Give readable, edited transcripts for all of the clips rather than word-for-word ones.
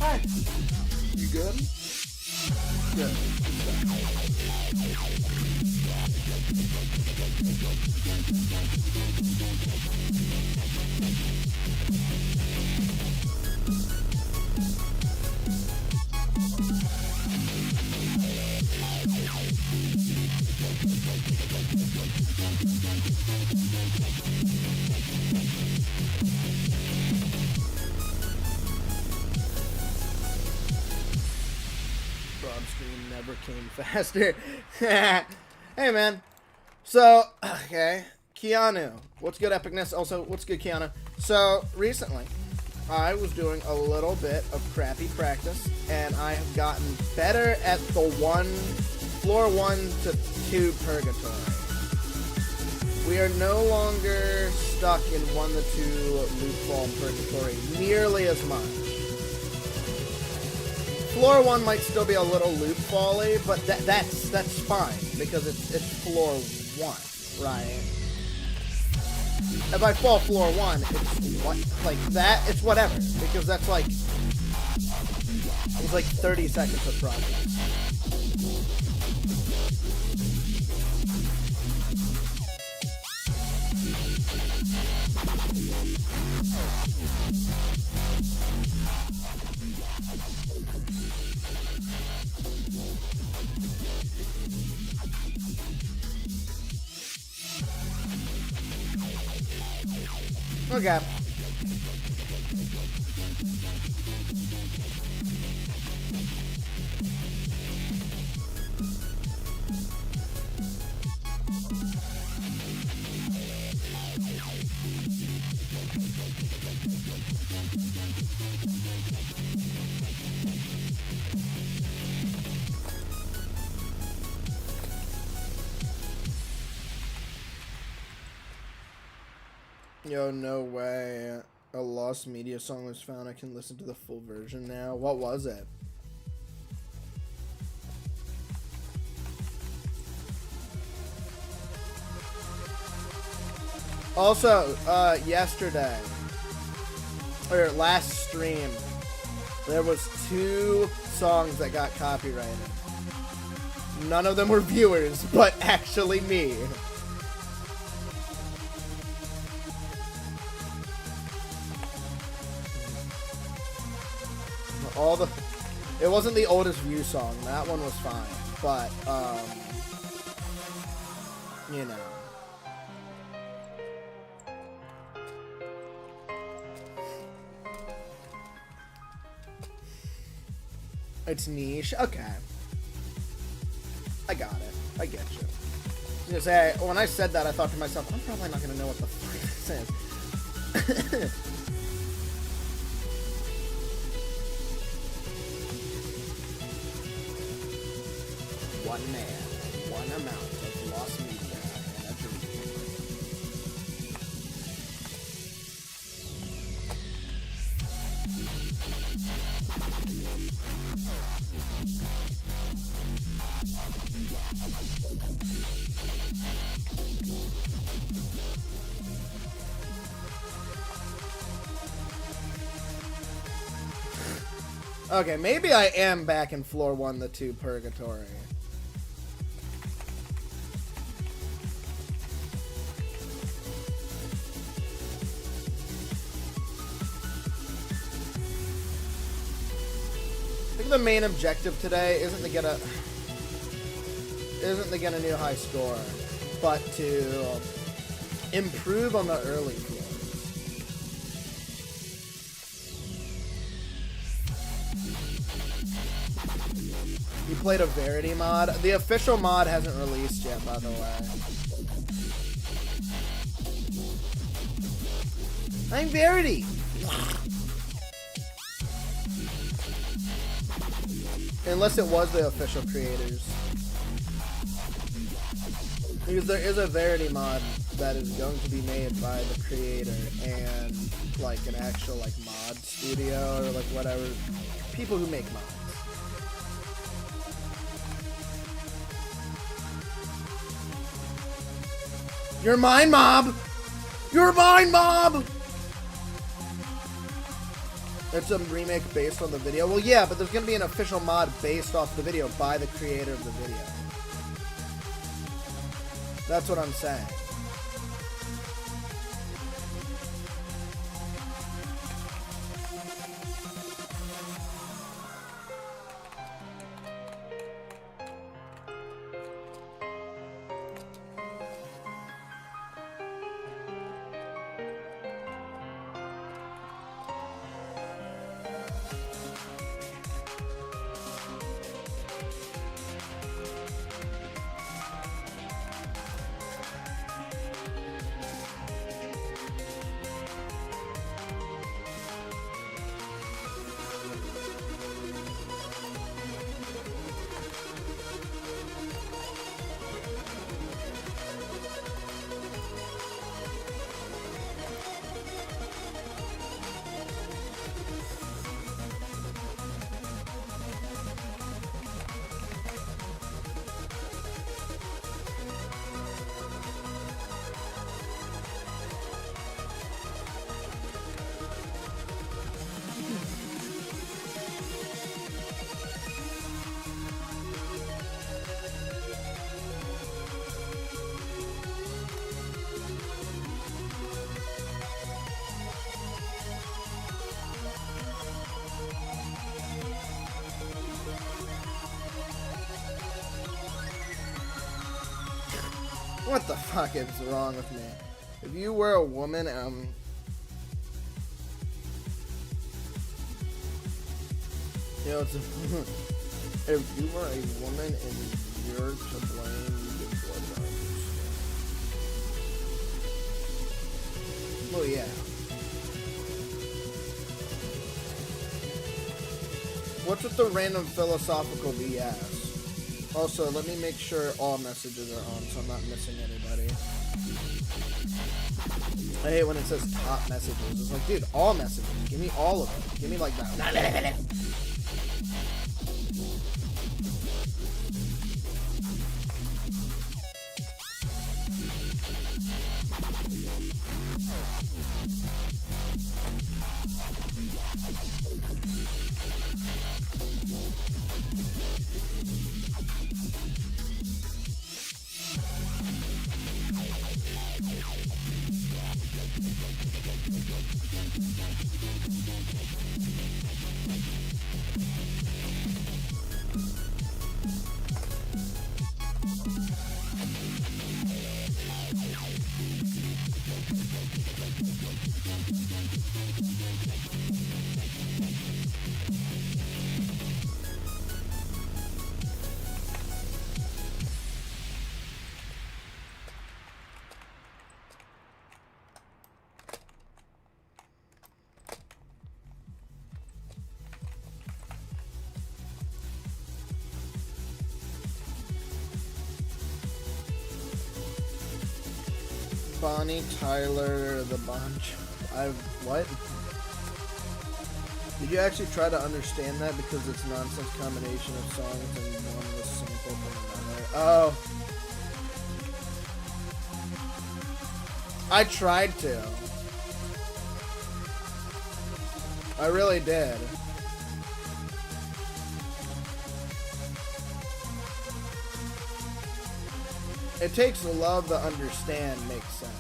Hi. You good? Good. Broad stream never came faster. Hey, man. So, okay. Keanu. What's good, Epicness? Also, what's good, Keanu? So, recently, I was doing a little bit of crappy practice, and I have gotten better at the floor 1 to 2 purgatory. We are no longer stuck in 1 to 2 loop fall purgatory nearly as much. Floor 1 might still be a little loop folly, but that's fine because it's floor 1, right? If I fall floor 1, it's what like that. It's whatever because that's like it's like 30 seconds of progress. Okay. Yo, no way. A lost media song was found. I can listen to the full version now. What was it? Also, yesterday, or last stream, there was 2 songs that got copyrighted. None of them were viewers, but actually me. It wasn't the oldest view song. That one was fine, but you know. It's niche. Okay. I got it. I get you. I was gonna say, when I said that, I thought to myself, I'm probably not gonna know what the fuck this is. One man, one amount of lost media and a dream. Okay, maybe I am back in floor 1 to 2 purgatory. I think the main objective today isn't to get a new high score, but to improve on the early floors. You played a Verity mod? The official mod hasn't released yet, by the way. I'm Verity! Unless it was the official creators. Because there is a Verity mod that is going to be made by the creator and like an actual like mod studio or like whatever. People who make mods. You're mine, mob! You're mine, mob! It's a remake based on the video. Well, yeah, but there's going to be an official mod based off the video by the creator of the video. That's what I'm saying. What the fuck is wrong with me? If you were a woman, you know, it's if you were a woman and you're to blame, you get blood marks. Well, yeah. What's with the random philosophical BS? Also, let me make sure all messages are on, so I'm not missing anybody. I hate when it says top messages. It's like, dude, all messages. Give me all of them. Give me like that. Bonnie Tyler, the bunch. What? Did you actually try to understand that? Because it's nonsense combination of songs and one was sample from another. Oh. I tried to. I really did. It takes love to understand makes sense.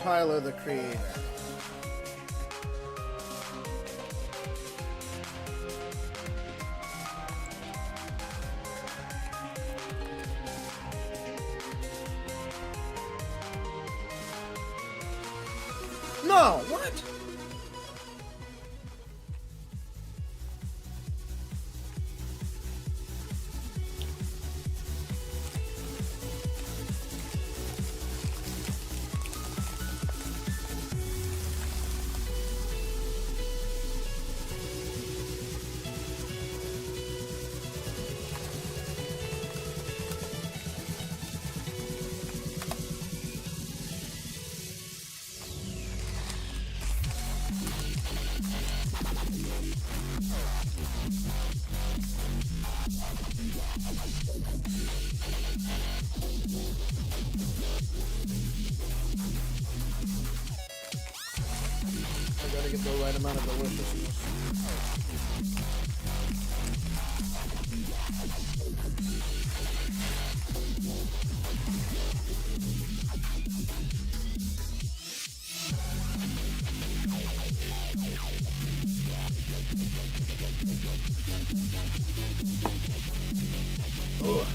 Tyler, the Creator. No, what? I gotta get the right amount of deliciousness. Ugh.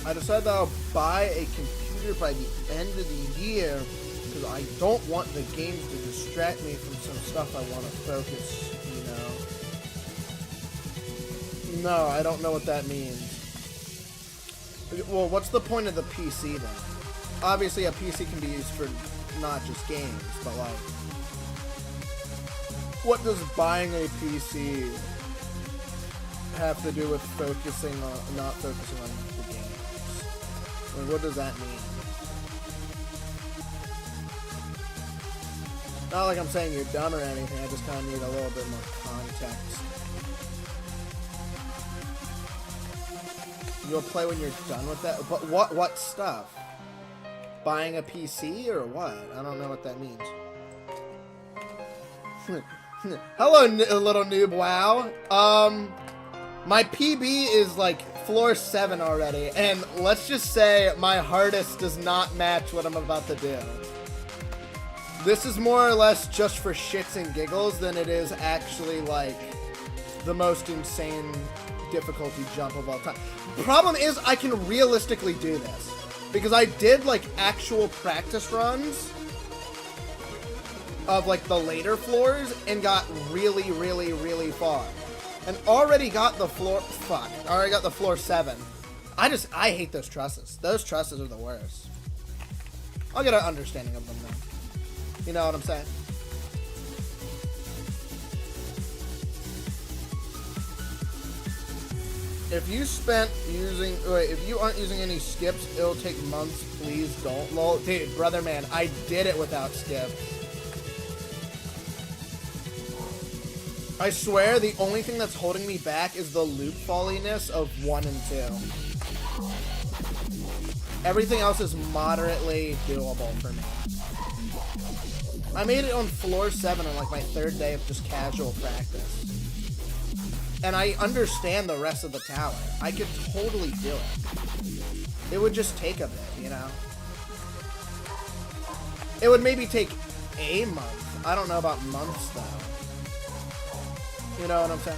I decided that I'll buy a computer by the end of the year because I don't want the games to distract me from some stuff I want to focus, you know. No, I don't know what that means. Well, what's the point of the PC then? Obviously, a PC can be used for not just games, but like, what does buying a PC have to do with focusing on, not focusing on the games? Like, what does that mean? Not like I'm saying you're dumb or anything, I just kind of need a little bit more context. You'll play when you're done with that? But what stuff? Buying a PC or what? I don't know what that means. Hello, little noob, wow. My PB is like floor 7 already, and let's just say my hardest does not match what I'm about to do. This is more or less just for shits and giggles than it is actually like the most insane difficulty jump of all time. Problem is, I can realistically do this because I did like actual practice runs of like the later floors and got really, really, really far. And already got the floor, already got the floor 7. I hate those trusses. Those trusses are the worst. I'll get an understanding of them now. You know what I'm saying? If you aren't using any skips, it'll take months. Please don't. Lol. Dude, brother man, I did it without skips. I swear, the only thing that's holding me back is the loop falliness of 1 and 2. Everything else is moderately doable for me. I made it on floor 7 on like my 3rd day of just casual practice. And I understand the rest of the tower. I could totally do it. It would just take a bit, you know? It would maybe take a month. I don't know about months though. You know what I'm saying?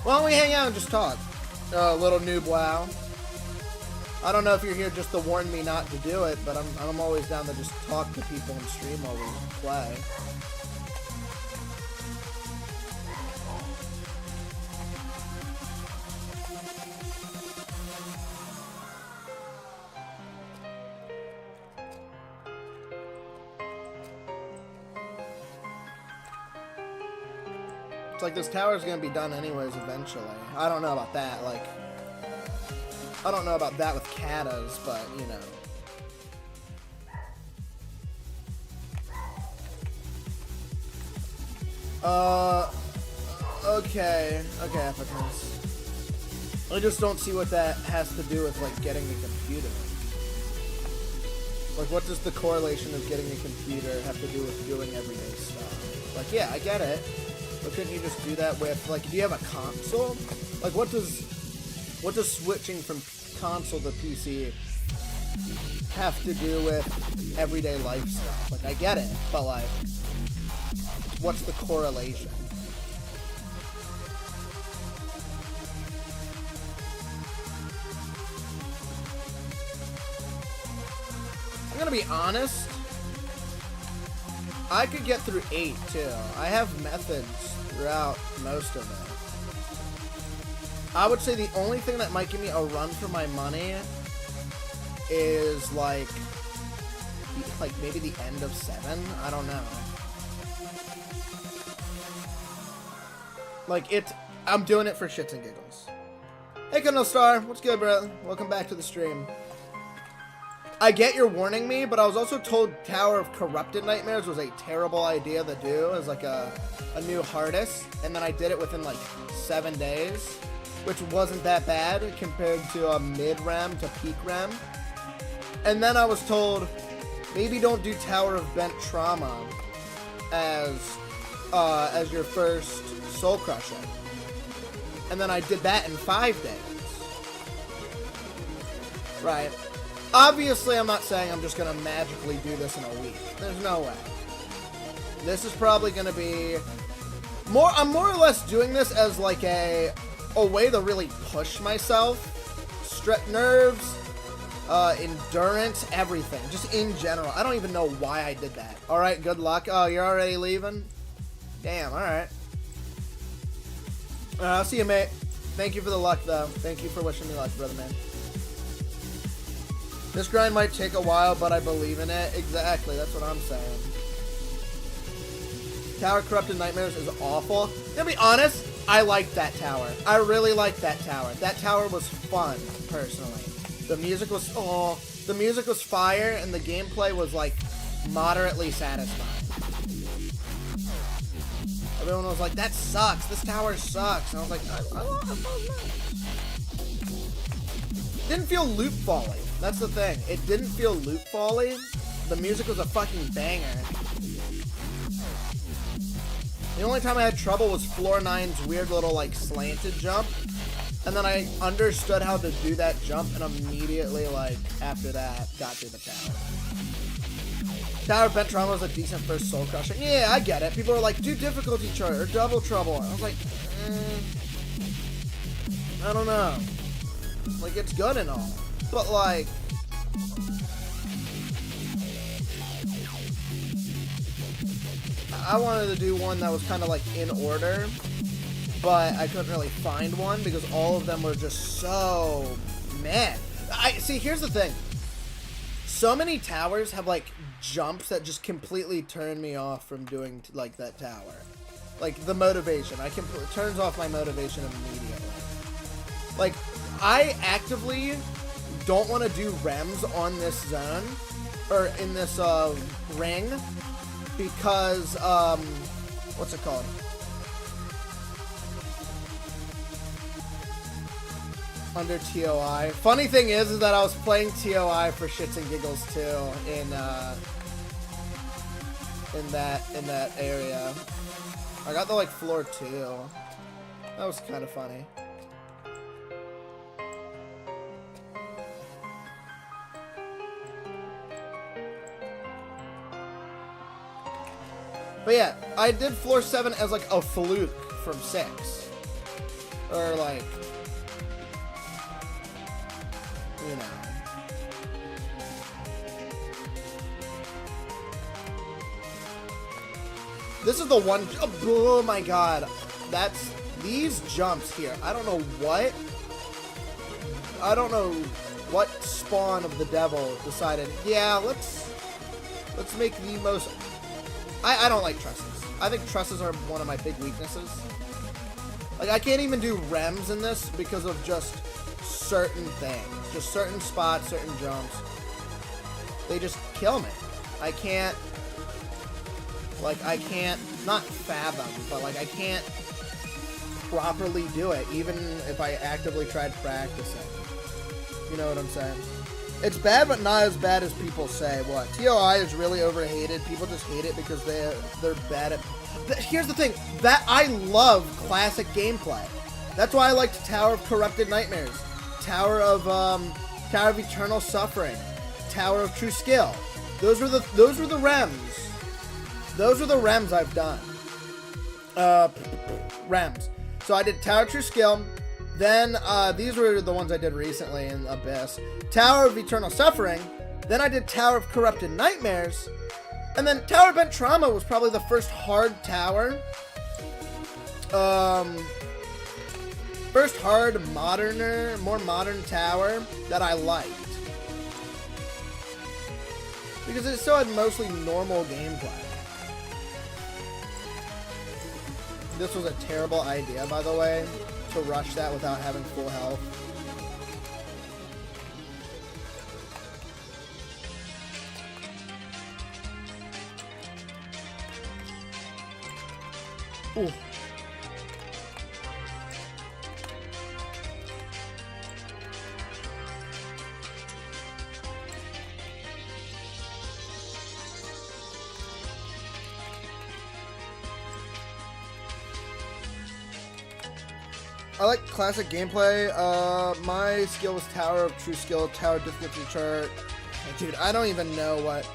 Why don't we hang out and just talk? Little noob, wow. I don't know if you're here just to warn me not to do it, but I'm always down to just talk to people and stream while we play. It's like this tower's gonna be done anyways eventually. I don't know about that, like... I don't know about that with katas, but, you know. Okay, Epicness. I just don't see what that has to do with, like, getting a computer. Like, what does the correlation of getting a computer have to do with doing everyday stuff? Like, yeah, I get it. But couldn't you just do that with, like, if you have a console? Like, what does switching from console to PC have to do with everyday life stuff? Like, I get it, but, like, what's the correlation? I'm gonna be honest, I could get through 8 too. I have methods throughout most of it. I would say the only thing that might give me a run for my money is like maybe the end of 7. I don't know. Like I'm doing it for shits and giggles. Hey, Kendall Star, what's good, bro? Welcome back to the stream. I get you're warning me, but I was also told Tower of Corrupted Nightmares was a terrible idea to do as like a new hardest, and then I did it within like 7 days, which wasn't that bad compared to a mid-RAM to peak RAM. And then I was told, maybe don't do Tower of Bent Trauma as your first Soul Crusher. And then I did that in 5 days. Right. Obviously, I'm not saying I'm just going to magically do this in a week. There's no way. This is probably going to be... I'm more or less doing this as like a way to really push myself. Nerves, endurance, everything. Just in general. I don't even know why I did that. Alright, good luck. Oh, you're already leaving? Damn, alright. I'll see you, mate. Thank you for the luck, though. Thank you for wishing me luck, brother, man. This grind might take a while, but I believe in it. Exactly, that's what I'm saying. Tower Corrupted Nightmares is awful. To be honest, I liked that tower. I really liked that tower. That tower was fun, personally. The music was fire, and the gameplay was like moderately satisfying. Everyone was like, "That sucks. This tower sucks," and I was like, "I love it." Didn't feel loop falling. That's the thing. It didn't feel loop falling. The music was a fucking banger. The only time I had trouble was Floor 9's weird little like slanted jump. And then I understood how to do that jump and immediately like after that got through the tower. Tower of Bent Trauma was a decent first soul crusher. Yeah, I get it. People are like, do difficulty chart or double trouble. I was like, I don't know. Like, it's good and all. But, like, I wanted to do one that was kind of, like, in order, but I couldn't really find one because all of them were just so meh. See, here's the thing. So many towers have, like, jumps that just completely turn me off from doing, like, that tower. Like, the motivation. It turns off my motivation immediately. Like, I actively don't want to do rems on this zone, or in this ring, because, what's it called? Under TOI. Funny thing is that I was playing TOI for shits and giggles too, in that area. I got the, like, floor 2. That was kind of funny. But yeah, I did floor 7 as like a fluke from 6. Or like, you know. This is the one, oh my god. That's, these jumps here. I don't know what spawn of the devil decided, yeah, let's make the most... I don't like trusses. I think trusses are one of my big weaknesses. Like, I can't even do rems in this because of just certain things. Just certain spots, certain jumps. They just kill me. I can't, not fathom, but, like, I can't properly do it, even if I actively tried practicing. You know what I'm saying? It's bad, but not as bad as people say. What? TOI is really overhated. People just hate it because they're bad at... Here's the thing. That I love classic gameplay. That's why I liked Tower of Corrupted Nightmares, Tower of Eternal Suffering, Tower of True Skill. Those were the rems. Those are the rems I've done. Rems. So I did Tower of True Skill. Then these were the ones I did recently in Abyss. Tower of Eternal Suffering. Then I did Tower of Corrupted Nightmares. And then Tower of Bent Trauma was probably the first hard tower. First hard, more modern tower that I liked. Because it still had mostly normal gameplay. This was a terrible idea, by the way, to rush that without having full health. Ooh. I like classic gameplay. My skill was Tower of True Skill, Tower Difficulty Chart. Dude, I don't even know what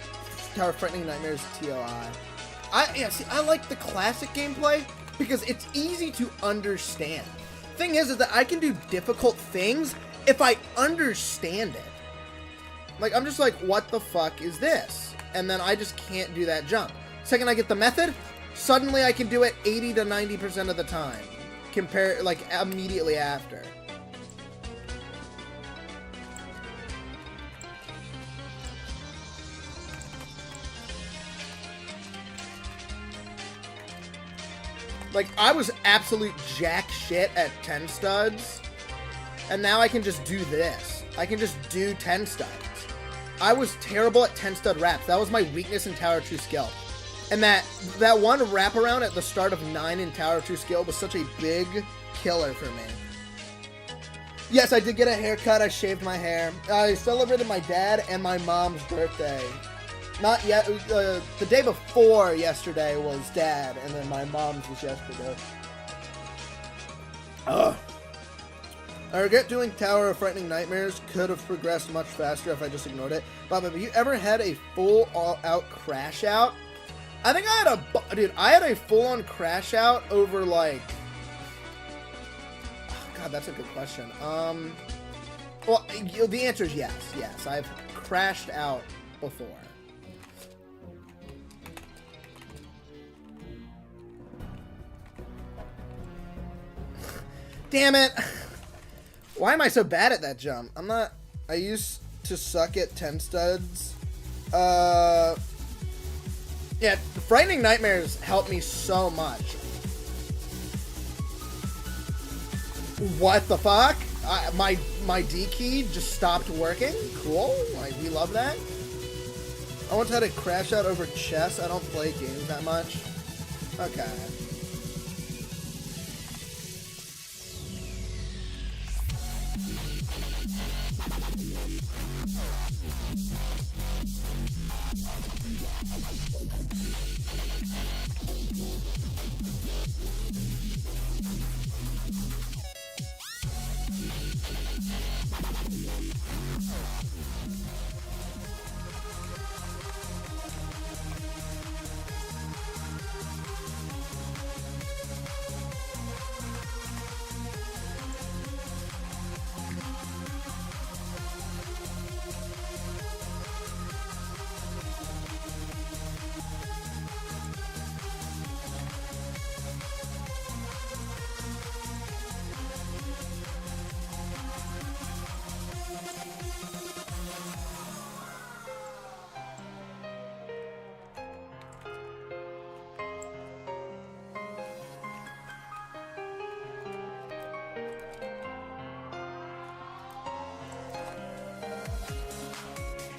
Tower Frightening Nightmares TOI. I like the classic gameplay because it's easy to understand. Thing is that I can do difficult things if I understand it. Like, I'm just like, what the fuck is this? And then I just can't do that jump. Second I get the method, suddenly I can do it 80 to 90% of the time. Compare, like, immediately after. Like, I was absolute jack shit at 10 studs, and now I can just do this. I can just do 10 studs. I was terrible at 10 stud wraps. That was my weakness in Tower of True Skill. And that one wraparound at the start of 9 in Tower of True Skill was such a big killer for me. Yes, I did get a haircut. I shaved my hair. I celebrated my dad and my mom's birthday. Not yet. The day before yesterday was dad, and then my mom's was yesterday. Ugh. I regret doing Tower of Frightening Nightmares. Could have progressed much faster if I just ignored it. Bob, have you ever had a full all-out crash out? I think I had a full-on crash out over, like... Oh, God, that's a good question. Well, the answer is yes. Yes, I've crashed out before. Damn it! Why am I so bad at that jump? I used to suck at 10 studs. Yeah, Frightening Nightmares helped me so much. What the fuck? My D key just stopped working? Cool. We love that. I once had a crash out over chess. I don't play games that much. Okay.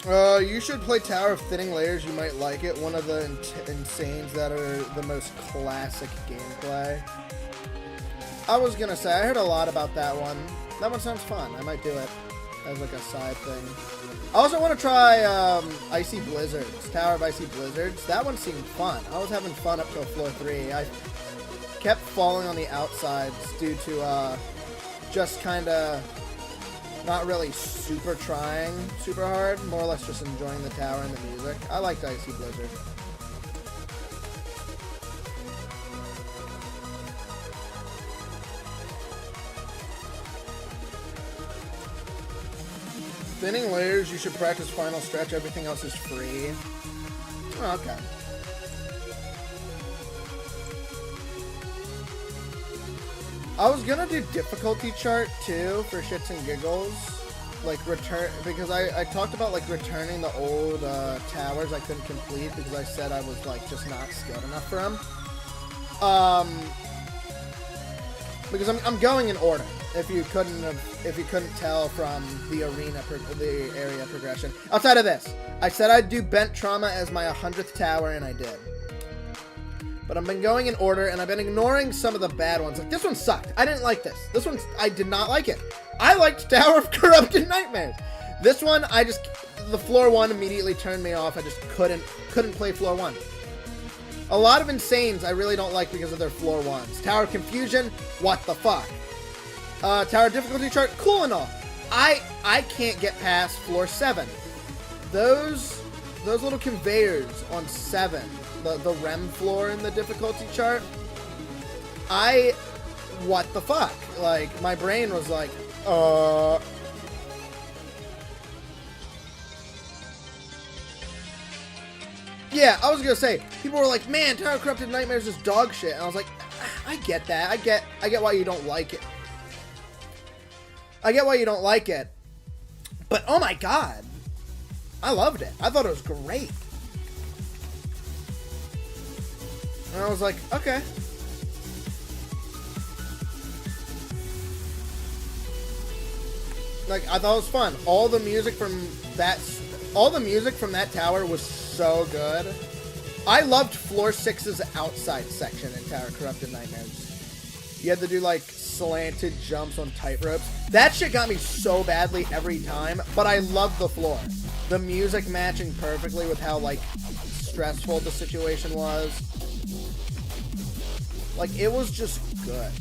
You should play Tower of Thinning Layers. You might like it. One of the Insanes that are the most classic gameplay. I was gonna say, I heard a lot about that one. That one sounds fun. I might do it as like a side thing. I also want to try Icy Blizzards. Tower of Icy Blizzards. That one seemed fun. I was having fun up till floor 3. I kept falling on the outsides due to just kind of not really super trying super hard, more or less just enjoying the tower and the music. I liked Icy Blizzard. Thinning Layers, you should practice Final Stretch, everything else is free. Oh, okay. I was gonna do difficulty chart too for shits and giggles, like return, because I talked about like returning the old towers I couldn't complete because I said I was like just not skilled enough for them. Because I'm going in order. If you couldn't tell from the area progression. Outside of this, I said I'd do Bent Trauma as my 100th tower, and I did. But I've been going in order, and I've been ignoring some of the bad ones. Like, this one sucked. I didn't like this. This one, I did not like it. I liked Tower of Corrupted Nightmares. This one, the floor 1 immediately turned me off. I just couldn't play floor 1. A lot of Insanes I really don't like because of their floor 1s. Tower of Confusion, what the fuck? Tower difficulty chart, cool and all. I can't get past floor 7. Those little conveyors on 7, the REM floor in the difficulty chart, what the fuck? Like, my brain was like, Yeah, I was gonna say, people were like, man, Tower of Corrupted Nightmares is dog shit. And I was like, I get that. I get why you don't like it. I get why you don't like it. But, oh my god. I loved it. I thought it was great. And I was like, okay. Like, I thought it was fun. All the music from that tower was so good. I loved floor 6's outside section in Tower of Corrupted Nightmares. You had to do, like, slanted jumps on tightropes. That shit got me so badly every time, but I loved the floor. The music matching perfectly with how, like, stressful the situation was. Like, it was just good.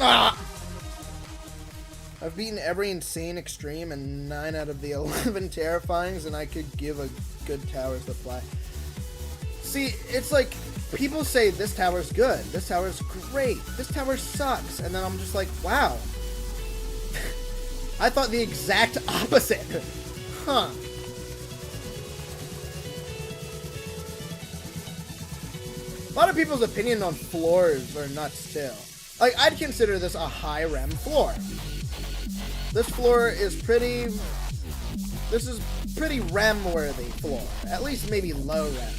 Ah! I've beaten every insane extreme and 9 out of the 11 terrifyings, and I could give a good towers to fly. See, it's like, people say this tower's good, this tower's great, this tower sucks, and then I'm just like, wow. I thought the exact opposite. Huh. A lot of people's opinion on floors are nuts too. Like, I'd consider this a high REM floor. This floor is pretty... This is pretty REM-worthy floor. At least maybe low REM.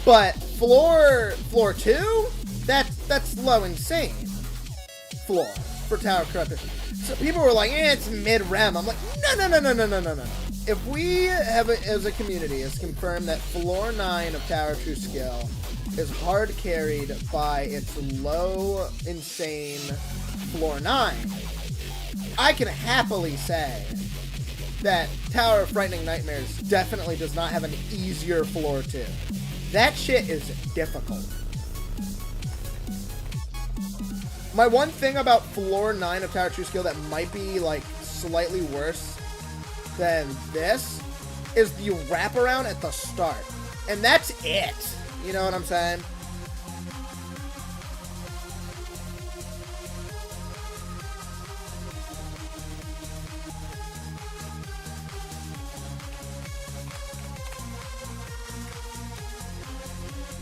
But floor 2? That's low insane floor for Tower Corrupted. So people were like, it's mid-REM. I'm like, no. If we have, as a community, has confirmed that floor 9 of Tower True Skill is hard carried by its low insane floor 9, I can happily say that Tower of Frightening Nightmares definitely does not have an easier floor 2. That shit is difficult. My one thing about floor 9 of Tower True Skill that might be like slightly worse than this is the wraparound at the start. And that's it. You know what I'm saying?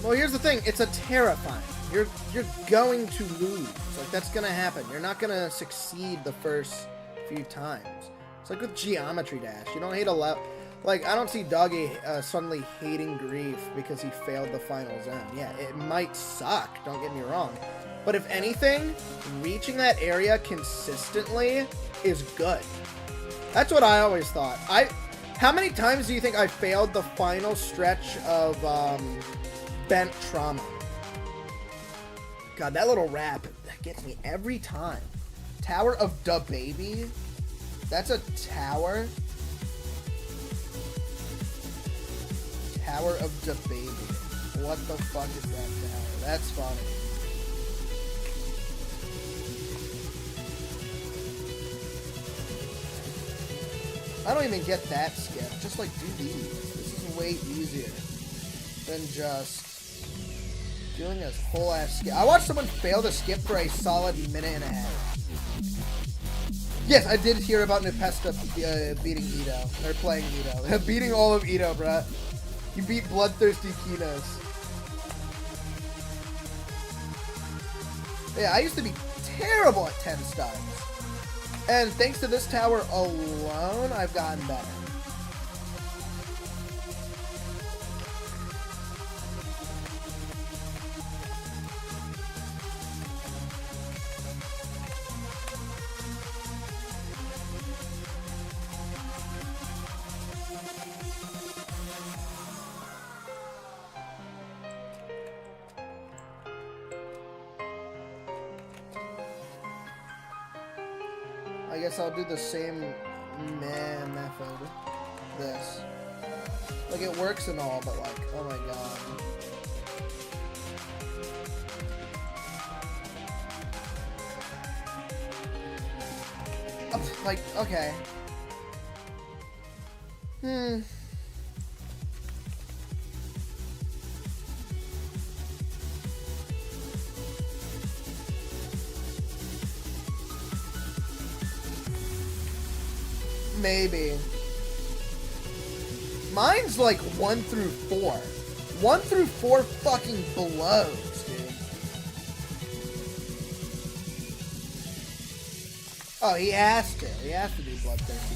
Well, here's the thing. It's a terrifying. you're going to lose. Like, that's gonna happen. You're not gonna succeed the first few times. It's like with Geometry Dash. You don't hate a lot. Like, I don't see Doggy suddenly hating Grief because he failed the final zone. Yeah, it might suck, don't get me wrong. But if anything, reaching that area consistently is good. That's what I always thought. How many times do you think I failed the final stretch of Bent Trauma? God, that little rap, that gets me every time. Tower of Da Baby? That's a tower? Tower of Da Baby. What the fuck is that tower? That's funny. I don't even get that skip. Just like do these. This is way easier than just doing this whole ass skip. I watched someone fail to skip for a solid minute and a half. Yes, I did hear about Nepesta beating Ito. Or playing Ito. Beating all of Ito, bruh. You beat Bloodthirsty Kinos. Yeah, I used to be terrible at 10 stars. And thanks to this tower alone, I've gotten better. I guess I'll do the same method. This. Like, it works and all, but like, oh my god. Like, okay. Maybe. Mine's like 1 through 4. 1 through 4 fucking blows, dude. Oh, he has to. He has to do Bloodthirsty.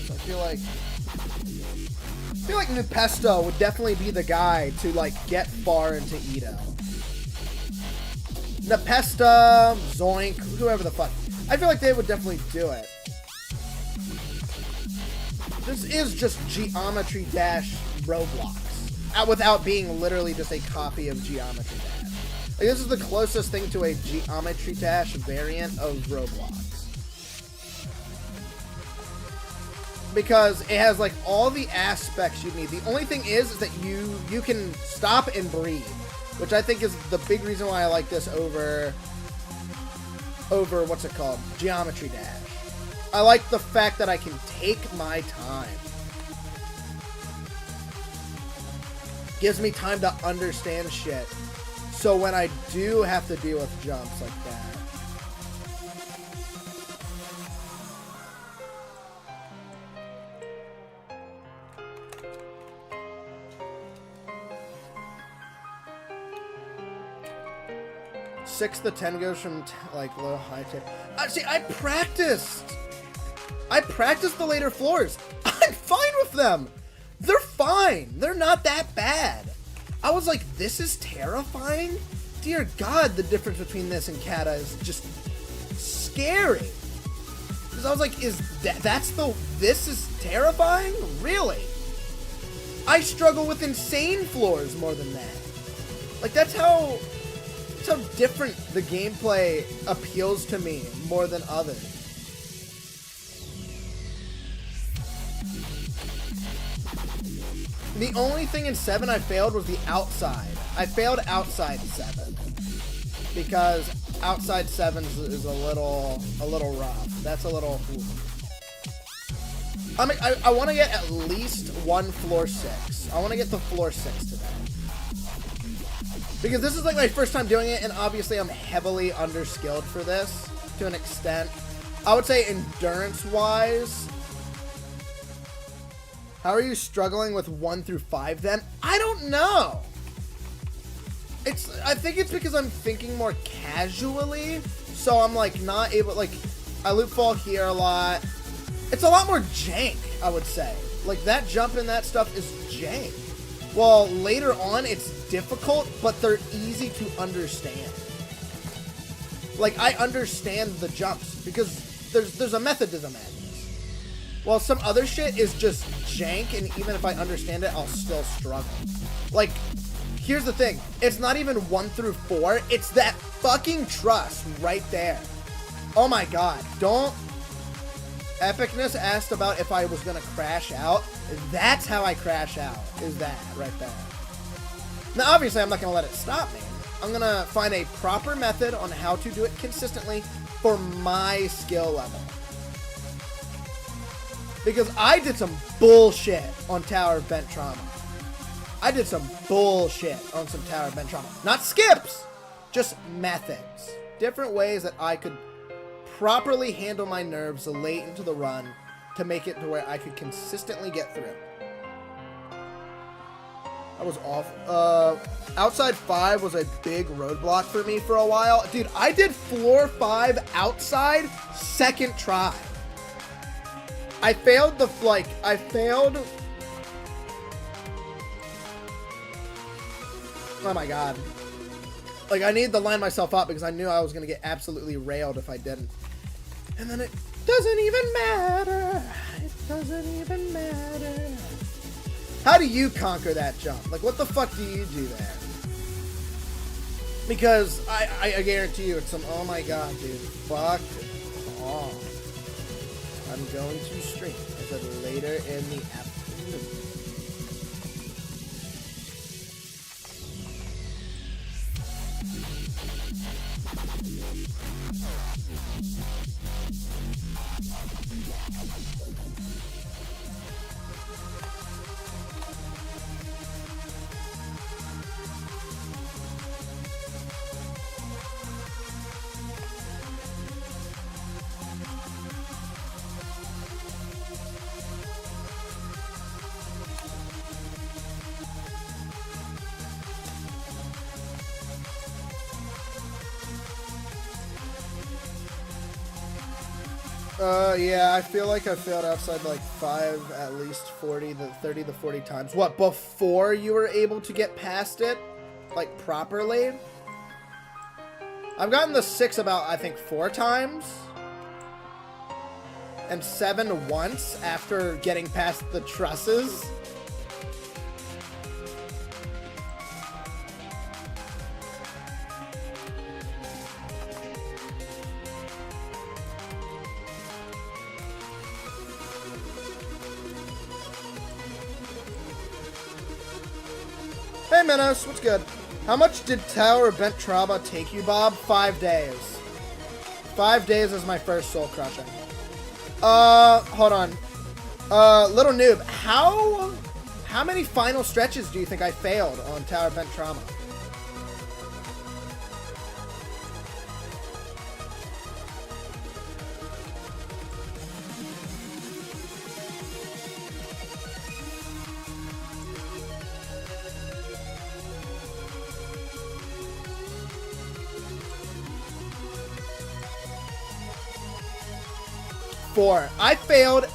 So I feel like Nupesto would definitely be the guy to like get far into Ito. Nepesta, Zoink, whoever the fuck. I feel like they would definitely do it. This is just Geometry Dash Roblox. Without being literally just a copy of Geometry Dash. Like, this is the closest thing to a Geometry Dash variant of Roblox. Because it has, like, all the aspects you need. The only thing is that you can stop and breathe. Which I think is the big reason why I like this over what's it called? Geometry Dash. I like the fact that I can take my time. Gives me time to understand shit. So when I do have to deal with jumps like that. Six to 10 goes from like low high to. See, I practiced the later floors. I'm fine with them. They're fine. They're not that bad. I was like, this is terrifying? Dear God, the difference between this and Kata is just scary. Because I was like, this is terrifying? Really? I struggle with insane floors more than that. Like, that's how different the gameplay appeals to me more than others. The only thing in 7 I failed was the outside. I failed outside 7 because outside 7 is a little rough. That's a little. I want to get at least one floor 6. I want to get the floor 6 today. Because this is like my first time doing it, and obviously I'm heavily underskilled for this to an extent. I would say endurance-wise. How are you struggling with 1 through 5 then? I don't know. I think it's because I'm thinking more casually, so I'm like not able, like, I loop fall here a lot. It's a lot more jank, I would say. Like, that jump and that stuff is jank. Well, later on, it's difficult, but they're easy to understand. Like, I understand the jumps, because there's a method to the madness. While some other shit is just jank, and even if I understand it, I'll still struggle. Like, here's the thing. It's not even 1 through 4. It's that fucking truss right there. Oh my god. Don't... Epicness asked about if I was gonna crash out. That's how I crash out, is that right there. Now, obviously, I'm not gonna let it stop me. I'm gonna find a proper method on how to do it consistently for my skill level. Because I did some bullshit on Tower of Bent Trauma. I did some bullshit on some Tower of Bent Trauma. Not skips, just methods. Different ways that I could properly handle my nerves late into the run to make it to where I could consistently get through. That was awful. Outside 5 was a big roadblock for me for a while. Dude, I did floor 5 outside second try. I failed the, oh my god. Like, I needed to line myself up because I knew I was going to get absolutely railed if I didn't. And then it doesn't even matter. It doesn't even matter. How do you conquer that jump? Like, what the fuck do you do there? Because I guarantee you it's some, oh my god, dude. Fuck off. I'm going to stream. I said later in the afternoon. Yeah, I feel like I failed outside like 5, at least 30 to 40 times. What, before you were able to get past it? Like, properly? I've gotten the 6 about, I think, 4 times. And 7 once after getting past the trusses. Hey Minos, what's good? How much did Tower of Bent Trauma take you, Bob? 5 days. 5 days is my first soul crushing. Hold on. Little noob, how many final stretches do you think I failed on Tower of Bent Trauma? I failed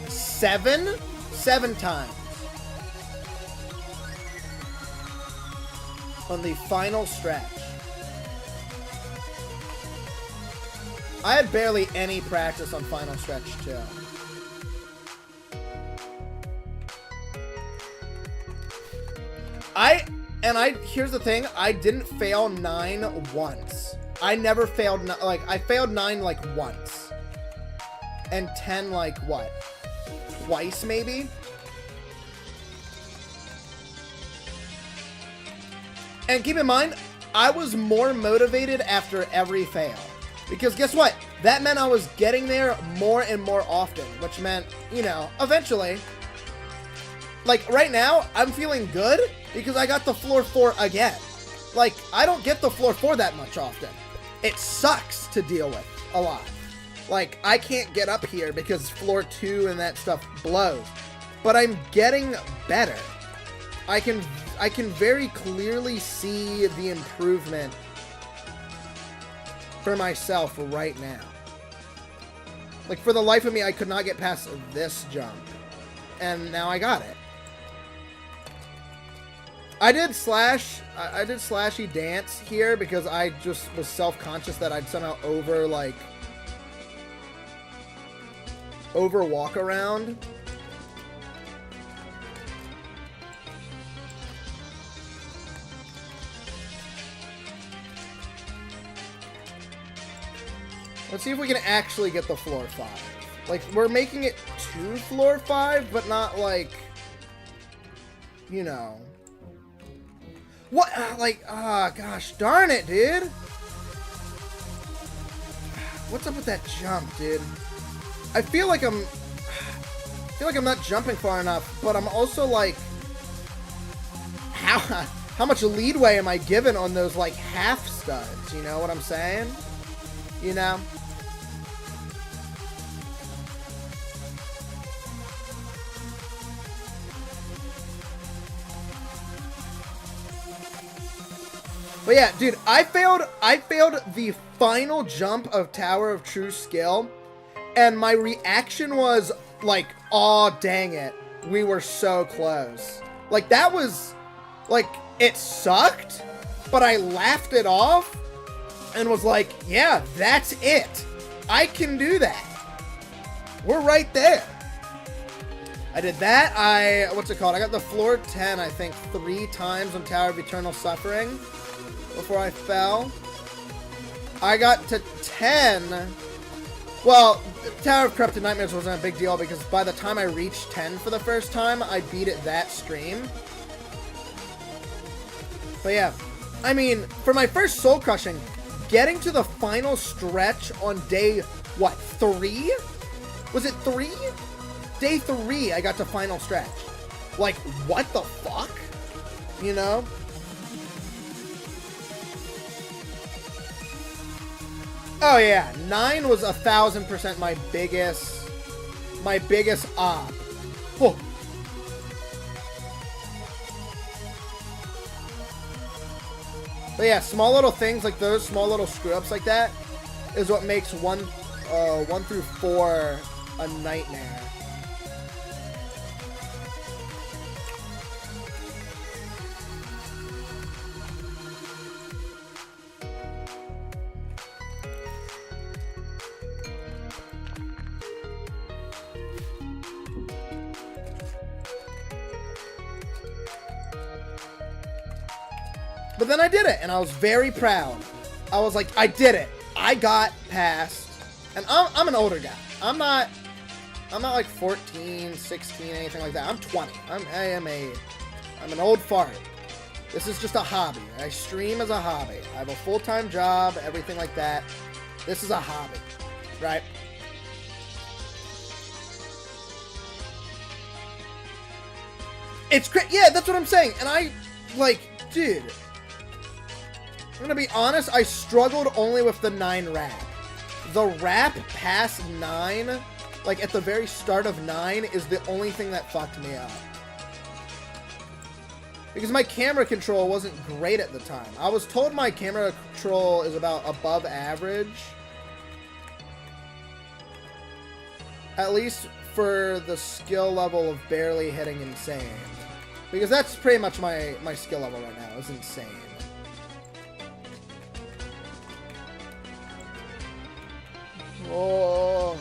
7 times on the final stretch. I had barely any practice on final stretch too. Here's the thing, I didn't fail 9 once. I never failed, I failed 9 like once. And 10, like, what? Twice, maybe? And keep in mind, I was more motivated after every fail. Because guess what? That meant I was getting there more and more often. Which meant, you know, eventually. Like, right now, I'm feeling good because I got the floor 4 again. Like, I don't get the floor 4 that much often. It sucks to deal with a lot. Like, I can't get up here because floor 2 and that stuff blows. But I'm getting better. I can I can very clearly see the improvement for myself right now. Like, for the life of me, I could not get past this jump. And now I got it. I did slashy dance here because I just was self-conscious that I'd somehow over walk around. Let's see if we can actually get the floor 5. Like, we're making it to floor 5, but not like, you know. What? Like, gosh darn it, dude. What's up with that jump, dude? I feel like I'm not jumping far enough, but I'm also like, how much leadway am I given on those like half studs? You know what I'm saying? You know? But yeah, dude, I failed the final jump of Tower of True Skill, and my reaction was like, aw, dang it. We were so close. Like, that was, like, it sucked, but I laughed it off and was like, yeah, that's it. I can do that. We're right there. I did that. What's it called? I got the floor 10, I think, 3 times on Tower of Eternal Suffering before I fell. I got to 10. Well, Tower of Corrupted Nightmares wasn't a big deal because by the time I reached 10 for the first time, I beat it that stream. But yeah, I mean, for my first soul crushing, getting to the final stretch on day, what, 3? Was it 3? Day 3, I got to final stretch. Like, what the fuck? You know? Oh yeah, 9 was 1000% my biggest op. Oh. But yeah, small little things like those, small little screw ups like that, is what makes 1 through 4 a nightmare. But then I did it, and I was very proud. I was like, I did it. I got past. And I'm an older guy. I'm not like 14, 16, anything like that. I'm 20. I'm an old fart. This is just a hobby. I stream as a hobby. I have a full-time job, everything like that. This is a hobby, right? It's great. Yeah, that's what I'm saying. And I, like, dude, I'm gonna be honest, I struggled only with the 9 rap. The rap past 9, like at the very start of 9, is the only thing that fucked me up. Because my camera control wasn't great at the time. I was told my camera control is about above average. At least for the skill level of barely hitting insane. Because that's pretty much my skill level right now, is insane. Oh.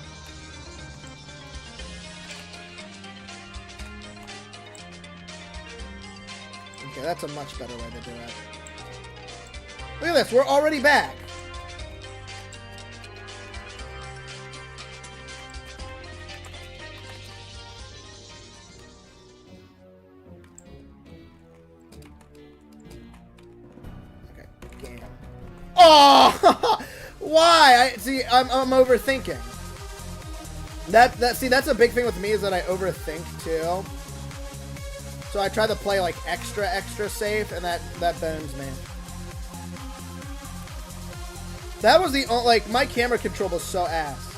Okay, that's a much better way to do it. Look at this, we're already back. Okay, game. Oh! Why? I'm overthinking. That's a big thing with me, is that I overthink too. So I try to play like extra safe, and that bones me. That was the like, my camera control was so ass.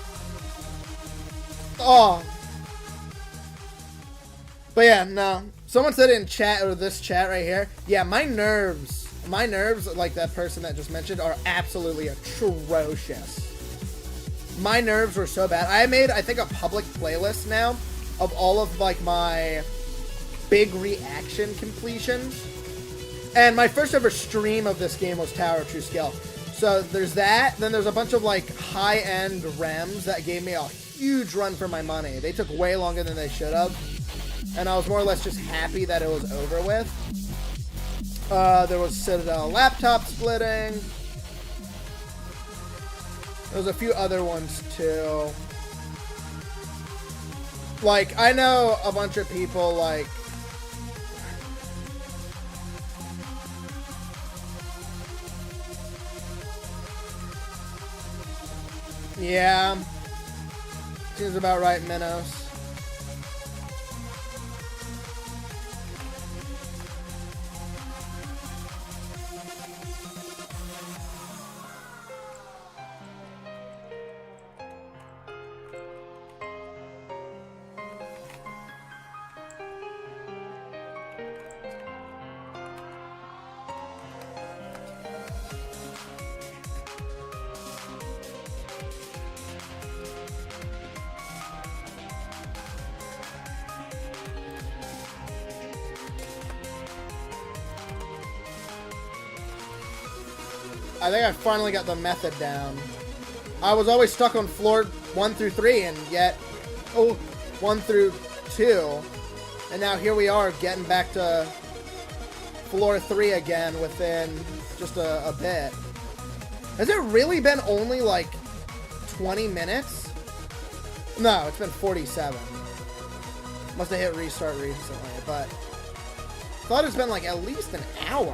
Oh. But yeah, no. Someone said in chat, or this chat right here, yeah, my nerves, like that person that just mentioned, are absolutely atrocious. My nerves were so bad. I made, I think, a public playlist now of all of, like, my big reaction completions. And my first ever stream of this game was Tower of True Skill. So there's that. Then there's a bunch of, like, high-end REMs that gave me a huge run for my money. They took way longer than they should have. And I was more or less just happy that it was over with. There was Citadel laptop splitting. There was a few other ones, too. Like, I know a bunch of people, like... Yeah. Seems about right, Minos. I think I finally got the method down. I was always stuck on floor 1 through 3, and yet, 1 through 2, and now here we are getting back to floor 3 again within just a bit. Has it really been only like 20 minutes? No, it's been 47. Must have hit restart recently, but I thought it's been like at least an hour.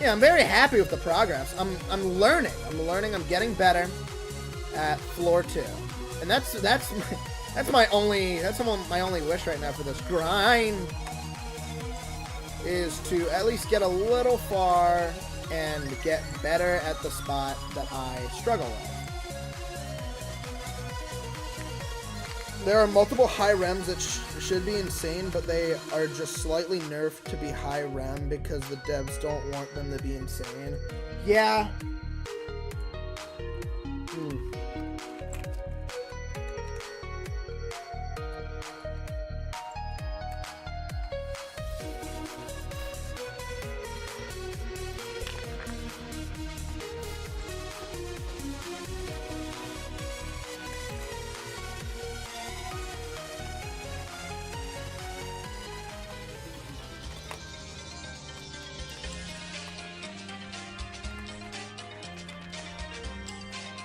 Yeah, I'm very happy with the progress. I'm learning. I'm getting better at floor 2. And that's my only wish right now for this grind is to at least get a little far and get better at the spot that I struggle with. There are multiple high rems that should be insane, but they are just slightly nerfed to be high rem because the devs don't want them to be insane. Yeah.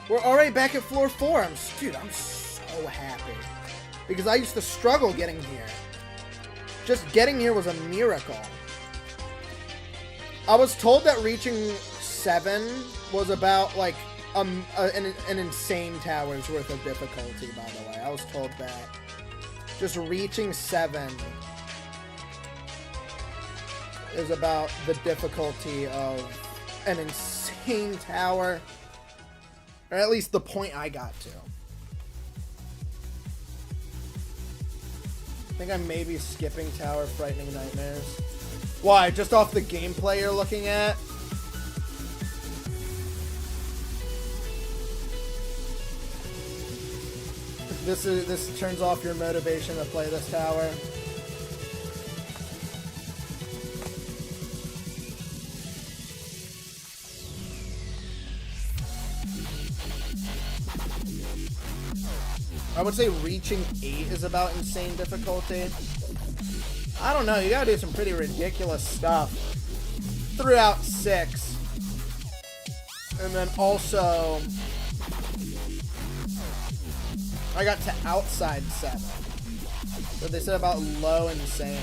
We're already back at floor 4. Dude, I'm so happy. Because I used to struggle getting here. Just getting here was a miracle. I was told that reaching 7 was about, like, an insane tower's worth of difficulty, by the way. I was told that. Just reaching 7 is about the difficulty of an insane tower. Or at least the point I got to. I think I may be skipping Tower Frightening Nightmares. Why? Just off the gameplay you're looking at? This turns off your motivation to play this tower. I would say reaching 8 is about insane difficulty. I don't know, you gotta do some pretty ridiculous stuff throughout 6. And then also, I got to outside 7. So they said about low insane.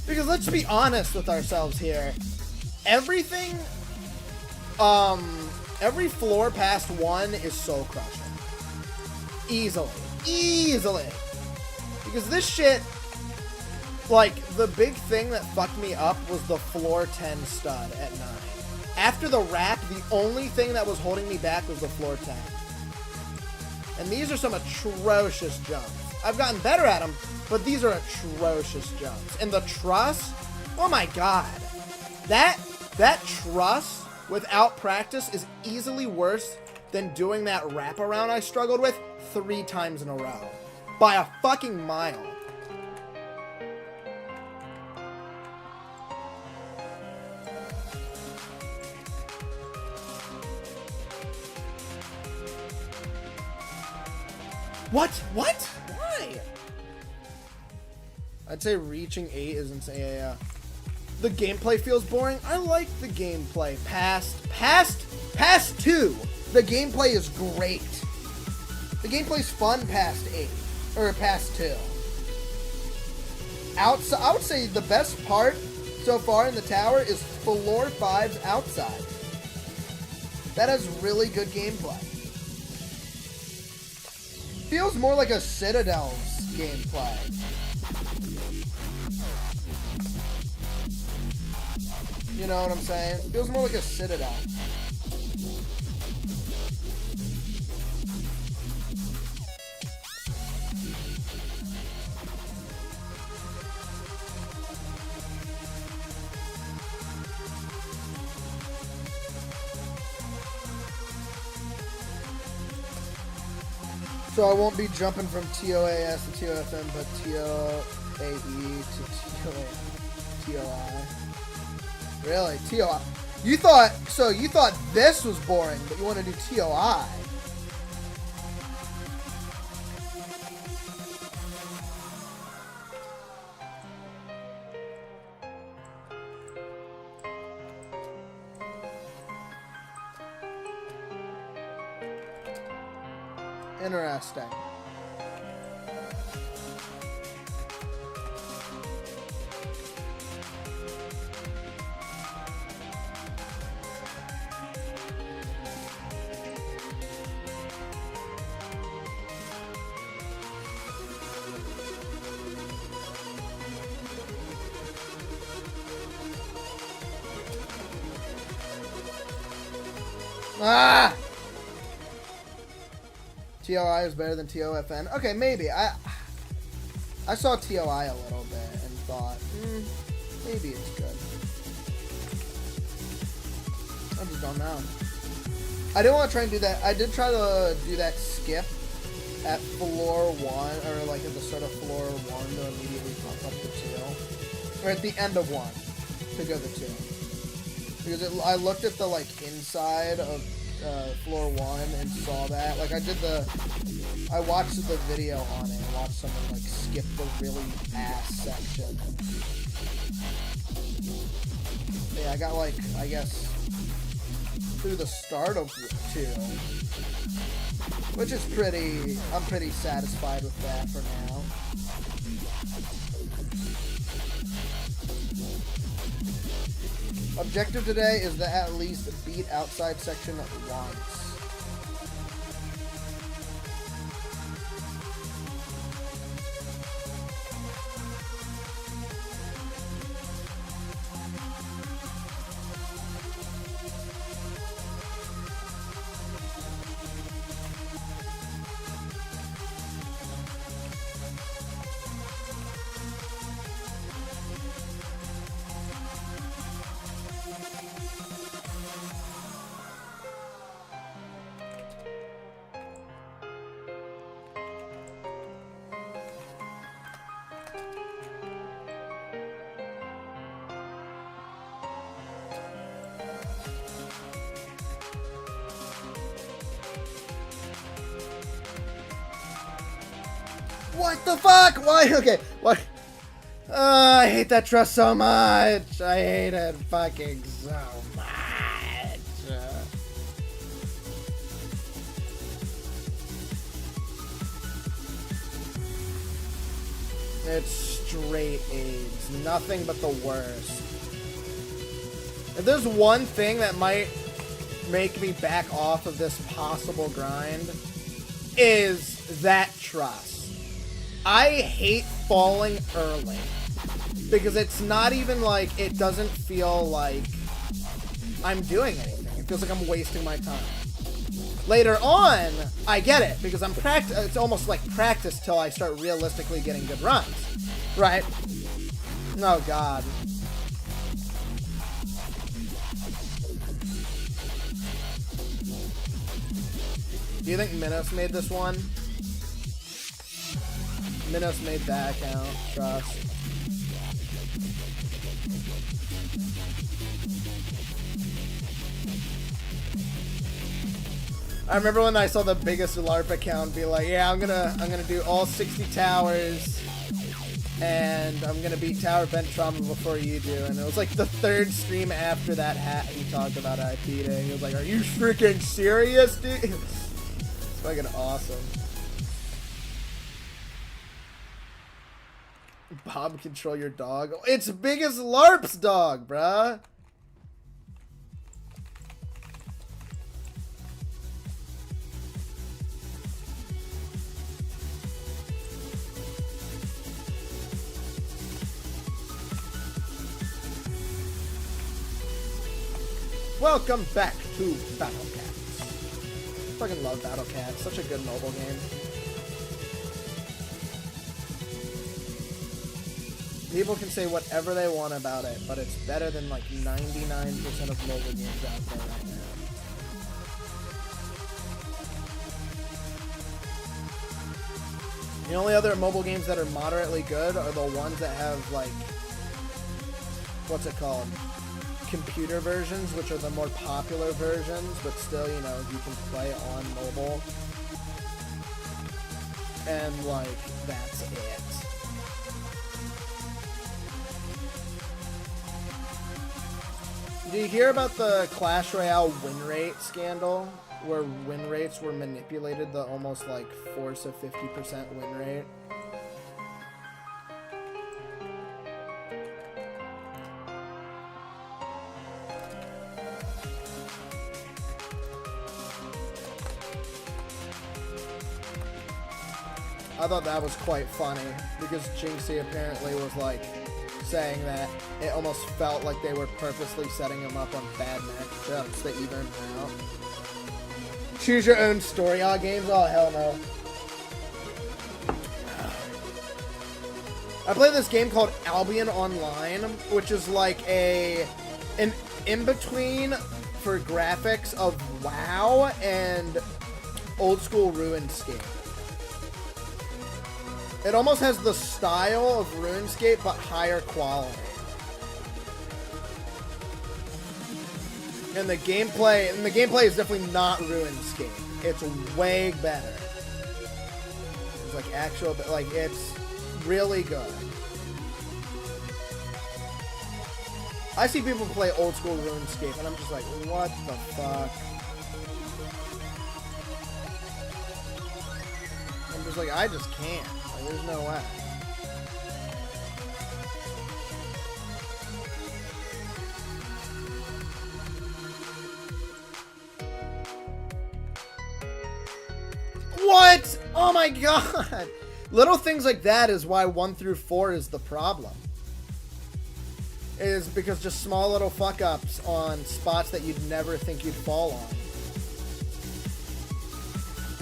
Because let's be honest with ourselves here. Everything, every floor past 1 is soul crushing. Easily. Because this shit, like, the big thing that fucked me up was the floor 10 stud at 9. After the wrap, the only thing that was holding me back was the floor 10. And these are some atrocious jumps. I've gotten better at them, but these are atrocious jumps. And the truss, oh my god. That truss without practice is easily worse than doing that wraparound I struggled with 3 times in a row. By a fucking mile. What? What? Why? I'd say reaching 8 is insane. Yeah. The gameplay feels boring. I like the gameplay. Past 2. The gameplay is great. The gameplay's fun past 8. Or past 2. Outside, I would say the best part so far in the tower is floor 5's outside. That has really good gameplay. Feels more like a Citadel's gameplay. You know what I'm saying? Feels more like a Citadel. So I won't be jumping from TOAS to ToFN, but TOAE to TOI. Really? TOI. You thought this was boring, but you want to do TOI. Interesting. Ah! TOI is better than ToFN. Okay, maybe. I saw TOI a little bit and thought, maybe it's good. I just don't know. I didn't want to try and do that. I did try to do that skip at floor 1, or like at the start of floor 1 to immediately pump up the 2. Or at the end of 1 to go to 2. Because I looked at the like inside of floor 1 and saw that. Like I watched the video on it and watched someone like skip the really ass section. Yeah, I got like, I guess, through the start of 2. Which is I'm pretty satisfied with that for now. Objective today is to at least beat outside section once. What the fuck? Why? Okay. What? I hate that truss so much. I hate it fucking so much. It's straight AIDS. Nothing but the worst. If there's one thing that might make me back off of this possible grind, is that truss. I hate falling early, because it's not even like, it doesn't feel like I'm doing anything. It feels like I'm wasting my time. Later on, I get it, because it's almost like practice till I start realistically getting good runs, right? Oh, God. Do you think Minos made this one? Minos made that account, trust. I remember when I saw the biggest LARP account be like, yeah, I'm gonna do all 60 towers, and I'm gonna beat Tower Bent Trauma before you do. And it was like the third stream after that he talked about it, I beating. He was like, are you freaking serious, dude? It's fucking awesome. Bob, control your dog. It's big as LARP's dog, bruh. Welcome back to Battle Cats. Fucking love Battle Cats. Such a good mobile game. People can say whatever they want about it, but it's better than like 99% of mobile games out there right now. The only other mobile games that are moderately good are the ones that have like, what's it called? Computer versions, which are the more popular versions, but still, you know, you can play on mobile. And like, that's it. Did you hear about the Clash Royale win rate scandal? Where win rates were manipulated to almost like force a 50% win rate? I thought that was quite funny, because Jinxie apparently was like saying that it almost felt like they were purposely setting him up on bad matchups that even out. Choose your own story games? Oh, hell no. I play this game called Albion Online, which is like an in-between for graphics of WoW and old school RuneScape. It almost has the style of RuneScape, but higher quality. And the gameplay is definitely not RuneScape. It's way better. It's like actual, like it's really good. I see people play old school RuneScape, and I'm just like, what the fuck? I'm just like, I just can't. Like, there's no way. What? Oh my god! Little things like that is why 1 through 4 is the problem. It is because just small little fuck-ups on spots that you'd never think you'd fall on.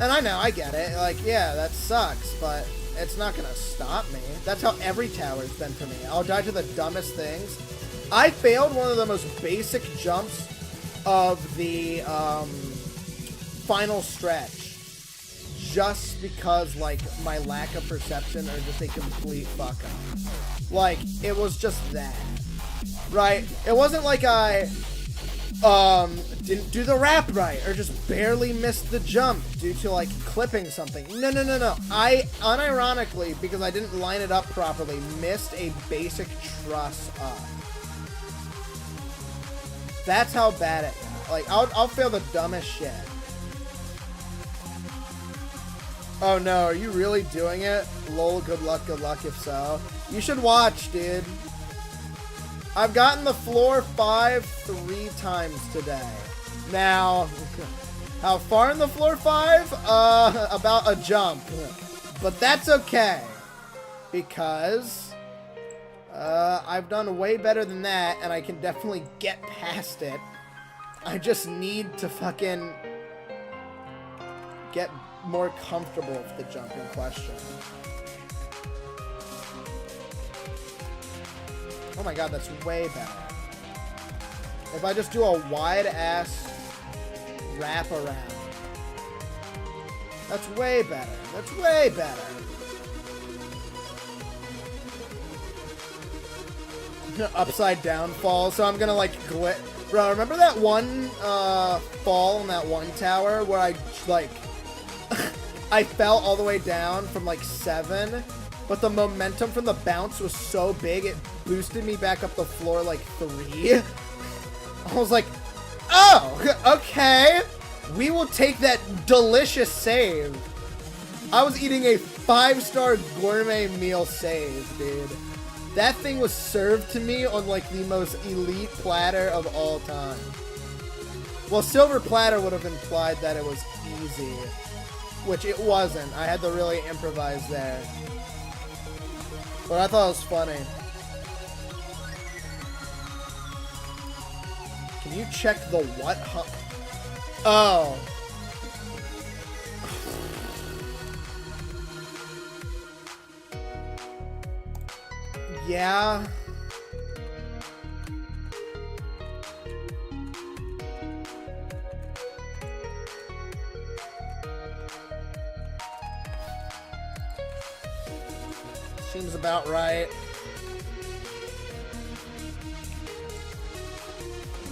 And I know, I get it. Like, yeah, that sucks, but it's not gonna stop me. That's how every tower's been for me. I'll die to the dumbest things. I failed one of the most basic jumps of the final stretch just because, like, my lack of perception or just a complete fuck-up. Like, it was just that. Right? It wasn't like I didn't do the wrap right or just barely missed the jump due to like clipping something. No. I unironically, because I didn't line it up properly, missed a basic truss up. That's how bad it got. Like, I'll fail the dumbest shit. Oh no, are you really doing it? Lol, good luck if so. You should watch, dude. I've gotten the floor 5 3 times today. Now, how far in the floor 5? About a jump. But that's okay. Because I've done way better than that, and I can definitely get past it. I just need to fucking get more comfortable with the jump in question. Oh my god, that's way better. If I just do a wide-ass wrap around. That's way better. That's way better. Upside down fall, so I'm gonna like glit. Bro, remember that one fall in that one tower where I like I fell all the way down from like 7, but the momentum from the bounce was so big it boosted me back up the floor like 3. I was like, oh, okay. We will take that delicious save. I was eating a 5-star gourmet meal save, dude. That thing was served to me on like the most elite platter of all time. Well, silver platter would have implied that it was easy, which it wasn't. I had to really improvise there. But I thought it was funny. Can you check the what? Oh. Yeah. Seems about right.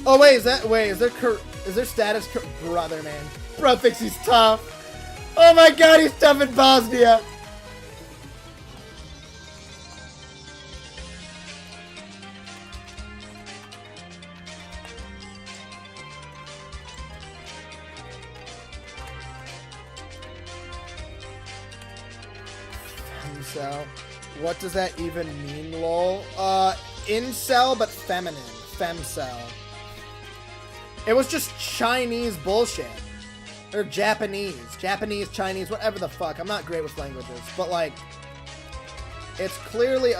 Oh wait, is there status brother, man? Bro thinks he's tough. Oh my god, he's tough in Bosnia. So, what does that even mean, lol? Incel, but feminine. Femcel. It was just Chinese bullshit. Or Japanese. Japanese, Chinese, whatever the fuck. I'm not great with languages. But, like, it's clearly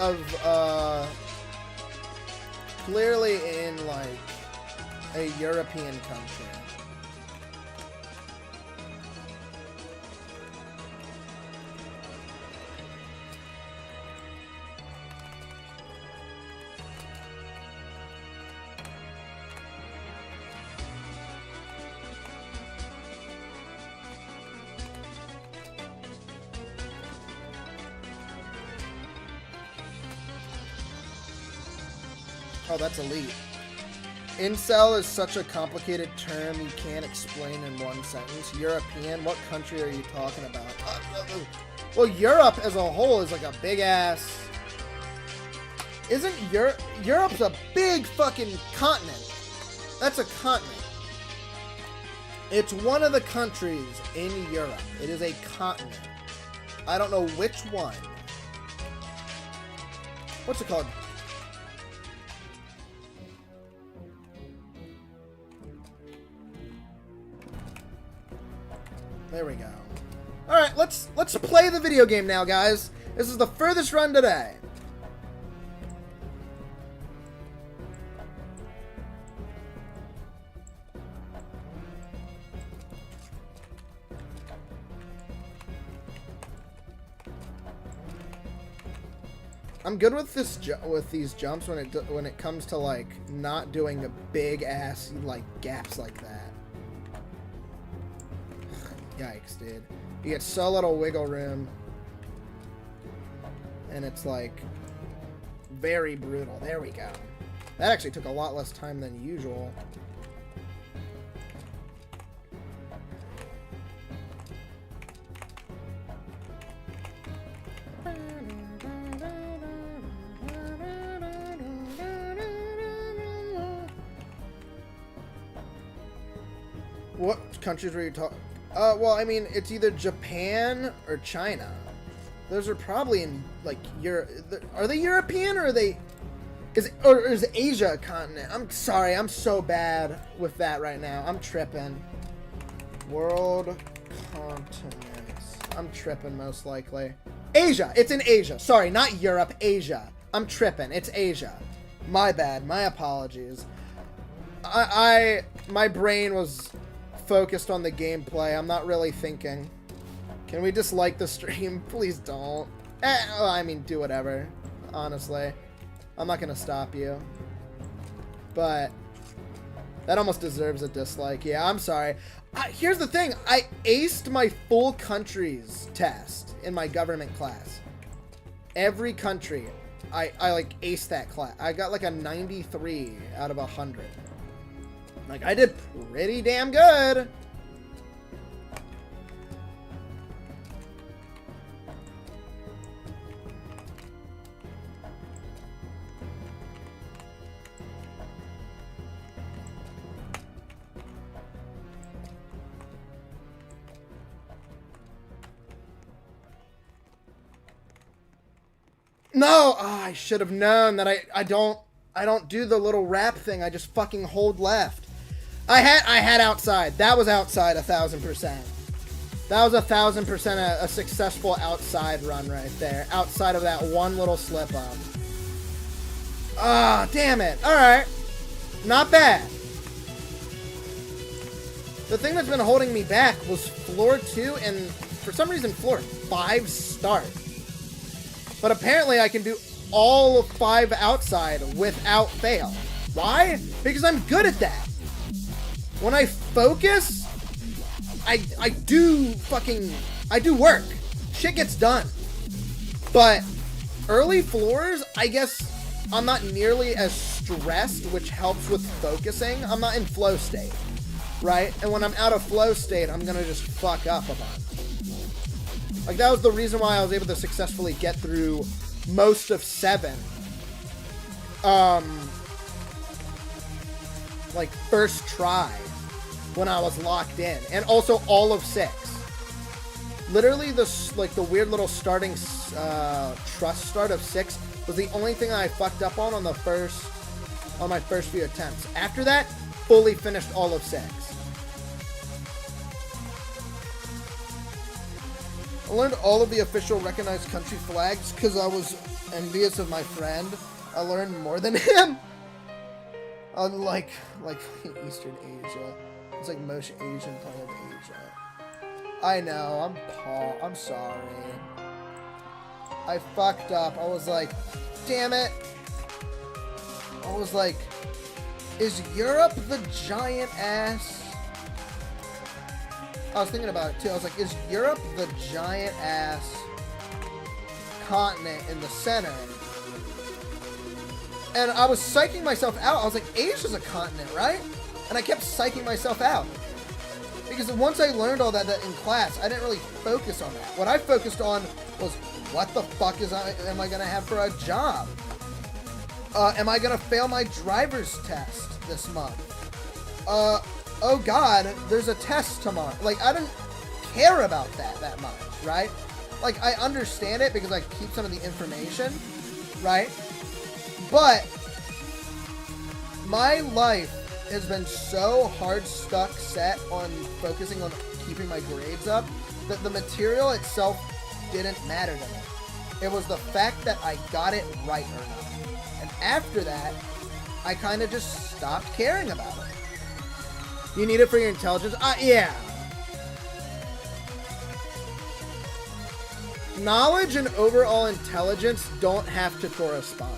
clearly in, like, a European country. Oh, that's elite. Incel is such a complicated term you can't explain in one sentence. European? What country are you talking about? Well, Europe as a whole is like a big ass... Isn't Europe's a big fucking continent. That's a continent. It's one of the countries in Europe. It is a continent. I don't know which one. What's it called? There we go. Alright, let's play the video game now, guys. This is the furthest run today. I'm good with this with these jumps when it comes to like not doing a big ass like gaps like that. Yikes, dude. You get so little wiggle room. And it's like very brutal. There we go. That actually took a lot less time than usual. What countries were you talking? Well, I mean, it's either Japan or China. Those are probably in, like, Europe. Are they European, or are they... Is Asia a continent? I'm sorry, I'm so bad with that right now. I'm tripping. World continents. I'm tripping, most likely. Asia! It's in Asia. Sorry, not Europe, Asia. I'm tripping. It's Asia. My bad. My apologies. My brain was focused on the gameplay. I'm not really thinking. Can we just like the stream? Please don't. Well, I mean, do whatever. Honestly. I'm not gonna stop you. But that almost deserves a dislike. Yeah, I'm sorry. Here's the thing. I aced my full countries test in my government class. Every country. I like aced that class. I got like a 93 out of 100. Like, I did pretty damn good. No, I should have known that I don't do the little wrap thing. I just fucking hold left. I had outside. That was outside 1000%. That was 1000% a successful outside run right there. Outside of that one little slip up. Ah, damn it. All right. Not bad. The thing that's been holding me back was floor 2 and for some reason floor 5 start. But apparently I can do all 5 outside without fail. Why? Because I'm good at that. When I focus, I do work. Shit gets done. But early floors, I guess I'm not nearly as stressed, which helps with focusing. I'm not in flow state, right? And when I'm out of flow state, I'm gonna just fuck up a bunch. Like, that was the reason why I was able to successfully get through most of 7. Like, first try when I was locked in. And also all of 6. Literally, the weird little starting trust start of 6 was the only thing I fucked up on my first few attempts. After that, fully finished all of 6. I learned all of the official recognized country flags because I was envious of my friend. I learned more than him. Unlike Eastern Asia. It's like most Asian part of Asia. I know, I'm sorry. I fucked up. I was like, damn it. I was like, is Europe the giant ass? I was thinking about it too. I was like, is Europe the giant ass continent in the center? And I was psyching myself out. I was like, Asia's a continent, right? And I kept psyching myself out. Because once I learned all that in class, I didn't really focus on that. What I focused on was, what the fuck am I going to have for a job? Am I going to fail my driver's test this month? Oh god, there's a test tomorrow. Like, I didn't care about that much, right? Like, I understand it because I keep some of the information, right? But my life has been so hard stuck set on focusing on keeping my grades up that the material itself didn't matter to me. It was the fact that I got it right or not. And after that, I kind of just stopped caring about it. You need it for your intelligence? Yeah. Knowledge and overall intelligence don't have to correspond.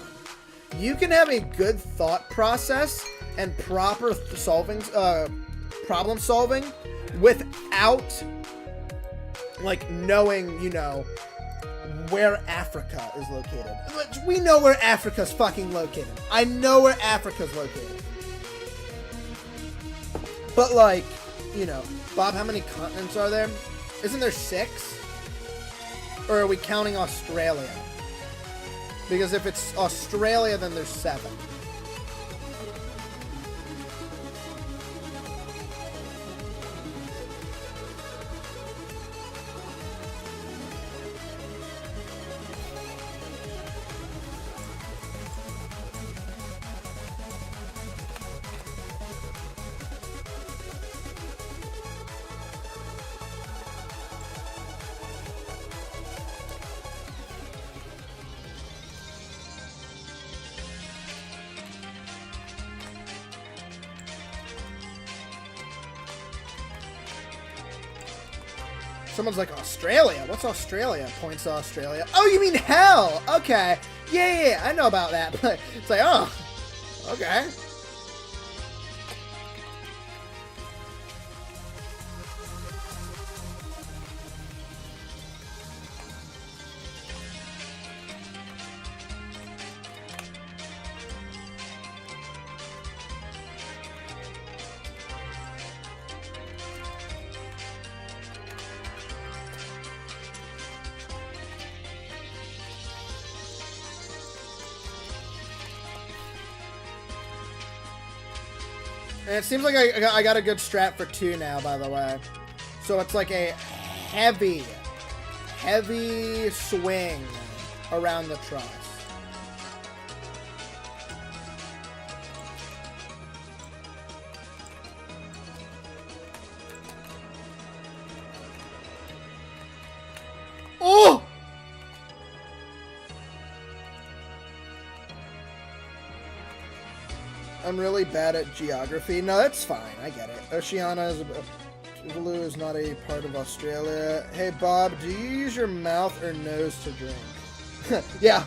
You can have a good thought process and proper problem solving without, like, knowing, you know, where Africa is located. We know where Africa's fucking located. I know where Africa's located. But, like, you know, Bob, how many continents are there? Isn't there 6? Or are we counting Australia? Because if it's Australia, then there's 7. Someone's like, Australia? What's Australia? Points to Australia. Oh, you mean hell? Okay. Yeah, I know about that. But it's like, oh, okay. And it seems like I got a good strat for 2 now, by the way. So it's like a heavy swing around the truss. Oh! I'm really bad at geography. No, that's fine. I get it. Oceania is Tuvalu is not a part of Australia. Hey, Bob, do you use your mouth or nose to drink? Yeah.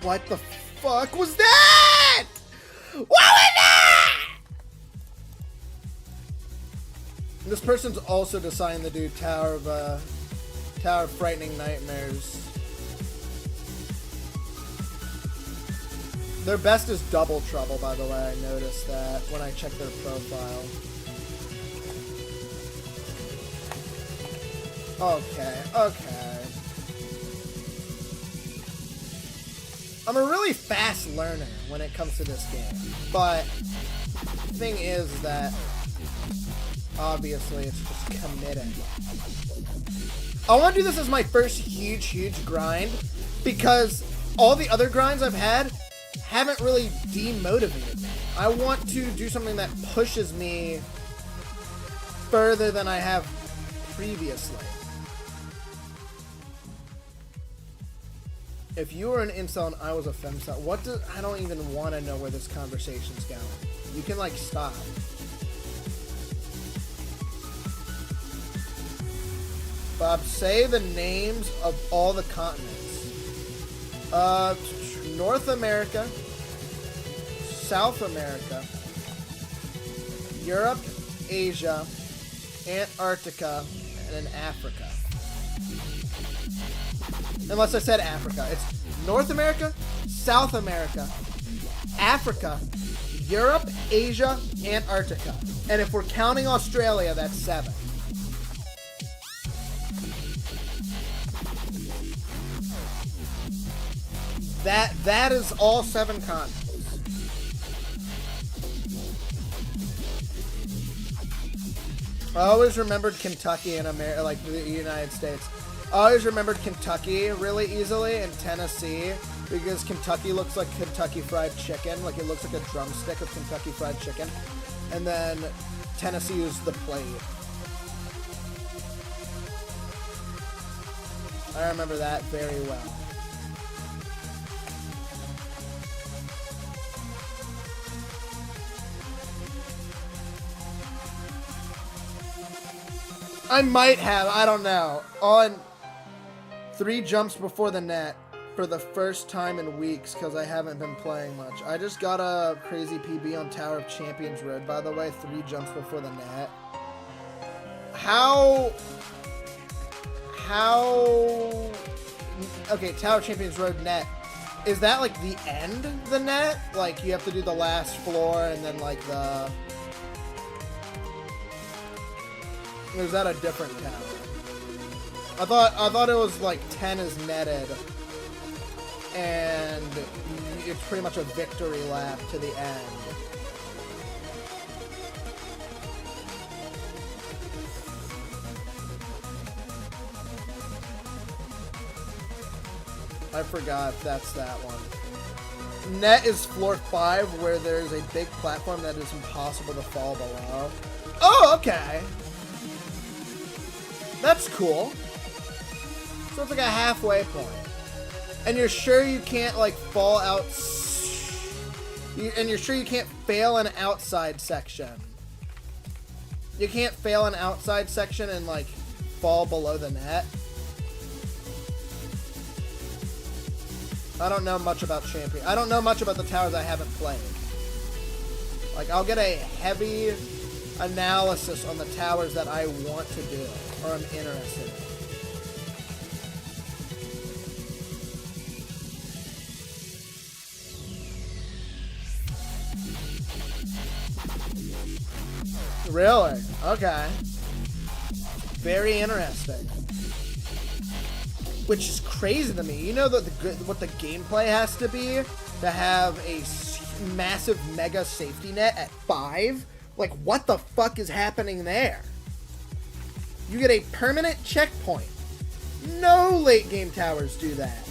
What the fuck was that? What was that? This person's also deciding to do Tower of Frightening Nightmares. Their best is Double Trouble, by the way. I noticed that when I checked their profile. Okay. I'm a really fast learner when it comes to this game, but the thing is that obviously it's just committing. I want to do this as my first huge grind because all the other grinds I've had haven't really demotivated me. I want to do something that pushes me further than I have previously. If you were an incel and I was a femcel, I don't even want to know where this conversation's going. You can, like, stop. Bob, say the names of all the continents. North America, South America, Europe, Asia, Antarctica, and then Africa. Unless I said Africa. It's North America, South America, Africa, Europe, Asia, Antarctica. And if we're counting Australia, that's 7. That is all 7 continents. I always remembered Kentucky in America, like the United States. I always remembered Kentucky really easily and Tennessee because Kentucky looks like Kentucky Fried Chicken, like it looks like a drumstick of Kentucky Fried Chicken. And then Tennessee is the plate. I remember that very well. I might have, I don't know. On 3 jumps before the net for the first time in weeks because I haven't been playing much. I just got a crazy PB on Tower of Champions Road, by the way. 3 jumps before the net. Okay, Tower of Champions Road net. Is that like the end, the net? Like you have to do the last floor and then like the... Or is that a different tower? I thought it was like 10 is netted, and it's pretty much a victory lap to the end. I forgot that's that one. Net is floor 5, where there's a big platform that is impossible to fall below. Oh, okay. That's cool. So it's like a halfway point. And you're sure you can't, like, fall out... And you're sure you can't fail an outside section. You can't fail an outside section and, like, fall below the net. I don't know much about Champion. I don't know much about the towers I haven't played. Like, I'll get a heavy analysis on the towers that I want to do, or I'm interested in. Really? Okay. Very interesting. Which is crazy to me. You know that what the gameplay has to be to have a massive mega safety net at 5? Like, what the fuck is happening there? You get a permanent checkpoint. No late game towers do that.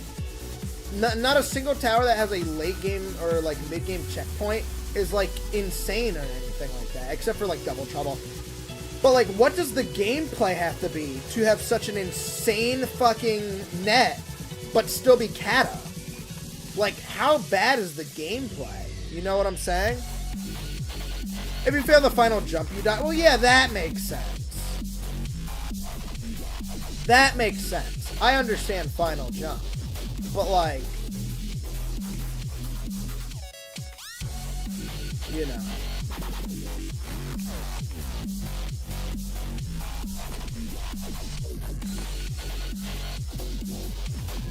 Not a single tower that has a late game or like mid game checkpoint is like insane or anything like that, except for like Double Trouble. But like, what does the gameplay have to be to have such an insane fucking net, but still be kata? Like, how bad is the gameplay? You know what I'm saying? If you fail the final jump, you die. Well, yeah, that makes sense. That makes sense. I understand final jump. But, like, you know.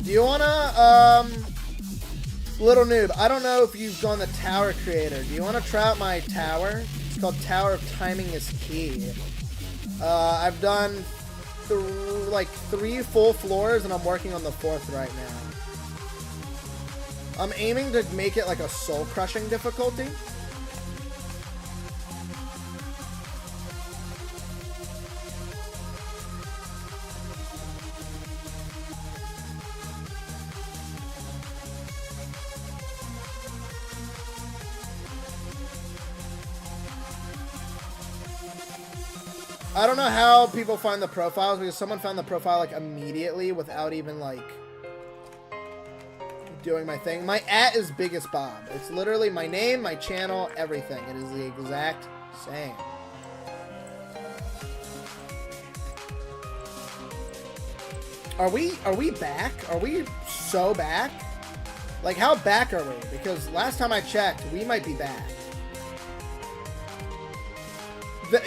Do you wanna, Little Noob, I don't know if you've gone the Tower Creator. Do you want to try out my tower? It's called Tower of Timing is Key. I've done like 3 full floors, and I'm working on the 4th right now. I'm aiming to make it like a soul-crushing difficulty. I don't know how people find the profiles, because someone found the profile like immediately without even like doing my thing. My @ is Biggest Bob. It's literally my name, my channel, everything. It is the exact same. Are we back? Are we so back? Like, how back are we? Because last time I checked, we might be back.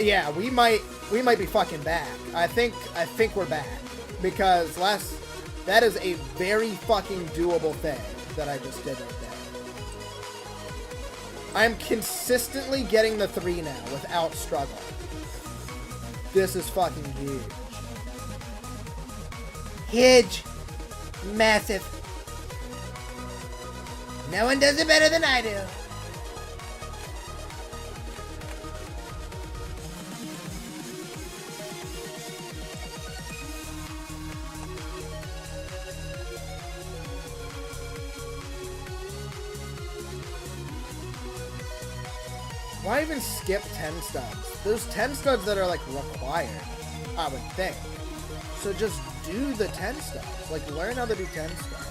Yeah, we might be fucking back. I think we're back, because that is a very fucking doable thing that I just did right there. I'm consistently getting the 3 now without struggle. This is fucking huge. Huge. Massive. No one does it better than I do. Why even skip 10 studs? There's 10 studs that are, like, required, I would think. So just do the 10 studs. Like, learn how to do 10 studs.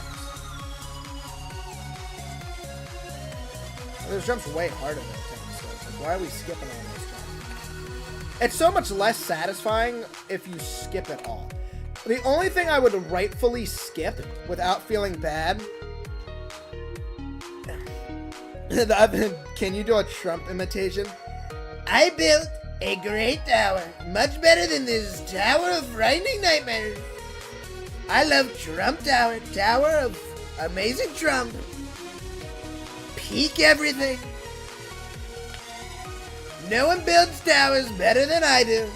Those jumps way harder than 10 studs. Like, why are we skipping all those jumps? It's so much less satisfying if you skip it all. The only thing I would rightfully skip without feeling bad... Can you do a Trump imitation? I built a great tower, much better than this Tower of Frightening Nightmares. I love Trump Tower, Tower of Amazing Trump. Peak everything. No one builds towers better than I do.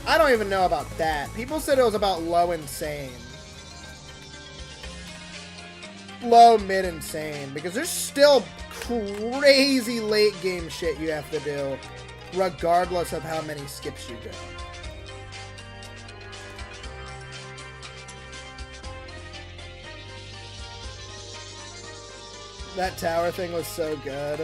I don't even know about that. People said it was about low insane. Low mid insane. Because there's still crazy late game shit you have to do, regardless of how many skips you do. That tower thing was so good.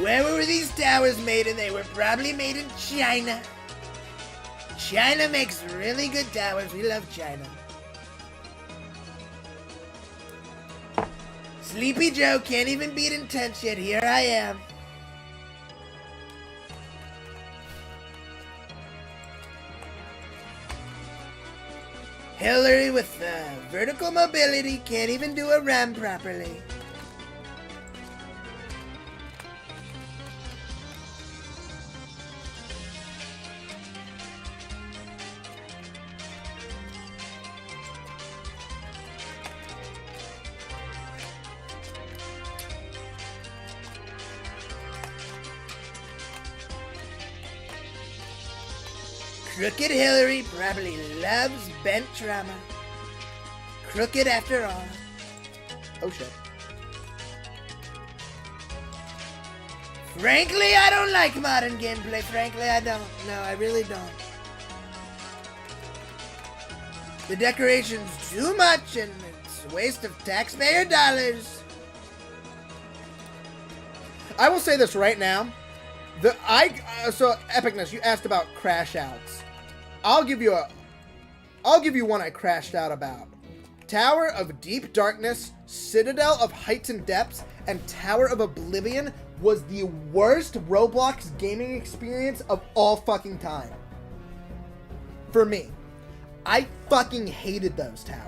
Where were these towers made? And they were probably made in China. China makes really good towers. We love China. Sleepy Joe can't even beat intense yet. Here I am. Hillary with vertical mobility can't even do a ram properly. Crooked Hillary probably loves bent drama. Crooked after all. Oh shit. Frankly, I don't like modern gameplay. Frankly, I don't. No, I really don't. The decoration's too much and it's a waste of taxpayer dollars. I will say this right now. So Epicness, you asked about crash outs. I'll give you one I crashed out about. Tower of Deep Darkness, Citadel of Heights and Depths, and Tower of Oblivion was the worst Roblox gaming experience of all fucking time. For me. I fucking hated those towers.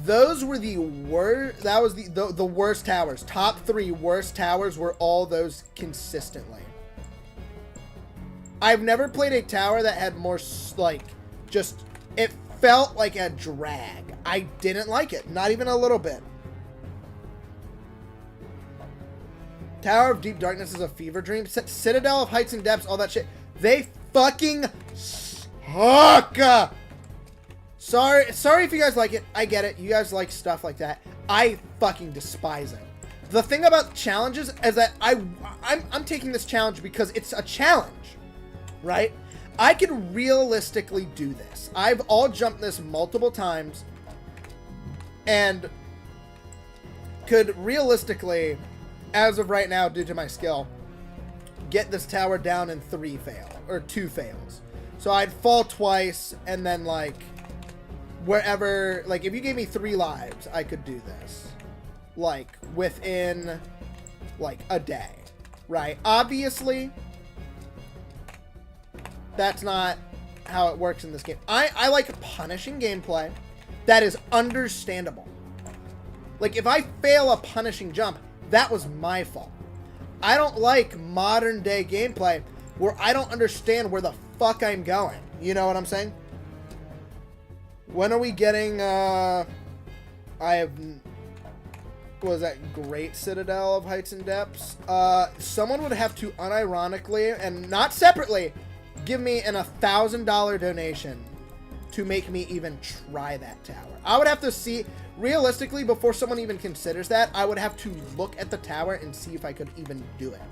Those were the worst. That was the worst towers. Top 3 worst towers were all those consistently. I've never played a tower that had more, like, just, it felt like a drag. I didn't like it. Not even a little bit. Tower of Deep Darkness is a fever dream. Citadel of Heights and Depths, all that shit. They fucking suck. Sorry if you guys like it. I get it. You guys like stuff like that. I fucking despise it. The thing about challenges is that I'm taking this challenge because it's a challenge, right? I could realistically do this. I've all jumped this multiple times and could realistically, as of right now, due to my skill, get this tower down in 2 fails. So I'd fall twice and then, like, wherever, like, if you gave me 3 lives, I could do this, like, within, like, a day, right? Obviously, that's not how it works in this game. I like punishing gameplay that is understandable. Like, if I fail a punishing jump, that was my fault. I don't like modern day gameplay where I don't understand where the fuck I'm going. You know what I'm saying? When are we getting, what was that, Great Citadel of Heights and Depths? Someone would have to unironically, and not separately, give me an $1,000 donation to make me even try that tower. I would have to see, realistically, before someone even considers that, I would have to look at the tower and see if I could even do it.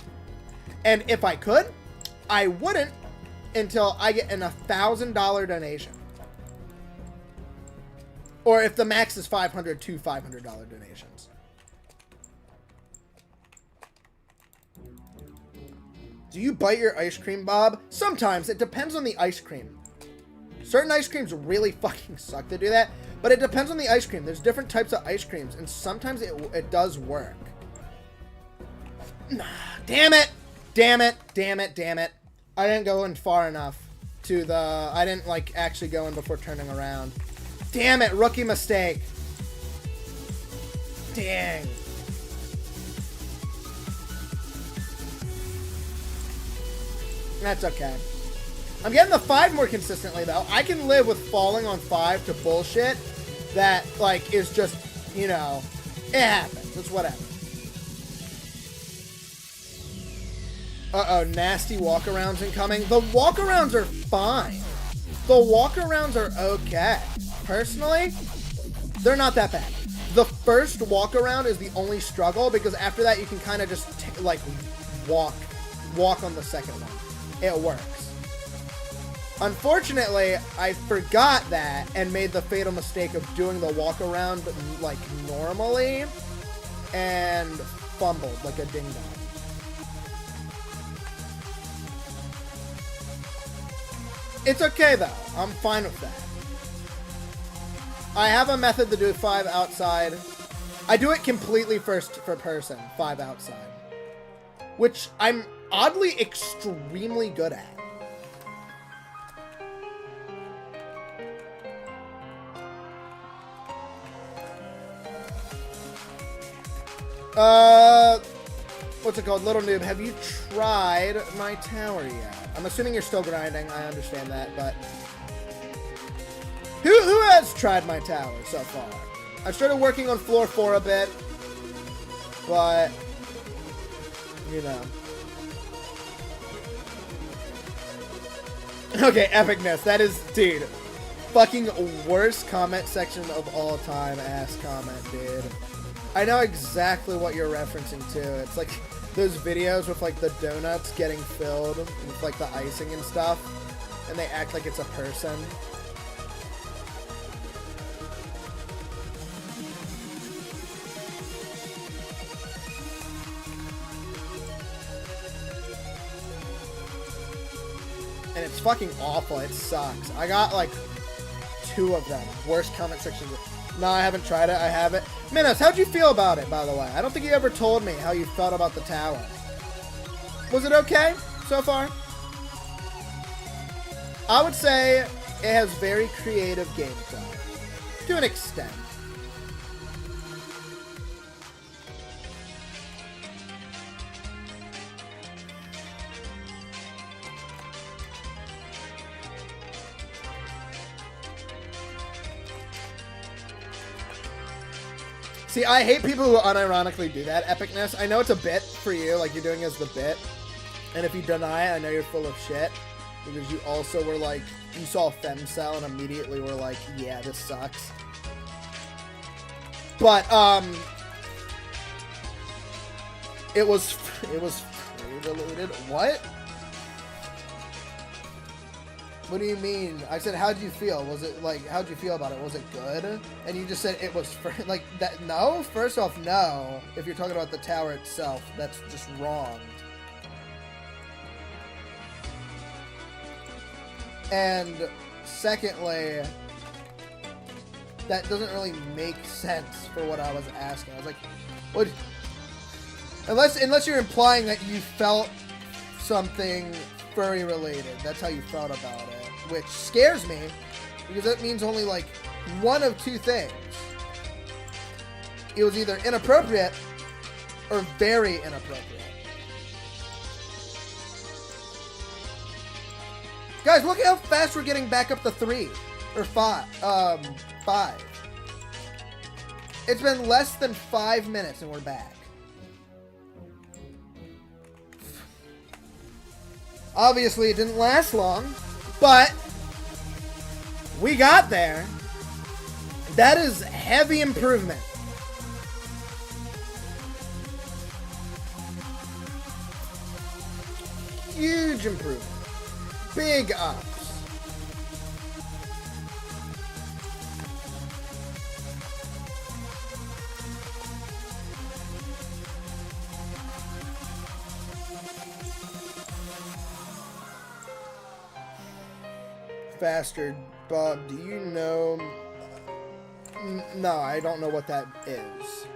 And if I could, I wouldn't until I get an $1,000 donation. Or if the max is 500, $2 $500 donations. Do you bite your ice cream, Bob? Sometimes. It depends on the ice cream. Certain ice creams really fucking suck to do that. But it depends on the ice cream. There's different types of ice creams. And sometimes it does work. Damn it. Damn it. Damn it. Damn it. I didn't go in far enough to the... I didn't, like, actually go in before turning around. Damn it, rookie mistake. Dang. That's okay. I'm getting the 5 more consistently, though. I can live with falling on 5 to bullshit that, like, is just, you know, it happens. It's whatever. Uh-oh, nasty walkarounds incoming. The walkarounds are fine. The walkarounds are okay. Personally, they're not that bad. The first walk around is the only struggle because after that you can kind of just like walk on the second one. It works. Unfortunately, I forgot that and made the fatal mistake of doing the walk around like normally and fumbled like a ding dong. It's okay though. I'm fine with that. I have a method to do 5 outside. I do it completely first person, 5 outside, which I'm oddly extremely good at. What's it called? Little noob, have you tried my tower yet? I'm assuming you're still grinding. I understand that, but who has tried my tower so far? I started working on floor 4 a bit, but you know. Okay, epicness. That is, dude, fucking worst comment section of all time. Ass comment, dude. I know exactly what you're referencing to. It's like those videos with like the donuts getting filled with like the icing and stuff, and they act like it's a person. And it's fucking awful. It sucks. I got like 2 of them. Worst comment section. No, I haven't tried it. I haven't. Minos, how'd you feel about it, by the way? I don't think you ever told me how you felt about the tower. Was it okay so far? I would say it has very creative gameplay. To an extent. See, I hate people who unironically do that epicness. I know it's a bit for you, like you're doing as the bit. And if you deny it, I know you're full of shit. Because you also were like, you saw Femcell and immediately were like, yeah, this sucks. But, it was free-related. What? What do you mean? I said, how'd you feel? Was it like, how'd you feel about it? Was it good? And you just said it was like that. No, first off, no. If you're talking about the tower itself, that's just wrong. And secondly, that doesn't really make sense for what I was asking. I was like, what? Unless you're implying that you felt something furry related. That's how you felt about it, which scares me because that means only like one of 2 things. It was either inappropriate or very inappropriate. Guys, look at how fast we're getting back up to 3 or 5. 5. It's been less than 5 minutes and we're back. Obviously, it didn't last long, but we got there. That is heavy improvement. Huge improvement. Big ups. Faster, Bob, do you know? No, I don't know what that is.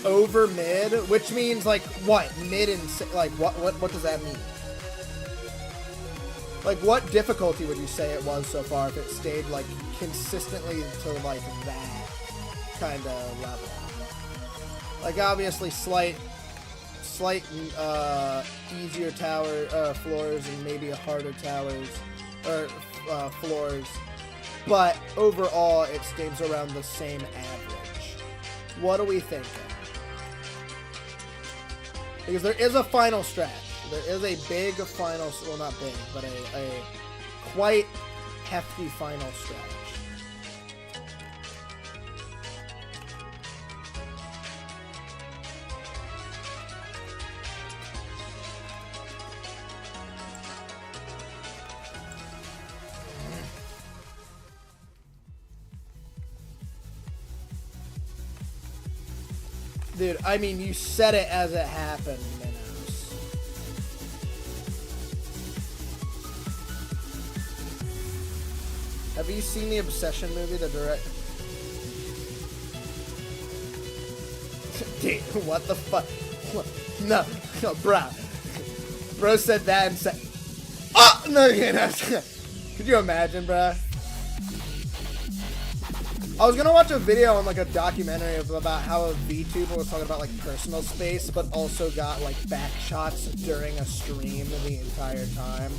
over mid, which means like what? Mid and like what does that mean? Like what difficulty would you say it was so far if it stayed like consistently to like that kind of level? Like obviously slight easier tower floors and maybe harder towers or floors, but overall it stays around the same average. What do we think? Because there is a final stretch. There is a big final, well not big, but a quite hefty final stretch. Dude, I mean, you said it as it happened, Minos. Have you seen the Obsession movie, the direct? Dude, what the fuck? No, bro. Bro said that and said, oh, no, could you imagine, bro? I was gonna watch a video on like a documentary about how a VTuber was talking about like personal space, but also got like back shots during a stream the entire time.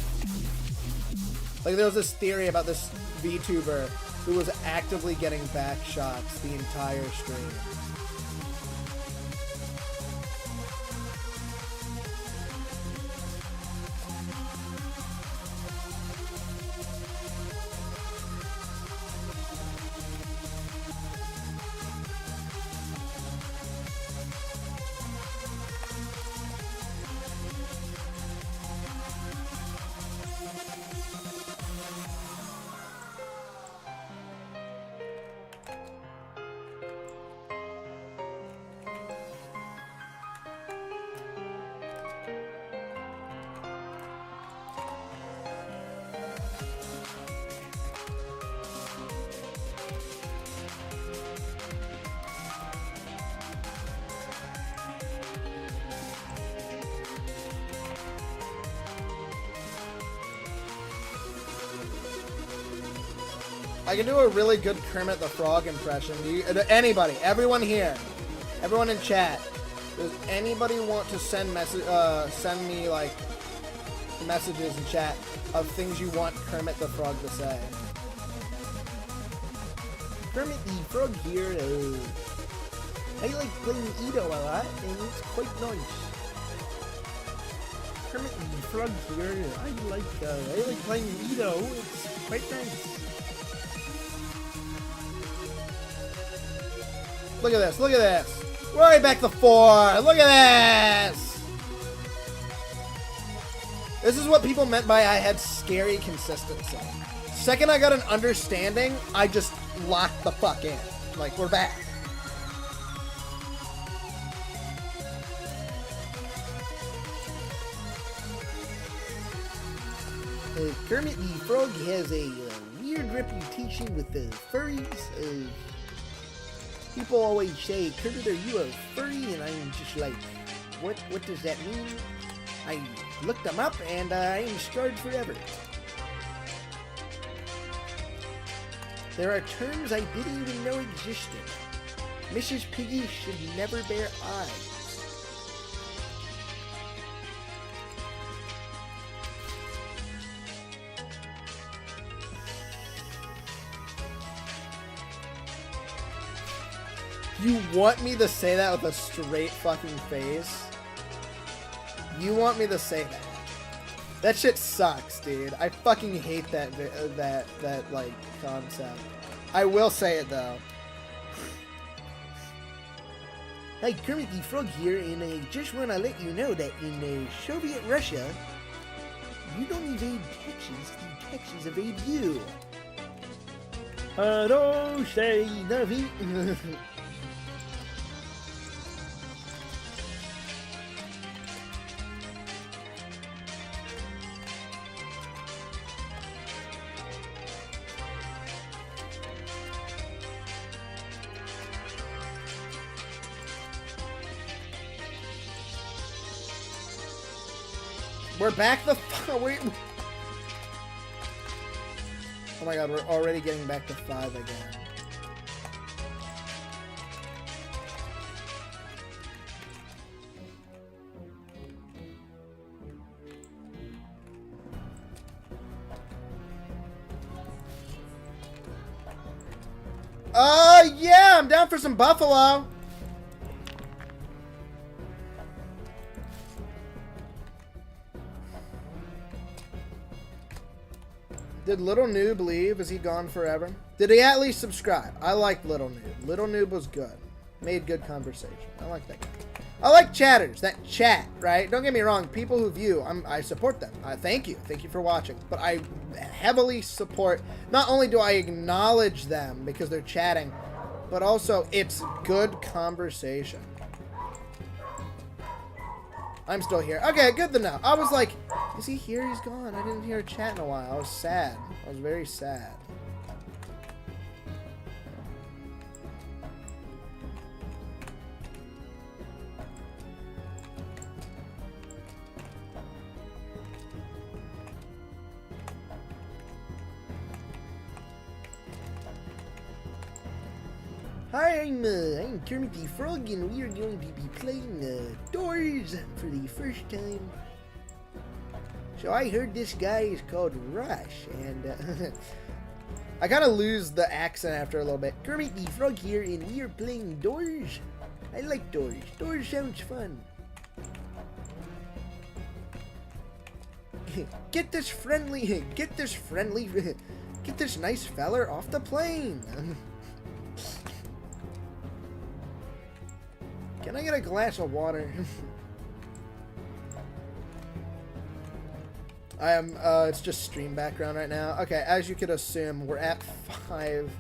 Like there was this theory about this VTuber who was actively getting back shots the entire stream. I can do a really good Kermit the Frog impression. Anybody, everyone here, everyone in chat, does anybody want to send me like messages in chat of things you want Kermit the Frog to say? Kermit the Frog here. I like playing ETOH a lot, and it's quite nice. Kermit the Frog here. I like playing ETOH. It's quite nice. Look at this, look at this. We're right back to 4. Look at this. This is what people meant by I had scary consistency. Second I got an understanding, I just locked the fuck in. Like, we're back. Kermit the Frog has a weird reputation with the furries. People always say, Kermit, are you a furry? And I'm just like, what does that mean? I looked them up and I'm scarred forever. There are terms I didn't even know existed. Mrs. Piggy should never bear eyes. You want me to say that with a straight fucking face? You want me to say that? That shit sucks, dude. I fucking hate that like concept. I will say it though. Hi, Kermit the Frog here, and I just want to let you know that in Soviet Russia, you don't evade taxes; the taxes evade you. Don't say nothing. We're back the we. Oh my god, we're already getting back to 5 again. Yeah, I'm down for some buffalo. Did Little Noob leave? Is he gone forever? Did he at least subscribe? I like Little Noob. Little Noob was good. Made good conversation. I like that guy. I like chatters that chat, right? Don't get me wrong. People who view, I support them. Thank you. Thank you for watching. But I heavily support, not only do I acknowledge them because they're chatting, but also it's good conversation. I'm still here. Okay, good to know. I was like, is he here? He's gone. I didn't hear a chat in a while. I was sad. I was very sad. Hi, I'm Kermit the Frog, and we are going to be playing Doors for the first time. So I heard this guy is called Rush, and I kind of lose the accent after a little bit. Kermit the Frog here, and we are playing Doors. I like Doors. Doors sounds fun. Get this nice feller off the plane. Can I get a glass of water? I am, it's just stream background right now. Okay, as you could assume, we're at 5,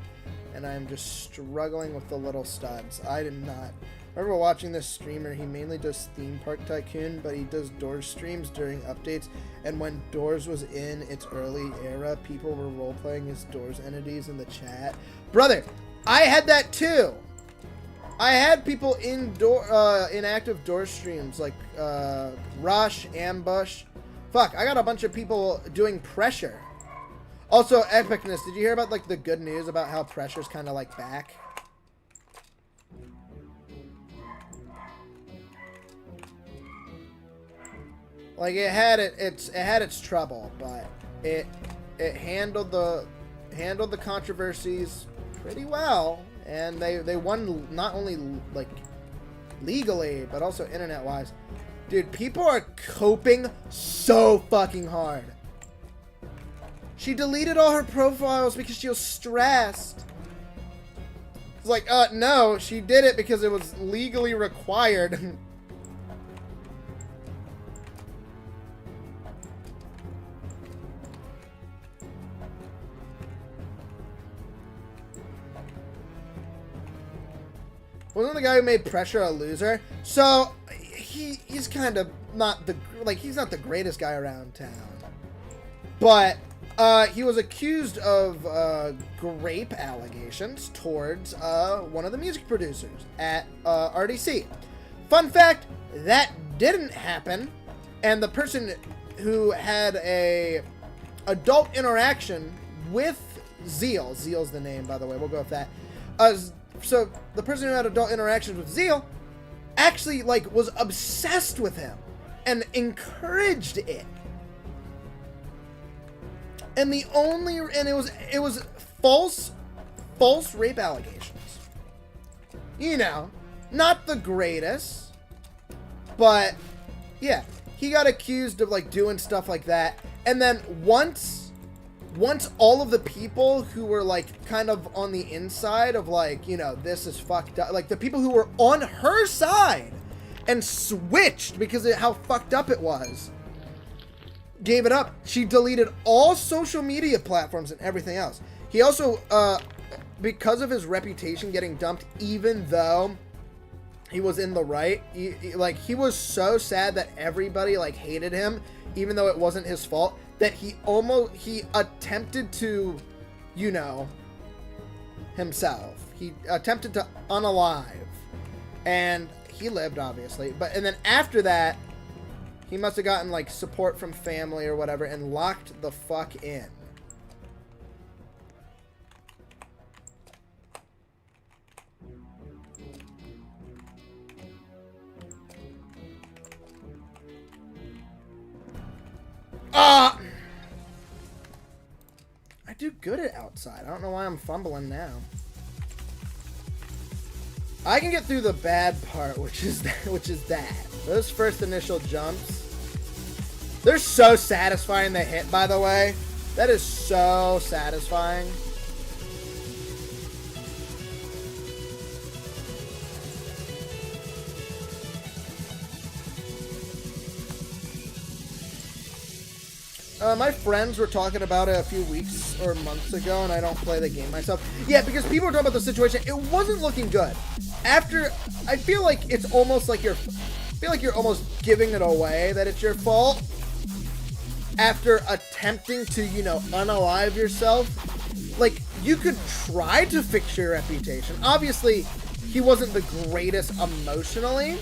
and I'm just struggling with the little studs. I did not. I remember watching this streamer, he mainly does Theme Park Tycoon, but he does Doors streams during updates, and when Doors was in its early era, people were role-playing as Doors entities in the chat. Brother, I had that too! I had people in active Doors streams, like, Rush, Ambush. Fuck, I got a bunch of people doing Pressure. Also, Epicness, did you hear about, like, the good news about how Pressure's kind of, like, back? Like, it had its trouble, but it handled the controversies pretty well. And they won not only, like, legally, but also internet-wise. Dude, people are coping so fucking hard. She deleted all her profiles because she was stressed. It's like, no, she did it because it was legally required. Wasn't the guy who made Pressure a loser? So, he's kind of not the, like, he's not the greatest guy around town. But, he was accused of, rape allegations towards, one of the music producers at, RDC. Fun fact, that didn't happen, and the person who had a adult interaction with Zeal, Zeal's the name, by the way, we'll go with that, so the person who had adult interactions with Zeal actually, like, was obsessed with him and encouraged it. And it was false rape allegations. You know, not the greatest, but yeah, he got accused of, like, doing stuff like that. And then once all of the people who were, like, kind of on the inside of, like, you know, this is fucked up, like, the people who were on her side and switched because of how fucked up it was, gave it up. She deleted all social media platforms and everything else. He also, because of his reputation getting dumped, even though he was in the right, he was so sad that everybody, like, hated him, even though it wasn't his fault, that he attempted to, you know, himself. He attempted to unalive. And he lived, obviously. And then after that, He must have gotten, like, support from family or whatever and locked the fuck in. I do good at outside. I don't know why I'm fumbling now. I can get through the bad part, which is that. Those first initial jumps. They're so satisfying to hit, by the way. That is so satisfying. My friends were talking about it a few weeks or months ago, and I don't play the game myself. Yeah, because people were talking about the situation. It wasn't looking good. After, I feel like it's almost like you're almost giving it away that it's your fault. After attempting to, you know, unalive yourself. Like, you could try to fix your reputation. Obviously, he wasn't the greatest emotionally.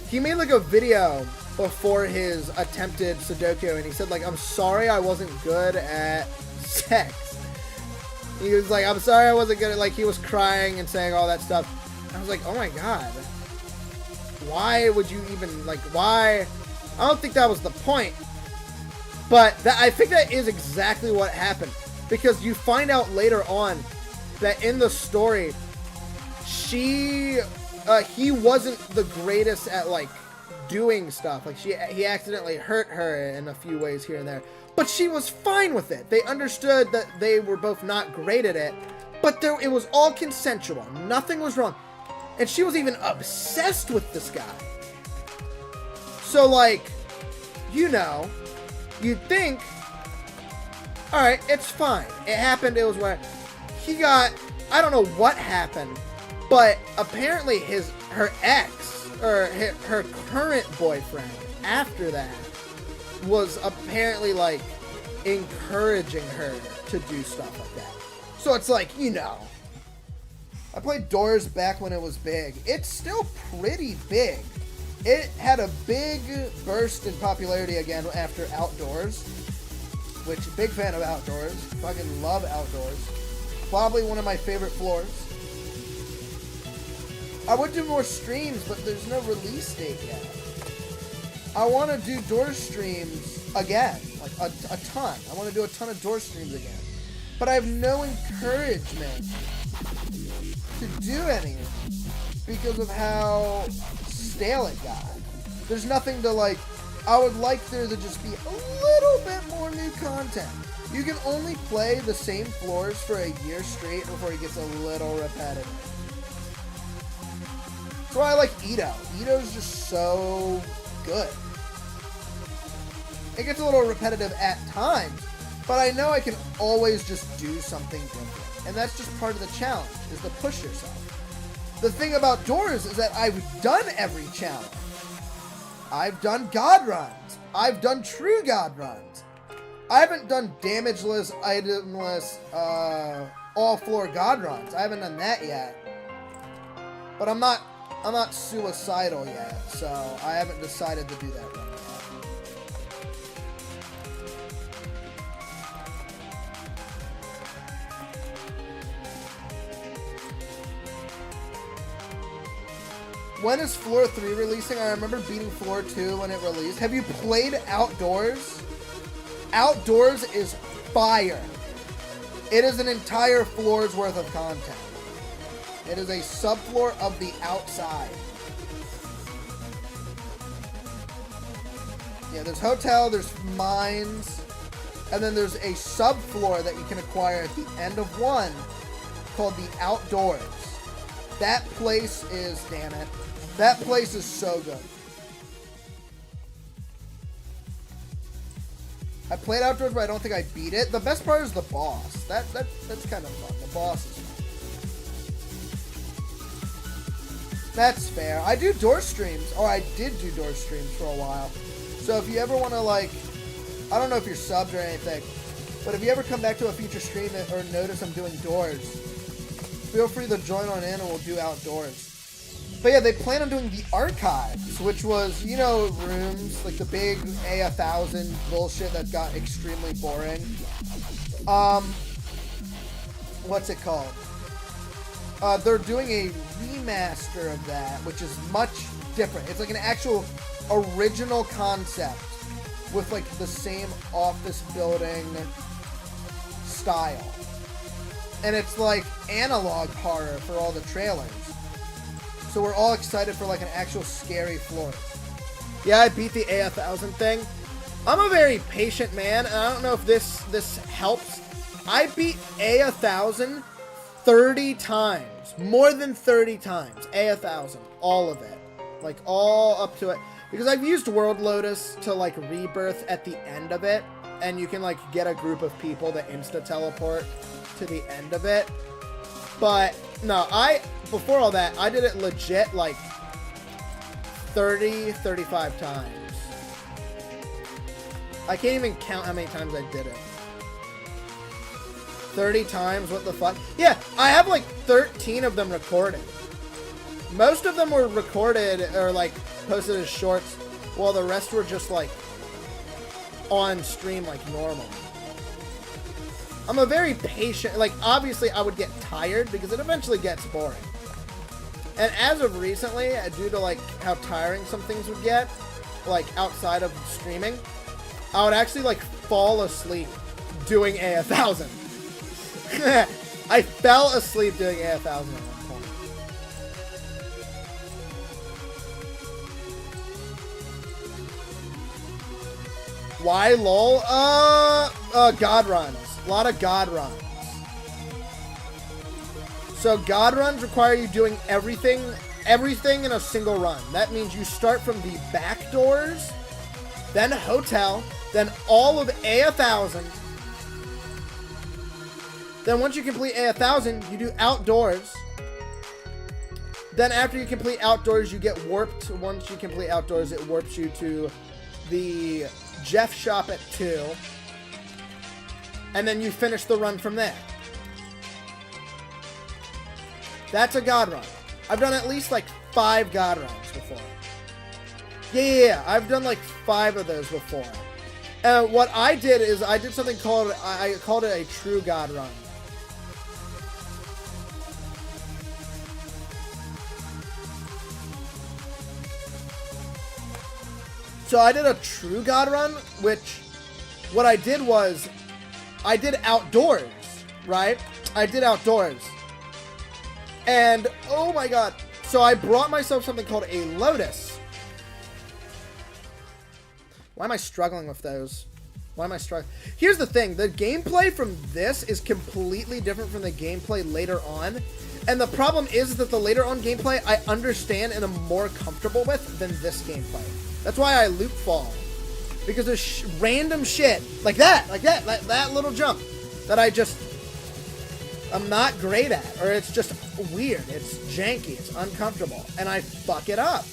He made, like, a video before his attempted Sudoku, and he said, like, I'm sorry I wasn't good at sex. He was like, I'm sorry I wasn't good at, like, he was crying and saying all that stuff. I was like, oh my god. Why would you even, like, why? I don't think that was the point. But I think that is exactly what happened. Because you find out later on that in the story, he wasn't the greatest at, like, doing stuff. Like, he accidentally hurt her in a few ways here and there. But she was fine with it. They understood that they were both not great at it. But it was all consensual. Nothing was wrong. And she was even obsessed with this guy. So, like, you know, you'd think, alright, it's fine. It happened, it was where he got, I don't know what happened, but apparently her ex, or her current boyfriend, after that, was apparently, like, encouraging her to do stuff like that. So it's like, you know, I played Doors back when it was big. It's still pretty big. It had a big burst in popularity again after Outdoors, which, big fan of Outdoors. Fucking love Outdoors. Probably one of my favorite floors. I would do more streams, but there's no release date yet. I want to do Doors streams again, like a ton. I want to do a ton of Doors streams again. But I have no encouragement to do any because of how stale it got. There's nothing to, like, I would like there to just be a little bit more new content. You can only play the same floors for a year straight before it gets a little repetitive. That's why I like ETOH. ETOH's just so good. It gets a little repetitive at times, but I know I can always just do something different. And that's just part of the challenge, is to push yourself. The thing about Doors is that I've done every challenge. I've done God runs. I've done true God runs. I haven't done damageless, itemless, all floor God runs. I haven't done that yet. But I'm not suicidal yet, so I haven't decided to do that run yet. When is Floor 3 releasing? I remember beating Floor 2 when it released. Have you played Outdoors? Outdoors is fire. It is an entire floor's worth of content. It is a subfloor of the outside. Yeah, there's hotel, there's mines, and then there's a subfloor that you can acquire at the end of one called the Outdoors. That place is, damn it, that place is so good. I played Outdoors, but I don't think I beat it. The best part is the boss. That's kind of fun. The boss is fun. That's fair. I do door streams, or I did do door streams for a while. So if you ever want to, like, I don't know if you're subbed or anything, but if you ever come back to a future stream or notice I'm doing doors, feel free to join on in and we'll do Outdoors. But yeah, they plan on doing the archives, which was, you know, rooms, like the big A1000 bullshit that got extremely boring. What's it called? They're doing a remaster of that, which is much different. It's like an actual original concept with like the same office building style. And it's like analog horror for all the trailers. So we're all excited for like an actual scary floor. Yeah, I beat the A1000 thing. I'm a very patient man, and I don't know if this helps. I beat A1000 30 times. More than 30 times. A1000. All of it. Like, all up to it. Because I've used World Lotus to, like, rebirth at the end of it. And you can, like, get a group of people that insta-teleport to the end of it. But, no, before all that, I did it legit, like, 30, 35 times. I can't even count how many times I did it. 30 times, what the fuck? Yeah, I have like 13 of them recorded. Most of them were recorded or like posted as shorts, while the rest were just like on stream like normal. I'm a very patient, like obviously I would get tired because it eventually gets boring. And as of recently, due to like how tiring some things would get, like outside of streaming, I would actually like fall asleep doing A1000. I fell asleep doing A1000 at one point. Why lol? God runs. A lot of God runs. So God runs require you doing everything in a single run. That means you start from the back doors, then hotel, then all of A1000. Then once you complete A1000, you do outdoors. Then after you complete outdoors, you get warped. Once you complete outdoors, it warps you to the Jeff shop at 2. And then you finish the run from there. That's a God run. I've done at least like 5 God runs before. Yeah. I've done like 5 of those before. What I did is I did something called, I called it a true God run. So I did a true God run, which what I did was I did outdoors, right? I did outdoors. And oh my god. So I brought myself something called a Lotus. Why am I struggling with those? Why am I struggling? Here's the thing. The gameplay from this is completely different from the gameplay later on. And the problem is that the later on gameplay I understand and am more comfortable with than this gameplay. That's why I loop fall. Because there's random shit like that little jump that I'm not great at, or it's just weird, it's janky, it's uncomfortable, and I fuck it up.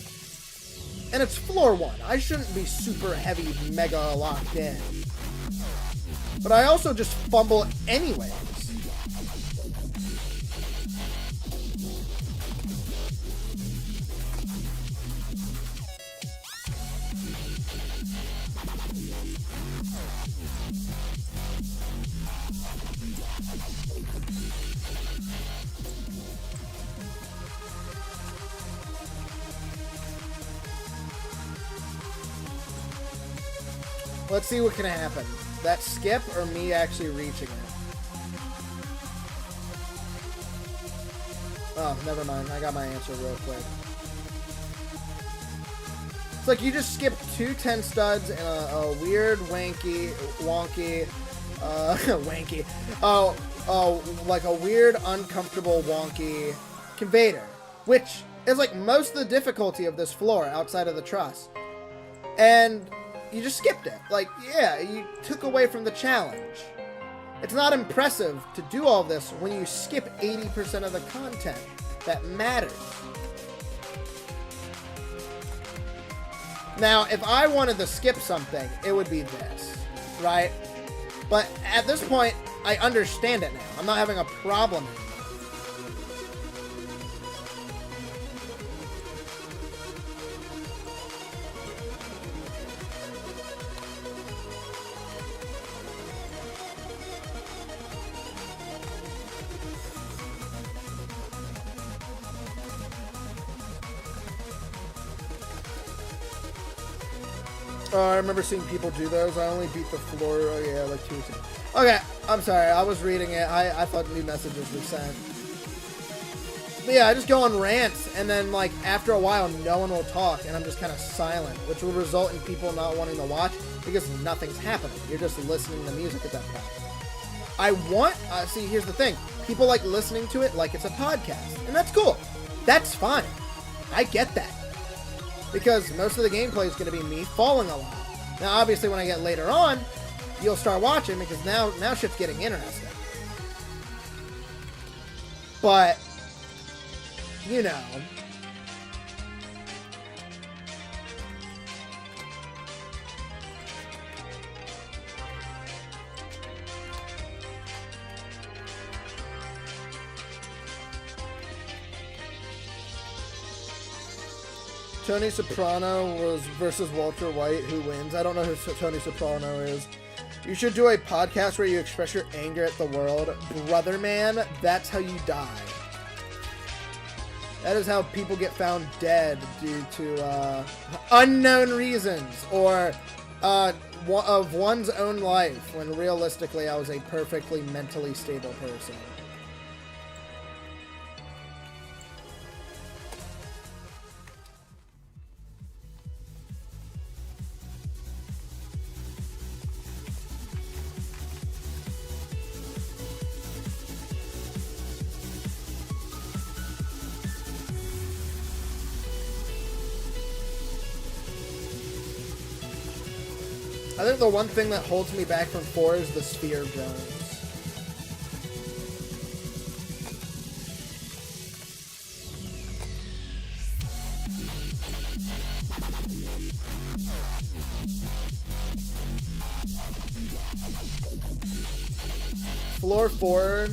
And it's floor 1. I shouldn't be super heavy, mega locked in. But I also just fumble anyways. Let's see what can happen. That skip or me actually reaching it? Oh, never mind. I got my answer real quick. It's like you just skip 2 10 studs and a weird, wonky, like a weird, uncomfortable, wonky conveyor, which is like most of the difficulty of this floor outside of the truss. And you just skipped it. Like, yeah, you took away from the challenge. It's not impressive to do all this when you skip 80% of the content that matters. Now, if I wanted to skip something, it would be this, right? But at this point, I understand it now. I'm not having a problem anymore. I remember seeing people do those. I only beat the floor, oh yeah, like 2 weeks ago. Okay, I'm sorry, I was reading it. I thought new messages were sent. But yeah, I just go on rants, and then, like, after a while, no one will talk, and I'm just kind of silent, which will result in people not wanting to watch, because nothing's happening. You're just listening to music at that point. I want, see, here's the thing. People like listening to it like it's a podcast, and that's cool. That's fine. I get that. Because most of the gameplay is going to be me falling a lot. Now, obviously, when I get later on, you'll start watching, because now shit's getting interesting. But, you know. Tony Soprano was versus Walter White. Who wins? I don't know who Tony Soprano is. You should do a podcast where you express your anger at the world. Brother man, that's how you die. That is how people get found dead due to unknown reasons, or of one's own life, when realistically I was a perfectly mentally stable person. I think the one thing that holds me back from 4 is the sphere drones. Floor 4,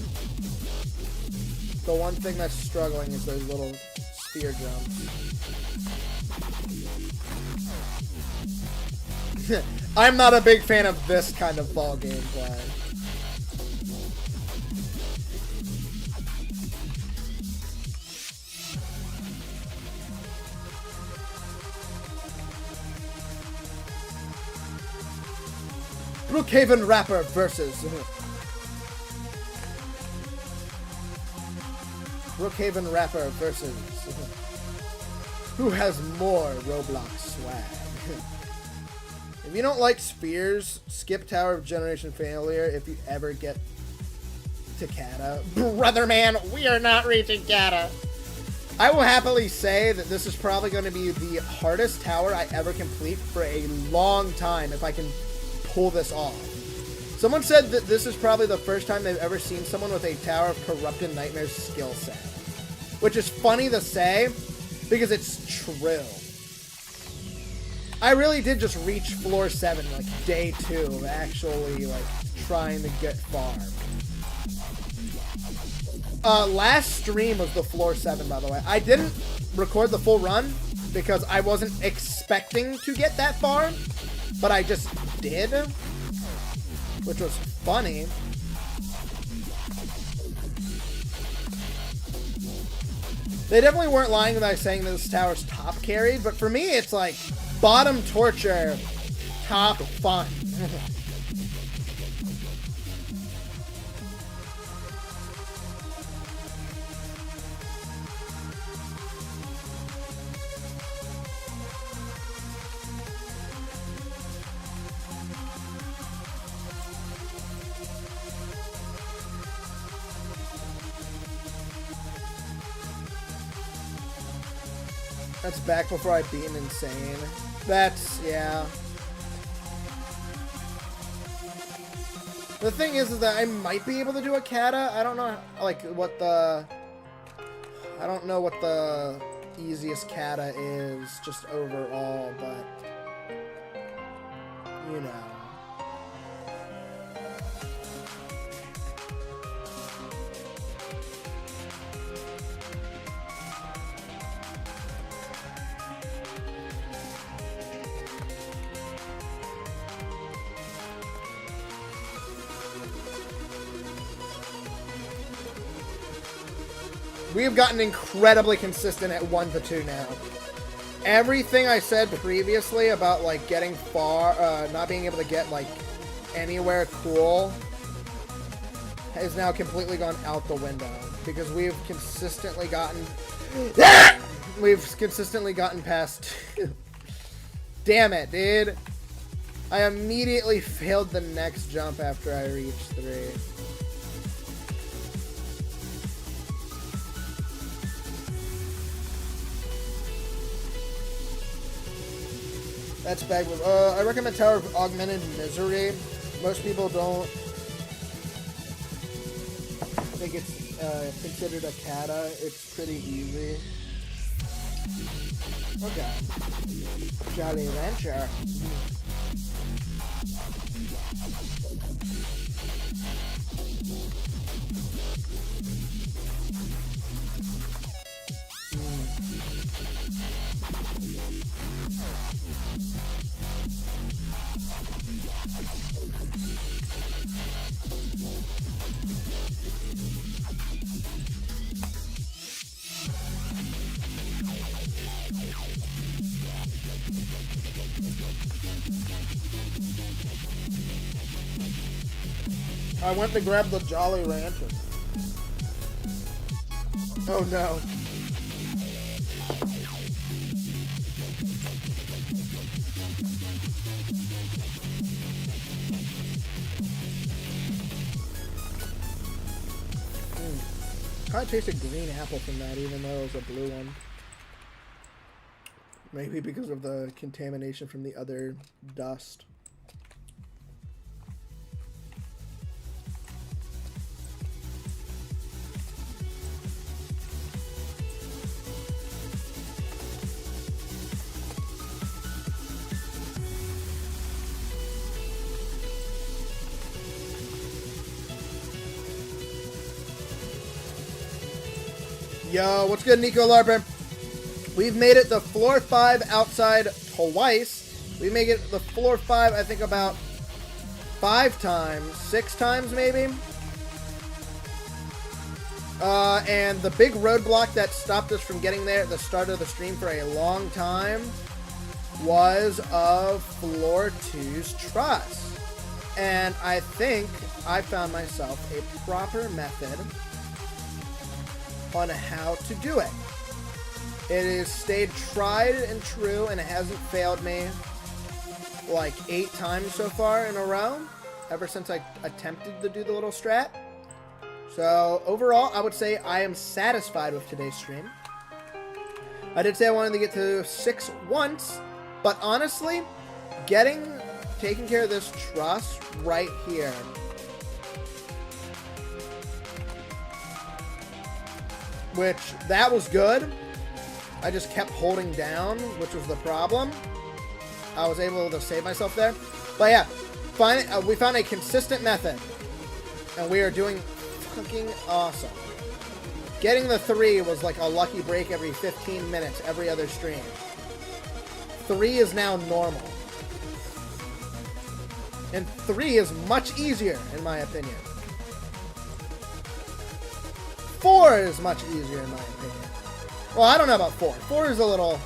the one thing that's struggling is those little sphere drones. I'm not a big fan of this kind of ball gameplay. Brookhaven Rapper versus Brookhaven Rapper versus who has more Roblox swag. If you don't like spheres, skip Tower of Generation Failure if you ever get to Kata. Brother man, we are not reaching Kata. I will happily say that this is probably going to be the hardest tower I ever complete for a long time if I can pull this off. Someone said that this is probably the first time they've ever seen someone with a Tower of Corrupted Nightmares skill set. Which is funny to say, because it's true. I really did just reach floor 7, like, day 2 of actually, like, trying to get far. Last stream was the floor 7, by the way. I didn't record the full run because I wasn't expecting to get that far, but I just did, which was funny. They definitely weren't lying by saying that this tower's top carried, but for me, it's like bottom torture, top fun. That's back before I beat an insane. That's, yeah. The thing is that I might be able to do a kata. I don't know, like, what the... I don't know what the easiest kata is, just overall, but... You know. We have gotten incredibly consistent at 1 to 2 now. everything I said previously about, like, getting far, not being able to get, like, anywhere cool has now completely gone out the window. Because we've consistently gotten... we've consistently gotten past... Damn it, dude. I immediately failed the next jump after I reached 3. That's bad. I recommend Tower of Augmented Misery. Most people don't think it's considered a kata. It's pretty easy. Okay. Jolly Rancher. I went to grab the Jolly Rancher. Oh no. Kind of tasted green apple from that, even though it was a blue one. Maybe because of the contamination from the other dust. Yo, what's good, Nico Larper? We've made it to floor 5 outside twice. We made it the floor 5, I think, about 5 times, 6 times maybe. And the big roadblock that stopped us from getting there at the start of the stream for a long time was of floor 2's truss. And I think I found myself a proper method on how to do it. It has stayed tried and true, and it hasn't failed me like 8 times so far in a row, ever since I attempted to do the little strat. So overall, I would say I am satisfied with today's stream. I did say I wanted to get to 6 once, but honestly, taking care of this truss right here, which, that was good. I just kept holding down, which was the problem. I was able to save myself there. But yeah, we found a consistent method. And we are doing fucking awesome. Getting the 3 was like a lucky break every 15 minutes, every other stream. 3 is now normal. And 3 is much easier, in my opinion. 4 is much easier in my opinion. Well, I don't know about 4. 4 is a little...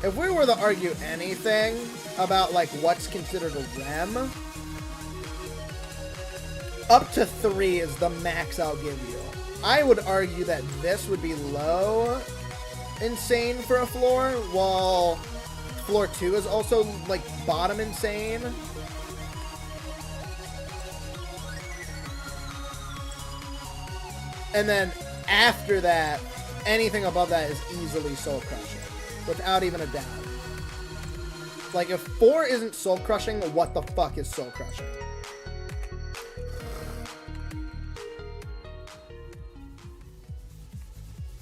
If we were to argue anything about, like, what's considered a REM, up to 3 is the max I'll give you. I would argue that this would be low insane for a floor, while floor 2 is also, like, bottom insane. And then after that, anything above that is easily soul crushing, without even a doubt. Like, if 4 isn't soul crushing, what the fuck is soul crushing?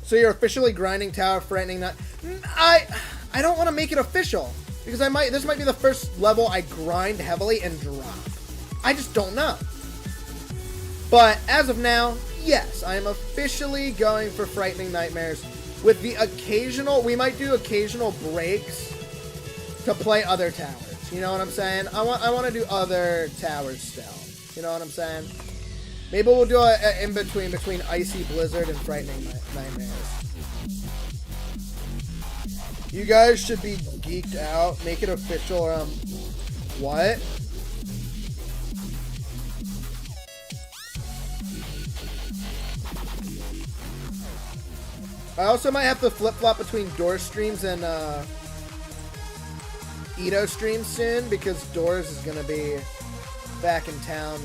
So you're officially grinding tower, frightening that. I don't want to make it official, because this might be the first level I grind heavily and drop. I just don't know. But as of now, yes, I am officially going for Frightening Nightmares, with the occasional, we might do occasional breaks to play other towers. You know what I'm saying? I want to do other towers still. You know what I'm saying? Maybe we'll do a in between Icy Blizzard and Frightening Nightmares. You guys should be geeked out. Make it official. What? I also might have to flip-flop between Doors streams and ETOH streams soon, because Doors is going to be back in town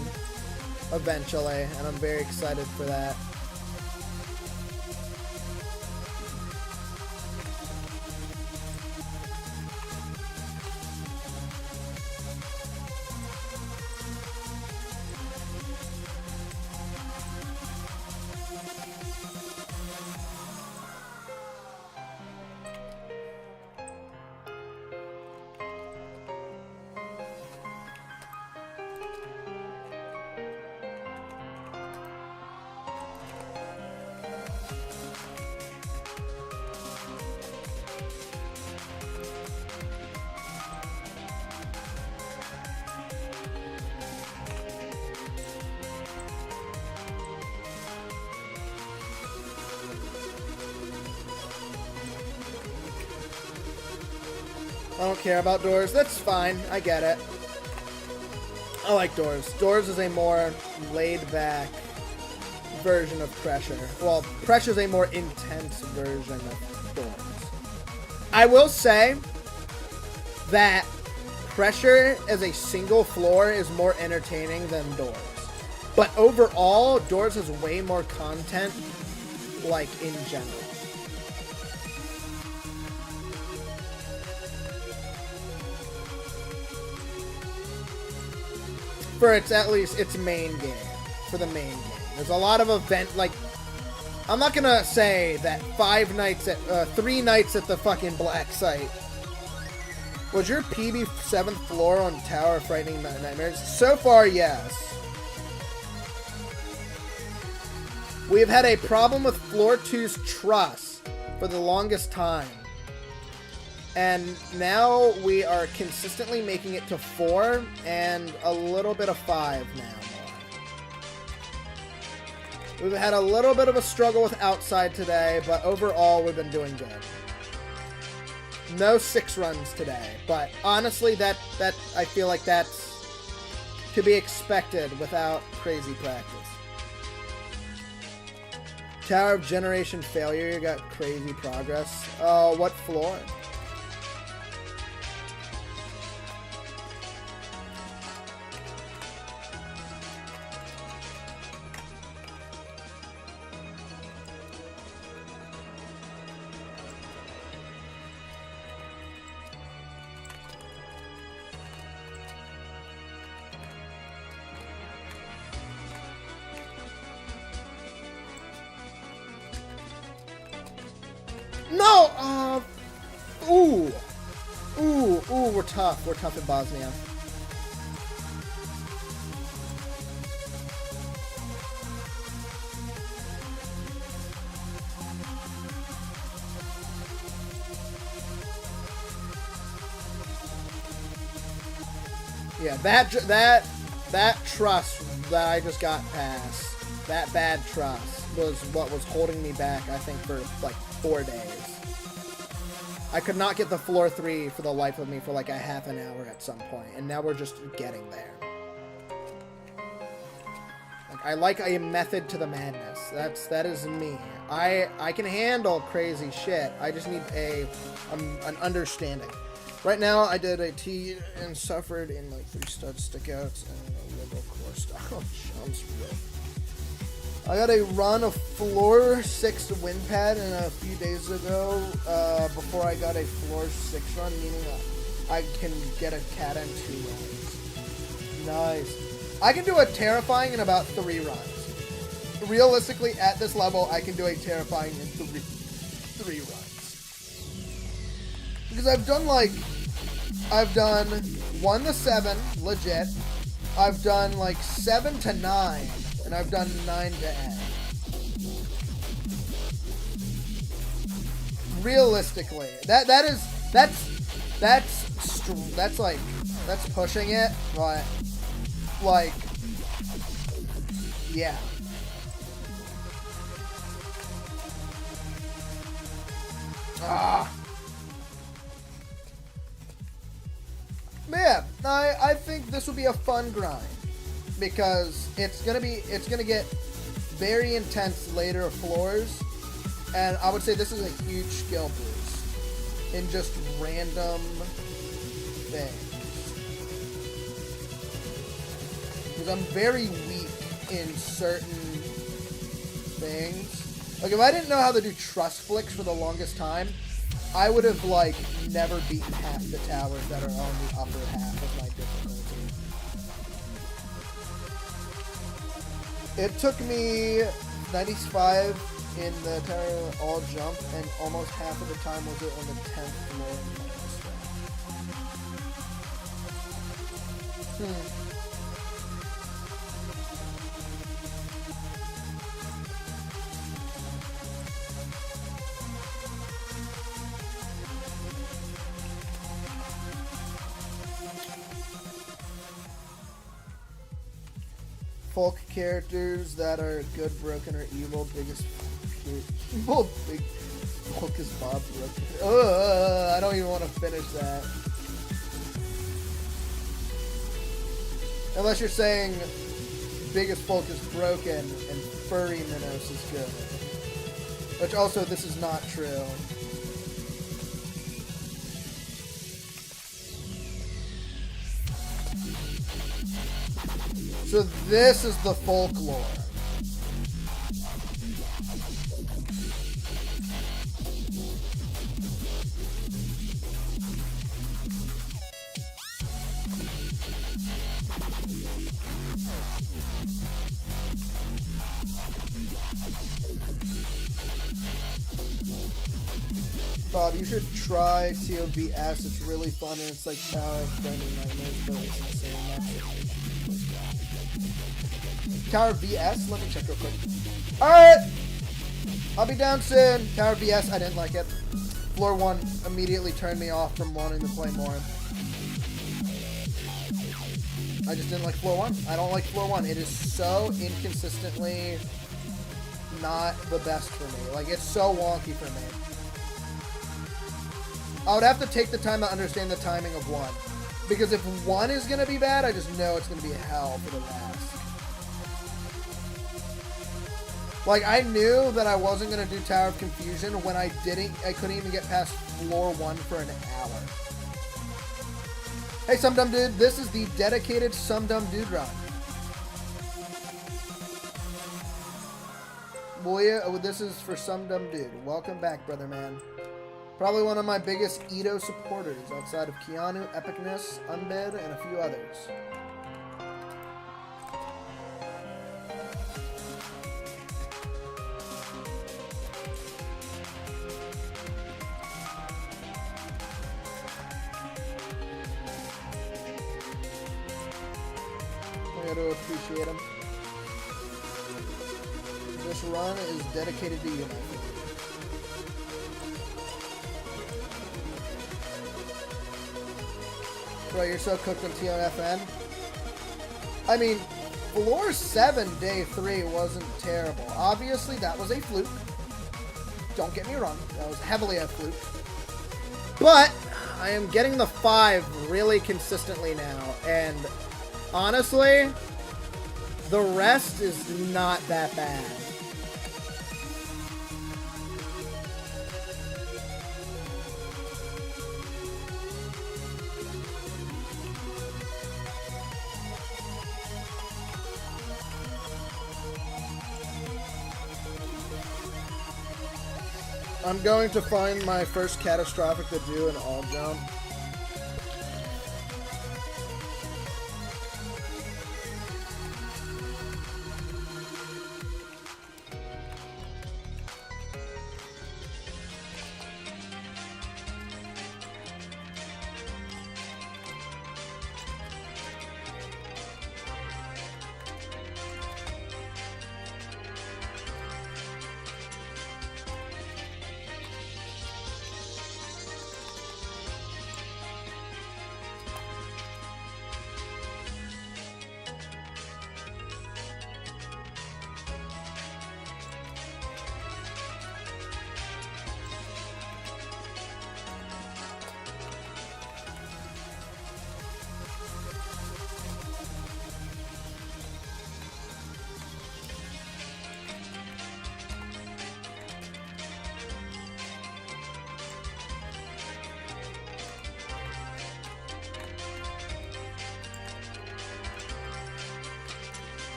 eventually, and I'm very excited for that. I don't care about Doors. That's fine. I get it. I like Doors. Doors is a more laid-back version of Pressure. Well, Pressure is a more intense version of Doors. I will say that Pressure as a single floor is more entertaining than Doors. But overall, Doors has way more content, like, in general. For its, at least, its main game. For the main game. There's a lot of event, like, I'm not gonna say that 3 nights at the fucking Black Site. Was your PB 7th floor on Tower of Frightening Nightmares? So far, yes. We've had a problem with Floor 2's truss for the longest time. And now we are consistently making it to 4 and a little bit of 5 now. We've had a little bit of a struggle with outside today, but overall we've been doing good. No 6 runs today, but honestly that I feel like that's to be expected without crazy practice. Tower of Generation failure, you got crazy progress. What floor? No! Ooh, we're tough. We're tough in Bosnia. Yeah, that trust that I just got past, that bad trust, was what was holding me back, I think, for like 4 days. I could not get the floor 3 for the life of me for like a half an hour at some point, and now we're just getting there. Like, I like a method to the madness. That is me. I can handle crazy shit. I just need an understanding. Right now, I did a T and suffered in like 3 stud stickouts and a liberal core style. Sounds real. I got a run of floor 6 win pad in a few days ago, before I got a floor 6 run, meaning I can get a cat in 2 runs. Nice. I can do a terrifying in about 3 runs. Realistically, at this level, I can do a terrifying in 3 runs. Because I've done 1 to 7, legit. I've done like 7 to 9. And I've done 9 to end. Realistically, that's pushing it, but like, yeah. I think this will be a fun grind because it's gonna get very intense later floors, and I would say this is a huge skill boost in just random things. Because I'm very weak in certain things. Like, if I didn't know how to do trust flicks for the longest time, I would have, like, never beaten half the towers that are on the upper half of my difficulty. It took me 95 in the tower all jump, and almost half of the time was it on the 10th floor. Folk characters that are good, broken, or evil. Biggest evil, big folk is Bob broken. I don't even want to finish that. Unless you're saying biggest folk is broken and furry Minos is good. Which also, this is not true. So this is the folklore. Bob, you should try TOVS. It's really fun and it's like Tower of Bending Nightmares, but it's insane. Tower VS? Let me check real quick. Alright! I'll be down soon. Tower VS, I didn't like it. Floor 1 immediately turned me off from wanting to play more. I just didn't like Floor 1. I don't like Floor 1. It is so inconsistently not the best for me. Like, it's so wonky for me. I would have to take the time to understand the timing of 1. Because if 1 is going to be bad, I just know it's going to be hell for the rest. Like, I knew that I wasn't going to do Tower of Confusion when I couldn't even get past floor 1 for an hour. Hey, Some Dumb Dude, this is the dedicated Some Dumb Dude run. Boy, this is for Some Dumb Dude. Welcome back, brother man. Probably one of my biggest ETOH supporters outside of Keanu, Epicness, Undead, and a few others. I gotta appreciate him. This run is dedicated to you, my friend. Bro, you're so cooked on ToFN. I mean, floor 7, day 3 wasn't terrible. Obviously, that was a fluke. Don't get me wrong. That was heavily a fluke. But I am getting the 5 really consistently now. And honestly, the rest is not that bad. I'm going to find my first catastrophic to do an all jump.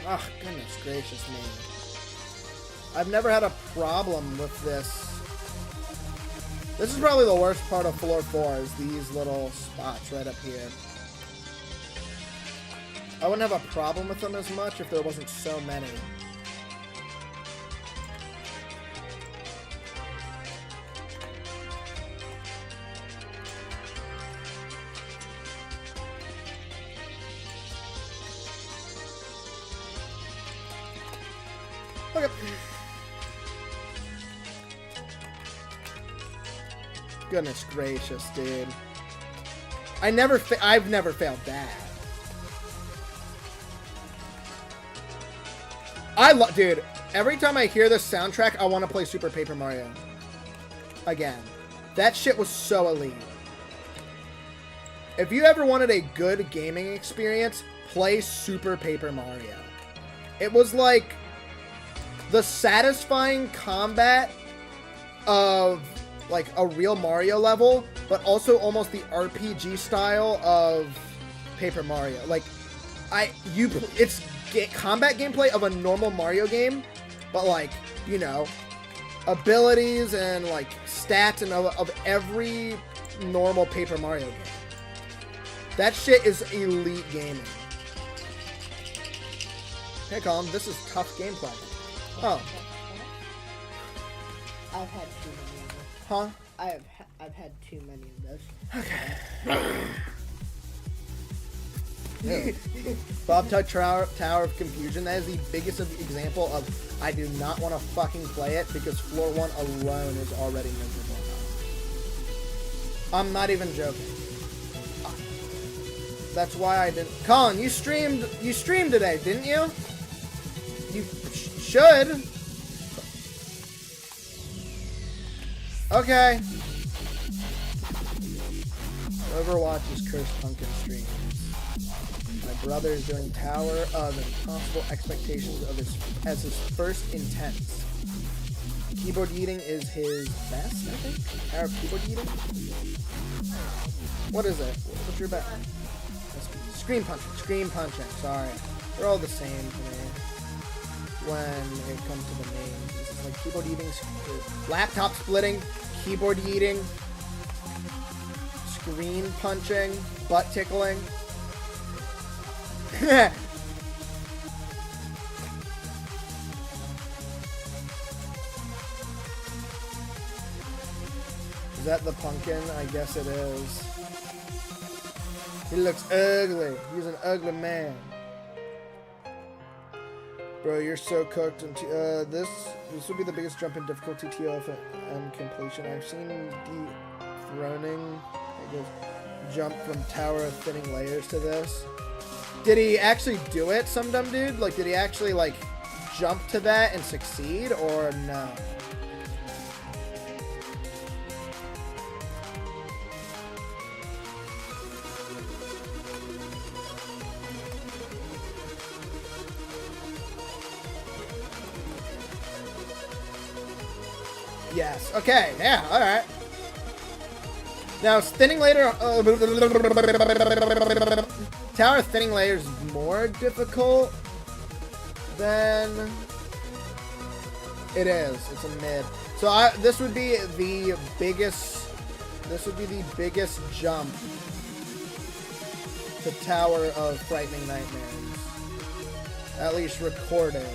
Oh, goodness gracious me. I've never had a problem with this. This is probably the worst part of floor 4 is these little spots right up here. I wouldn't have a problem with them as much if there wasn't so many. Okay. Goodness gracious, dude. I've never failed that. Dude, every time I hear this soundtrack, I want to play Super Paper Mario. Again. That shit was so elite. If you ever wanted a good gaming experience, play Super Paper Mario. It was like the satisfying combat of like a real Mario level, but also almost the RPG style of Paper Mario. Like, it's combat gameplay of a normal Mario game, but like, you know, abilities and like stats and of every normal Paper Mario game. That shit is elite gaming. Hey Colin, this is tough gameplay. Oh. I've had too many of this. Huh? I've had too many of this. Okay. Bob Tug Tower of Confusion. That is the biggest example of I do not want to fucking play it because floor 1 alone is already miserable enough. I'm not even joking. That's why I didn't. Colin, you streamed today, didn't you? You should. Okay. Overwatch is Cursed Pumpkin stream. My brother is doing Tower of Impossible Expectations as his first intense. Keyboard eating is his best, I think. Tower of keyboard eating. What is it? What's your bet? Screen punching. Screen punching. Sorry, they're all the same to me. When it comes to the names, this is like keyboard eating, laptop splitting, keyboard eating, screen punching, butt tickling. Is that the pumpkin? I guess it is. He looks ugly. He's an ugly man. Bro, you're so cooked. And this would be the biggest jump in difficulty ToFN completion. I've seen dethroning. I guess jump from Tower of Thinning Layers to this. Did he actually do it, some dumb dude? Like, did he actually like jump to that and succeed, or no? Yes. Okay. Yeah. All right. Now, thinning layer. Tower of Thinning Layers is more difficult than it is. It's a mid. So this would be the biggest. This would be the biggest jump to Tower of Frightening Nightmares, at least recorded.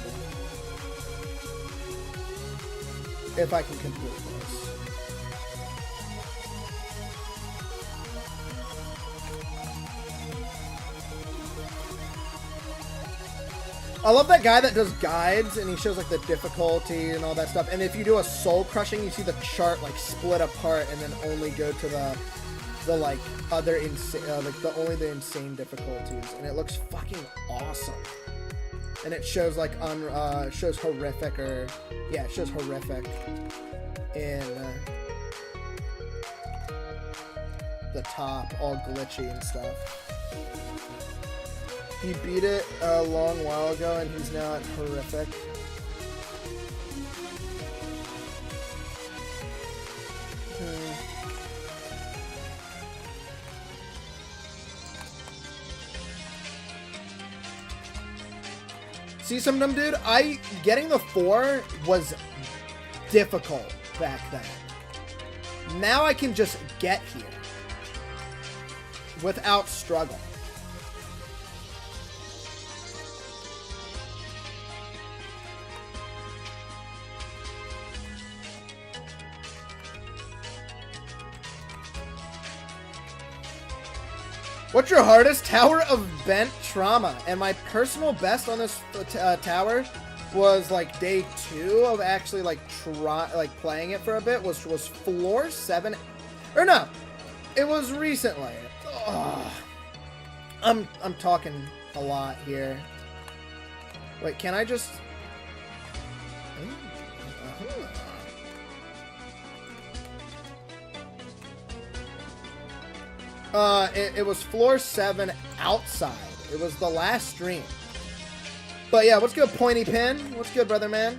If I can complete this. I love that guy that does guides and he shows like the difficulty and all that stuff. And if you do a soul crushing, you see the chart like split apart and then only go to the like other insane, like the insane difficulties. And it looks fucking awesome. And it shows like shows horrific, or yeah, it shows horrific in the top, all glitchy and stuff. He beat it a long while ago and he's now at horrific. See some of them, dude? Getting the 4 was difficult back then. Now I can just get here without struggle. What's your hardest? Tower of Bent Trauma. And my personal best on this tower was like day 2 of actually like playing it for a bit was floor 7. Or no, it was recently. Ugh. I'm talking a lot here. Wait, can I just? It was floor 7 outside. It was the last stream. But yeah, what's good, Pointy Pin? What's good, brother man?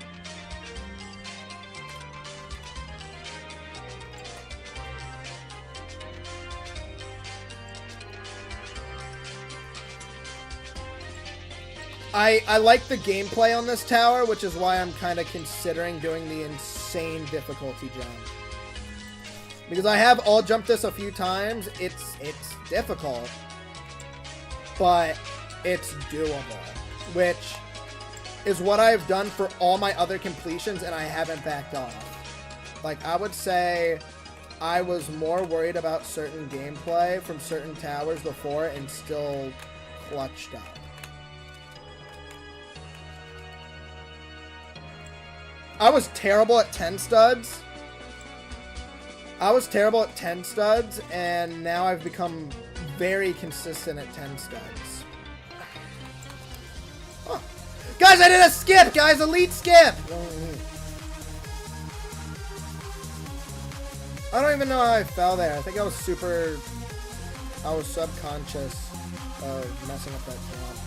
I like the gameplay on this tower, which is why I'm kind of considering doing the insane difficulty jump. Because I have all jumped this a few times. It's difficult, but it's doable, which is what I've done for all my other completions, and I haven't backed off. Like, I would say I was more worried about certain gameplay from certain towers before and still clutched up. I was terrible at 10 studs. And now I've become very consistent at 10 studs. Huh. Guys, I did a skip, guys! Elite skip! I don't even know how I fell there. I think I was subconscious of messing up that jump.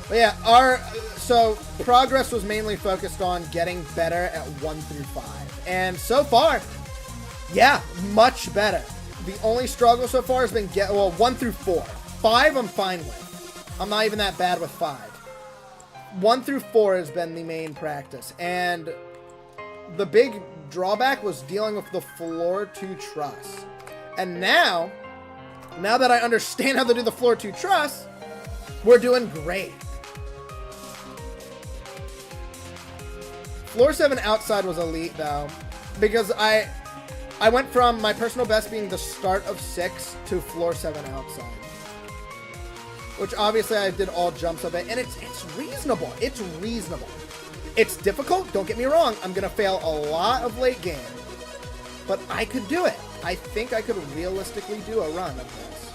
But yeah, so progress was mainly focused on getting better at 1 through 5. And so far, yeah, much better. The only struggle so far has been 1 through 4. 5 I'm fine with. I'm not even that bad with 5. 1 through 4 has been the main practice. And the big drawback was dealing with the floor 2 truss. And now that I understand how to do the floor 2 truss, we're doing great. Floor 7 outside was elite, though, because I went from my personal best being the start of 6 to floor 7 outside. Which, obviously, I did all jumps of it, and it's reasonable. It's reasonable. It's difficult, don't get me wrong. I'm going to fail a lot of late game, but I could do it. I think I could realistically do a run of this.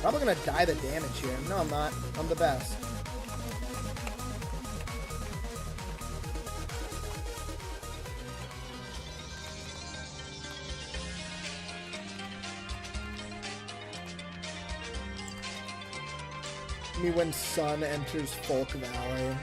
Probably going to die the damage here. No, I'm not. I'm the best. Me when Sun enters Folk Valley.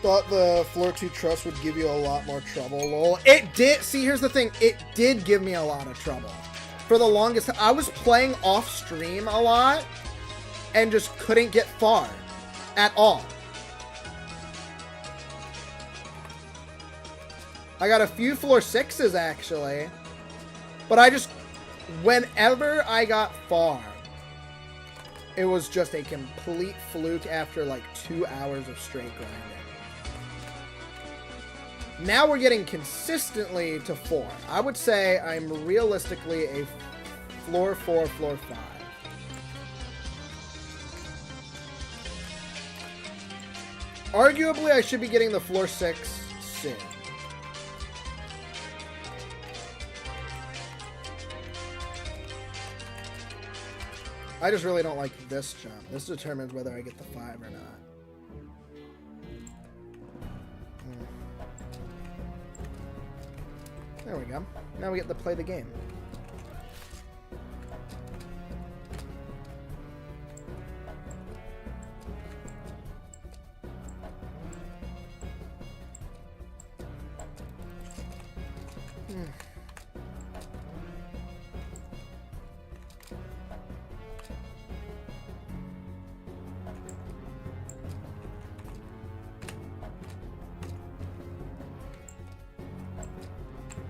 Thought the floor 2 truss would give you a lot more trouble, lol. It did. See, here's the thing. It did give me a lot of trouble. For the longest time, I was playing off stream a lot and just couldn't get far at all. I got a few floor 6s, actually. But whenever I got far, it was just a complete fluke after like 2 hours of straight grinding. Now we're getting consistently to 4. I would say I'm realistically a floor 4, floor 5. Arguably, I should be getting the floor 6 soon. I just really don't like this jump. This determines whether I get the 5 or not. There we go. Now we get to play the game.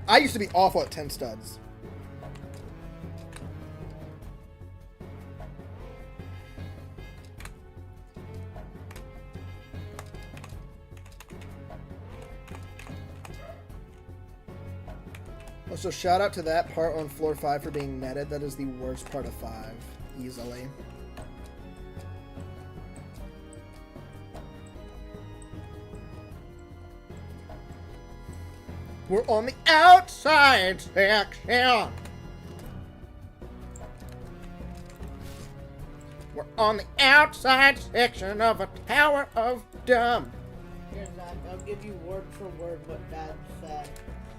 I used to be awful at 10 studs. Also, shout out to that part on floor 5 for being netted. That is the worst part of 5, easily. We're on the outside section. We're on the outside section of a tower of dumb. Here, Zach, I'll give you word for word what Dad said.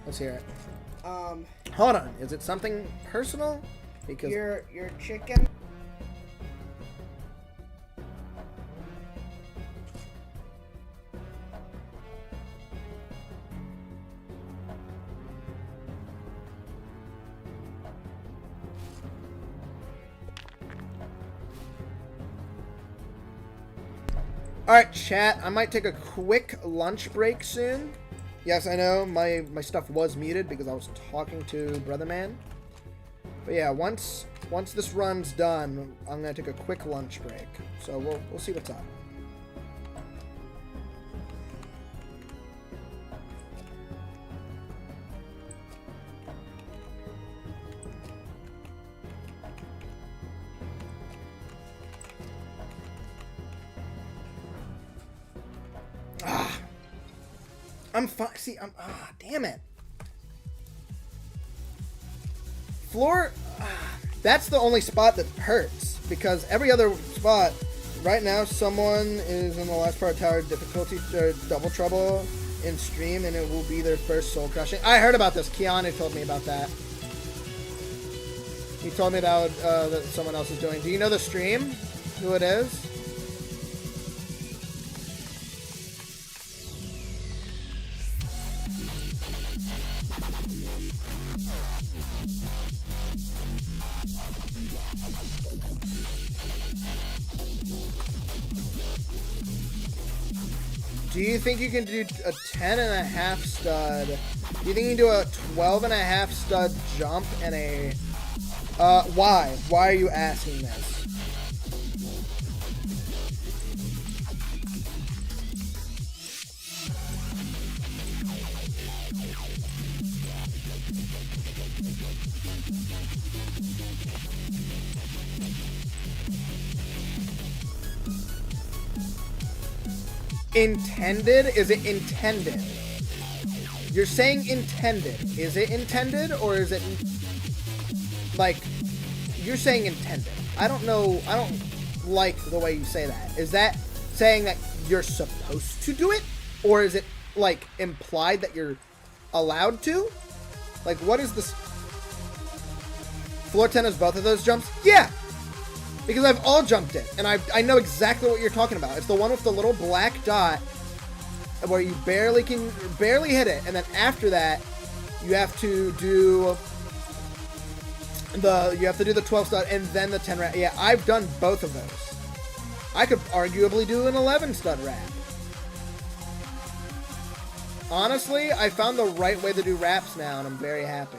Let's hear it. Hold on. Is it something personal? Because your chicken. Alright, chat, I might take a quick lunch break soon. Yes, I know, my stuff was muted because I was talking to Brother Man. But yeah, once this run's done, I'm gonna take a quick lunch break. So we'll see what's up. I'm fine. See, damn it. Floor, that's the only spot that hurts, because every other spot, right now, someone is in the last part of tower difficulty, or double trouble in stream, and it will be their first soul crushing. I heard about this. Keanu told me about that. He told me that someone else is doing. Do you know the stream? Who it is? Do you think you can do a 10.5 stud? Do you think you can do a 12.5 stud jump and a... why? Why are you asking this? Intended? Is it intended? You're saying intended. Is it intended, or is it like you're saying intended? I don't know. I don't like the way you say that. Is that saying that you're supposed to do it, or is it like implied that you're allowed to? Like, what is this? Floor 10 is both of those jumps? Yeah! Because I've all jumped it, and I know exactly what you're talking about. It's the one with the little black dot where you barely hit it, and then after that, you have to do the 12 stud and then the 10 wrap. Yeah, I've done both of those. I could arguably do an 11 stud wrap. Honestly, I found the right way to do wraps now, and I'm very happy.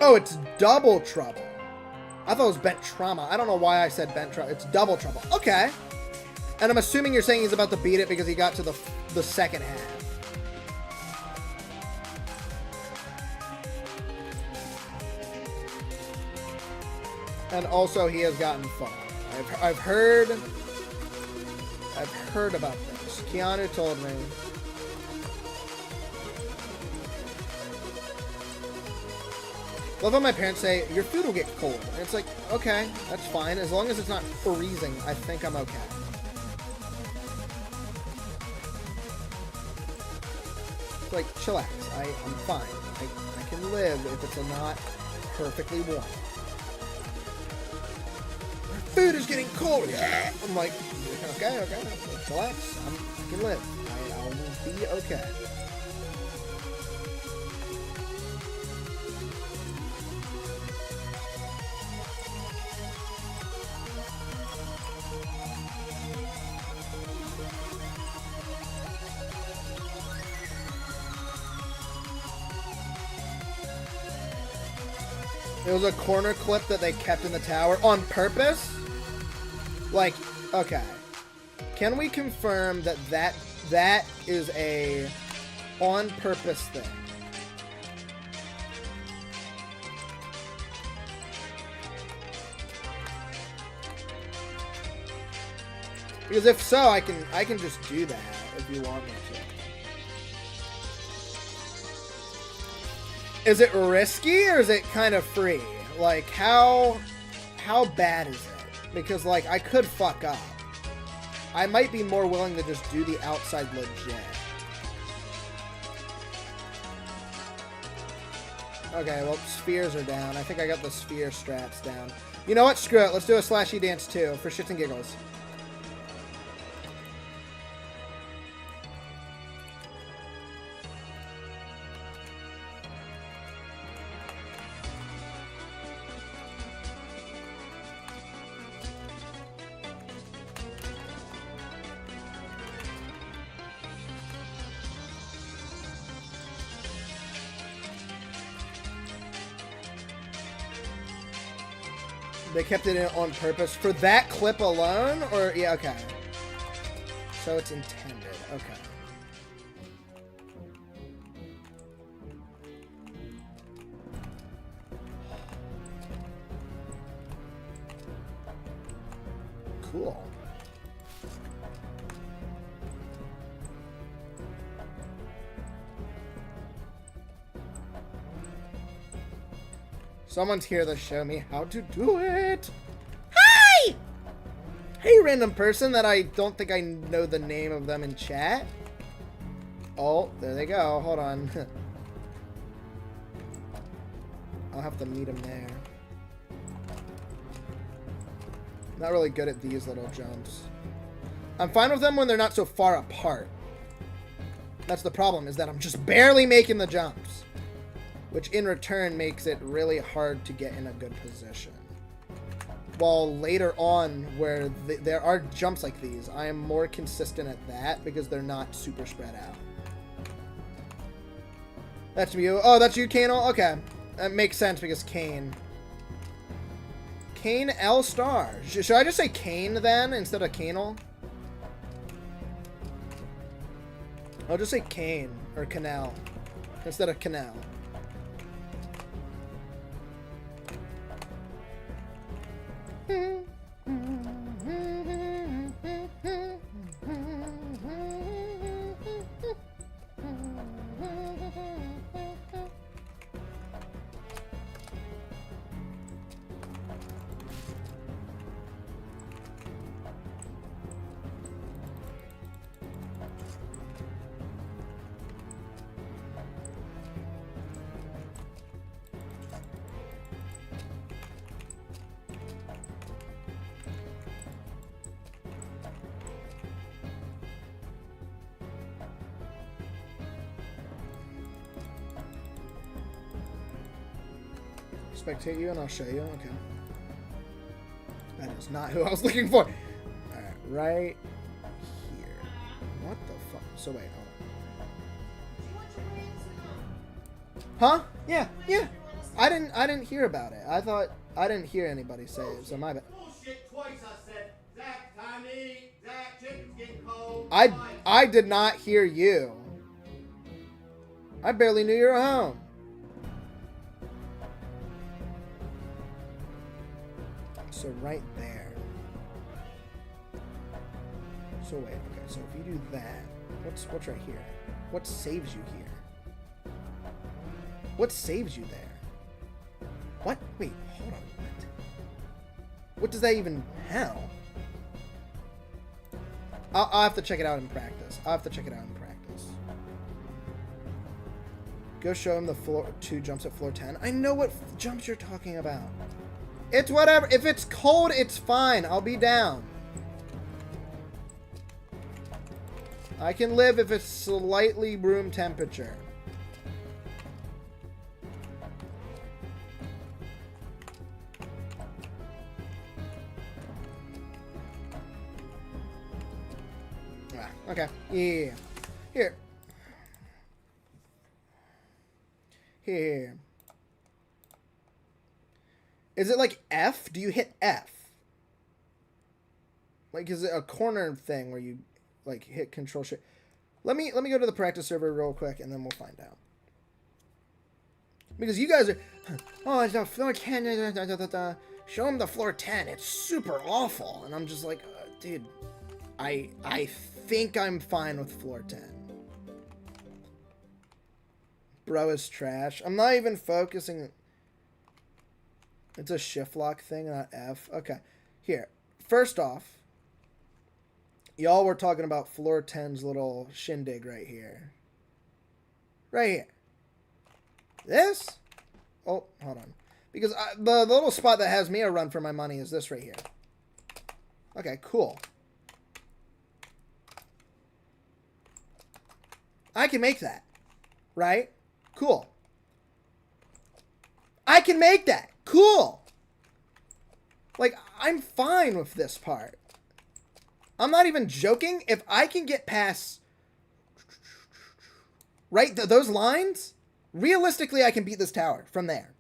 Oh, it's double trouble. I thought it was bent trauma. I don't know why I said bent trouble. It's double trouble. Okay. And I'm assuming you're saying he's about to beat it because he got to the second half. And also he has gotten far. I've heard about this. Keanu told me. Love how my parents say, your food will get cold. And it's like, okay, that's fine. As long as it's not freezing, I think I'm okay. It's like, chillax. I'm fine. I can live if it's not perfectly warm. food is getting cold. Yeah. I'm like, okay, relax. I can live. I'll be okay. It was a corner clip that they kept in the tower on purpose? Like, okay. Can we confirm that that is a on purpose thing? Because if so, I can just do that if you want me to. Is it risky or is it kind of free? Like, how bad is it? Because, like, I could fuck up. I might be more willing to just do the outside legit. Okay, well, spheres are down. I think I got the sphere strats down. You know what? Screw it. Let's do a slashy dance, too, for shits and giggles. They kept it in on purpose for that clip alone? Or, yeah, okay. So it's intended. Okay. Cool. Someone's here to show me how to do it. Hi! Hey, random person that I don't think I know the name of them in chat. Oh, there they go. Hold on. I'll have to meet them there. Not really good at these little jumps. I'm fine with them when they're not so far apart. That's the problem, is that I'm just barely making the jumps. Which in return makes it really hard to get in a good position. While later on, where there are jumps like these, I am more consistent at that because they're not super spread out. That's you. Oh, that's you, Kanel? Okay. That makes sense because Kane. Kane L star. Should I just say Kane then instead of Kanel? I'll just say Kane or Canal instead of Canal. Spectate you and I'll show you. Okay. That is not who I was looking for. Alright, right here. What the fuck? So wait, hold on. Huh? Yeah, yeah. I didn't hear about it. I didn't hear anybody say it, so my bad. Bullshit twice I said, Zach, time to eat. Zach, chicken's getting cold. I did not hear you. I barely knew you were home. So right there. So wait, okay, so if you do that, what's right here? What saves you here? What saves you there? What? Wait, hold on, what? What does that even, how? I'll have to check it out in practice. Go show him the floor 2 jumps at floor 10. I know what jumps you're talking about. It's whatever. If it's cold, it's fine. I'll be down. I can live if it's slightly room temperature. Ah, okay. Yeah. Here. Here. Is it like F? Do you hit F? Like, is it a corner thing where you like hit Control Shift? Let me go to the practice server real quick, and then we'll find out. Because you guys are, oh, it's a floor 10. Show him the floor 10. It's super awful, and I'm just like, dude, I think I'm fine with floor 10. Bro is trash. I'm not even focusing. It's a shift lock thing, not F. Okay. Here. First off, y'all were talking about floor 10's little shindig right here. Right here. This? Oh, hold on. Because the little spot that has me a run for my money is this right here. Okay, cool. I can make that. Right? Cool. I can make that. Cool. Like, I'm fine with this part. I'm not even joking. If I can get past, right, those lines, realistically, I can beat this tower from there.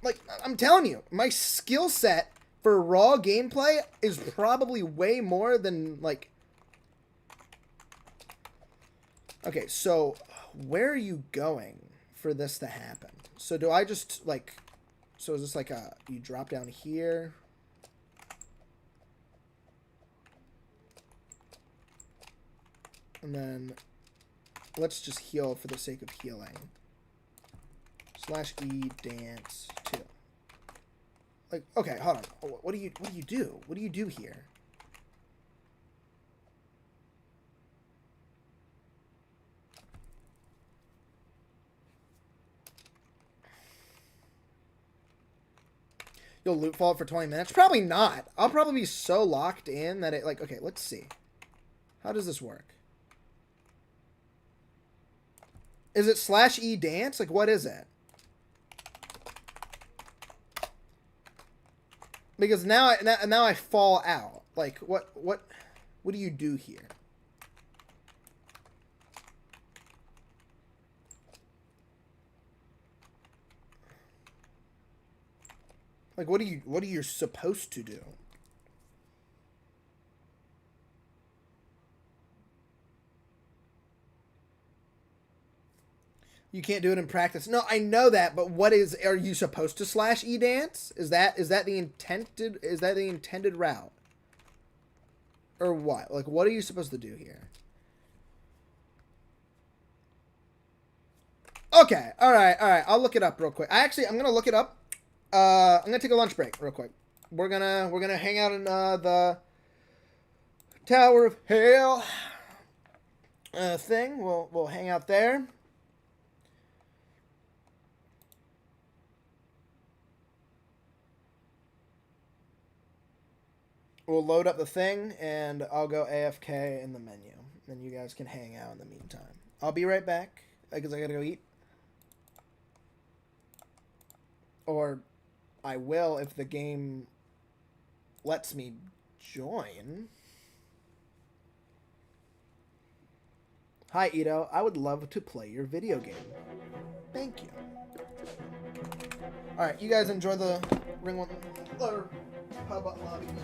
Like, I'm telling you, my skill set for raw gameplay is probably way more than, like... Okay, so where are you going for this to happen? So do I just, like... So is this like a... You drop down here... And then let's just heal for the sake of healing. /E dance 2. Like, okay, hold on. What do you do? What do you do here? You'll loot vault for 20 minutes? Probably not. I'll probably be so locked in that it, like, okay, let's see. How does this work? Is it /E dance? Like, what is it? Because now I fall out. Like, what do you do here? Like, what are you supposed to do? You can't do it in practice. No, I know that, but are you supposed to /E dance? Is that the intended route? Or what? Like, what are you supposed to do here? Okay, alright, I'll look it up real quick. I'm gonna look it up. I'm gonna take a lunch break real quick. We're gonna hang out in the Tower of Hell thing. We'll hang out there. We'll load up the thing, and I'll go AFK in the menu. Then you guys can hang out in the meantime. I'll be right back, because I gotta go eat. Or I will if the game lets me join. Hi, Ito. I would love to play your video game. Thank you. Alright, you guys enjoy the Ring 1 or Pub Lobby music.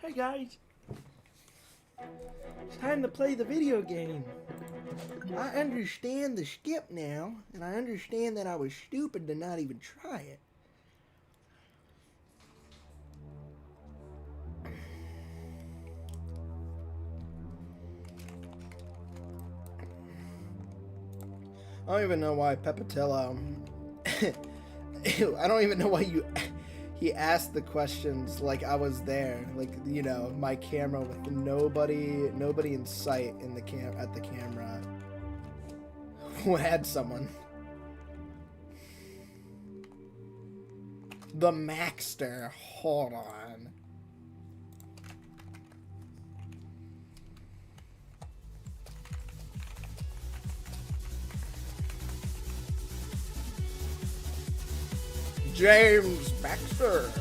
Hey guys, it's time to play the video game. I understand the skip now, and I understand that I was stupid to not even try it. I don't even know why Pepatello. I don't even know why he asked the questions like I was there, like, you know, my camera with nobody in sight in the at the camera who had someone. The Maxter, hold on. James Baxter.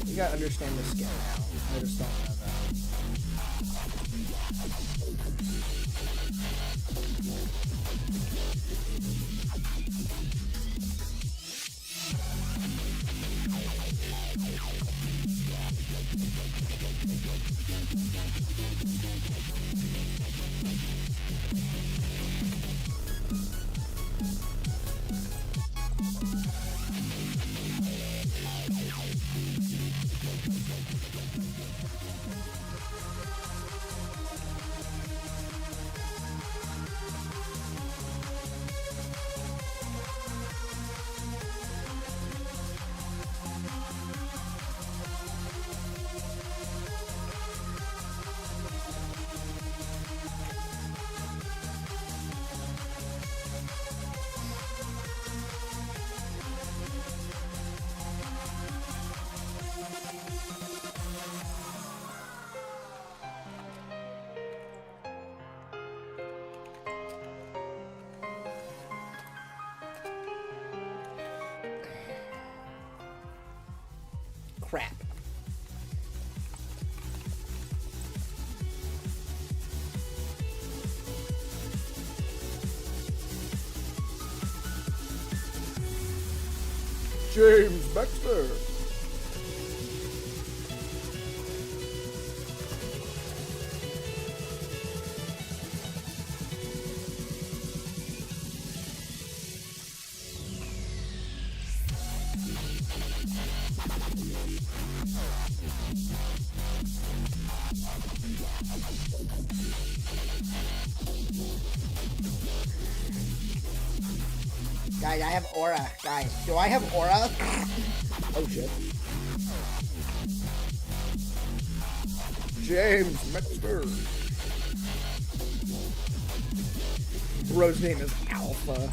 You gotta understand the skin now. I just don't know that. Crap. James Baxter. Guys, I have aura. Guys, do I have aura? Oh shit. James Baxter. Bro's name is Alpha.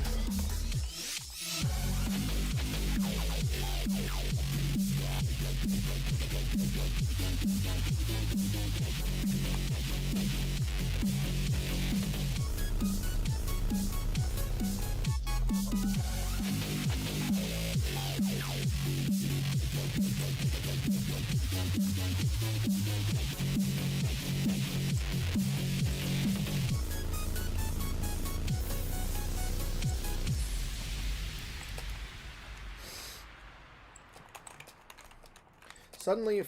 Suddenly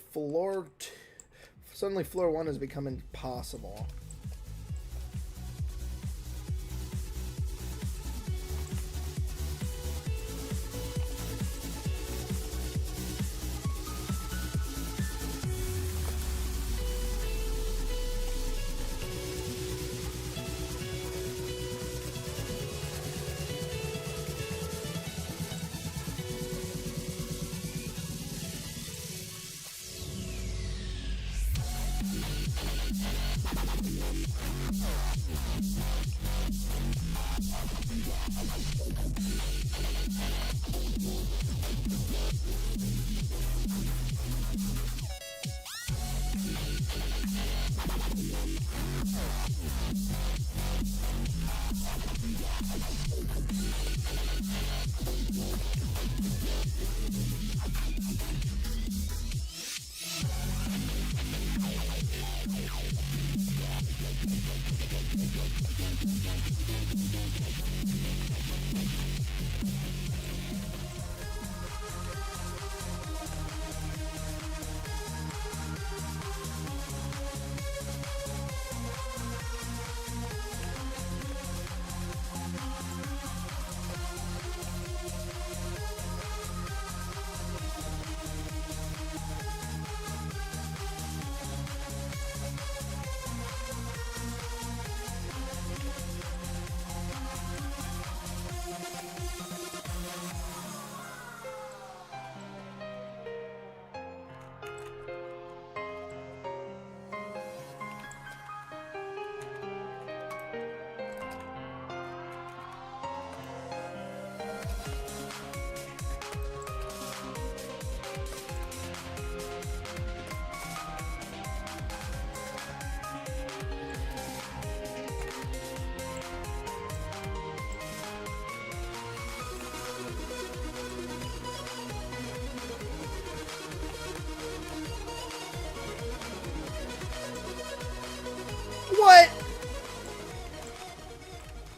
floor 1 has become impossible.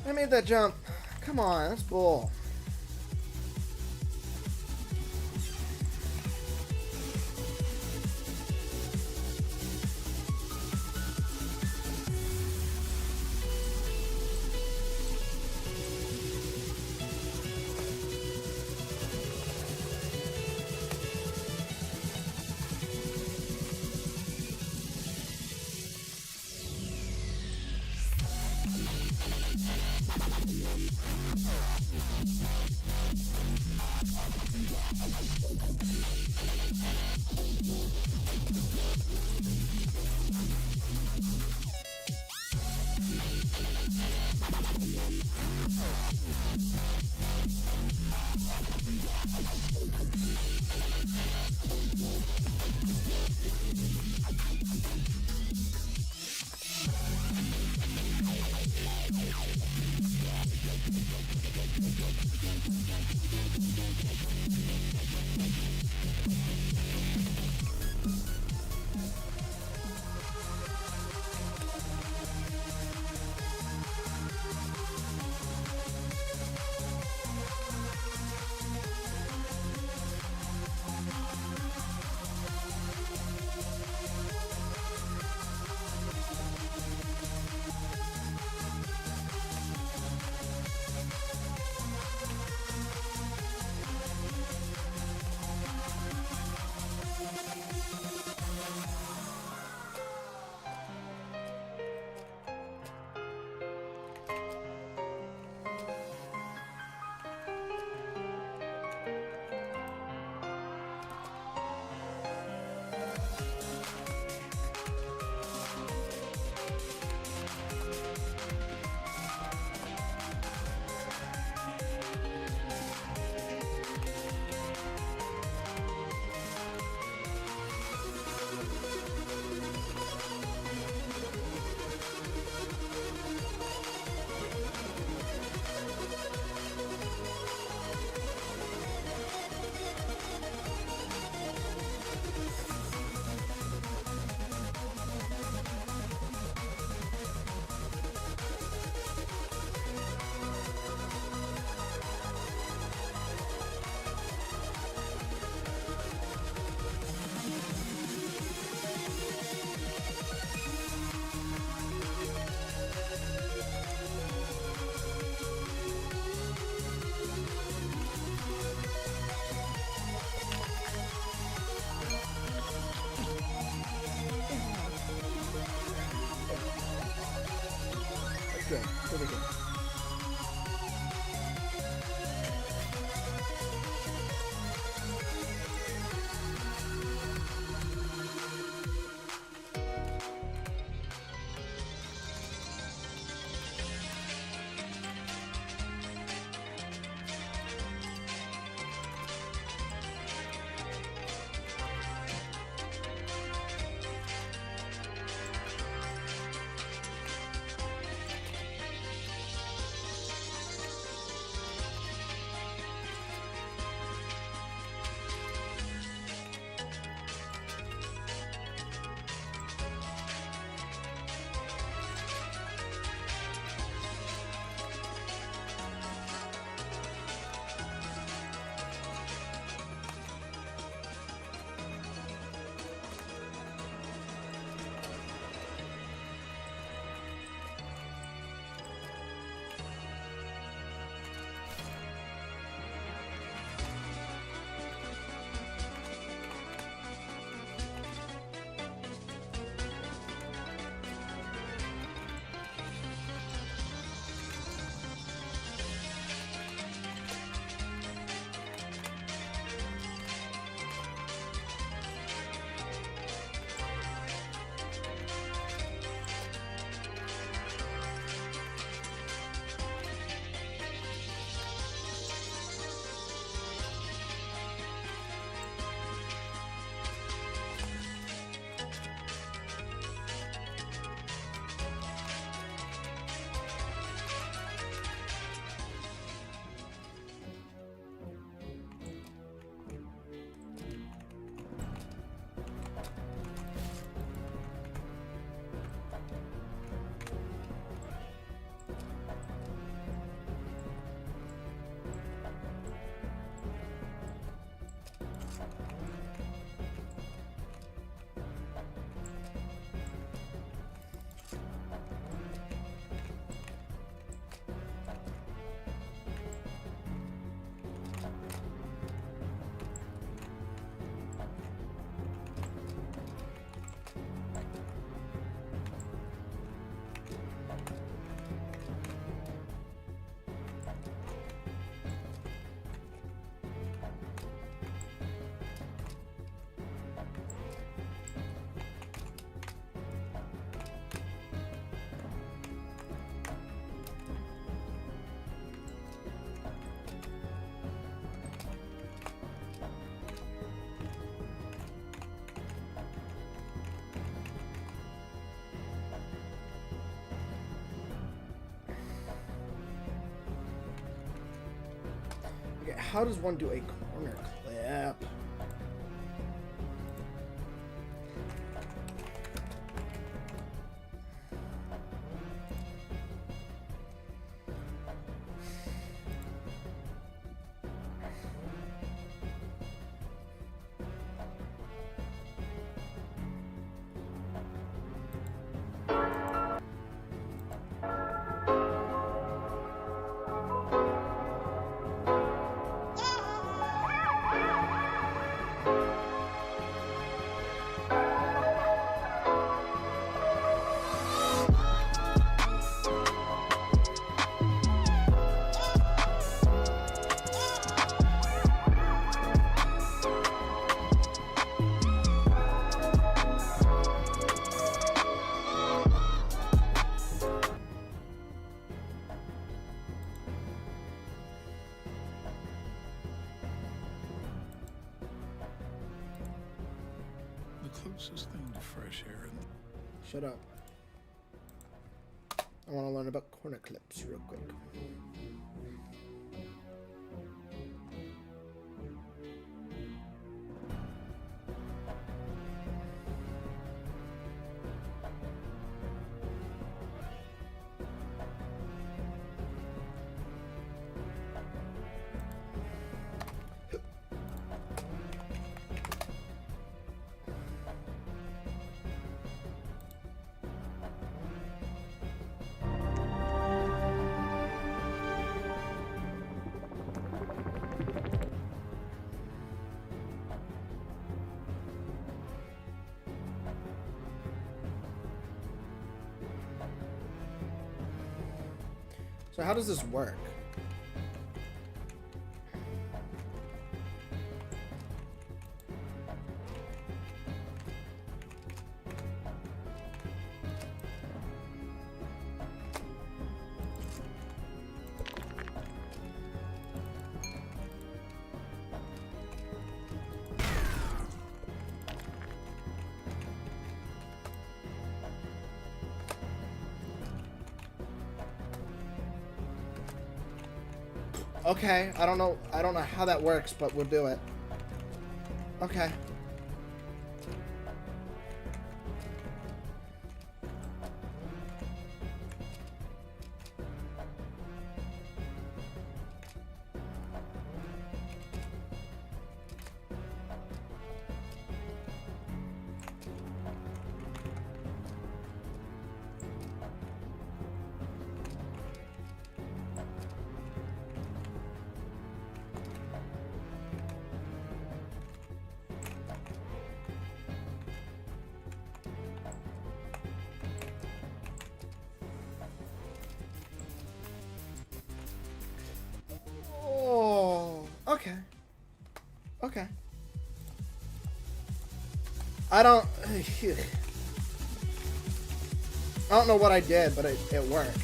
I made that jump. Come on, that's bull. Good. Pretty good. Okay, how does one do a corner clip? The closest thing to fresh air in Shut up. I want to learn about corner clips real quick. So how does this work? Okay, I don't know how that works, but we'll do it. Okay. Okay. Okay. I don't know what I did, but it worked.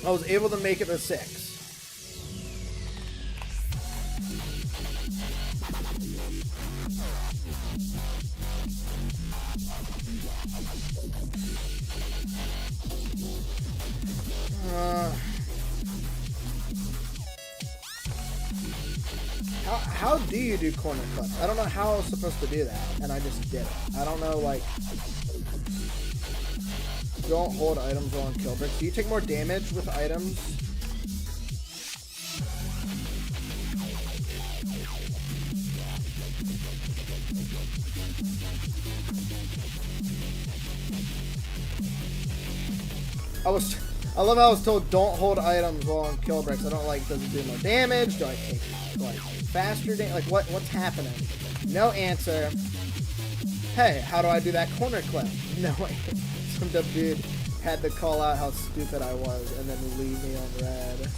I was able to make it a 6. How do you do corner clips? I don't know how I was supposed to do that, and I just did it. I don't know, like... Don't hold items while on kill bricks. Do you take more damage with items? I love how I was told don't hold items while on kill bricks. I don't like, does it do more damage? Do I take like faster damage? Like what's happening? No answer. Hey, how do I do that corner clip? No answer. Some dumb dude had to call out how stupid I was and then leave me on red.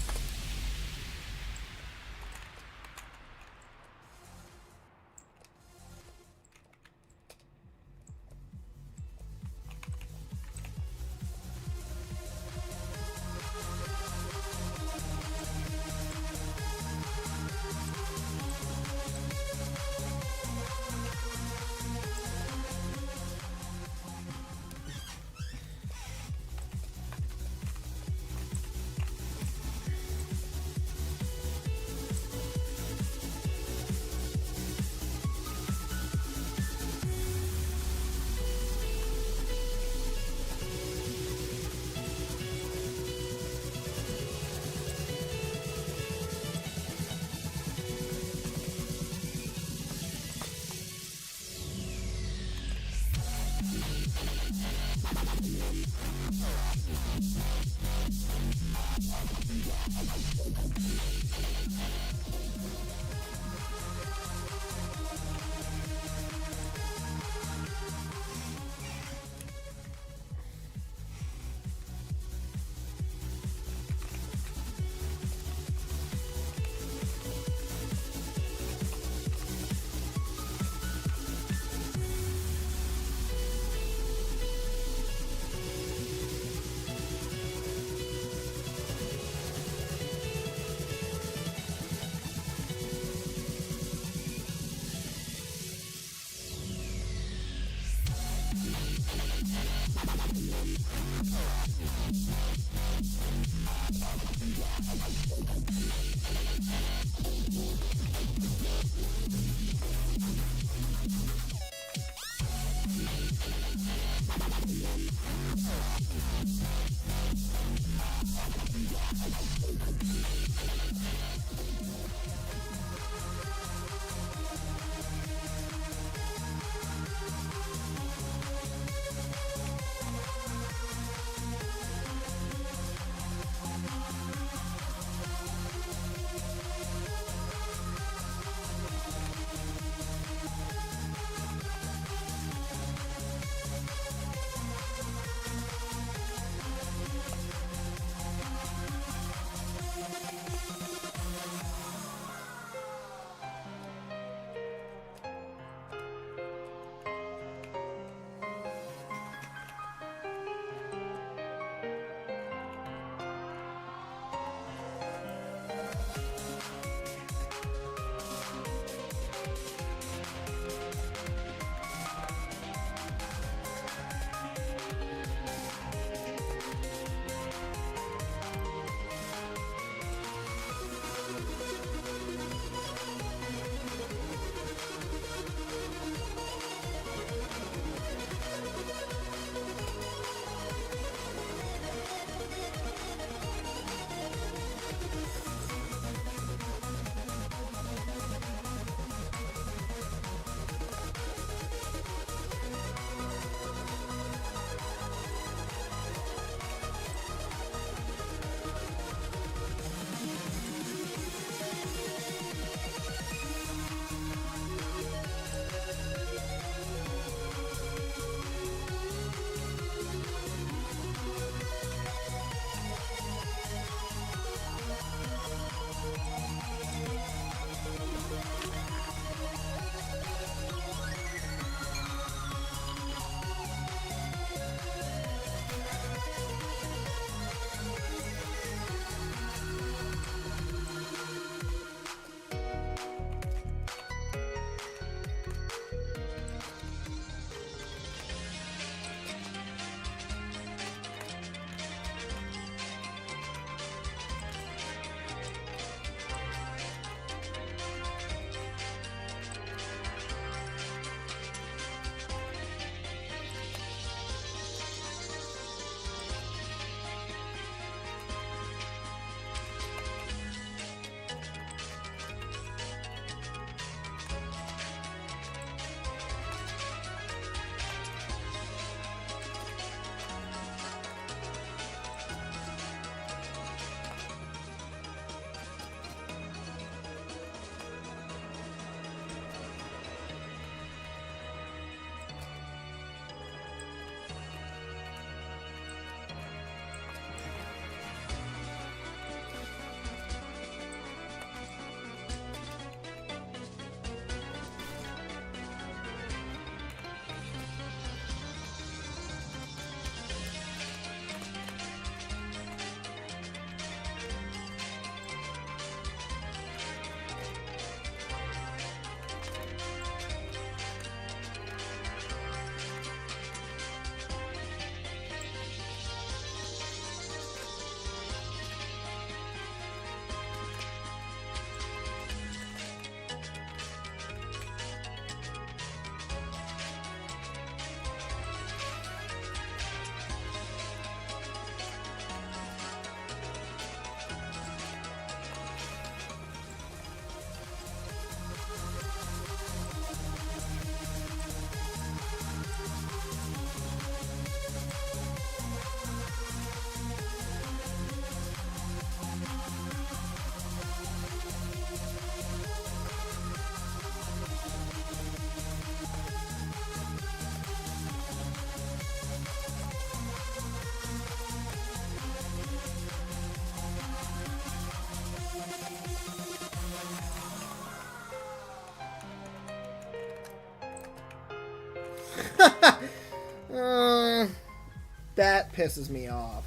that pisses me off.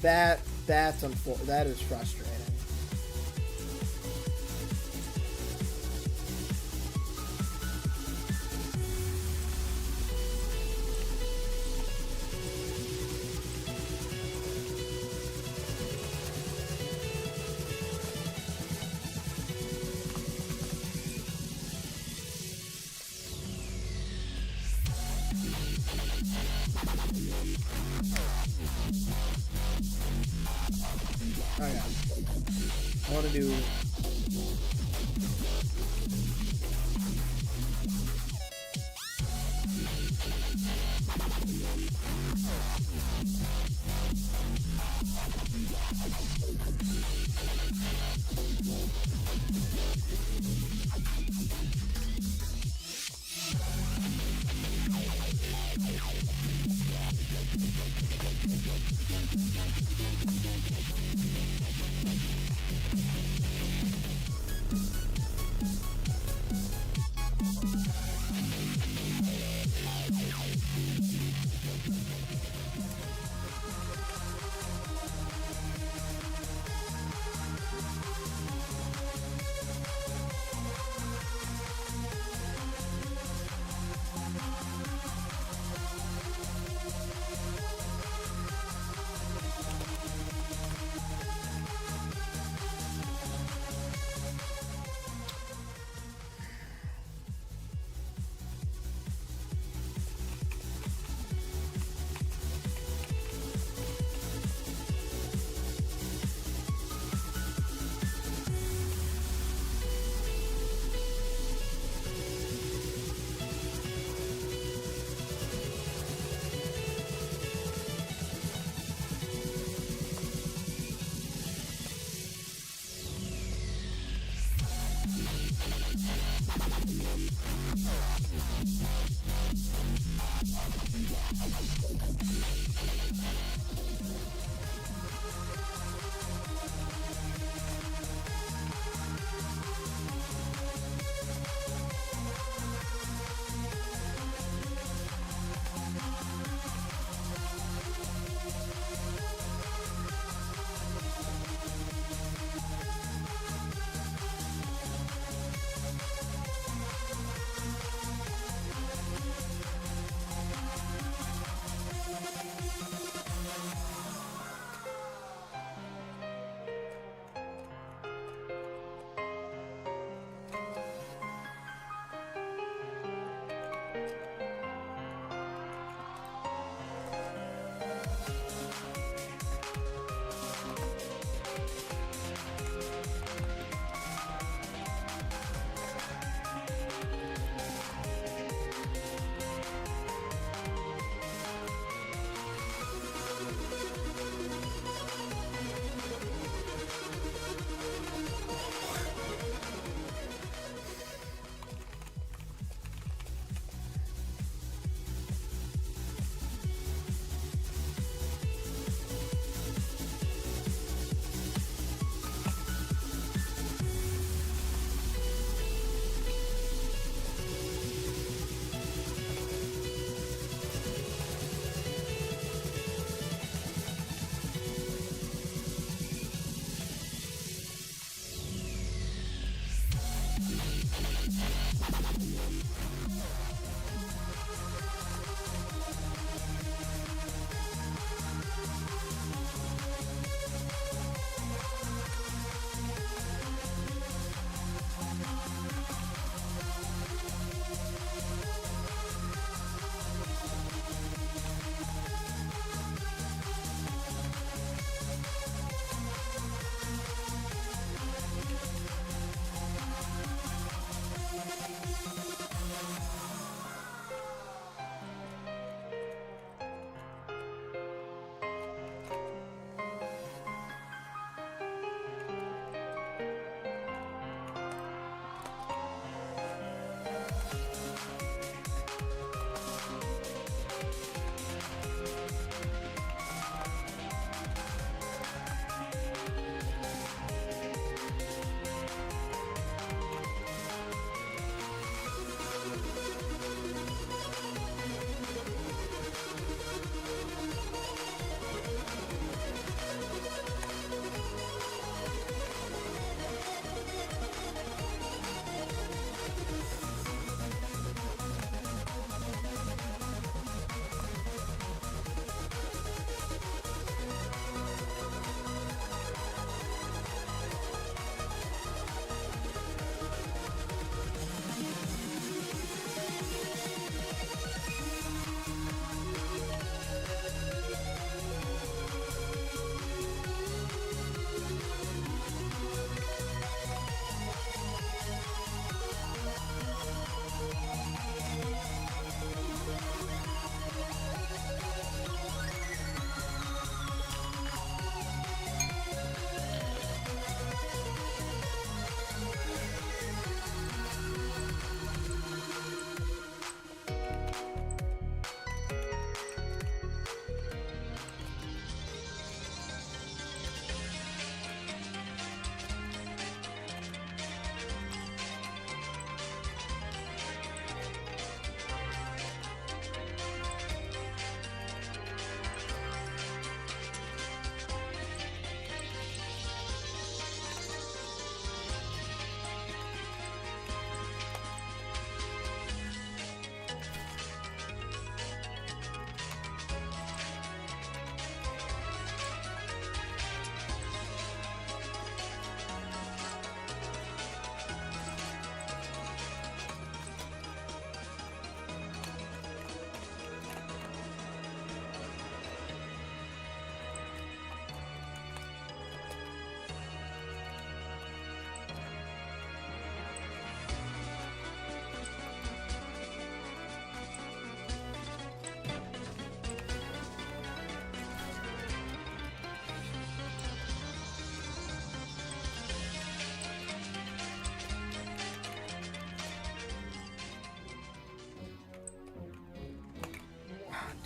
That is frustrating. Oh yeah. I want to do.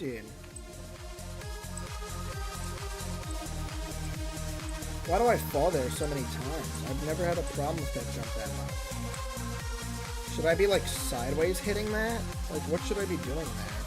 Dude. Why do I fall there so many times? I've never had a problem with that jump that much. Should I be like sideways hitting that? Like what should I be doing there?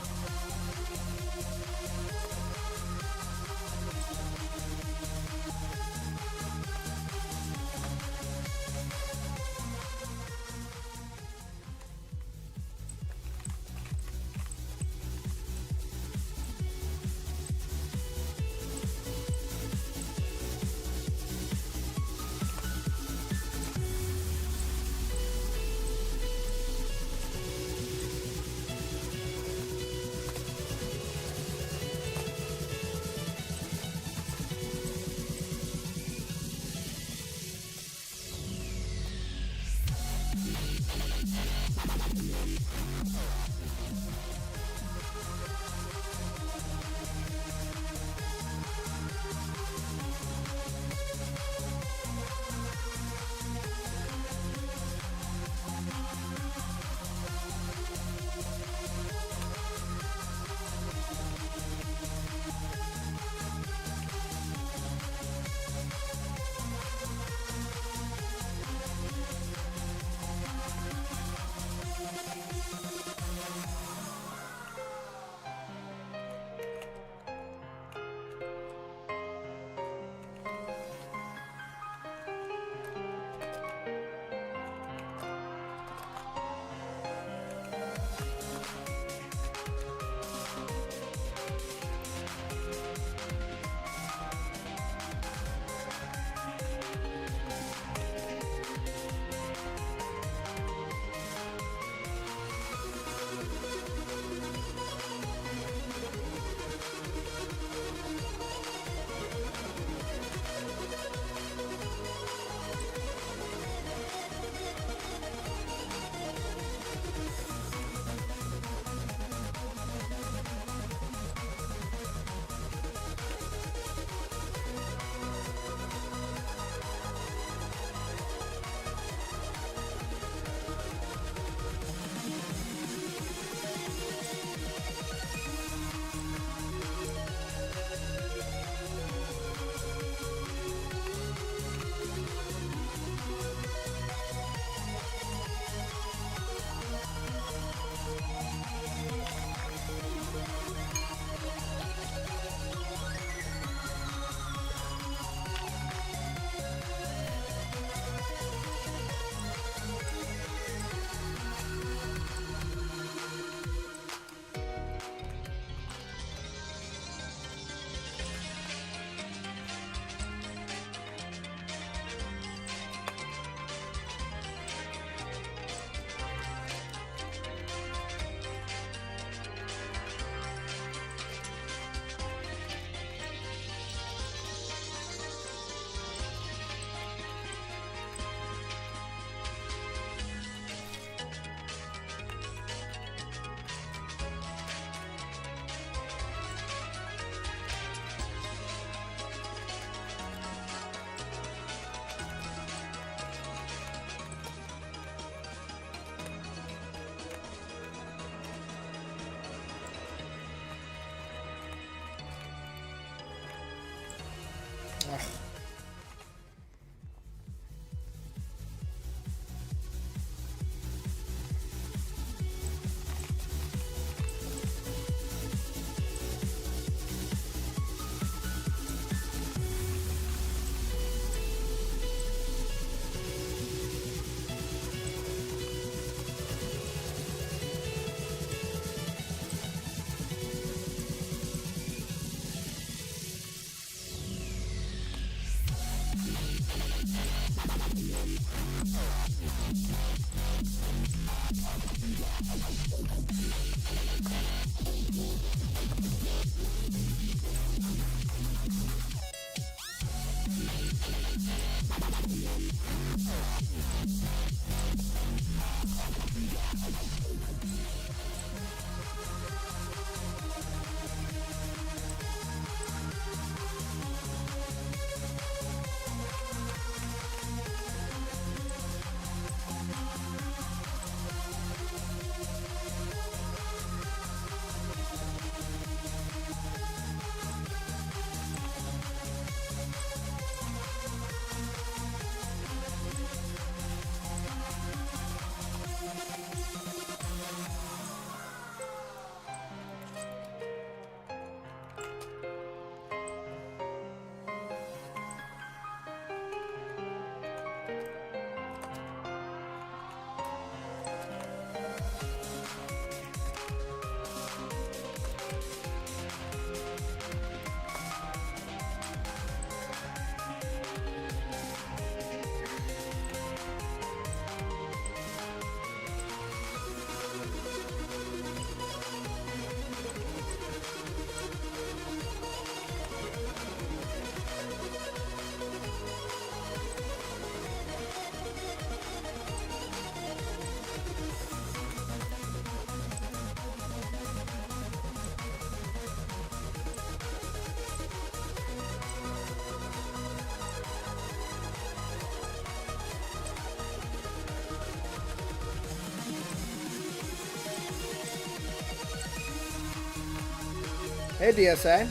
Hey, DSA.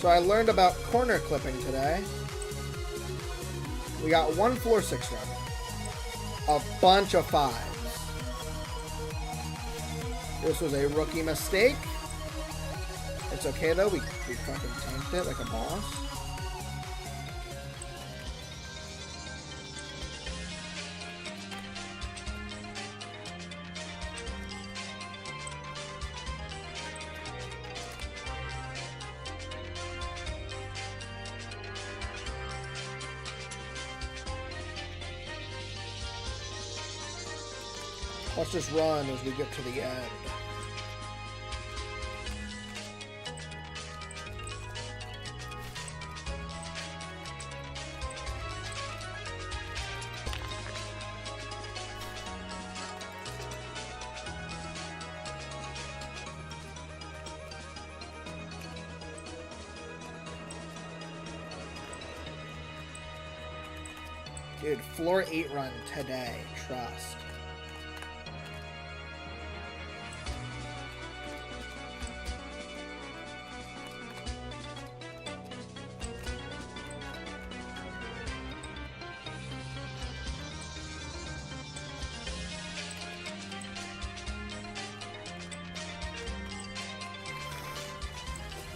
So I learned about corner clipping today. We got one 4-6 run. A bunch of 5s. This was a rookie mistake. It's okay though, we fucking tanked it like a boss. Let's just run as we get to the end. Dude, floor 8 run today. Trust.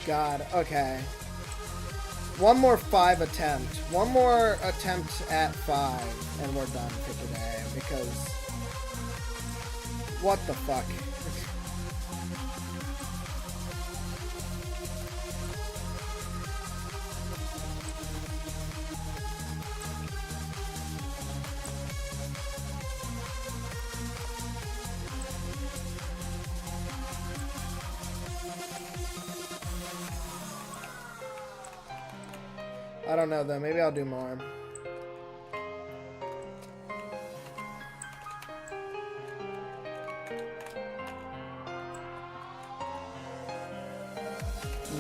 God, okay. One more 5 attempt. One more attempt at 5, and we're done for today, because... What the fuck? I don't know though, maybe I'll do more.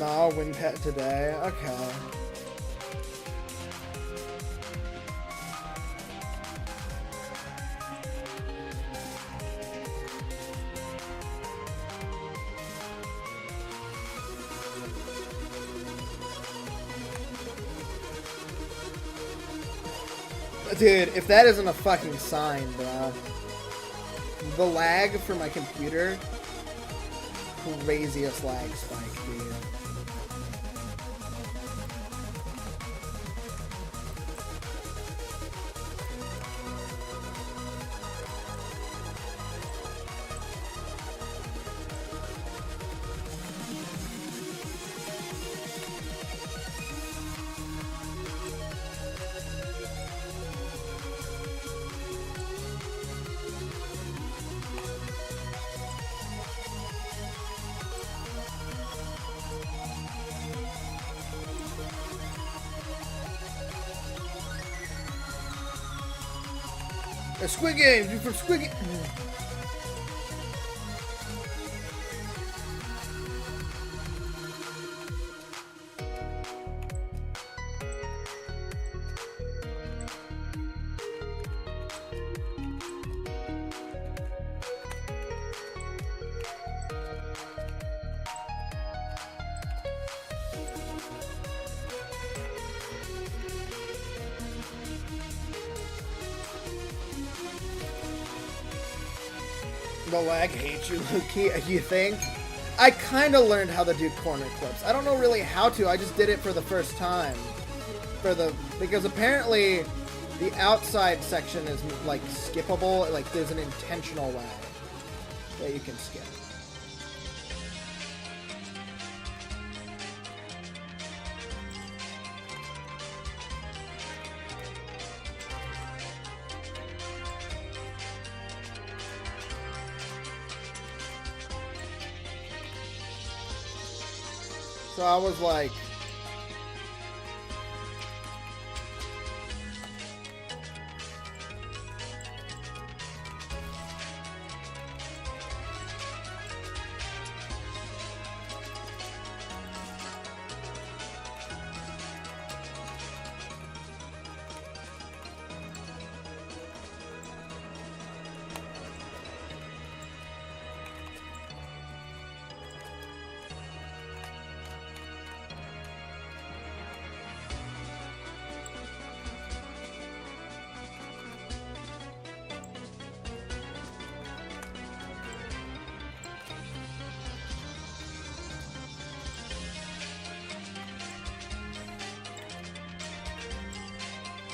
No, I'll win pet today. Okay. Dude, if that isn't a fucking sign, bro. The lag for my computer. Craziest lag spike, dude. Squid Game, dude, from Squid Game. The lag hates you, Loki, you think? I kind of learned how to do corner clips. I don't know really how to, I just did it for the first time. Because apparently the outside section is like skippable, like there's an intentional way that you can skip. So I was like,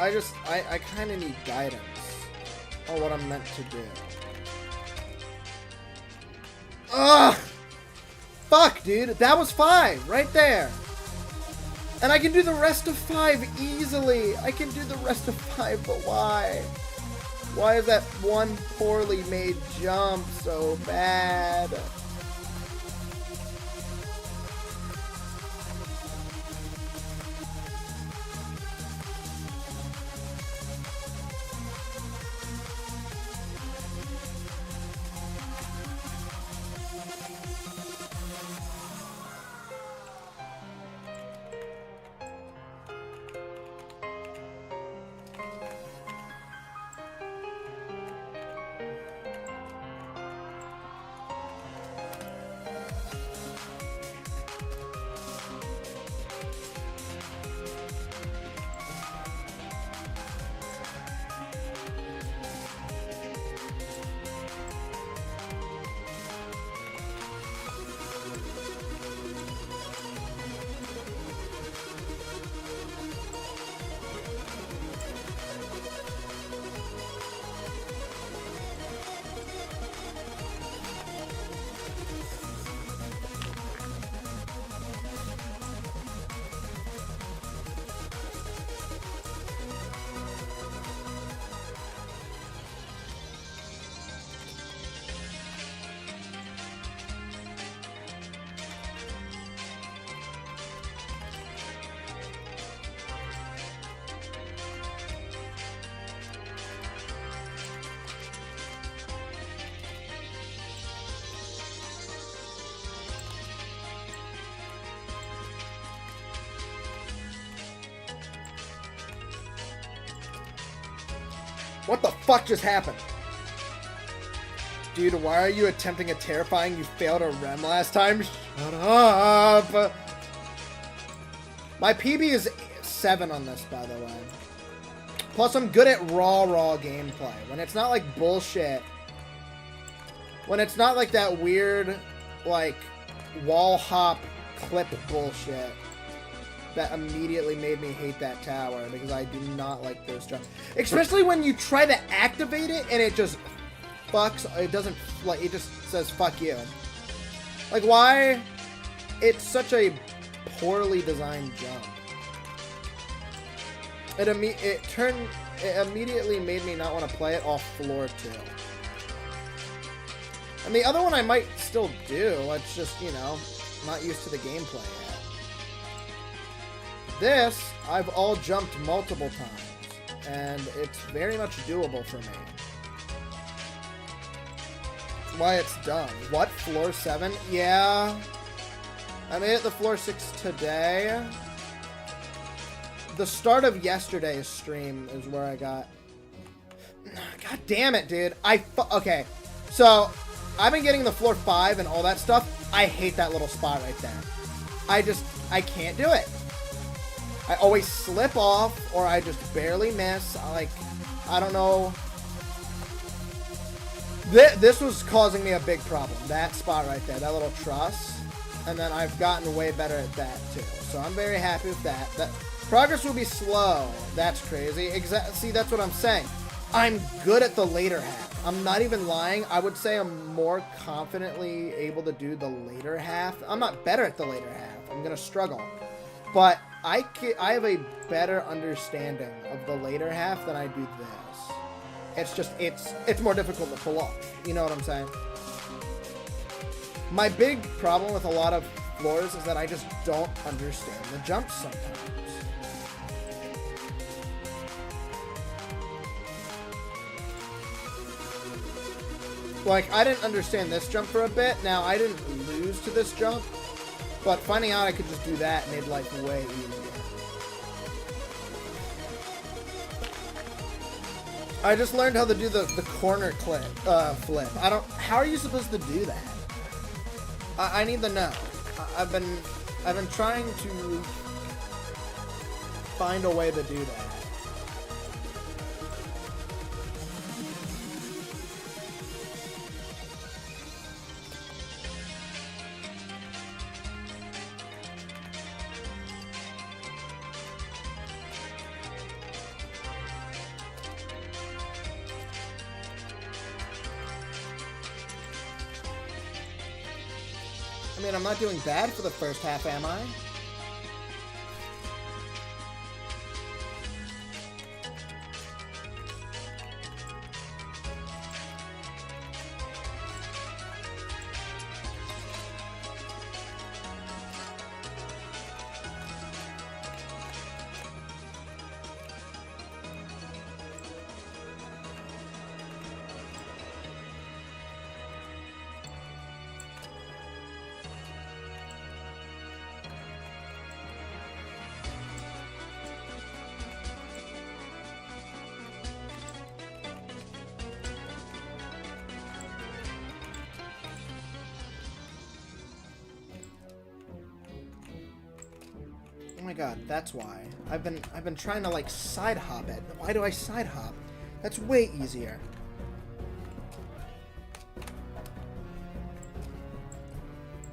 I kind of need guidance on what I'm meant to do. Ugh! Fuck, dude. That was 5 right there. And I can do the rest of 5 easily. I can do the rest of 5, but why? Why is that one poorly made jump so bad? What the fuck just happened? Dude, why are you attempting a terrifying? You failed a REM last time? Shut up! My PB is 7 on this, by the way. Plus, I'm good at raw gameplay. When it's not like bullshit. When it's not like that weird, like, wall hop clip bullshit. That immediately made me hate that tower, because I do not like those jumps. Especially when you try to activate it and it just fucks, it doesn't, like, it just says fuck you. Like, why? It's such a poorly designed jump. It immediately made me not want to play it off floor 2. And the other one I might still do, it's just, you know, not used to the gameplay yet. This, I've all jumped multiple times, and it's very much doable for me. Why it's done. What? Floor 7? Yeah. I made it to floor 6 today. The start of yesterday's stream is where I got... God damn it, dude. Okay. So, I've been getting the floor 5 and all that stuff. I hate that little spot right there. I can't do it. I always slip off, or I just barely miss. I don't know. This was causing me a big problem. That spot right there, that little truss. And then I've gotten way better at that, too. So I'm very happy with that. Progress will be slow. That's crazy. See, that's what I'm saying. I'm good at the later half. I'm not even lying. I would say I'm more confidently able to do the later half. I'm not better at the later half. I'm going to struggle. But I have a better understanding of the later half than I do this. It's just, it's more difficult to pull off. You know what I'm saying? My big problem with a lot of floors is that I just don't understand the jumps sometimes. Like, I didn't understand this jump for a bit. Now, I didn't lose to this jump. But finding out I could just do that made life way easier. I just learned how to do the corner flip. How are you supposed to do that? I need to know. I've been trying to find a way to do that. mean, I'm not doing bad for the first half, am I? Oh my god, that's why. I've been trying to like side hop it. Why do I side hop? That's way easier.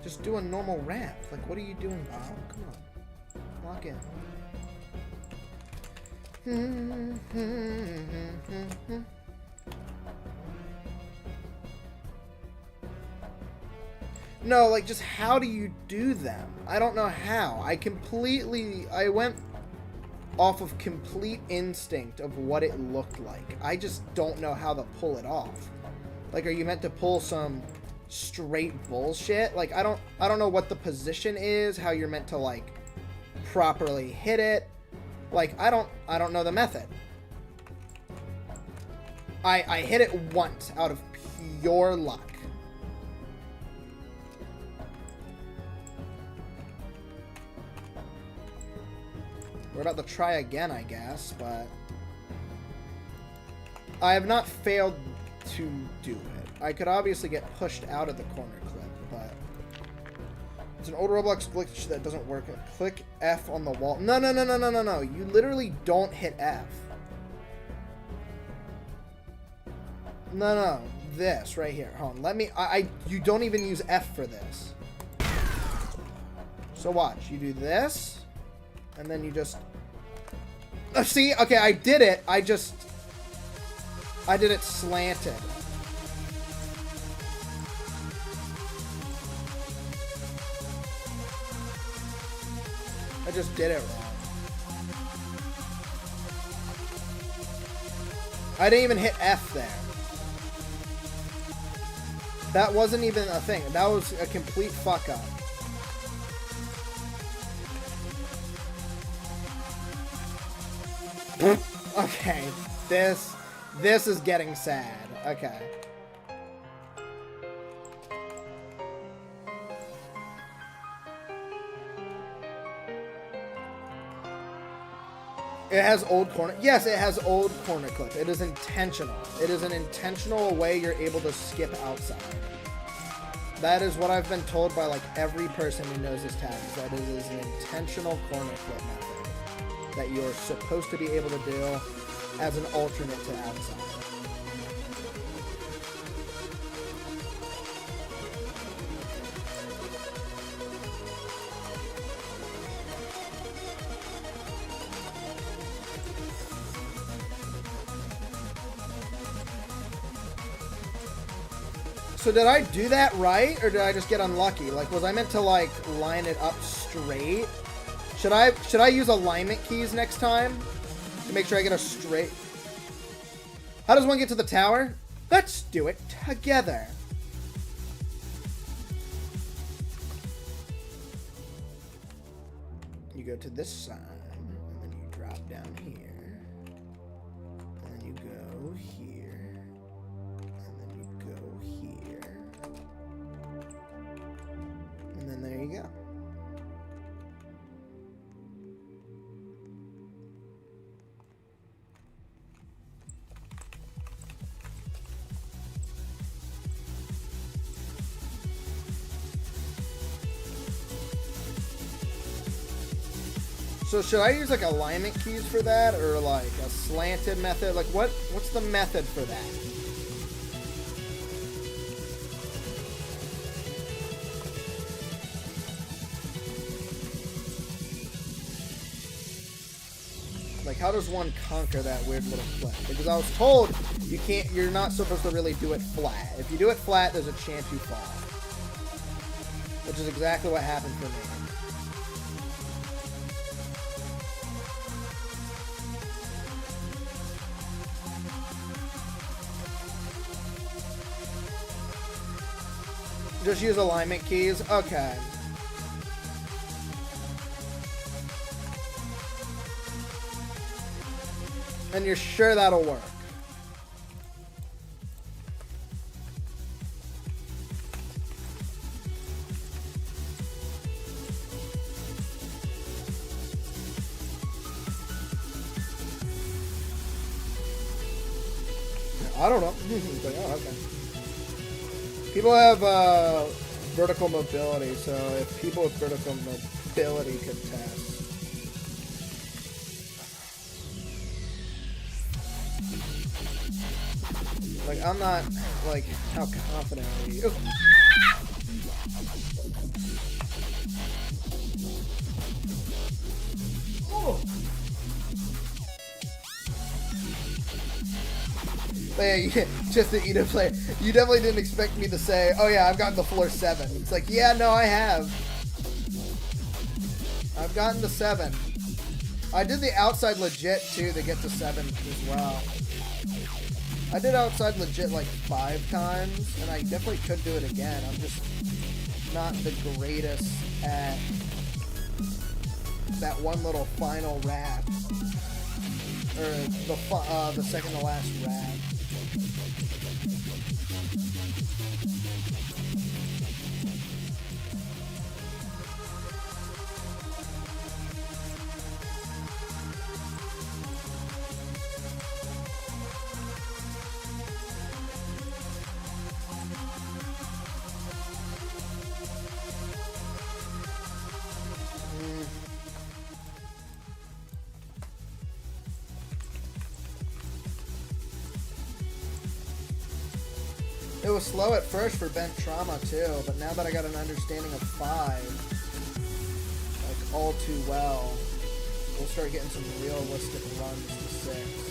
Just do a normal ramp. Like, what are you doing, Bob? Come on. Lock in. No, like, just how do you do them? I don't know how. I went off of complete instinct of what it looked like. I just don't know how to pull it off. Like, are you meant to pull some straight bullshit? Like, I don't know what the position is, how you're meant to, like, properly hit it. Like, I don't know the method. I hit it once out of pure luck. We're about to try again, I guess, but I have not failed to do it. I could obviously get pushed out of the corner clip, but it's an old Roblox glitch that doesn't work. Click F on the wall. No. You literally don't hit F. No. This right here. Hold on. Let me. You don't even use F for this. So watch. You do this. And then you just... see? Okay, I did it. I did it slanted. I just did it wrong. I didn't even hit F there. That wasn't even a thing. That was a complete fuck up. Okay, this is getting sad. Okay. It has old corner. Yes, it has old corner clip. It is intentional. It is an intentional way you're able to skip outside. That is what I've been told by like every person who knows this tag, is that it is an intentional corner clip method that you're supposed to be able to do as an alternate to outside. So did I do that right, or did I just get unlucky? Like, was I meant to like line it up straight? Should I use alignment keys next time to make sure I get a straight? How does one get to the tower? Let's do it together. You go to this side, and then you drop down here, and then you go here, and then you go here, and then there you go. So should I use like alignment keys for that, or like a slanted method? Like what's the method for that? Like, how does one conquer that weird little flip? Because I was told you're not supposed to really do it flat. If you do it flat, there's a chance you fall. which is exactly what happened for me. Just use alignment keys? Okay. And you're sure that'll work? I don't know. But, oh, okay. People have vertical mobility, so if people with vertical mobility could test. Like, I'm not, like, how confident are you? Oh! But yeah, just the ETOH player. You definitely didn't expect me to say, oh yeah, I've gotten to floor 7. It's like, yeah, no, I have. I've gotten to 7. I did the outside legit, too, to get to 7 as well. I did outside legit like 5 times, and I definitely could do it again. I'm just not the greatest at that one little final wrap. Or the second to last wrap. It was slow at first for bent trauma too, but now that I got an understanding of 5, like all too well, we'll start getting some realistic runs to 6.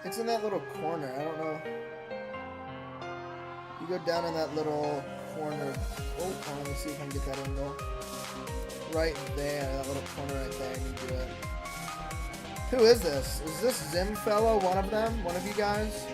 It's in that little corner. I don't know. You go down in that little corner. Oh, let me see if I can get that angle. Right there, that little corner right there. You do it. Who is this? Is this Zim fellow one of them? One of you guys?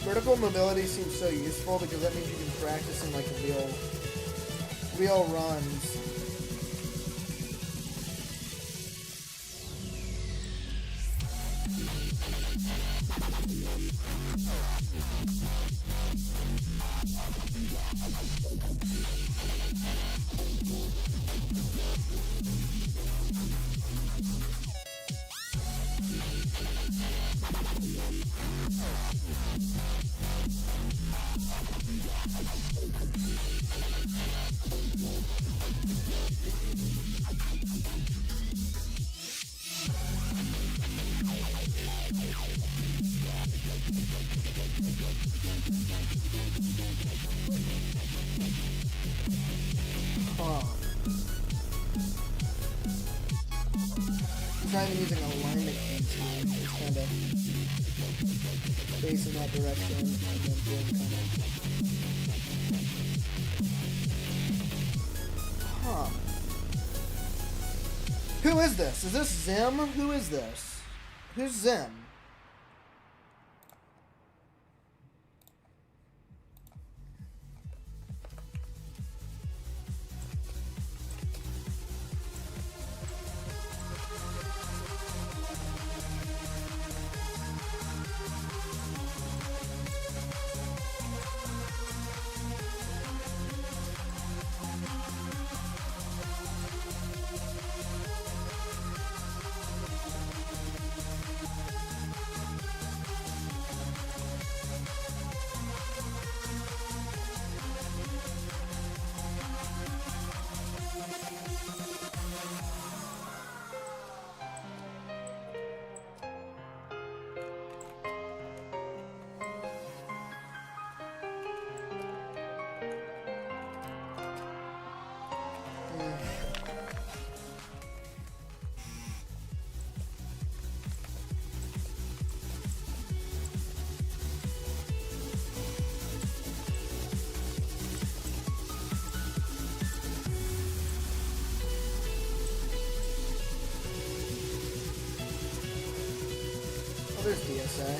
Vertical mobility seems so useful because that means you can practice in like real runs. He's not even using alignment keys here. kind of facing that direction, and then doing kind of. Huh. Who is this? Is this Zim? Who is this? Who's Zim? There's DSA.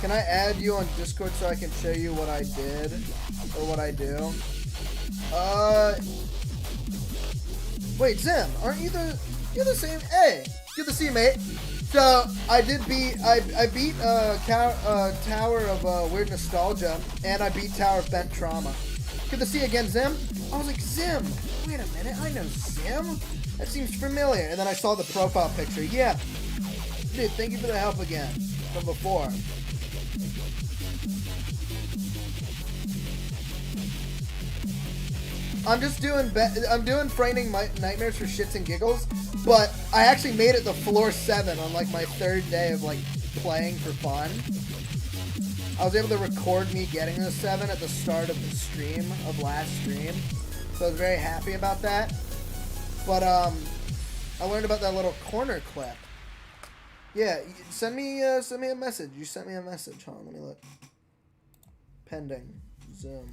Can I add you on Discord so I can show you what I did or what I do? Wait, Zim, aren't you you're the same? Hey, good to see you, mate. So I beat Tower of Weird Nostalgia, and I beat Tower of Bent Trauma. Good to see you again, Zim. I was like, Zim, wait a minute, I know Zim. That seems familiar. And then I saw the profile picture. Yeah, dude, thank you for the help again from before. I'm doing Frightening Nightmares for shits and giggles, but I actually made it to floor 7 on like my 3rd day of like playing for fun. I was able to record me getting to 7 at the start of the stream of last stream, so I was very happy about that. But I learned about that little corner clip. Yeah, send me a message. You sent me a message. Hold on, let me look. Pending. Zoom.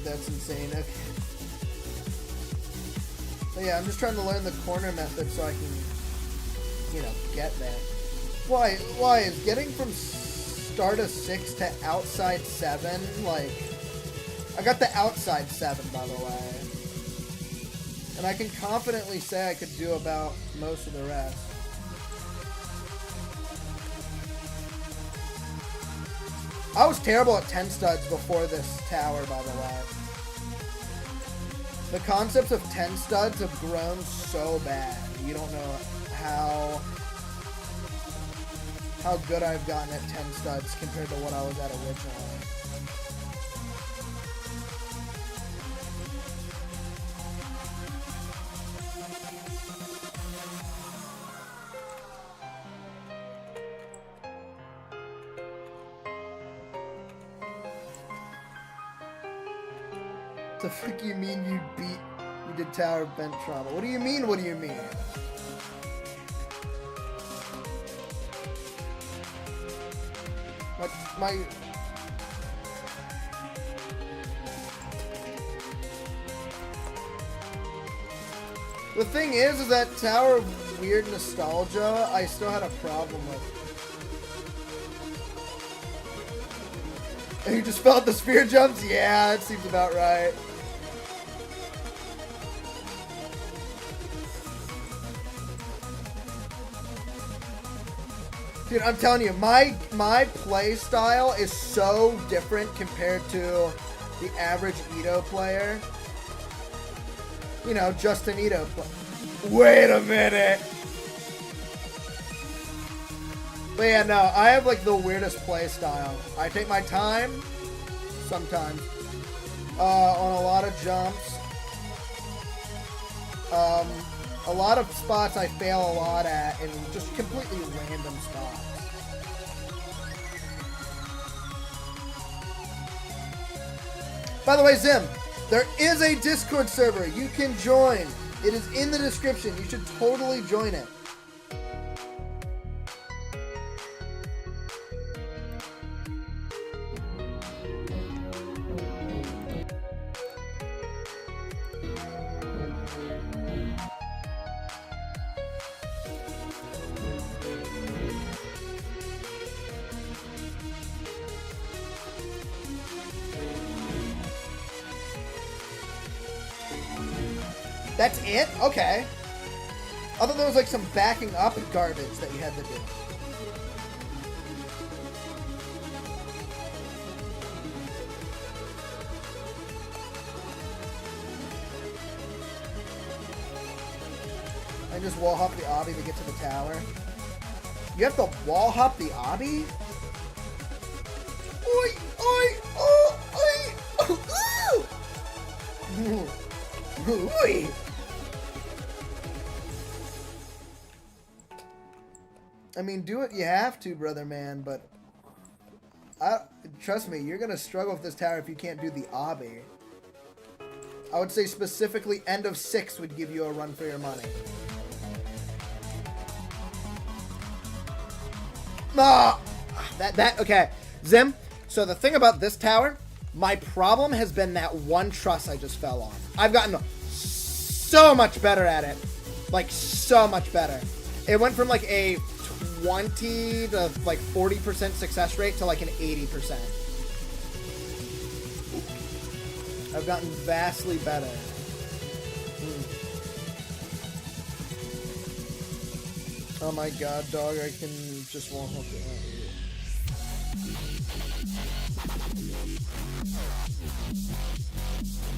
That's insane. Okay. But yeah, I'm just trying to learn the corner method so I can, get there. Why is getting from start of 6 to outside 7, like, I got the outside 7, by the way. And I can confidently say I could do about most of the rest. I was terrible at 10 studs before this tower, by the way. The concepts of 10 studs have grown so bad. You don't know how good I've gotten at 10 studs compared to what I was at originally. The frick you mean you did Tower of Bent Trauma? What do you mean? What do you mean? My The thing is that Tower of Weird Nostalgia, I still had a problem with. And you just felt the spear jumps? Yeah, that seems about right. Dude, I'm telling you, my play style is so different compared to the average ETOH player. You know, just an ETOH player. Wait a minute! But yeah, no, I have like the weirdest play style. I take my time, sometimes, on a lot of jumps. A lot of spots I fail a lot at, and just completely random spots. By the way, Zim, there is a Discord server you can join. It is in the description. You should totally join it. That's it? Okay. I thought there was like some backing up garbage that you had to do. I just wall hop the obby to get to the tower. You have to wall hop the obby? Oi! Oi! Oh! Oi! Oh! Oi! I mean, do what you have to, brother man, but trust me, you're gonna struggle with this tower if you can't do the obby. I would say specifically end of 6 would give you a run for your money. Ah! Okay. Zim, so the thing about this tower, my problem has been that one truss I just fell on. I've gotten so much better at it. Like, so much better. It went from like a 20 to like 40% success rate to like an 80%. I've gotten vastly better. Oh my god, dog, I can just won't hook it.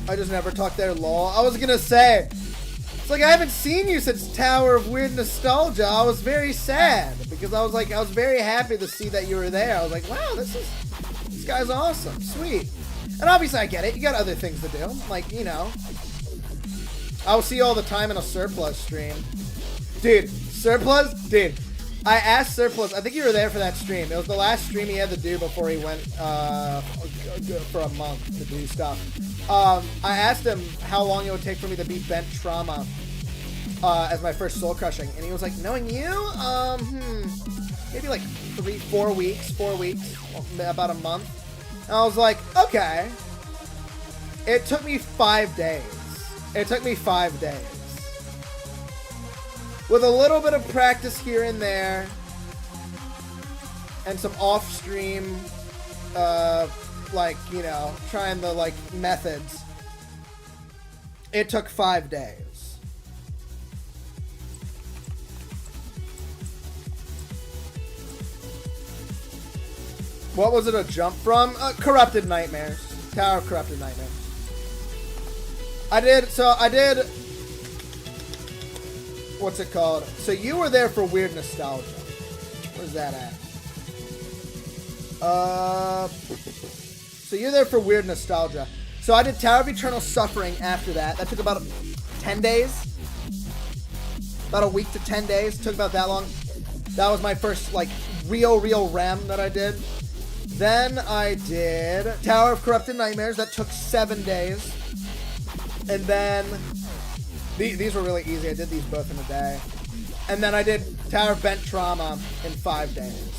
I just never talked there, lol. I was gonna say, it's like I haven't seen you since Tower of Weird Nostalgia. I was very sad because I was very happy to see that you were there. I was like, wow, this guy's awesome, sweet. And obviously I get it. You got other things to do, like, you know. I will see you all the time in a Surplus stream, dude. Surplus, dude. I asked Surplus. I think you were there for that stream. It was the last stream he had to do before he went for a month to do stuff. I asked him how long it would take for me to beat Bent Trauma as my first soul crushing, and he was like, knowing you, maybe like 4 weeks, about a month. And I was like, okay. It took me 5 days. It took me 5 days. With a little bit of practice here and there, and some off-stream, like, you know, trying the, like, methods, it took 5 days. What was it a jump from? Corrupted Nightmares. Tower of Corrupted Nightmares. I did, what's it called? So you were there for Weird Nostalgia. Where's that at? So you're there for Weird Nostalgia. So I did Tower of Eternal Suffering after that. That took about 10 days. About a week to 10 days. Took about that long. That was my first, like, real REM that I did. Then I did Tower of Corrupted Nightmares. That took 7 days. And then these were really easy. I did these both in a day. And then I did Tower of Bent Trauma in 5 days.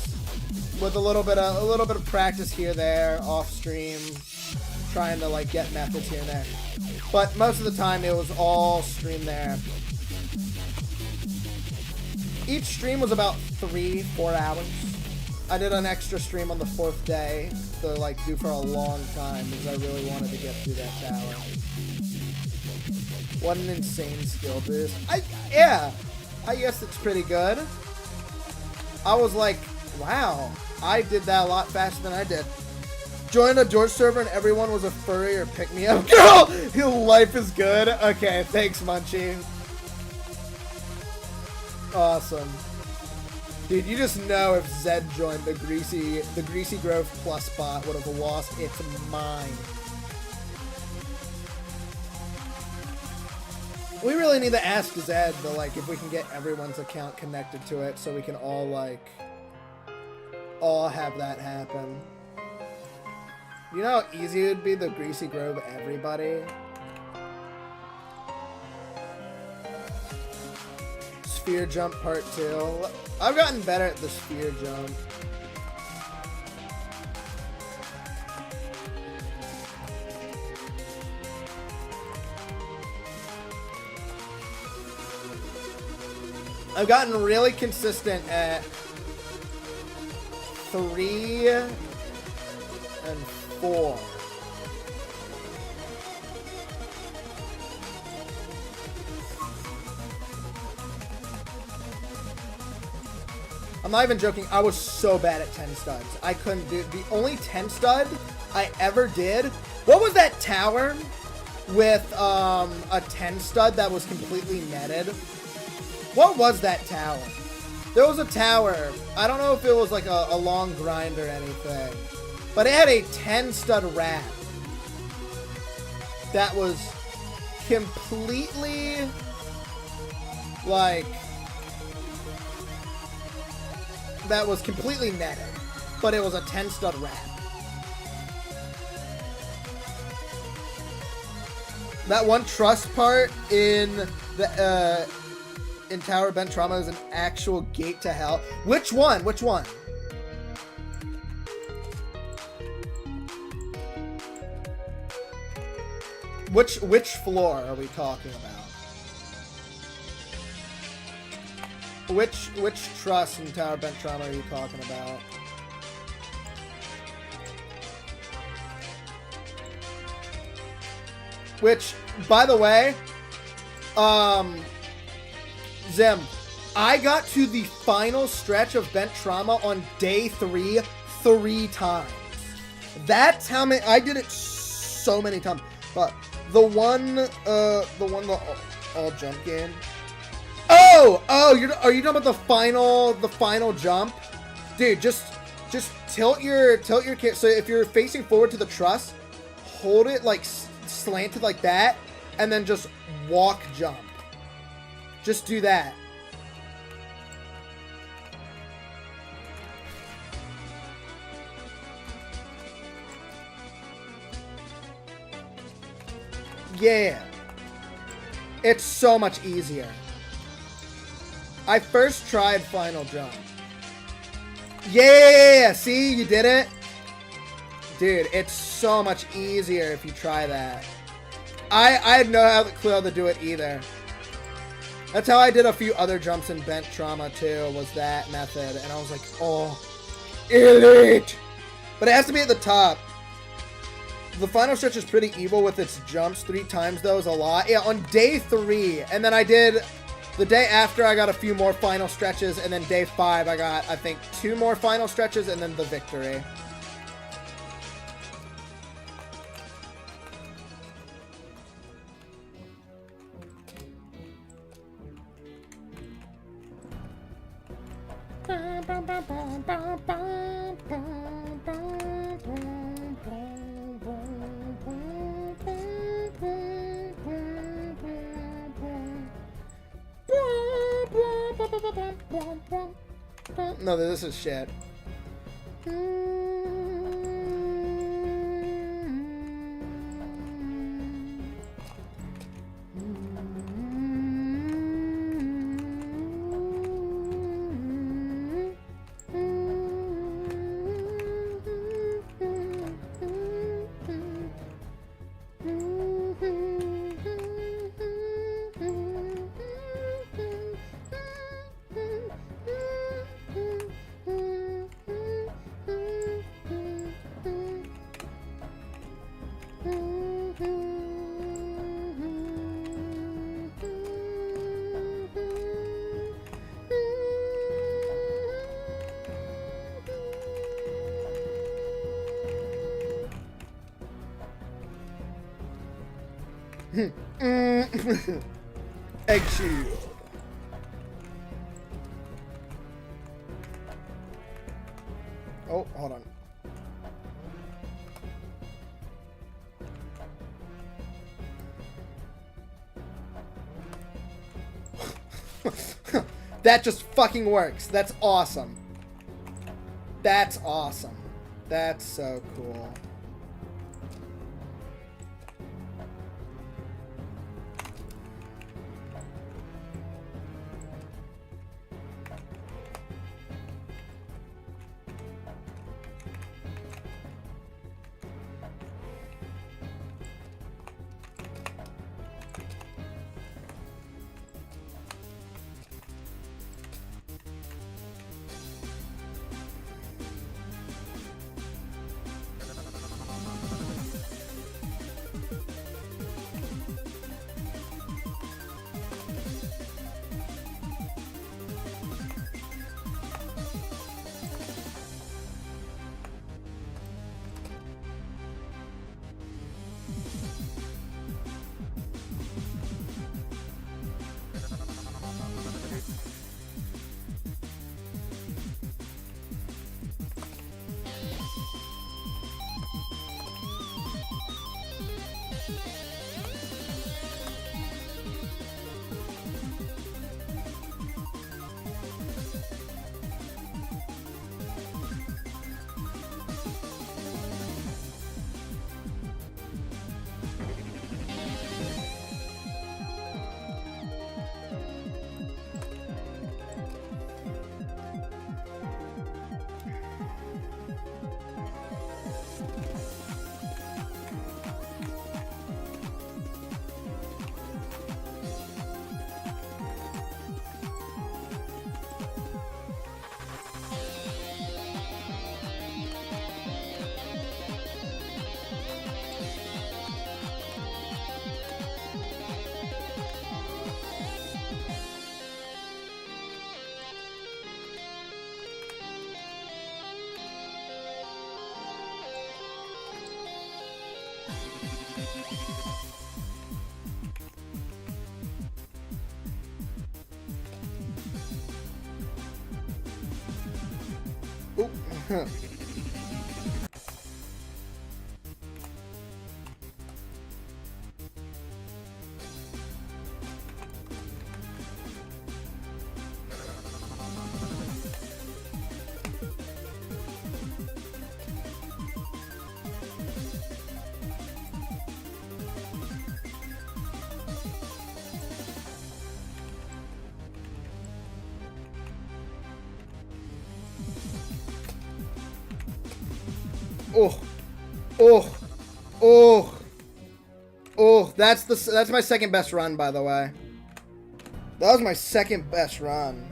With a little bit of practice here, there, off stream, trying to like get methods here and there. But most of the time it was all stream there. Each stream was about 3-4 hours. I did an extra stream on the 4th day to like do for a long time because I really wanted to get through that tower. What an insane skill boost. Yeah, I guess it's pretty good. I was like, wow, I did that a lot faster than I did. Joined a George server and everyone was a furry or pick me up. Girl, your life is good. Okay, thanks, Munchie. Awesome. Dude, you just know if Zed joined the Greasy Grove Plus bot would have lost its mind. We really need to ask Zed, but like, if we can get everyone's account connected to it, so we can all like, all have that happen. You know how easy it would be the Greasy Grove everybody? Sphere jump part 2. I've gotten better at the sphere jump. I've gotten really consistent at 3 and 4. I'm not even joking. I was so bad at 10 studs. I couldn't do the only 10 stud I ever did. What was that tower with a 10 stud that was completely netted? What was that tower? There was a tower. I don't know if it was like a long grind or anything, but it had a 10 stud rat that was completely like, that was completely netted, but it was a 10 stud rat. That one trust part in the in Tower Bent Trauma is an actual gate to hell. Which one? Which one? Which floor are we talking about? Which trust in Tower Bent Trauma are you talking about? Which, by the way, Zim, I got to the final stretch of Bent Trauma on day 3 times. That's how many, I did it so many times. But the all jump game. Oh, are you talking about the final jump? Dude, just tilt your kit. So if you're facing forward to the truss, hold it like slanted like that, and then just walk jump. Just do that. Yeah. It's so much easier. I first tried final jump. Yeah, see, you did it. Dude, it's so much easier if you try that. I had no clue how to do it either. That's how I did a few other jumps in Bent Trauma too, was that method. And I was like, oh, elite. But it has to be at the top. The final stretch is pretty evil with its jumps. 3 times though is a lot. Yeah, on day 3. And then I did, the day after I got a few more final stretches. And then day 5 I got, I think, 2 more final stretches and then the victory. No, this is shit. Egg shield. Oh, hold on. That just fucking works. That's awesome. That's awesome. That's so cool. Oop. Oh, oh, oh, oh! That's my second best run, by the way. That was my second best run.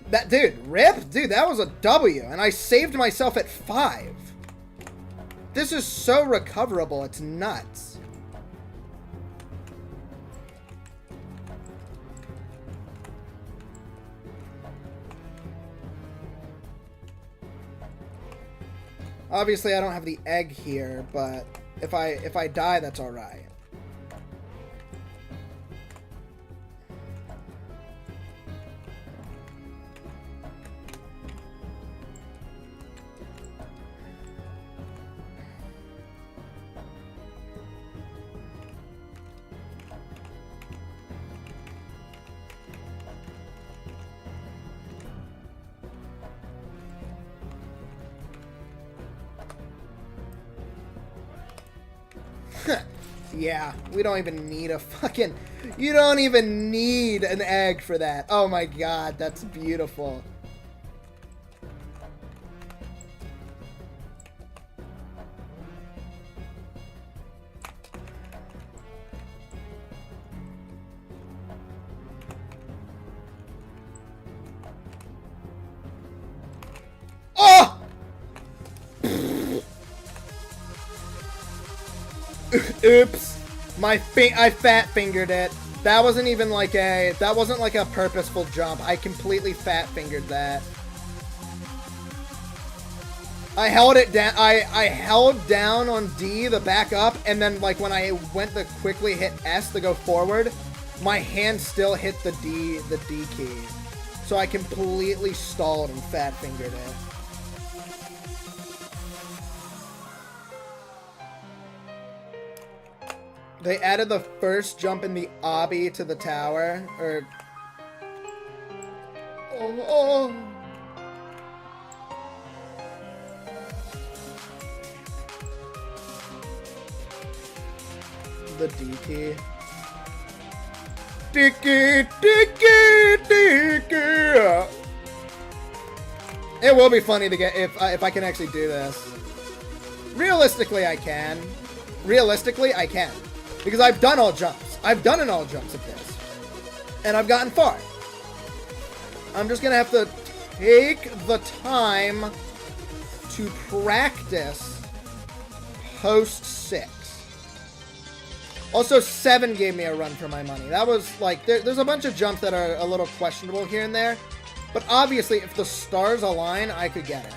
That dude, rip, dude, that was a W, and I saved myself at 5. This is so recoverable, it's nuts. Obviously, I don't have the egg here, but if I die, that's all right. Yeah, we don't even need a fucking... You don't even need an egg for that. Oh my god, that's beautiful. Oh! Oops. I fat fingered it. That wasn't even like that wasn't like a purposeful jump. I completely fat fingered that. I held it down. I held down on D to back up, and then like when I went to quickly hit S to go forward, my hand still hit the D key. So I completely stalled and fat fingered it. They added the first jump in the obby to the tower, or... Oh. The D key. Dicky. It will be funny to get if I can actually do this. Realistically, I can. Because I've done all jumps. I've done an all jumps of this. And I've gotten far. I'm just going to have to take the time to practice post 6. Also, 7 gave me a run for my money. That was like, there's a bunch of jumps that are a little questionable here and there. But obviously, if the stars align, I could get it.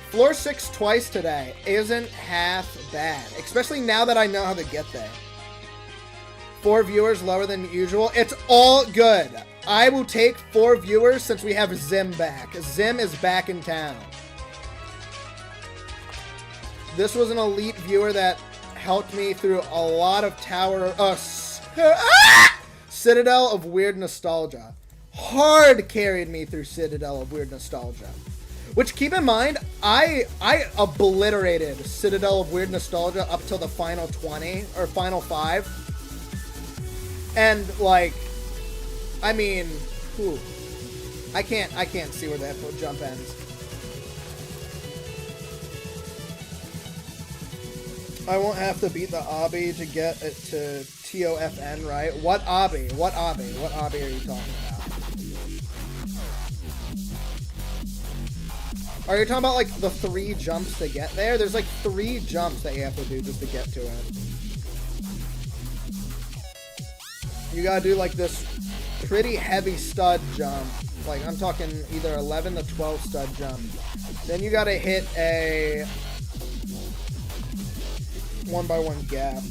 Floor 6 twice today isn't half bad. Especially now that I know how to get there. 4 viewers lower than usual. It's all good. I will take 4 viewers since we have Zim back. Zim is back in town. This was an elite viewer that helped me through a lot of Citadel of Weird Nostalgia. Hard carried me through Citadel of Weird Nostalgia. Which, keep in mind, I obliterated Citadel of Weird Nostalgia up till the final 20, or final 5. And, like, I mean, whew, I can't see where that jump ends. I won't have to beat the obby to get it to ToFN, right? What obby? What obby? What obby are you talking about? Are you talking about, like, the 3 jumps to get there? There's, like, 3 jumps that you have to do just to get to it. You gotta do, like, this pretty heavy stud jump. Like, I'm talking either 11 to 12 stud jump. Then you gotta hit a 1x1 gap.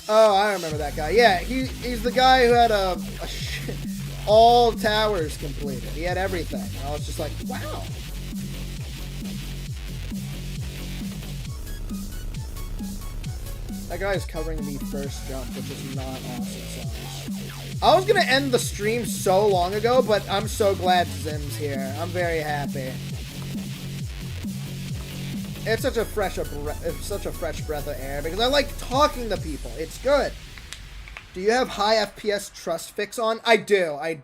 Oh, I remember that guy. Yeah, he's the guy who had all towers completed. He had everything. And I was just like, wow. That guy is covering the first jump, which is not awesome sauce. I was going to end the stream so long ago, but I'm so glad Zim's here. I'm very happy. It's such a fresh breath of air because I like talking to people. It's good. Do you have high FPS trust fix on? I do. I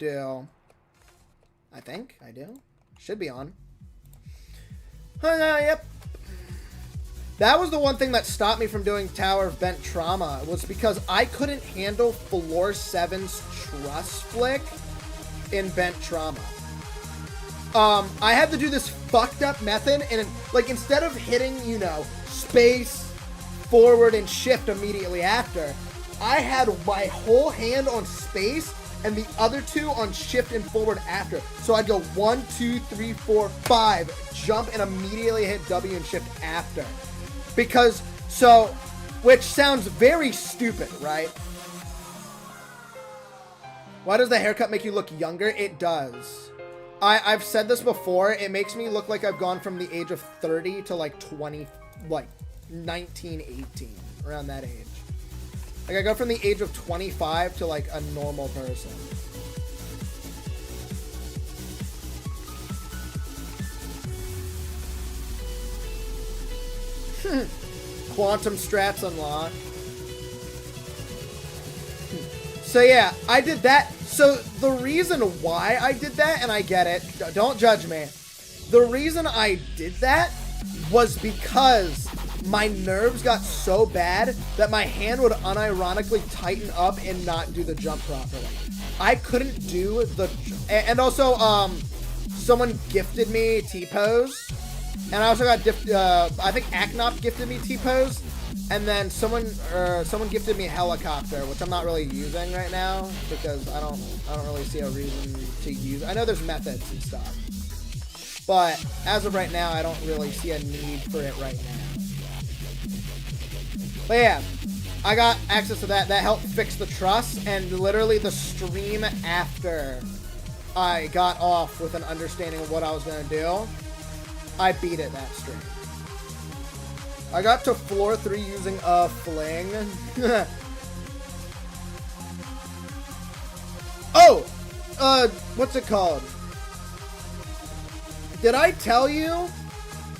think I do. Should be on. Yep. That was the one thing that stopped me from doing Tower of Bent Trauma, was because I couldn't handle Floor 7's trust flick in Bent Trauma. I had to do this fucked up method, and like instead of hitting, you know, space, forward, and shift immediately after, I had my whole hand on space and the other 2 on shift and forward after. So I'd go 1, 2, 3, 4, 5, jump, and immediately hit W and shift after. Because, which sounds very stupid, right? Why does the haircut make you look younger? It does. I've said this before. It makes me look like I've gone from the age of 30 to like 20, like 19, 18, around that age. Like I go from the age of 25 to like a normal person. Quantum strats unlocked. So yeah, I did that. So the reason why I did that, and I get it, don't judge me. The reason I did that was because my nerves got so bad that my hand would unironically tighten up and not do the jump properly. I couldn't do the, and also someone gifted me T-pose, and I also got I think Aknop gifted me T-pose, And then someone gifted me a helicopter, which I'm not really using right now because I don't really see a reason to use. I know there's methods and stuff, but as of right now, I don't really see a need for it right now. But yeah, I got access to that. That helped fix the truss, and literally the stream after I got off with an understanding of what I was gonna do, I beat it that stream. I got to floor 3 using a fling. Oh! What's it called? Did I tell you,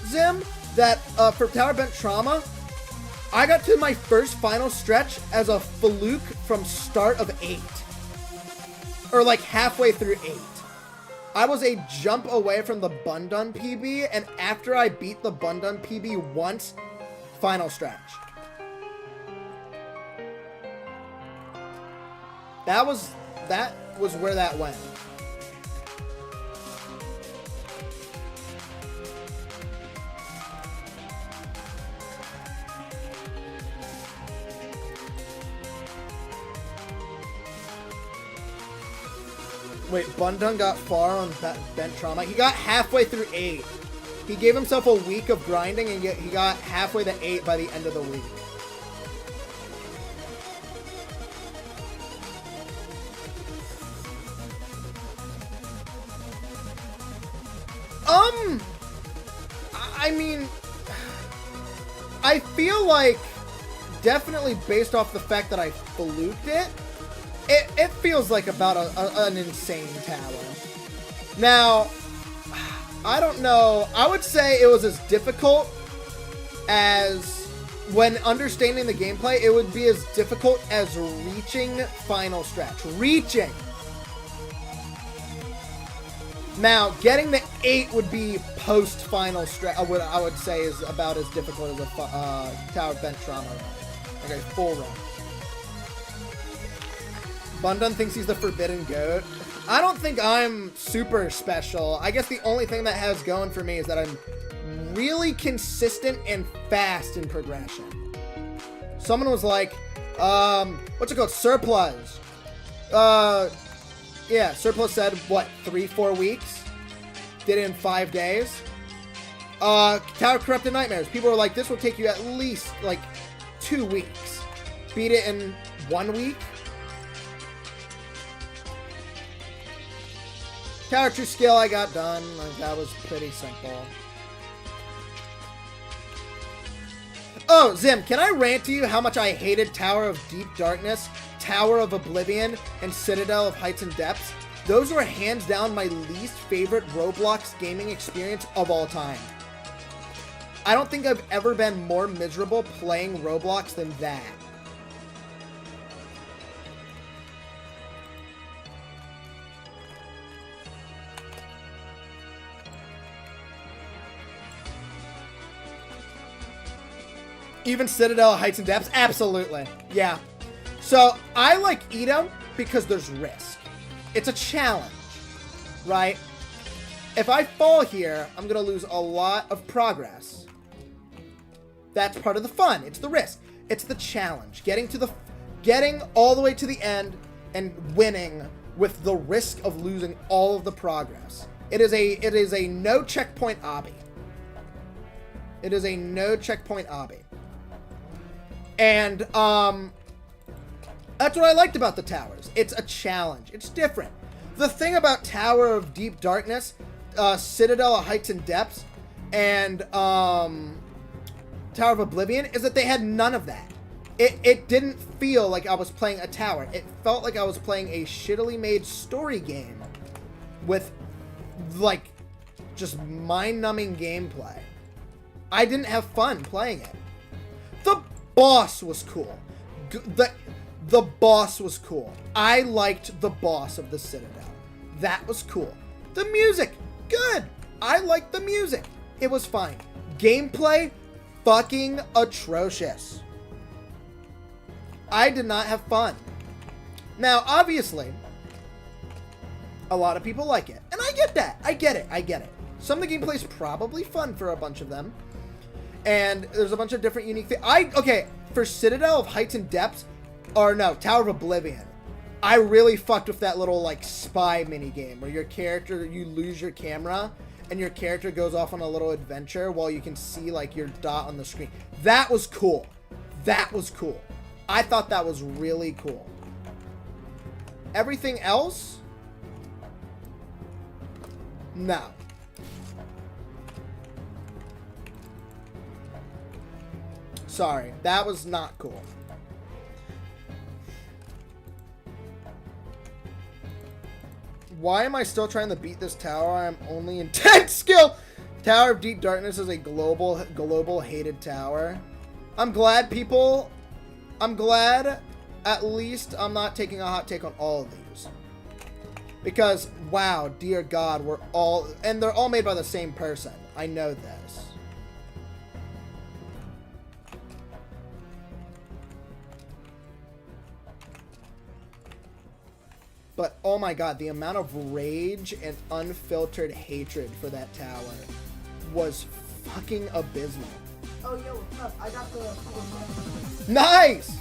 Zim, that for Tower Bent Trauma, I got to my first final stretch as a fluke from start of 8. Or like halfway through 8. I was a jump away from the Bundun PB, and after I beat the Bundun PB once, final stretch. That was where that went. Wait, Bundun got far on Bent Trauma. He got halfway through 8. He gave himself a week of grinding, and he got halfway to 8 by the end of the week. I mean, I feel like, definitely based off the fact that I fluked it, it feels like about an insane tower. Now, I don't know. I would say it was as difficult as, when understanding the gameplay, it would be as difficult as reaching final stretch. Reaching! Now, getting the 8 would be post-final stretch. I would say is about as difficult as a Tower Bent Trauma run. Okay, full run. Bundun thinks he's the forbidden goat. I don't think I'm super special. I guess the only thing that has going for me is that I'm really consistent and fast in progression. Someone was like, what's it called? Surplus. Yeah, Surplus said, what, 3-4 weeks? Did it in 5 days. Tower Corrupted Nightmares. People were like, this will take you at least, like, 2 weeks. Beat it in 1 week. Tower True Skill I got done. Like, that was pretty simple. Oh, Zim, can I rant to you how much I hated Tower of Deep Darkness, Tower of Oblivion, and Citadel of Heights and Depths? Those were hands down my least favorite Roblox gaming experience of all time. I don't think I've ever been more miserable playing Roblox than that. Even Citadel, Heights, and Depths? Absolutely. Yeah. So, I like ETOH because there's risk. It's a challenge, right? If I fall here, I'm going to lose a lot of progress. That's part of the fun. It's the risk. It's the challenge. Getting all the way to the end and winning with the risk of losing all of the progress. It is a no checkpoint obby. It is a no checkpoint obby. And, that's what I liked about the towers. It's a challenge. It's different. The thing about Tower of Deep Darkness, Citadel of Heights and Depths, and, Tower of Oblivion is that they had none of that. It didn't feel like I was playing a tower. It felt like I was playing a shittily made story game with, like, just mind-numbing gameplay. I didn't have fun playing it. The boss was cool. The boss was cool. I liked the boss of the Citadel. That was cool. The music, good. I liked the music. It was fine. Gameplay, fucking atrocious. I did not have fun. Now, obviously, a lot of people like it. And I get that. I get it. Some of the gameplay is probably fun for a bunch of them. And there's a bunch of different unique things. Okay, for Citadel of Heights and Depths, or no, Tower of Oblivion, I really fucked with that little, like, spy mini game where your character, you lose your camera and your character goes off on a little adventure while you can see, like, your dot on the screen. That was cool. That was cool. I thought that was really cool. Everything else? No. Sorry, that was not cool. Why am I still trying to beat this tower? I'm only in 10 skill. Tower of Deep Darkness is a global hated tower. I'm glad at least I'm not taking a hot take on all of these. Because, wow, dear God, and they're all made by the same person. I know this. But, oh my God, the amount of rage and unfiltered hatred for that tower was fucking abysmal. Oh, yo, what's up? I got the... Nice!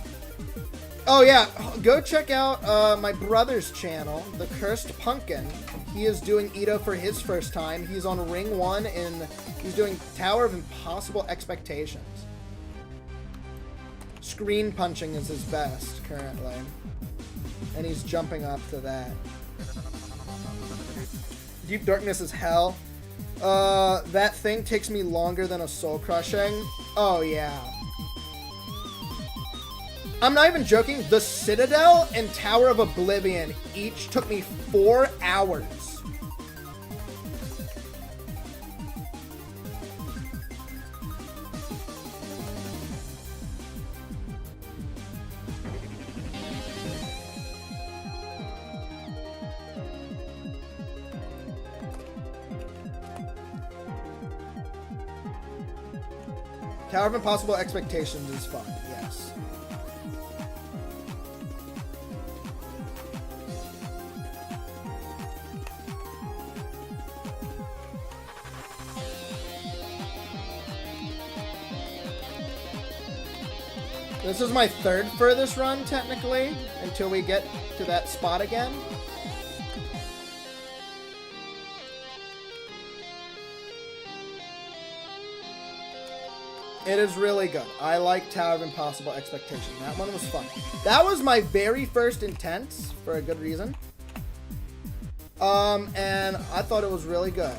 Oh, yeah, go check out my brother's channel, The Cursed Pumpkin. He is doing ETOH for his first time. He's on Ring 1, and he's doing Tower of Impossible Expectations. Screen punching is his best, currently. And he's jumping up to that. Deep Darkness is hell. That thing takes me longer than a soul crushing. Oh, yeah. I'm not even joking. The Citadel and Tower of Oblivion each took me 4 hours. Tower of Impossible Expectations is fun, yes. This is my third furthest run, technically, until we get to that spot again. It is really good. I like Tower of Impossible Expectation. That one was fun. That was my very first Intense, for a good reason. And I thought it was really good.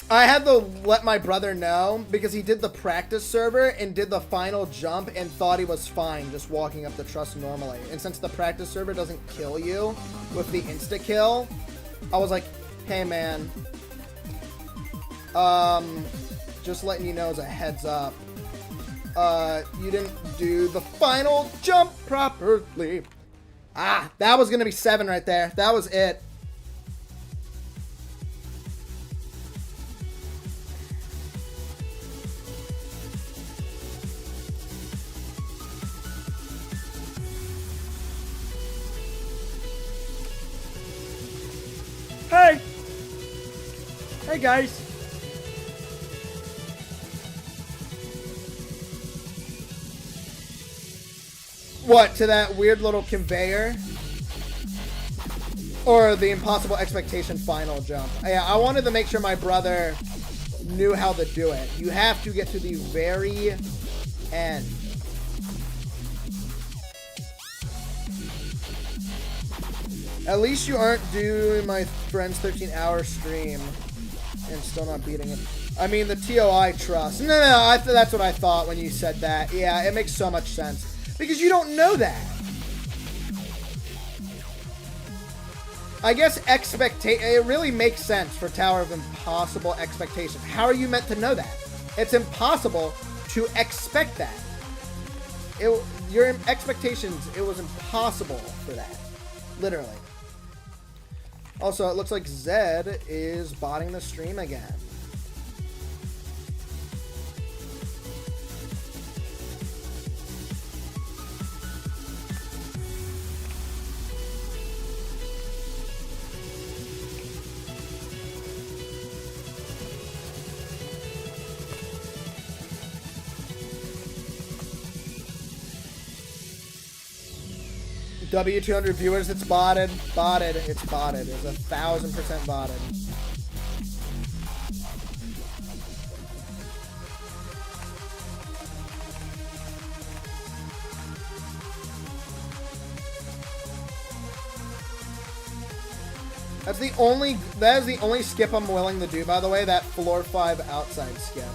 I had to let my brother know because he did the practice server and did the final jump and thought he was fine just walking up the truss normally. And since the practice server doesn't kill you with the insta-kill, I was like, hey man, just letting you know as a heads up, you didn't do the final jump properly. Ah, that was gonna be 7 right there. That was it. Hey! Hey guys! What, to that weird little conveyor? Or the Impossible Expectation final jump? Yeah, I wanted to make sure my brother knew how to do it. You have to get to the very end. At least you aren't doing my friend's 13-hour stream and still not beating it. I mean, the TOI trust. No, that's what I thought when you said that. Yeah, it makes so much sense. Because you don't know that. I guess it really makes sense for Tower of Impossible Expectation. How are you meant to know that? It's impossible to expect that. Your expectations, it was impossible for that. Literally. Also, it looks like Zed is botting the stream again. W200 viewers, it's botted. Botted. It's botted. It's 1000% botted. That is the only skip I'm willing to do, by the way, that floor 5 outside skip.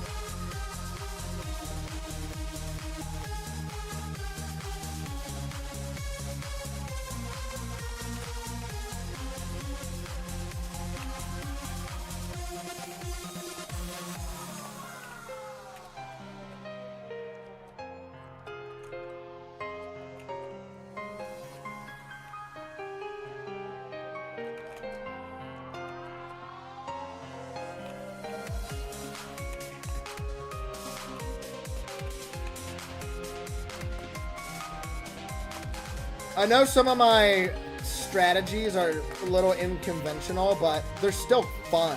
I know some of my strategies are a little unconventional, but they're still fun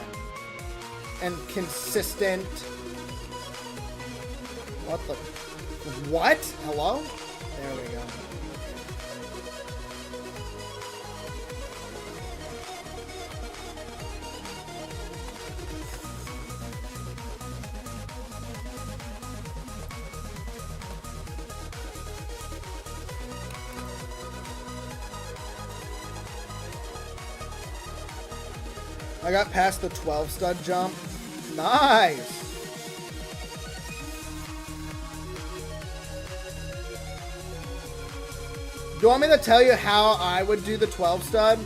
and consistent. What the? What? Hello? There we go. I got past the 12 stud jump. Nice. Do you want me to tell you how I would do the 12 stud?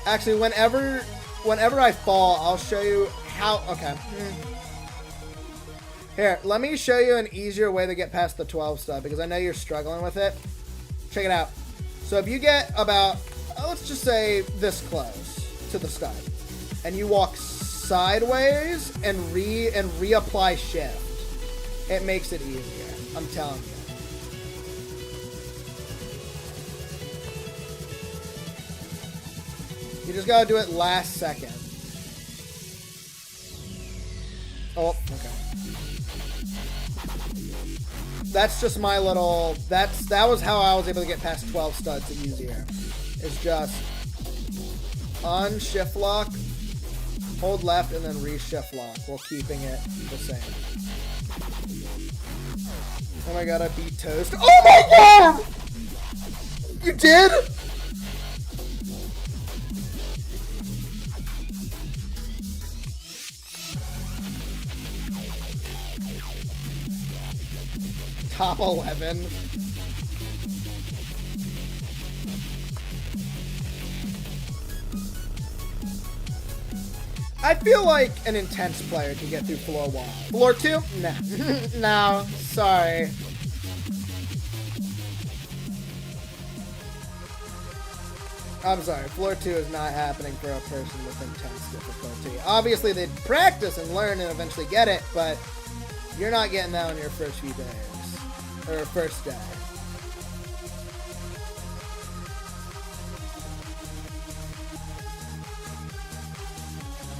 Actually, whenever I fall, I'll show you how. Okay. Here, let me show you an easier way to get past the 12 stud because I know you're struggling with it. Check it out. So if you get about, let's just say this close to the stud, and you walk sideways and reapply shift, it makes it easier. I'm telling you. You just gotta do it last second. Oh, okay. That's just my little. That was how I was able to get past 12 studs easier. It's just unshift lock, hold left, and then re-shift lock while keeping it the same. Oh my god, I beat Toast. Oh my god! You did? Top 11. I feel like an intense player can get through floor 1. Floor 2? Nah. No, sorry. I'm sorry, floor 2 is not happening for a person with intense difficulty. Obviously, they'd practice and learn and eventually get it, but you're not getting that on your first few days. Or first day.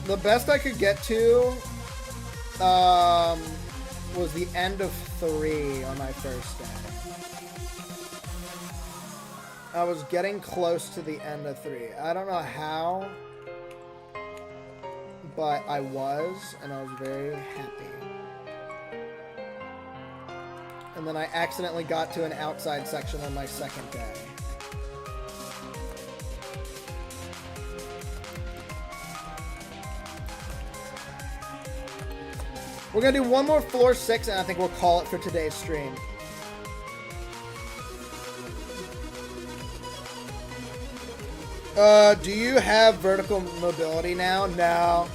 The best I could get to was the end of 3 on my first day. I was getting close to the end of 3. I don't know how, but I was, and I was very happy. And then I accidentally got to an outside section on my second day. We're going to do one more floor 6, and I think we'll call it for today's stream. Do you have vertical mobility now? No.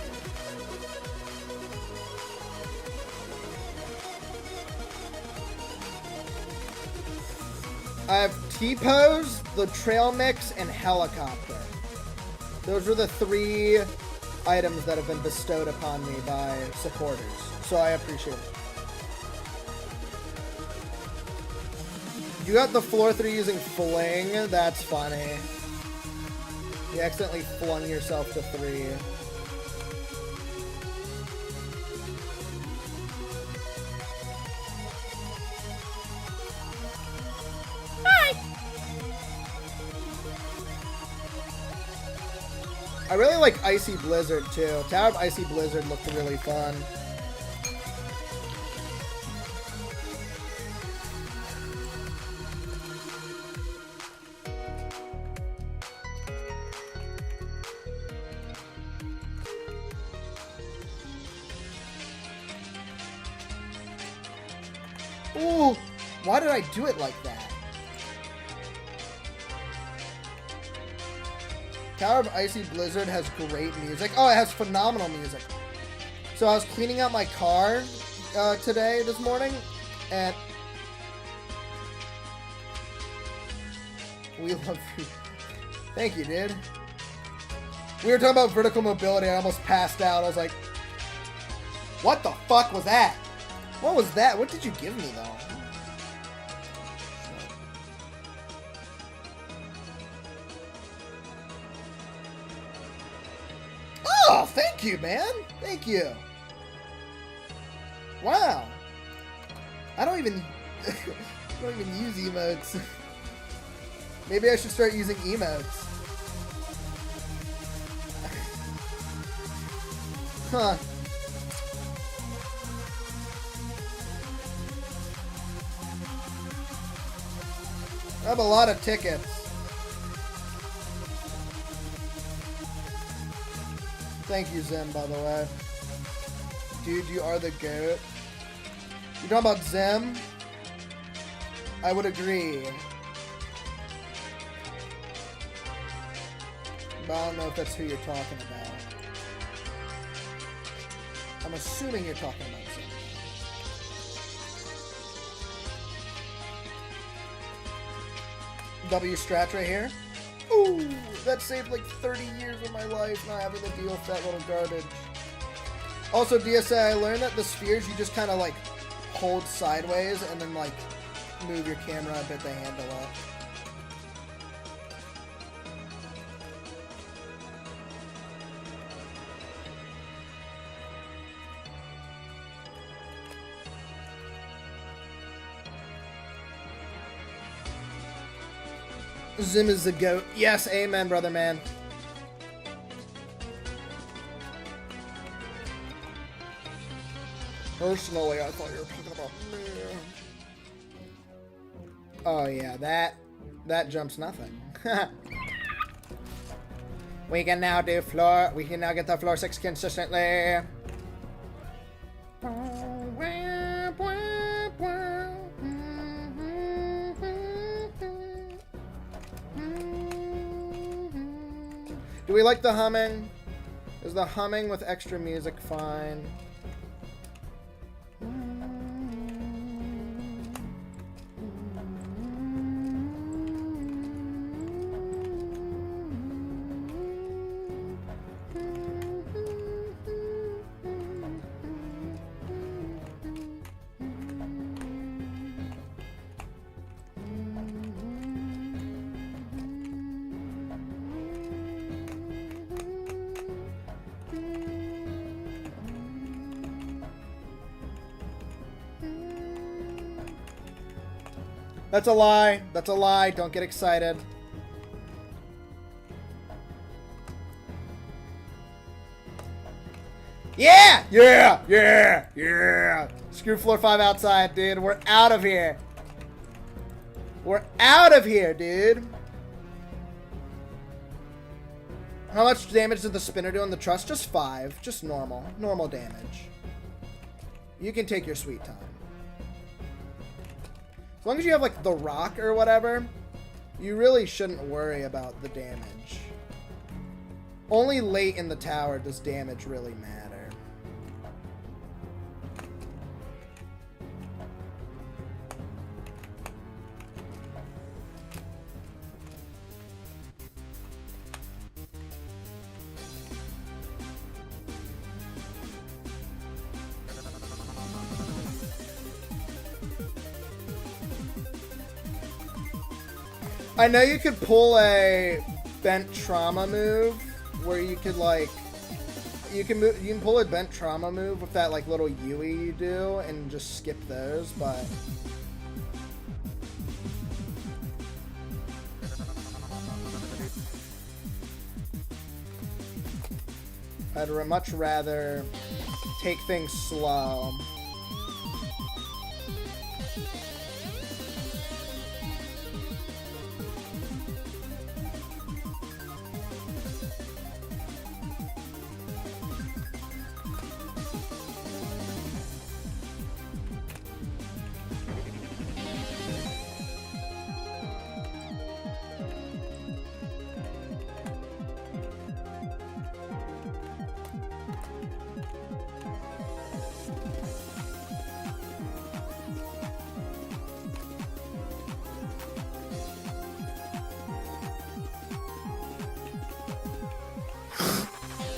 I have T-pose, the trail mix, and helicopter. Those are the 3 items that have been bestowed upon me by supporters. So I appreciate it. You got the floor 3 using fling? That's funny. You accidentally flung yourself to 3. Hi! I really like Icy Blizzard too. Tower of Icy Blizzard looked really fun. Ooh, why did I do it like that? Tower of Icy Blizzard has great music. Oh, it has phenomenal music. So I was cleaning out my car this morning, and we love you. Thank you, dude. We were talking about vertical mobility. I almost passed out. I was like, what the fuck was that? What was that? What did you give me, though? Oh, thank you, man. Thank you. Wow. I don't even use emotes. Maybe I should start using emotes. Huh. I have a lot of tickets. Thank you, Zim, by the way. Dude, you are the GOAT. You talking about Zim? I would agree. But I don't know if that's who you're talking about. I'm assuming you're talking about Zim. W Strat right here. Ooh, that saved like 30 years of my life not having to deal with that little garbage. Also, DSA, I learned that the spheres you just kind of like hold sideways and then like move your camera a bit to handle it. Zim is the GOAT. Yes, amen, brother man. Personally, I thought you were talking about me. Oh yeah, that jumps nothing. We can now do floor. We can now get the floor 6 consistently. Do we like the humming? Is the humming with extra music fine? That's a lie. That's a lie. Don't get excited. Yeah! Yeah! Yeah! Yeah! Screw floor 5 outside, dude. We're out of here. We're out of here, dude. How much damage did the spinner do on the truss? Just 5. Just normal. Normal damage. You can take your sweet time. As long as you have, like, the rock or whatever, you really shouldn't worry about the damage. Only late in the tower does damage really matter. I know you could pull a bent trauma move where you could like you can pull a bent trauma move with that like little Yui you do and just skip those, but I'd much rather take things slow.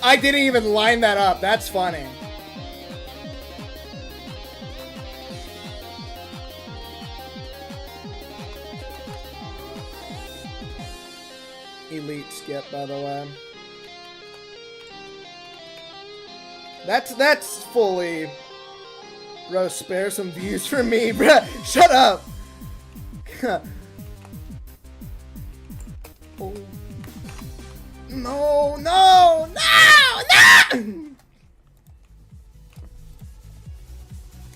I didn't even line that up. That's funny. Elite skip, by the way. That's fully. Bro, spare some views for me, bruh. Shut up. Oh. No, no, no, no!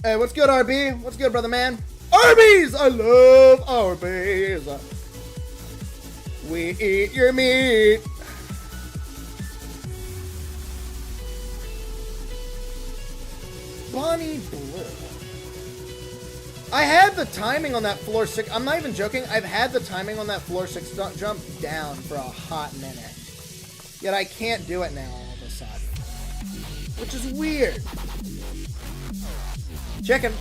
Hey, what's good, RB? What's good, brother man? Arby's! I love Arby's. We eat your meat. Bonnie Blue. I had the timing on that floor 6. I'm not even joking. I've had the timing on that floor 6 jump down for a hot minute. Yet I can't do it now all of a sudden. Which is weird. Chicken.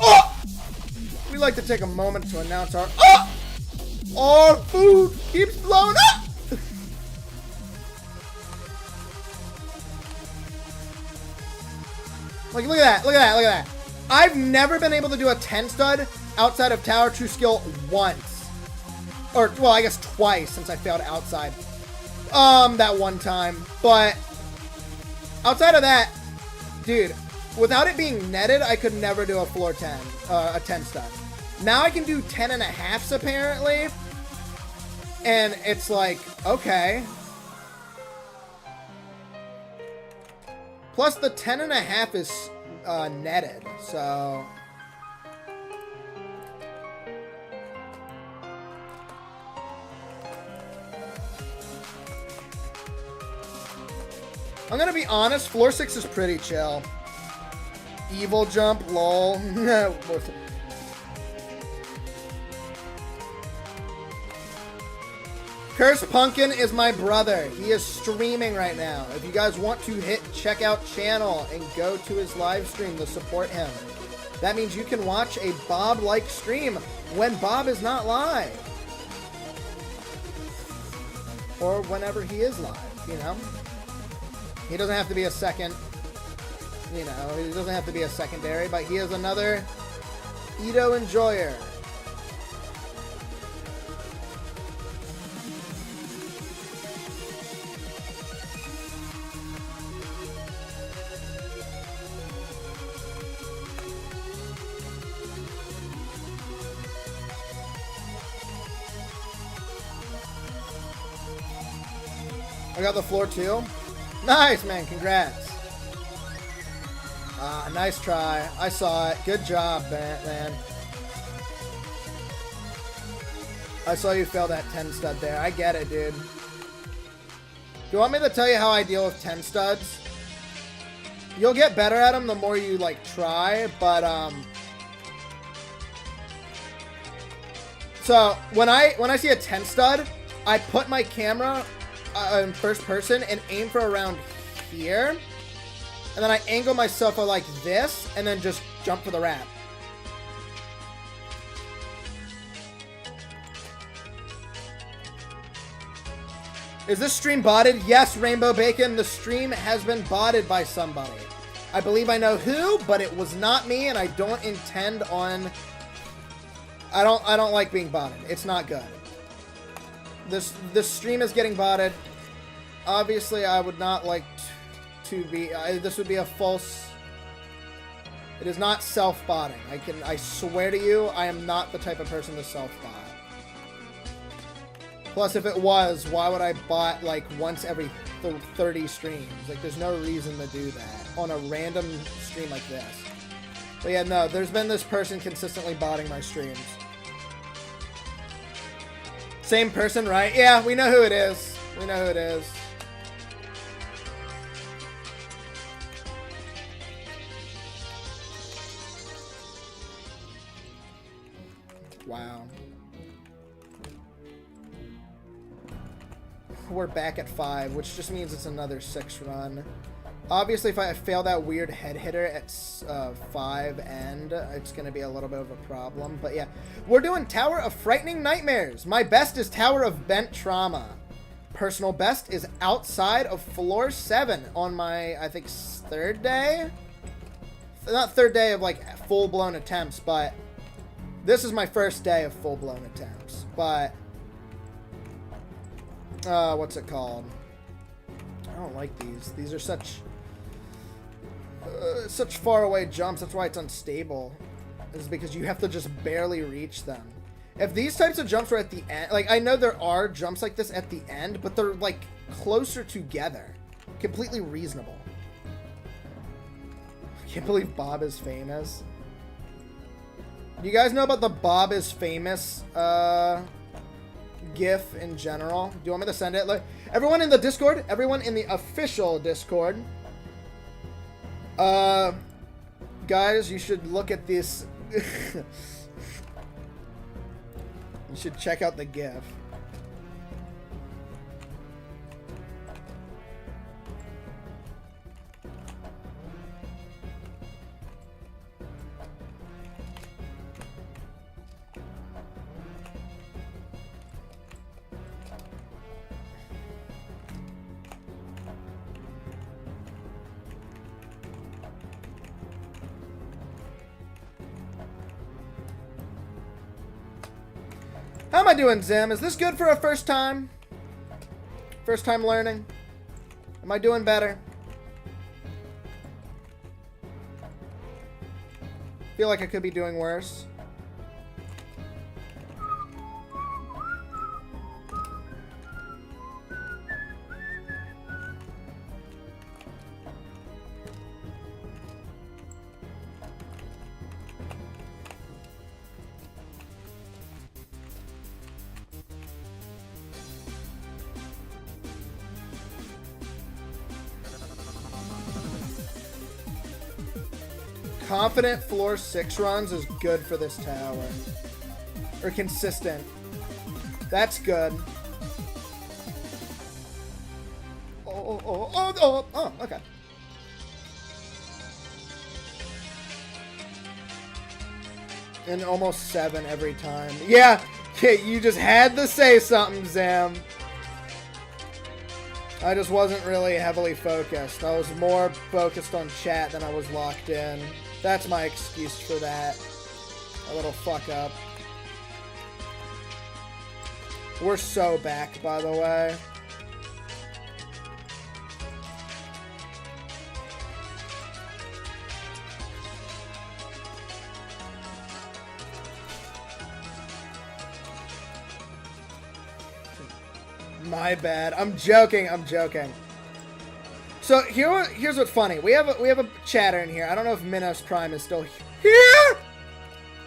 Oh! We like to take a moment to announce our food keeps blowing up! Like, look at that, look at that, look at that. I've never been able to do a 10 stud outside of Tower True Skill once. Or, well, I guess twice since I failed outside. That one time. But outside of that, dude, without it being netted, I could never do a floor 10, a 10 stud. Now I can do 10 and a halves apparently. And it's like, okay. Plus the 10 and a half is netted, so. I'm gonna be honest, floor 6 is pretty chill. Evil jump, lol. Curse Pumpkin is my brother. He is streaming right now. If you guys want to check out channel and go to his live stream to support him. That means you can watch a Bob-like stream when Bob is not live. Or whenever he is live, you know? He doesn't have to be a second, you know, he doesn't have to be a secondary, but he is another ETOH enjoyer. I got the floor too. Nice, man. Congrats. Nice try. I saw it. Good job, man. I saw you fail that 10 stud there. I get it, dude. Do you want me to tell you how I deal with 10 studs? You'll get better at them the more you, like, try, but, So, when I see a 10 stud, I put my camera in first person and aim for around here. And then I angle myself like this and then just jump for the wrap. Is this stream botted? Yes, Rainbow Bacon. The stream has been botted by somebody. I believe I know who, but it was not me, and I don't intend on... I don't like being botted. It's not good. This stream is getting botted. Obviously, I would not like to be... this would be a false... It is not self-botting. I swear to you, I am not the type of person to self-bot. Plus, if it was, why would I bot like once every 30 streams? Like, there's no reason to do that on a random stream like this. But yeah, no, there's been this person consistently botting my streams. Same person, right? Yeah, we know who it is. We know who it is. Wow. We're back at 5, which just means it's another 6 run. Obviously, if I fail that weird head hitter at 5 end, it's going to be a little bit of a problem. But yeah, we're doing Tower of Frightening Nightmares. My best is Tower of Bent Trauma. Personal best is outside of floor 7 on my, I think, 3rd day? Not 3rd day of, like, full-blown attempts, but this is my 1st day of full-blown attempts. But, what's it called? I don't like these. These are such far away jumps. That's why it's unstable. Is because you have to just barely reach them. If these types of jumps were at the end, like, I know there are jumps like this at the end, but they're like closer together. Completely reasonable. I can't believe Bob is famous. Do you guys know about the Bob is famous GIF in general? Do you want me to send it? Like, everyone in the Discord, everyone in the official Discord, guys, you should look at this. You should check out the GIF. How am I doing, Zim? Is this good for a first time? First time learning? Am I doing better? Feel like I could be doing worse. Confident floor 6 runs is good for this tower. Or consistent. That's good. Oh, okay. And almost 7 every time. Yeah, you just had to say something, Zam. I just wasn't really heavily focused. I was more focused on chat than I was locked in. That's my excuse for that. A little fuck up. We're so back, by the way. My bad. I'm joking. I'm joking. So here's what's funny. We have a chatter in here. I don't know if Minos Prime is still here,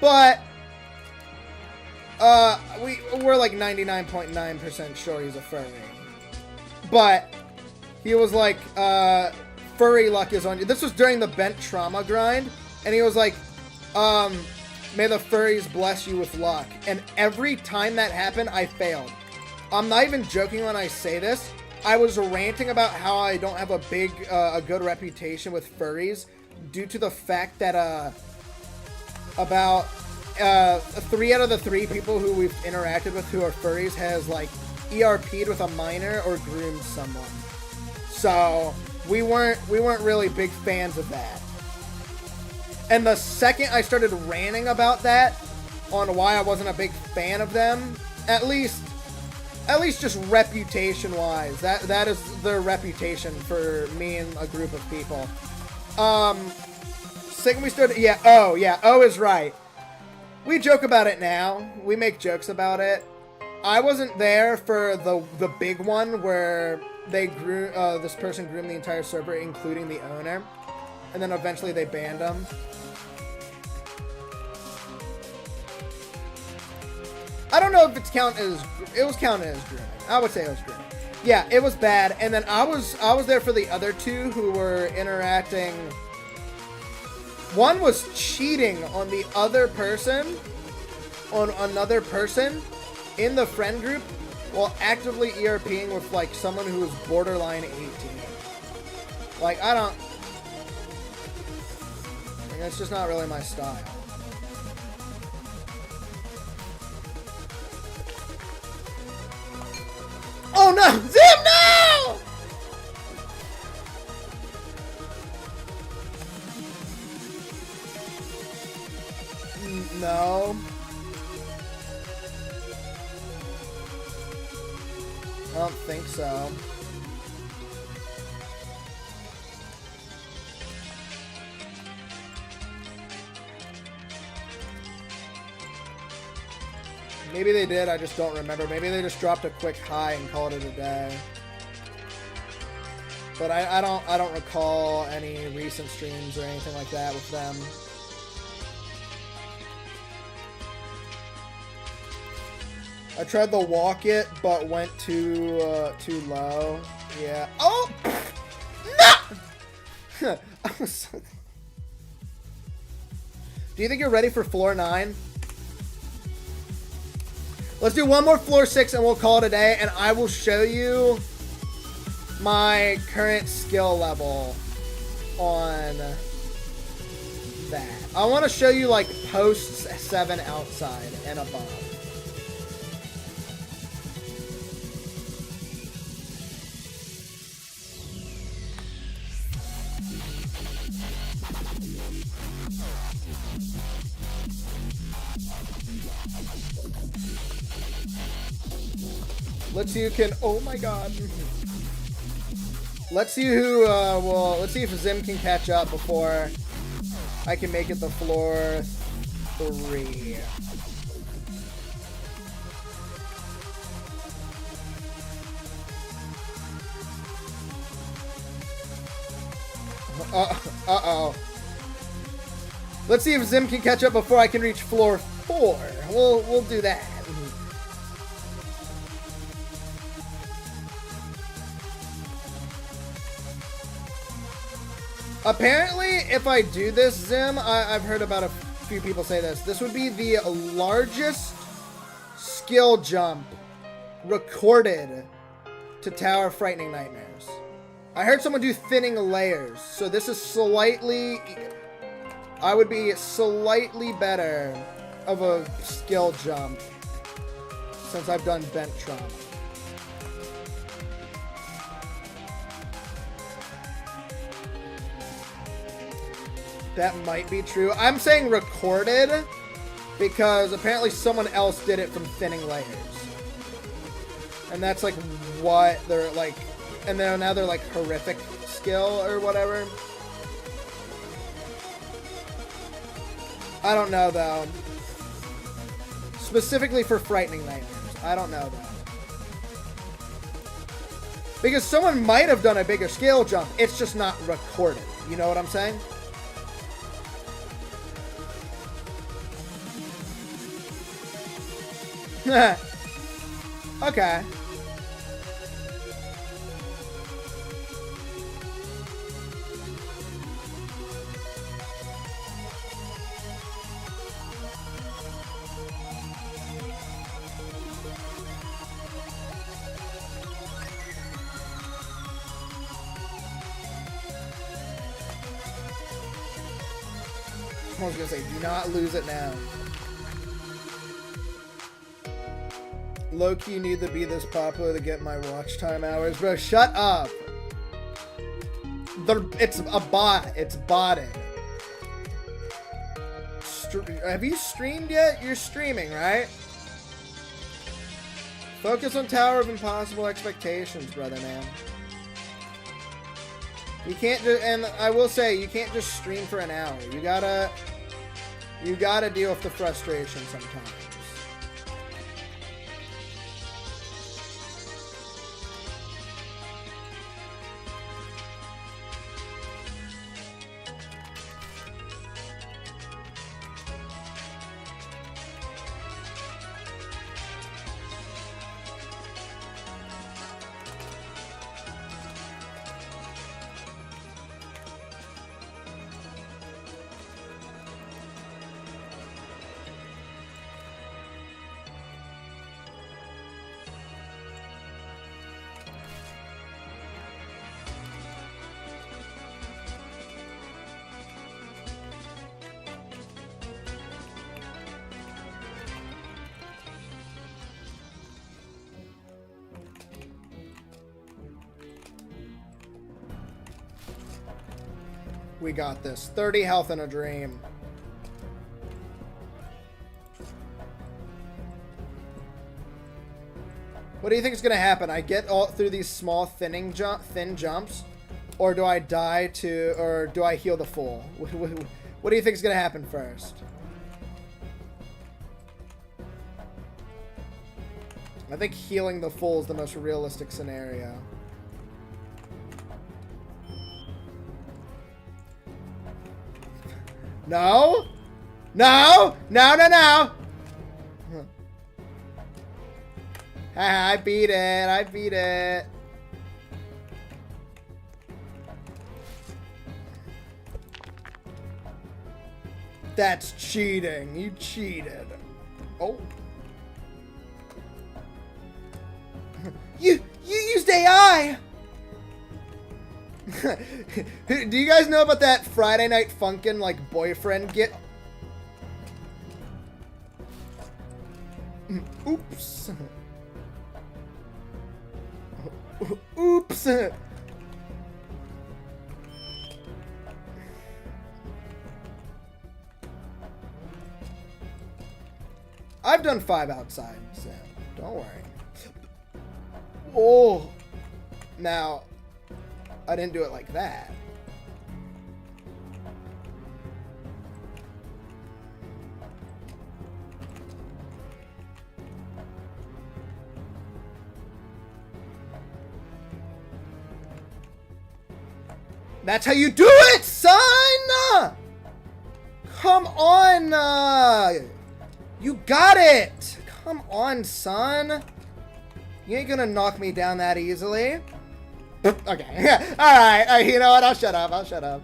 but we're like 99.9% sure he's a furry. But he was like, furry luck is on you. This was during the Bent Trauma grind, and he was like, may the furries bless you with luck. And every time that happened, I failed. I'm not even joking when I say this. I was ranting about how I don't have a good reputation with furries due to the fact that, about, 3 out of the 3 people who we've interacted with who are furries has, like, ERP'd with a minor or groomed someone. So, we weren't really big fans of that. And the second I started ranting about that, on why I wasn't a big fan of them, at least just reputation-wise, that is their reputation for me and a group of people. Second we started, yeah, O is right. We joke about it now. We make jokes about it. I wasn't there for the big one where they grew this person groomed the entire server, including the owner, and then eventually they banned him. I don't know if it was counted as grooming. I would say it was grooming. Yeah, it was bad. And then I was there for the other two who were interacting. One was cheating on the other person, on another person in the friend group, while actively ERPing with like someone who was borderline 18. Like, I don't. Like, that's just not really my style. Oh no! Zim, no! No. I don't think so. Maybe they did, I just don't remember. Maybe they just dropped a quick high and called it a day. But I don't recall any recent streams or anything like that with them. I tried to walk it, but went too low. Yeah. Oh! No! Do you think you're ready for floor 9? Let's do one more floor 6 and we'll call it a day, and I will show you my current skill level on that. I want to show you like posts 7 outside and above. Let's see who can. Oh my god. Let's see who. Let's see if Zim can catch up before I can make it to floor 3. Uh-oh. Let's see if Zim can catch up before I can reach floor 4. We'll do that. Apparently, if I do this, Zim, I've heard about a few people say this. This would be the largest skill jump recorded to Tower of Frightening Nightmares. I heard someone do thinning layers, so this is slightly... I would be slightly better of a skill jump since I've done Bent Trauma. That might be true. I'm saying recorded because apparently someone else did it from thinning layers. And that's like what they're like, and then now they're like horrific skill or whatever. I don't know though. Specifically for Frightening Nightmares. I don't know though. Because someone might have done a bigger skill jump. It's just not recorded. You know what I'm saying? Okay. I was gonna say, do not lose it now. Low-key need to be this popular to get my watch time hours. Bro, shut up. It's a bot. It's botted. Have you streamed yet? You're streaming, right? Focus on Tower of Impossible Expectations, brother, man. You can't just, and I will say, you can't just stream for an hour. You gotta deal with the frustration sometimes. We got this. 30 health in a dream. What do you think is gonna happen? I get all through these small thin jumps, or do I die to, or do I heal the full? What do you think is gonna happen first? I think healing the full is the most realistic scenario. No! No! No, no, no! I beat it. I beat it. That's cheating. You cheated. Oh. You used AI! Do you guys know about that Friday Night Funkin' like boyfriend get? Oops. Oops. I've done 5 outside, so don't worry. Oh, now I didn't do it like that. That's how you do it, son! Come on! You got it! Come on, son! You ain't gonna knock me down that easily. Okay. Alright, you know what? I'll shut up. I'll shut up.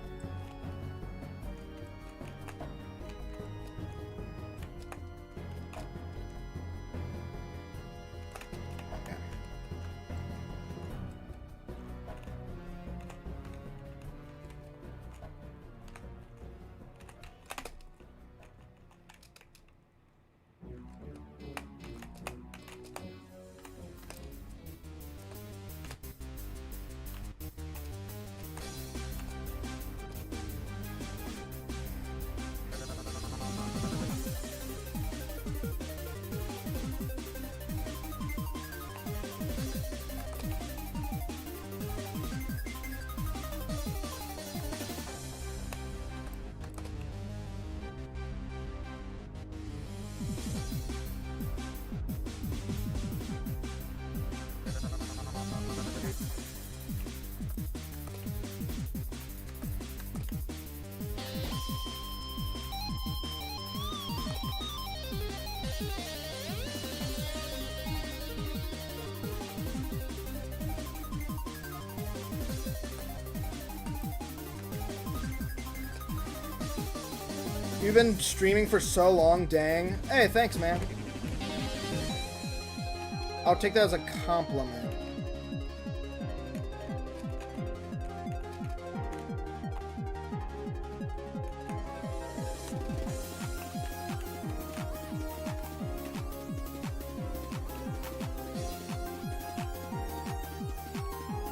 You've been streaming for so long, dang. Hey, thanks, man. I'll take that as a compliment.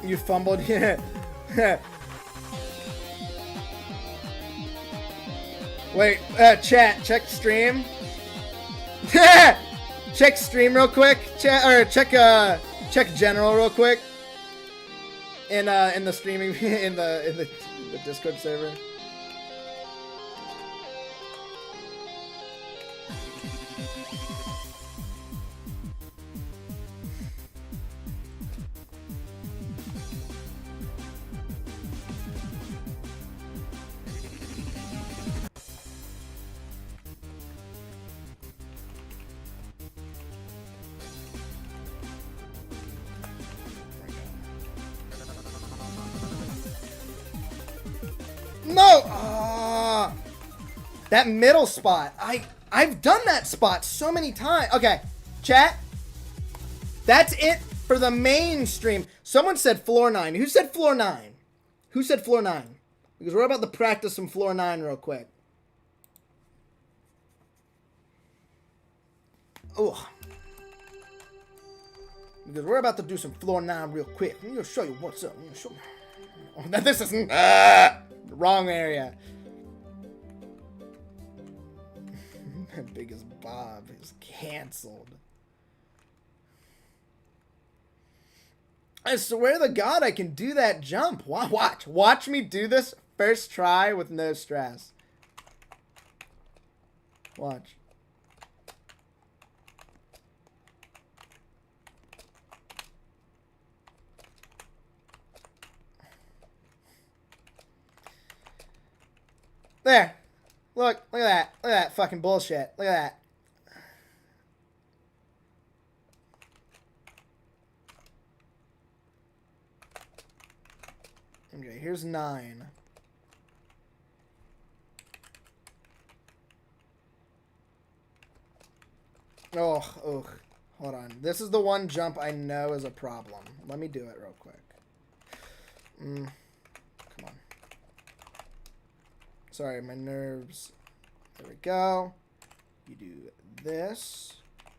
You fumbled, yeah. Wait, chat, check stream. Check stream real quick. Chat, or check general real quick. In the streaming in the Discord server. No! That middle spot. I've done that spot so many times. Okay, chat. That's it for the main stream. Someone said floor 9. Who said floor 9? Who said floor 9? Because we're about to practice some floor 9 real quick. Oh. Because we're about to do some floor 9 real quick. I'm gonna show you what's up. I'm gonna show you. Oh, now this isn't. Wrong area. Big as Bob is canceled. I swear to God, I can do that jump. Watch me do this first try with no stress. Watch. There. Look at that. Look at that fucking bullshit. Look at that. Okay, here's 9. Oh, hold on. This is the one jump I know is a problem. Let me do it real quick. Come on. Sorry, my nerves. There we go. You do this,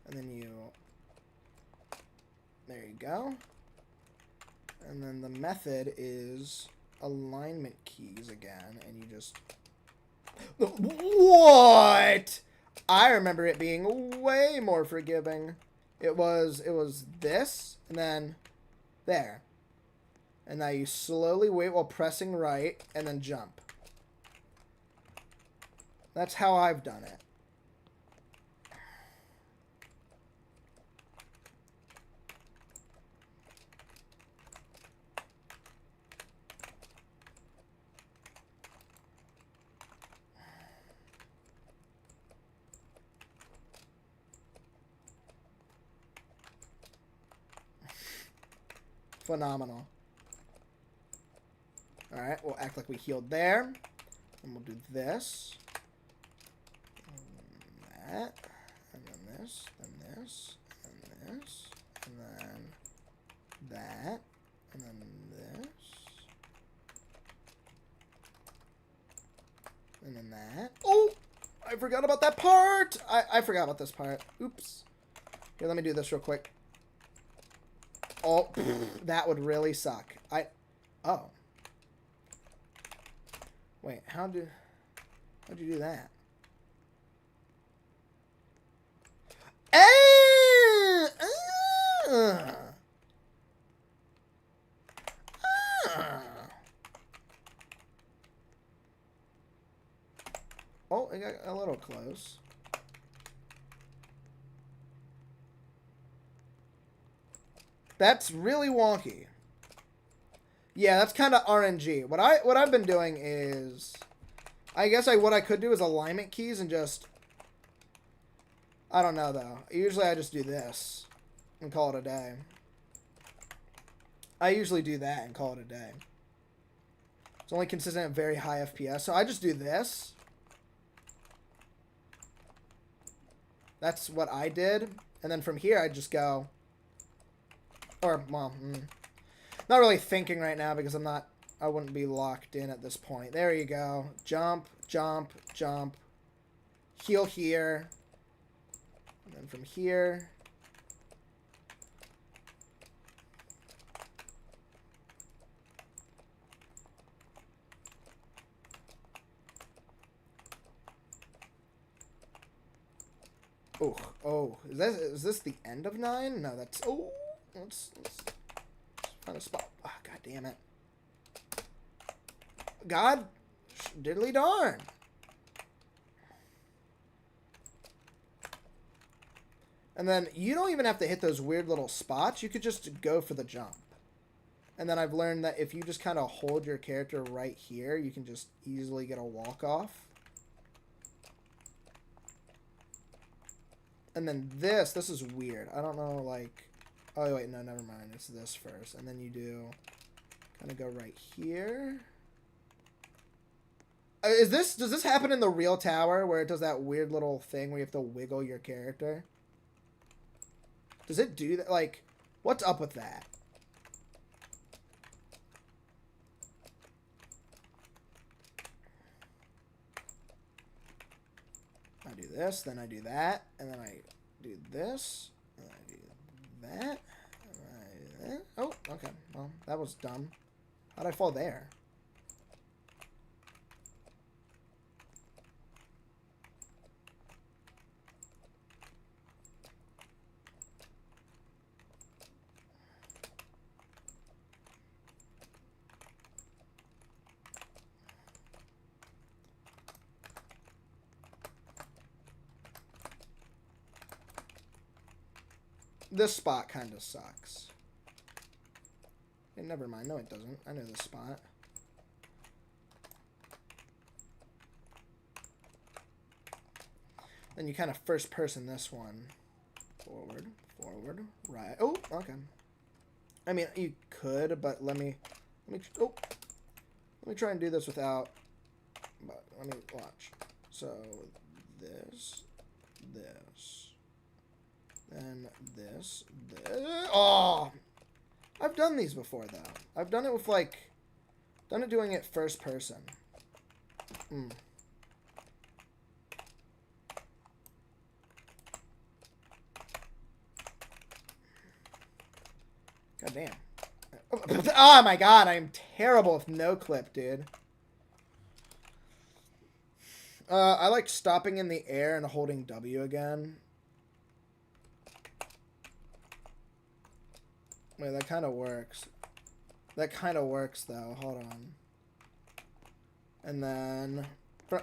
and then you... There you go. And then the method is alignment keys again, and you just... What? I remember it being way more forgiving. It was this, and then there. And now you slowly wait while pressing right, and then jump. That's how I've done it. Phenomenal. Alright, we'll act like we healed there. And we'll do this. And that. And then this. And this. And this. And then that. And then this. And then that. Oh! I forgot about that part! I forgot about this part. Oops. Here, let me do this real quick. Oh, that would really suck. Oh. Wait, how'd you do that? Oh, it got a little close. That's really wonky. Yeah, that's kind of RNG. What I've been doing is, I guess what I could do is alignment keys and just, I don't know though. Usually I just do this and call it a day. I usually do that and call it a day. It's only consistent at very high FPS, so I just do this. That's what I did, and then from here I just go. Or, well, not really thinking right now because I wouldn't be locked in at this point. There you go. Jump, jump, jump. Heal here. And then from here. Oh, is this the end of 9? No, that's, let's find a spot. Oh, God damn it. God diddly darn. And then you don't even have to hit those weird little spots. You could just go for the jump. And then I've learned that if you just kind of hold your character right here, you can just easily get a walk off. And then this is weird. I don't know, like... Oh, wait, no, never mind. It's this first. And then you do... Kind of go right here. Does this happen in the real tower where it does that weird little thing where you have to wiggle your character? Does it do that? Like, what's up with that? I do this, then I do that, and then I do this, and I do that, and I do that. Oh, okay. Well, that was dumb. How'd I fall there? this spot kind of sucks. Okay, never mind. No, it doesn't. I know this spot. Then you kind of first person this one. Forward, forward, right. Oh, okay. I mean, you could, but let me try and do this without, but let me watch. So, this, then this. Oh! I've done these before, though. I've done it with, like, doing it first person. God damn. Oh my god, I am terrible with no clip, dude. I like stopping in the air and holding W again. Wait, that kind of works. That kind of works, though. Hold on. And then...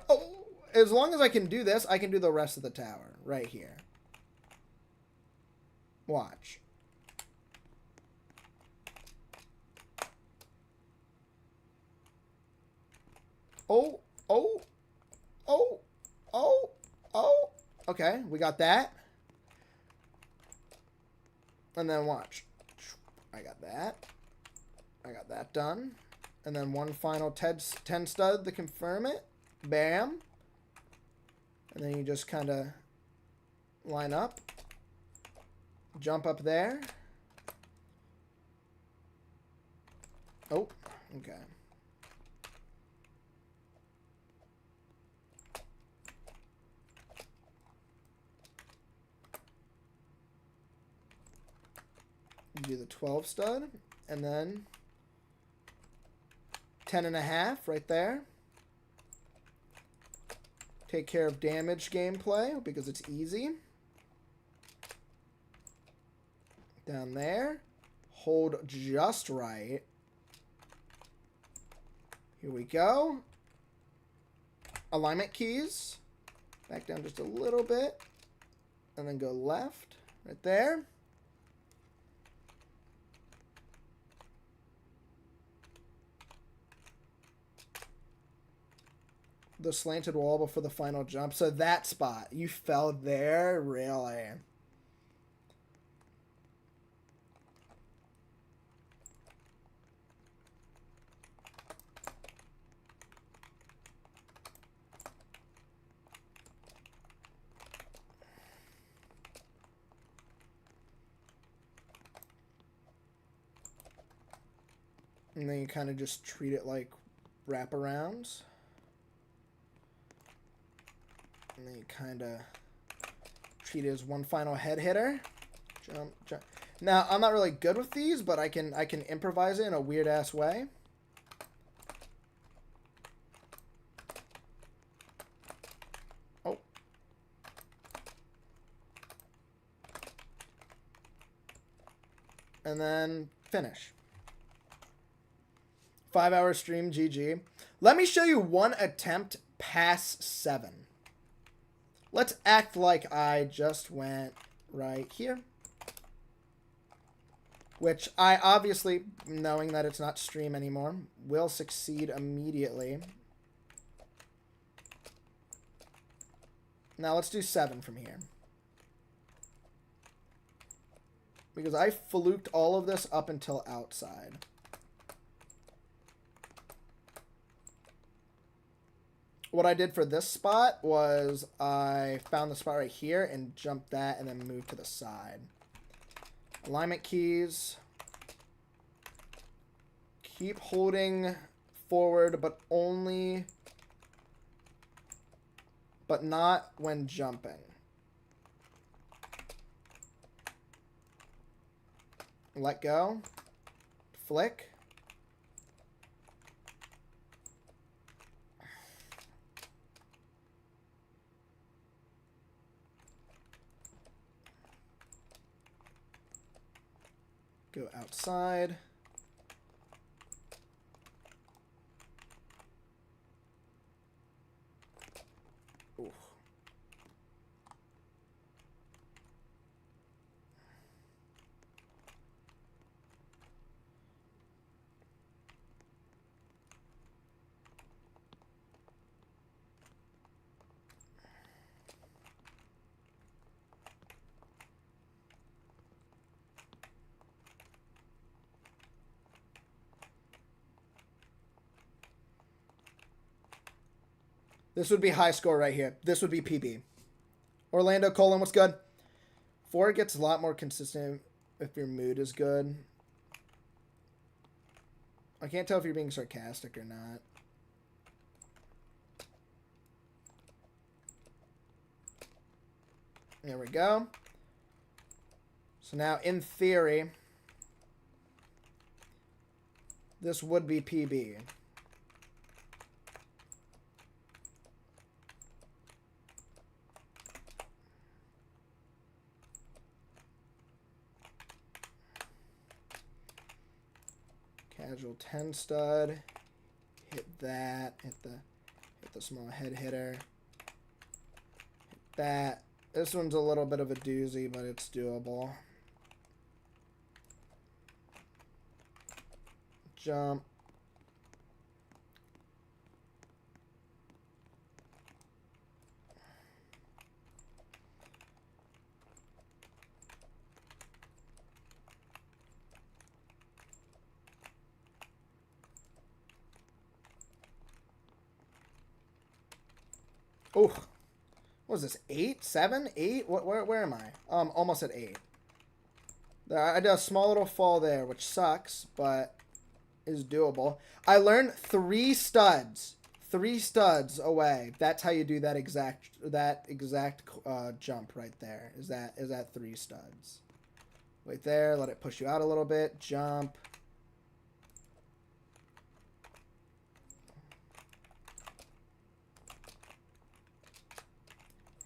oh! As long as I can do this, I can do the rest of the tower. Right here. Watch. Oh, oh, oh, oh, oh. Okay, we got that. And then watch. I got that. I got that done. And then one final 10 stud to confirm it. Bam. And then you just kind of line up. Jump up there. Oh, okay. Do the 12 stud, and then 10.5 right there. Take care of damage gameplay because it's easy. Down there. Hold just right. Here we go. Alignment keys. Back down just a little bit. And then go left. Right there. The slanted wall before the final jump. So that spot. You fell there? Really? And then you kind of just treat it like wraparounds. And then you kind of treat it as one final head hitter. Jump, jump. Now, I'm not really good with these, but I can improvise it in a weird-ass way. Oh. And then finish. 5-hour stream, GG. Let me show you one attempt past 7. Let's act like I just went right here. Which I obviously, knowing that it's not stream anymore, will succeed immediately. Now let's do 7 from here. Because I fluked all of this up until outside. What I did for this spot was I found the spot right here and jumped that and then moved to the side. Alignment keys. Keep holding forward, but not when jumping. Let go. Flick. Go outside. Ooh. This would be high score right here. This would be PB. Orlando Colon, what's good? 4 gets a lot more consistent if your mood is good. I can't tell if you're being sarcastic or not. There we go. So now, in theory, this would be PB. Casual 10 stud. Hit that. Hit the small head hitter. Hit that. This one's a little bit of a doozy, but it's doable. Jump. Oh, what is this? 8, 7, 8? Where am I? Almost at 8. There, I did a small little fall there, which sucks, but is doable. I learned 3 studs. 3 studs away. That's how you do that exact jump right there. Is that 3 studs? Wait there. Let it push you out a little bit. Jump.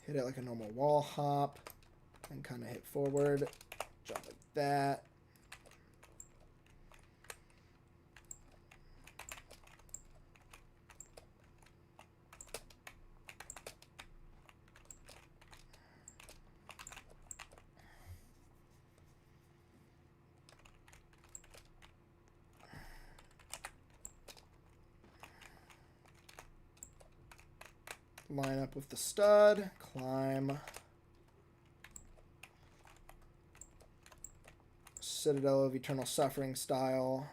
Hit it like a normal wall hop. And kind of hit forward. Jump like that. Line up with the stud, climb. Citadel of Eternal Suffering style.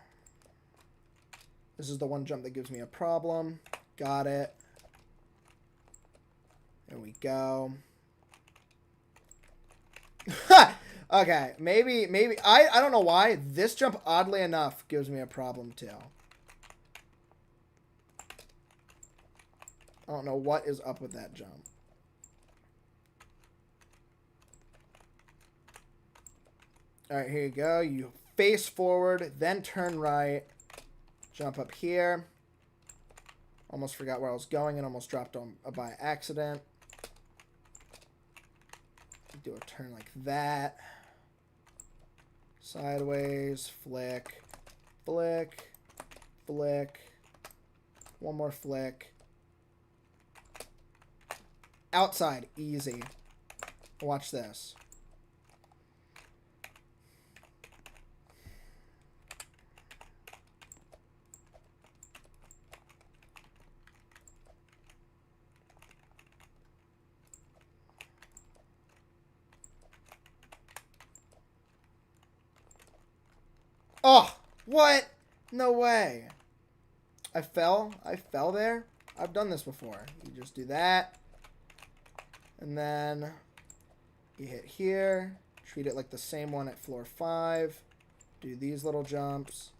This is the one jump that gives me a problem. Got it. There we go. Okay, maybe, I don't know why. This jump, oddly enough, gives me a problem too. I don't know what is up with that jump. Alright, here you go. You face forward, then turn right. Jump up here. Almost forgot where I was going and almost dropped on by accident. Do a turn like that. Sideways, flick, flick, flick. One more flick. Outside, easy. Watch this. Oh, what? No way. I fell there. I've done this before. You just do that. And then you hit here. Treat it like the same one at floor 5. Do these little jumps.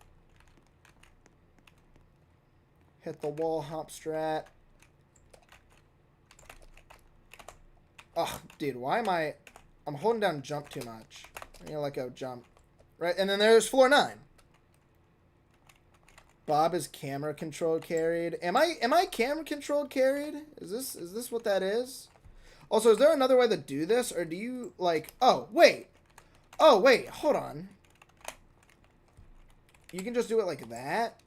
Hit the wall hop strat. Oh, dude, why am I'm holding down jump too much. I'm gonna let go jump. Right, and then there's floor 9. Bob is camera control carried. Am I camera controlled carried? Is this what that is? Also, is there another way to do this, or do you like? Oh wait, hold on. You can just do it like that.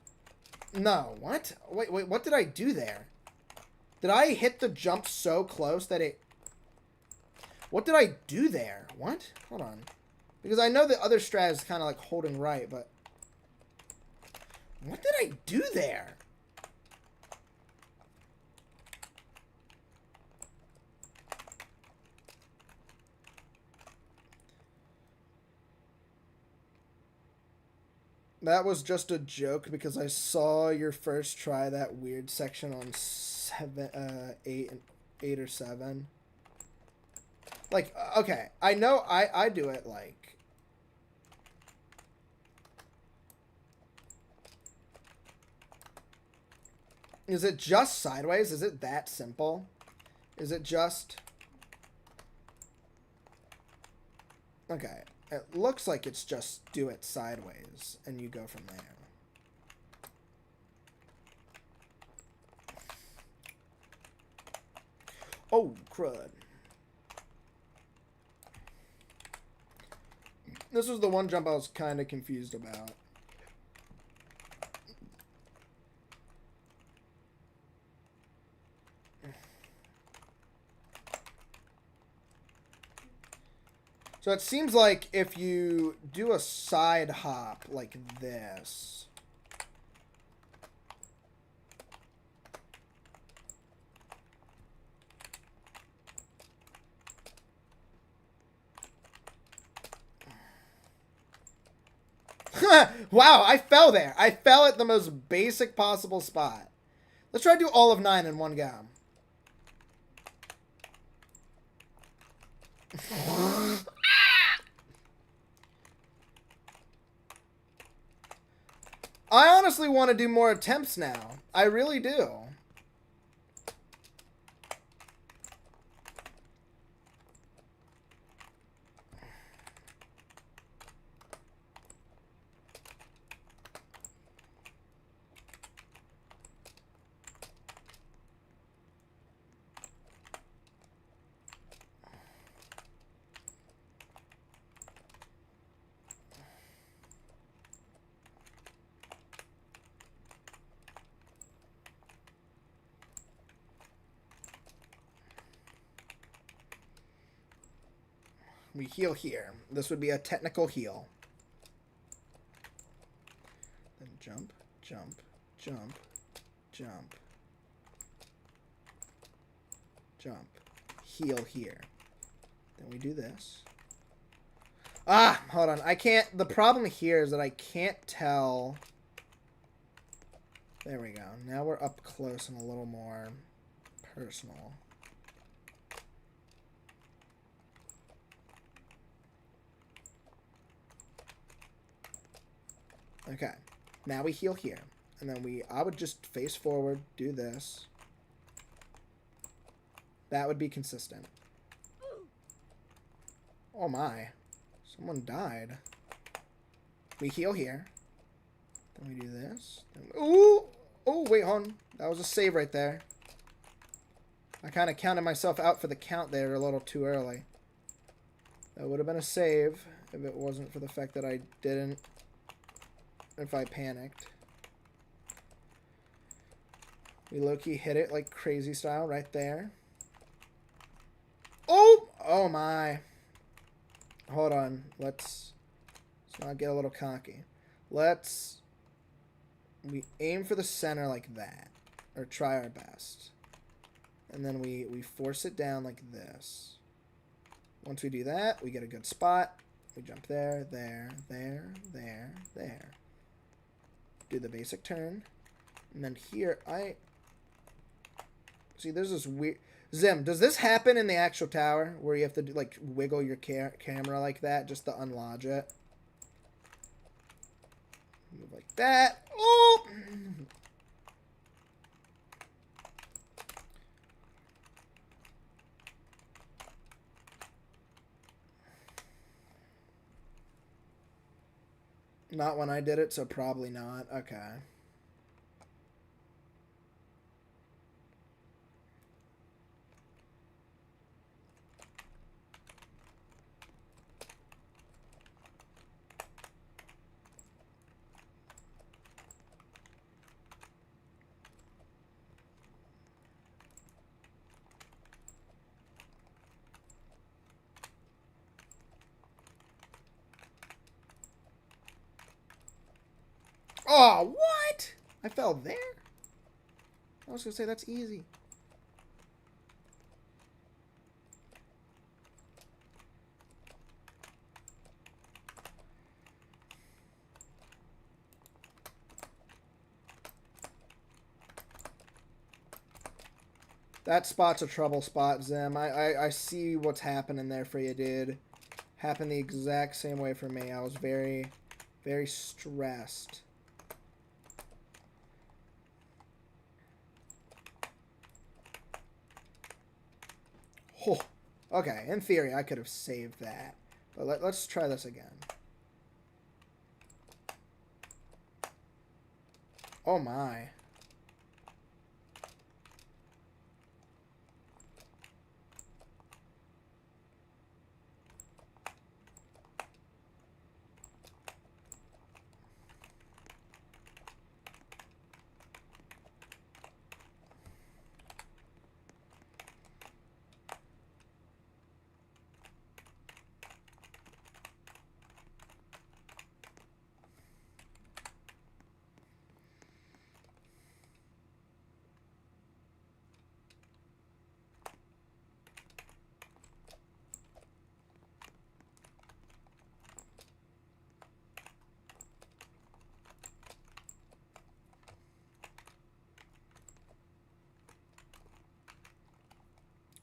No, what? Wait, what did I do there? Did I hit the jump so close that it? What did I do there? What? Hold on. Because I know the other strat is kind of like holding right, but... What did I do there? That was just a joke because I saw your first try that weird section on 8 or 7. Like, okay, I know I do it like. Is it just sideways? Is it that simple? Is it just... Okay, it looks like it's just do it sideways, and you go from there. Oh, crud. This was the one jump I was kind of confused about. So it seems like if you do a side hop like this... Wow, I fell there. I fell at the most basic possible spot. Let's try to do all of 9 in one go. I honestly want to do more attempts now. I really do. We heal here. This would be a technical heal. Then jump, jump, jump, jump, jump. Heal here. Then we do this. Ah, hold on. I can't... The problem here is that I can't tell... There we go. Now we're up close and a little more personal. Okay, now we heal here. And then I would just face forward, do this. That would be consistent. Oh my. Someone died. We heal here. Then we do this. Ooh! Oh, wait, hold on. That was a save right there. I kind of counted myself out for the count there a little too early. That would have been a save if it wasn't for the fact that I didn't... If I panicked. We low-key hit it like crazy style right there. Oh! Oh my. Hold on. Let's not get a little cocky. We aim for the center like that. Or try our best. And then we force it down like this. Once we do that, we get a good spot. We jump there, there, there, there, there. Do the basic turn. And then here, See, there's this weird... Zim, does this happen in the actual tower? Where you have to, like, wiggle your camera like that just to unlodge it? Move like that. Oh! Not when I did it, so probably not. Okay. Oh, what? I fell there? I was going to say, that's easy. That spot's a trouble spot, Zim. I see what's happening there for you, dude. Happened the exact same way for me. I was very, very stressed. Oh, okay, in theory, I could have saved that. But let's try this again. Oh my.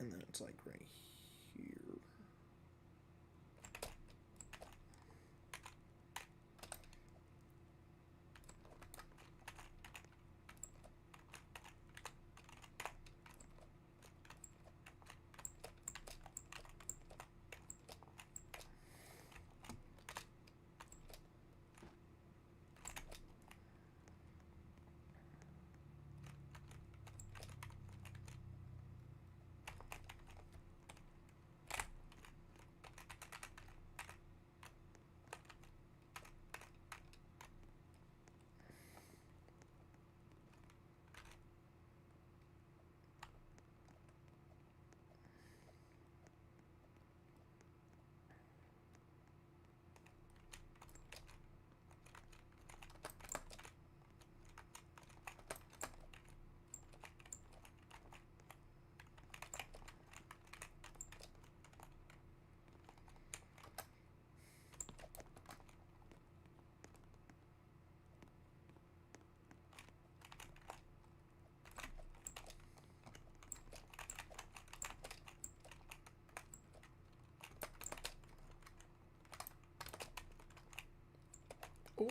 And then it's like right here. Oh.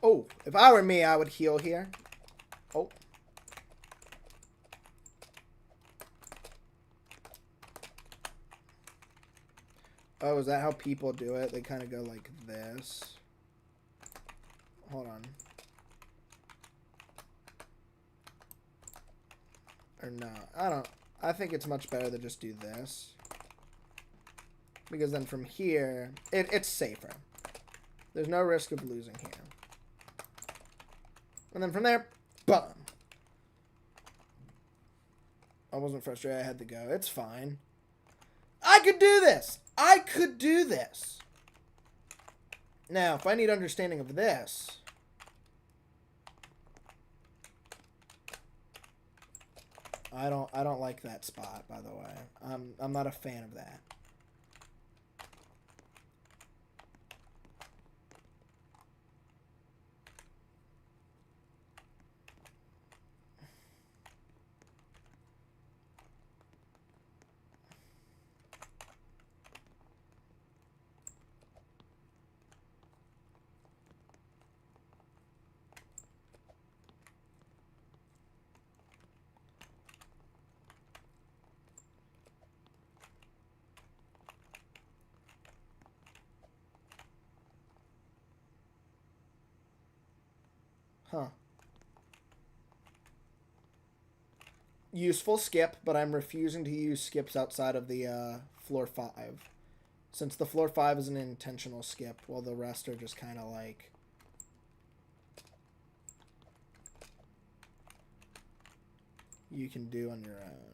Oh, if I were me, I would heal here. Oh. Oh, is that how people do it? They kind of go like this. Hold on. Or no, I don't. I think it's much better to just do this. Because then from here, it's safer. There's no risk of losing here. And then from there, boom. I wasn't frustrated. I had to go. It's fine. I could do this. I could do this. Now, if I need understanding of this, I don't like that spot, by the way. I'm not a fan of that. Huh. Useful skip, but I'm refusing to use skips outside of the floor 5. Since the floor 5 is an intentional skip, while the rest are just kind of like... you can do on your own.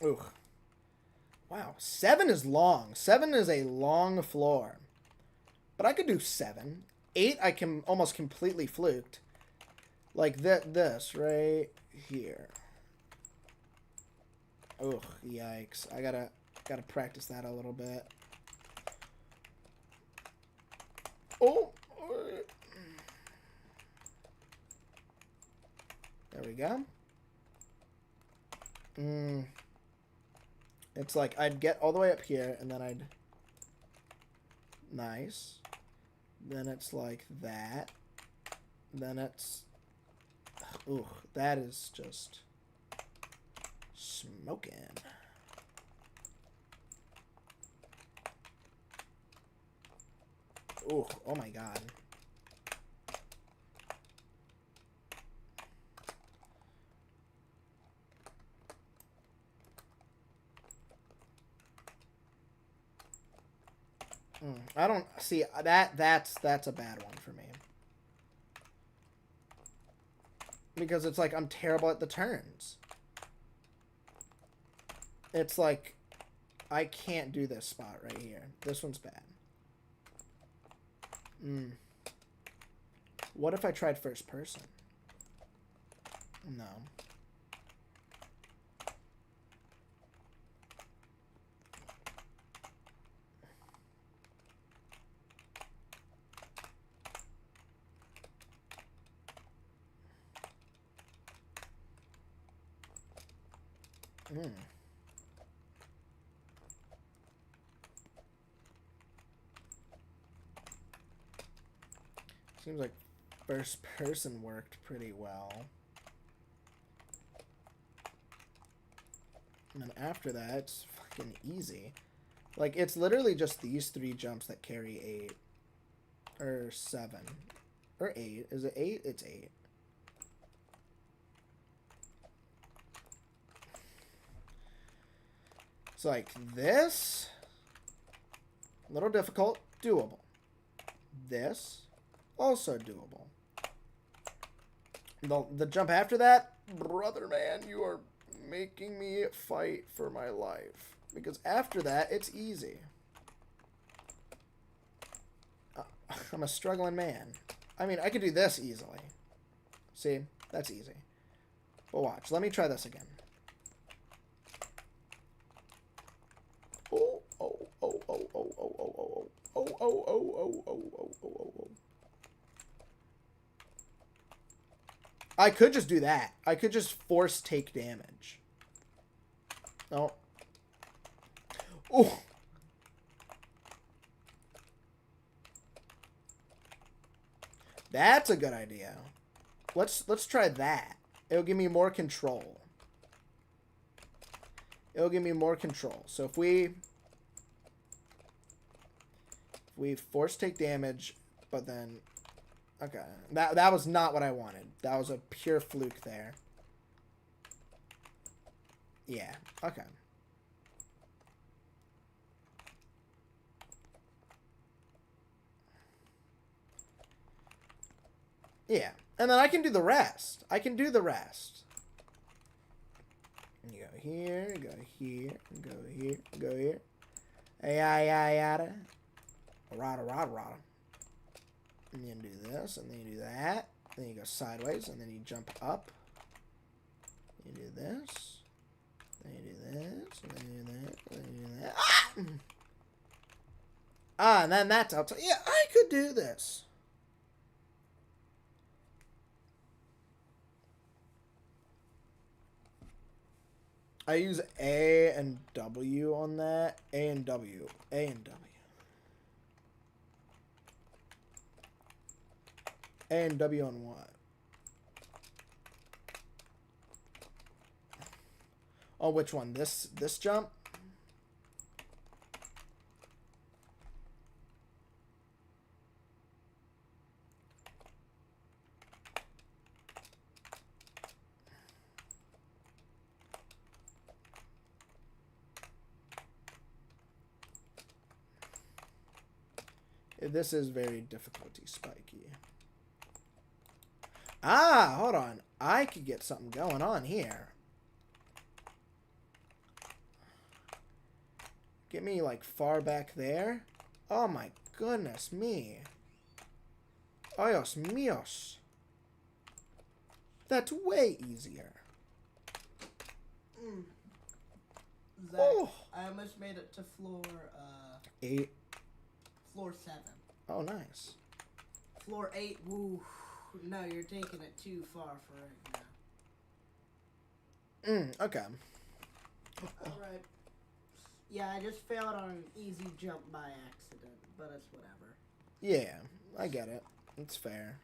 Ooh. Wow, 7 is long. 7 is a long floor. But I could do 7. 8 I can almost completely fluked. Like this right here. Ugh, yikes. I gotta Gotta practice that a little bit. Oh! There we go. It's like I'd get all the way up here, and then I'd... Nice. Then it's like that. Then it's... Ooh, that is just... smoking. Ooh, oh my god. I don't see that's a bad one for me. Because it's like I'm terrible at the turns. It's like I can't do this spot right here. This one's bad. What if I tried first person? No. Seems like first person worked pretty well. And then after that, it's fucking easy. Like, it's literally just these 3 jumps that carry 8. Or 7. Or 8. Is it 8? It's 8. It's like this. A little difficult. Doable. This. Also doable. The jump after that, brother man, you are making me fight for my life. Because after that, it's easy. I'm a struggling man. I mean, I could do this easily. See? That's easy. But watch. Let me try this again. Oh, oh, oh, oh, oh, oh, oh, oh, oh, oh, oh, oh, oh, oh, oh, oh, oh. I could just do that. I could just force take damage. No. Oh. That's a good idea. Let's try that. It'll give me more control. It'll give me more control. So if we force take damage, but then okay, that was not what I wanted. That was a pure fluke there. Yeah, okay. Yeah, and then I can do the rest. I can do the rest. You go here, go here, go here, go here. Yada. Rada. And then do this, and then you do that. Then you go sideways, and then you jump up. You do this. Then you do this, and then you do that, and then you do that. Ah! And then that's outside. Yeah, I could do this. I use A and W on that. A and W. A and W. A and W on what? Oh, which one? This jump? This is very difficulty spiky. Ah, hold on. I could get something going on here. Get me like far back there. Oh my goodness me. Ayos míos. That's way easier. Zach, Oh. I almost made it to floor 8. floor 7. Oh, nice. Floor 8, woo. No, you're taking it too far for right now. Okay. Alright. Yeah, I just failed on an easy jump by accident, but it's whatever. Yeah, I get it. It's fair.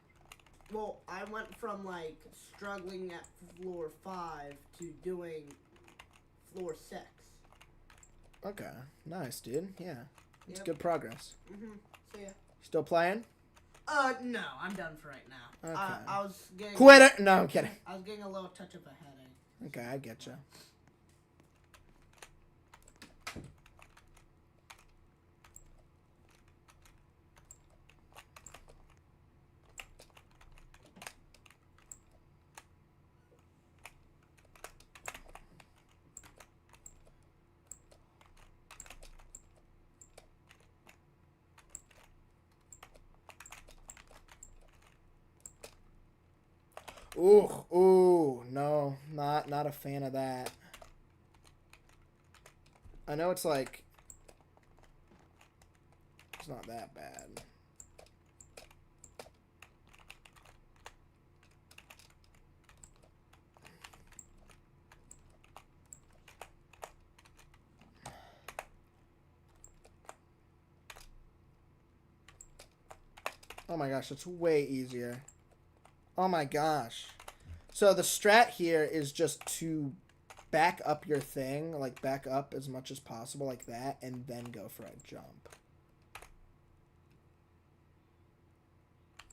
Well, I went from, like, struggling at floor 5 to doing floor 6. Okay. Nice, dude. Yeah. It's Yep. good progress. So, yeah. Still playing? No, I'm done for right now. Okay. I was getting... Quit it! No, I'm kidding. I was getting a little touch of a headache. Okay, I get you. Ooh, no, not a fan of that. I know it's like, it's not that bad. Oh my gosh, it's way easier. Oh my gosh. So the strat here is just to back up your thing, like back up as much as possible like that, and then go for a jump.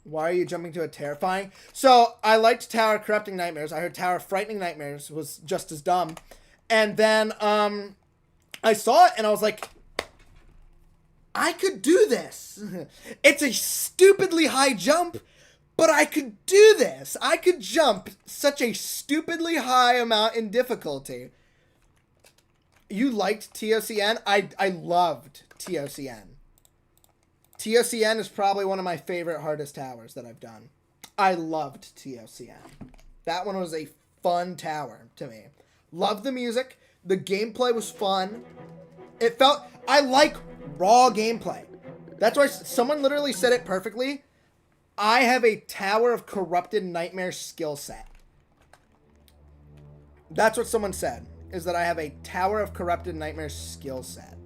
Why are you jumping to a terrifying? So I liked Tower Corrupting Nightmares. I heard Tower Frightening Nightmares was just as dumb. And then I saw it and I was like, I could do this. It's a stupidly high jump, but I could do this. I could jump such a stupidly high amount in difficulty. You liked ToCN? I loved ToCN. ToCN is probably one of my favorite hardest towers that I've done. I loved ToCN. That one was a fun tower to me. Loved the music. The gameplay was fun. It felt... I like raw gameplay. That's why someone literally said it perfectly. I have a Tower of Corrupted Nightmare skill set. That's what someone said, is that I have a Tower of Corrupted Nightmare skill set.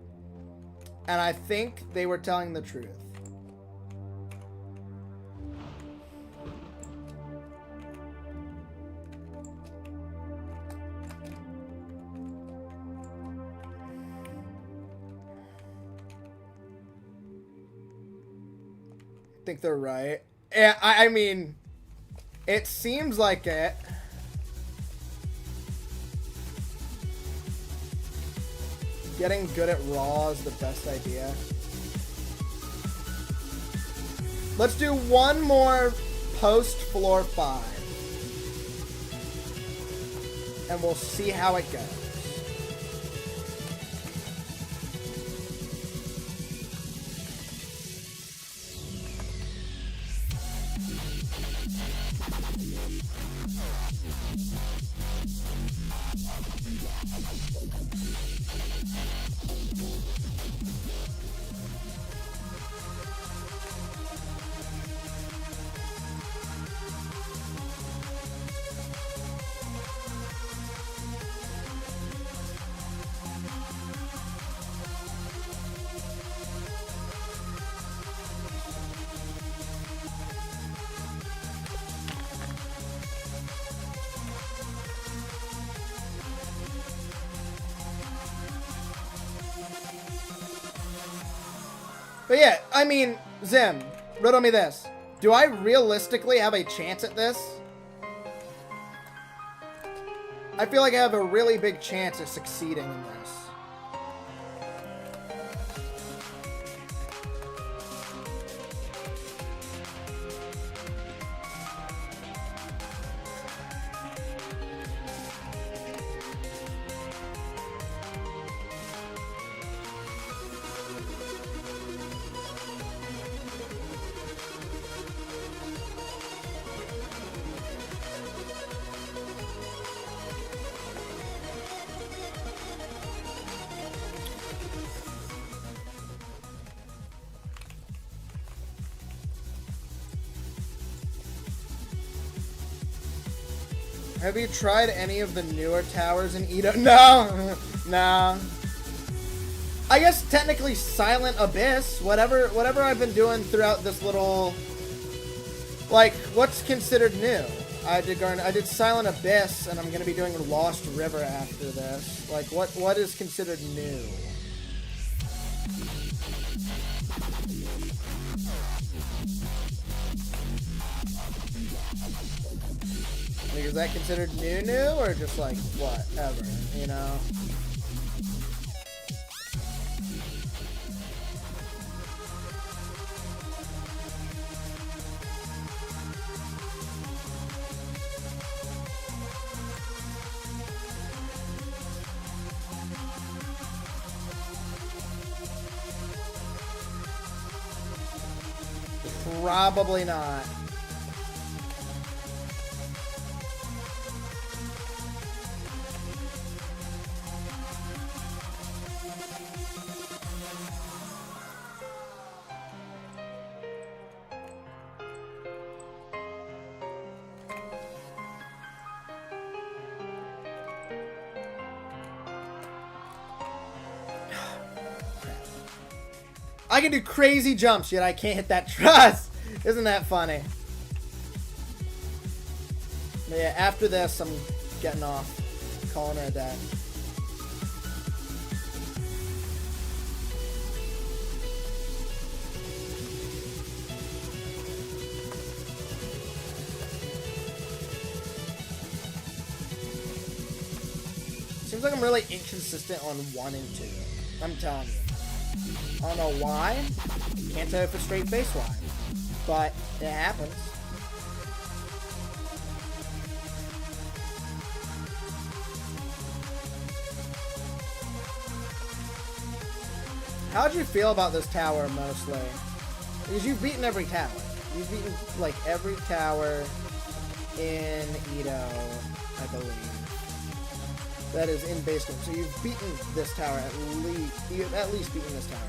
And I think they were telling the truth. I think they're right. Yeah, I mean, it seems like it. Getting good at raw is the best idea. Let's do one more post floor 5. And we'll see how it goes. But yeah, I mean, Zim, riddle me this. Do I realistically have a chance at this? I feel like I have a really big chance of succeeding in this. Have you tried any of the newer towers in ETOH? No! No. I guess technically Silent Abyss, whatever I've been doing throughout this little... Like, what's considered new? I did Silent Abyss, and I'm gonna be doing Lost River after this. Like, what is considered new? Like, is that considered new, or just like whatever, you know? Probably not. I can do crazy jumps, yet I can't hit that truss. Isn't that funny? But yeah, after this, I'm getting off. Calling it a day. Seems like I'm really inconsistent on wanting to. I'm telling you. I don't know why. Can't tell you for straight face why. But it happens. How'd you feel about this tower mostly? Because you've beaten every tower. You've beaten like every tower in ETOH, I believe. That is in base game. So you've beaten this tower at least. You've at least beaten this tower.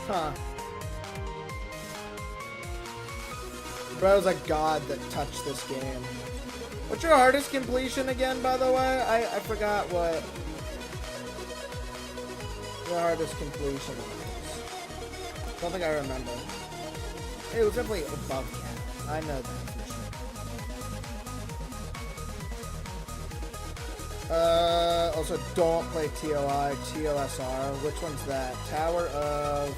Huh. Bro's a god that touched this game. What's your hardest completion again, by the way? I forgot what the hardest completion was. Don't think I remember. It was definitely above cap. I know that for sure. Also, don't play TOI, TOSR. Which one's that? Tower of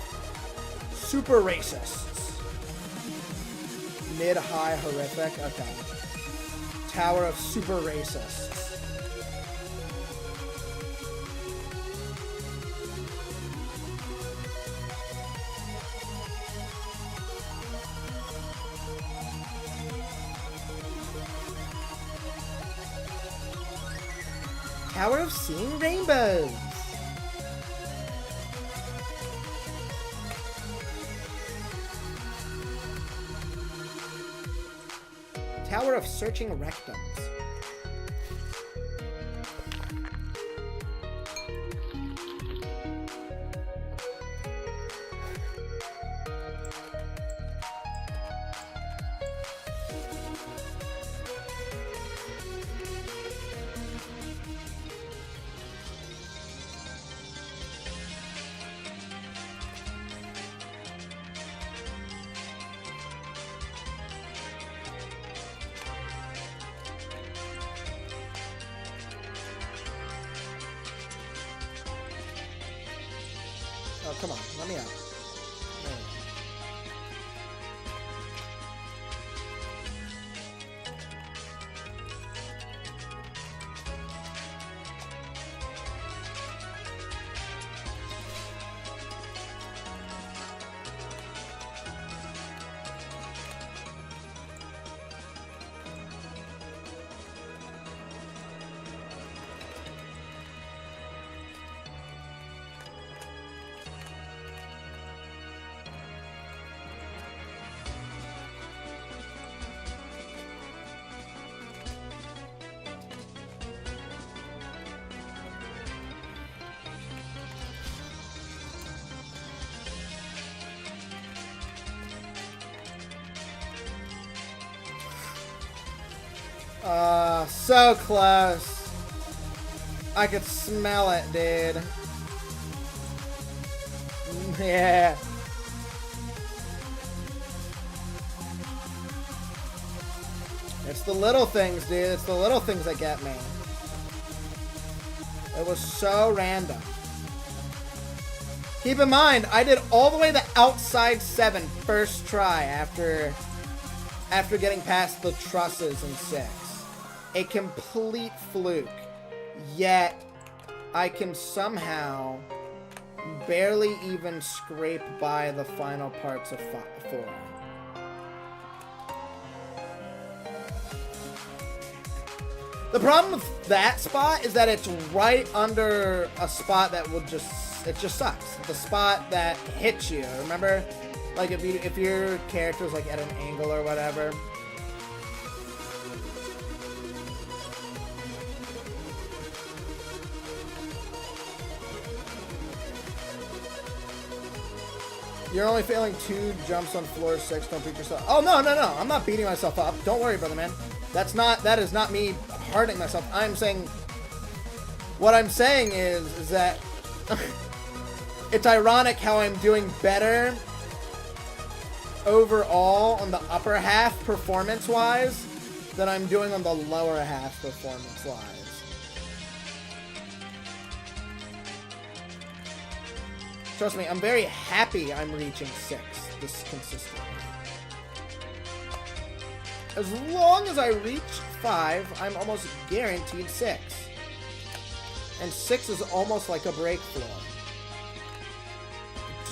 Super Racists. Mid-high horrific. Okay. Tower of Super Racists. Tower of Seeing Rainbows. Tower of Searching Rectums. Oh, come on. Let me out. There we go. So close. I could smell it, dude. Yeah. It's the little things, dude. It's the little things that get me. It was so random. Keep in mind, I did all the way to outside 7 first try after getting past the trusses in 6. A complete fluke. Yet, I can somehow barely even scrape by the final parts of 4. The problem with that spot is that it's right under a spot that will just, it just sucks. The spot that hits you, remember? Like if your character's like at an angle or whatever. You're only failing 2 jumps on floor 6. Don't beat yourself. Oh, no. I'm not beating myself up. Don't worry, brother man. That is not me hardening myself. What I'm saying is that it's ironic how I'm doing better overall on the upper half performance-wise than I'm doing on the lower half performance-wise. Trust me, I'm very happy I'm reaching 6 this consistently. As long as I reach 5, I'm almost guaranteed 6. And 6 is almost like a break floor.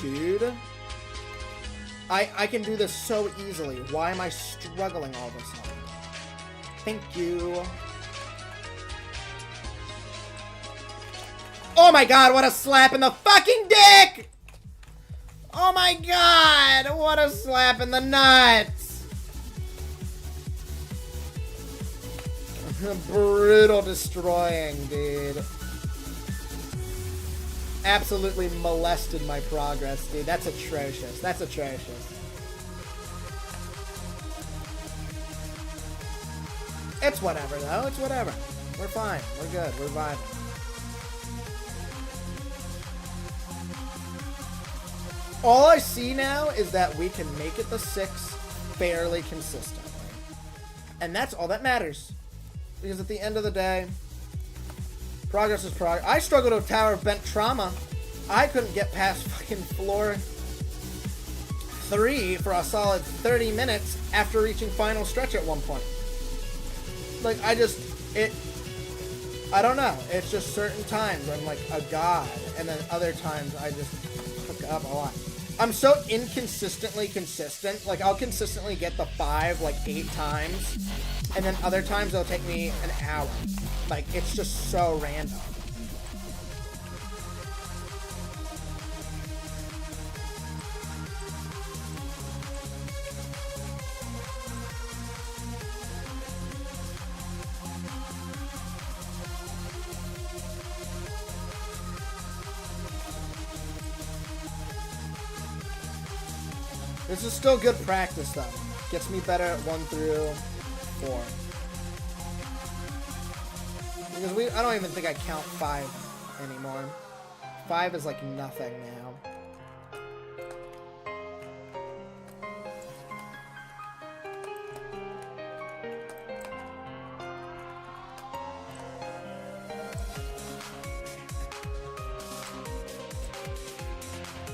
Dude. I can do this so easily. Why am I struggling all this time? Thank you. Oh my god, what a slap in the fucking dick! Oh my god, what a slap in the nuts! Brutal destroying, dude. Absolutely molested my progress, dude. That's atrocious. That's atrocious. It's whatever, though. It's whatever. We're fine. We're good. We're vibing. All I see now is that we can make it to 6 fairly consistently. And that's all that matters. Because at the end of the day, progress is progress. I struggled with Tower of Bent Trauma. I couldn't get past fucking floor 3 for a solid 30 minutes after reaching final stretch at one point. Like, I don't know. It's just certain times I'm like a god, and then other times I just hook up a lot. I'm so inconsistently consistent. Like, I'll consistently get the 5 like 8 times, and then other times it'll take me an hour. Like, it's just so random. This is still good practice, though. Gets me better at 1 through 4. Because I don't even think I count 5 anymore. 5 is like nothing now.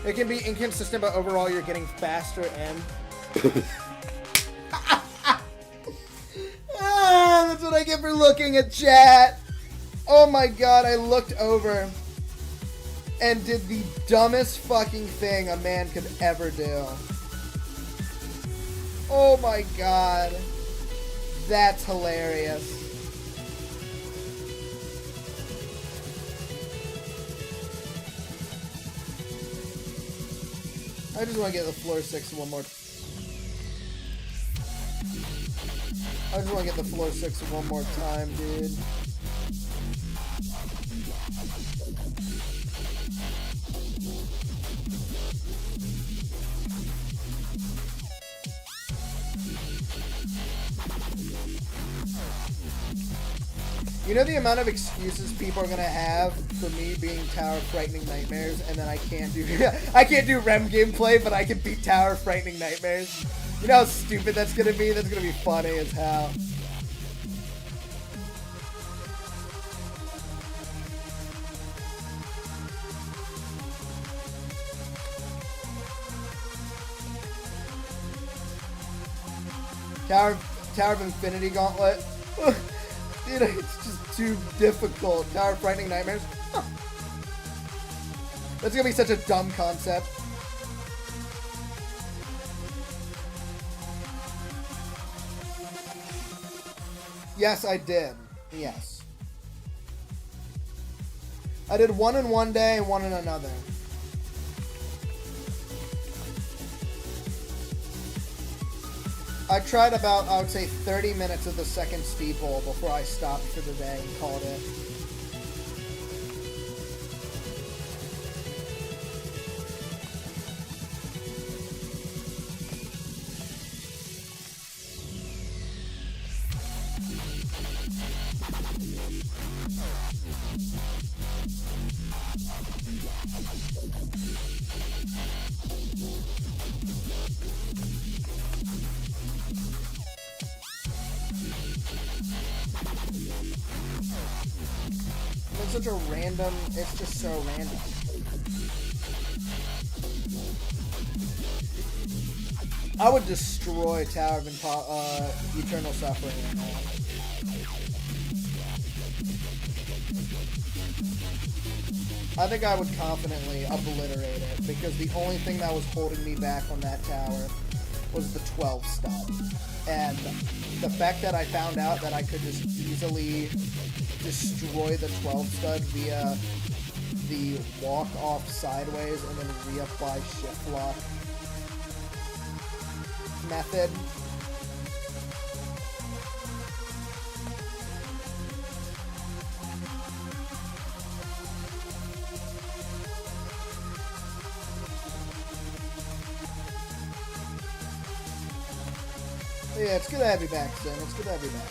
It can be inconsistent, but overall you're getting faster and... that's what I get for looking at chat. Oh my god, I looked over and did the dumbest fucking thing a man could ever do. Oh my god. That's hilarious. I just want to get the floor 6 one more. I just want to get the floor 6 one more time, dude. You know the amount of excuses people are gonna have for me being Tower of Frightening Nightmares, and then I can't do I can't do REM gameplay, but I can beat Tower of Frightening Nightmares. You know how stupid that's gonna be? That's gonna be funny as hell. Tower of Infinity Gauntlet. Dude, it's just too difficult. Tower of Frightening Nightmares. Huh. That's gonna be such a dumb concept. Yes, I did. Yes. I did one in one day and one in another. I tried about, I would say, 30 minutes of the second steeple before I stopped for the day and called it. It's such a random, it's just so random. I would destroy Tower of Eternal Suffering right now. I think I would confidently obliterate it, because the only thing that was holding me back on that tower was the 12 stud. And the fact that I found out that I could just easily destroy the 12 stud via the walk off sideways and then reapply shift lock method. Yeah, it's good to have you back, Sim. It's good to have you back.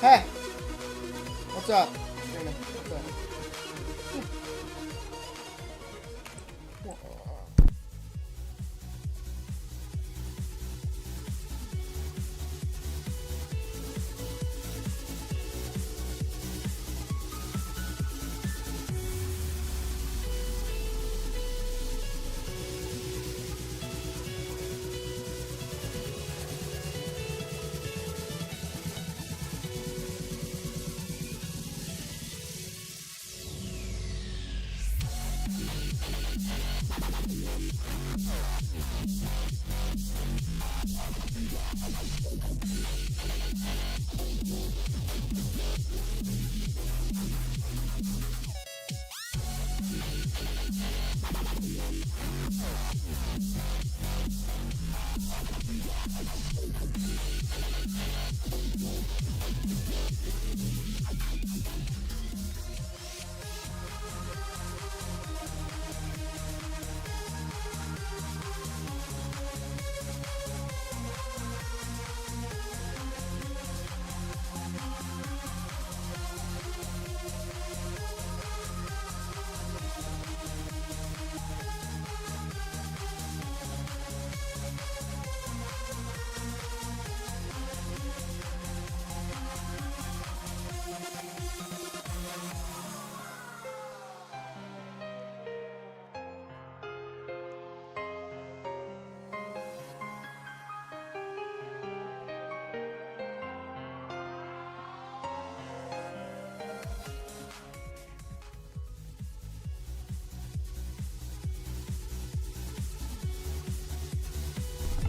Hey! What's up? What's up?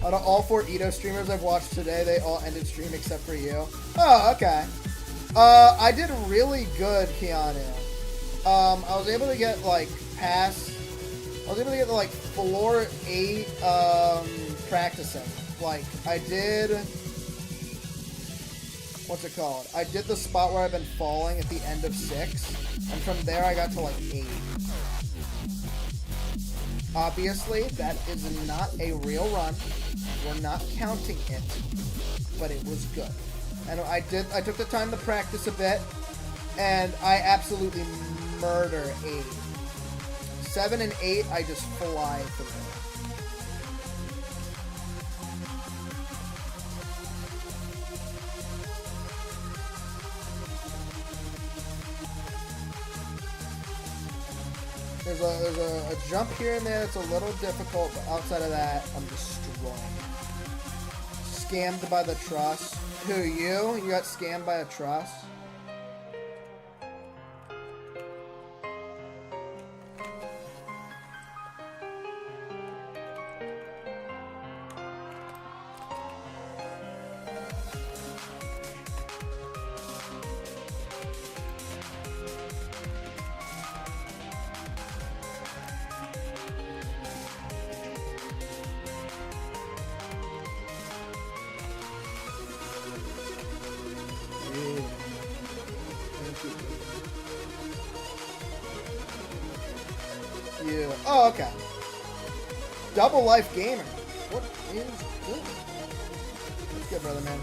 Out of all 4 ETOH streamers I've watched today, they all ended stream except for you. Oh, okay. I did really good, Keanu. I was able to get, like, like, floor 8, practicing. Like, I did... What's it called? I did the spot where I've been falling at the end of 6, and from there I got to, like, 8. Obviously, that is not a real run. We're not counting it, but it was good. And I took the time to practice a bit, and I absolutely murder 8. 7 and 8, I just fly through. There's a jump here and there that's a little difficult, but outside of that, I'm destroying. Scammed by the truss. Who, you? You got scammed by a truss? You. Oh, okay. Double Life Gamer. What is good? That's good, brother, man.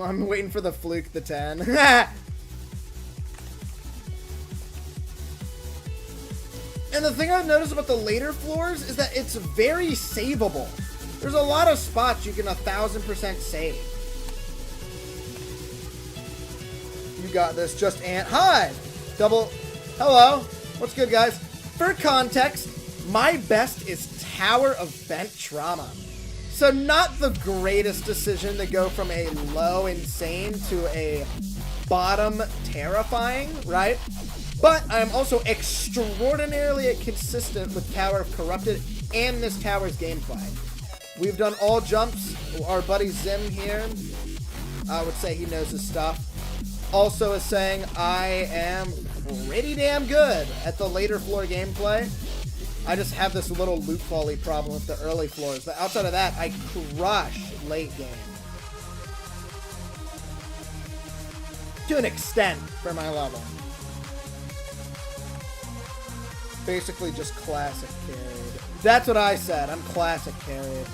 I'm waiting for the fluke, the 10. And the thing I've noticed about the later floors is that it's very savable. There's a lot of spots you can 1000% save. You got this, just Ant. Hi! Double. Hello. What's good, guys? For context, my best is Tower of Vent Trauma. So not the greatest decision to go from a low insane to a bottom terrifying, right? But I'm also extraordinarily consistent with Tower of Corrupted and this tower's gameplay. We've done all jumps. Our buddy Zim here, I would say he knows his stuff, also is saying I am pretty damn good at the later floor gameplay. I just have this little loot volley problem with the early floors. But outside of that, I crush late game. To an extent for my level. Basically just classic carried. That's what I said. I'm classic carried.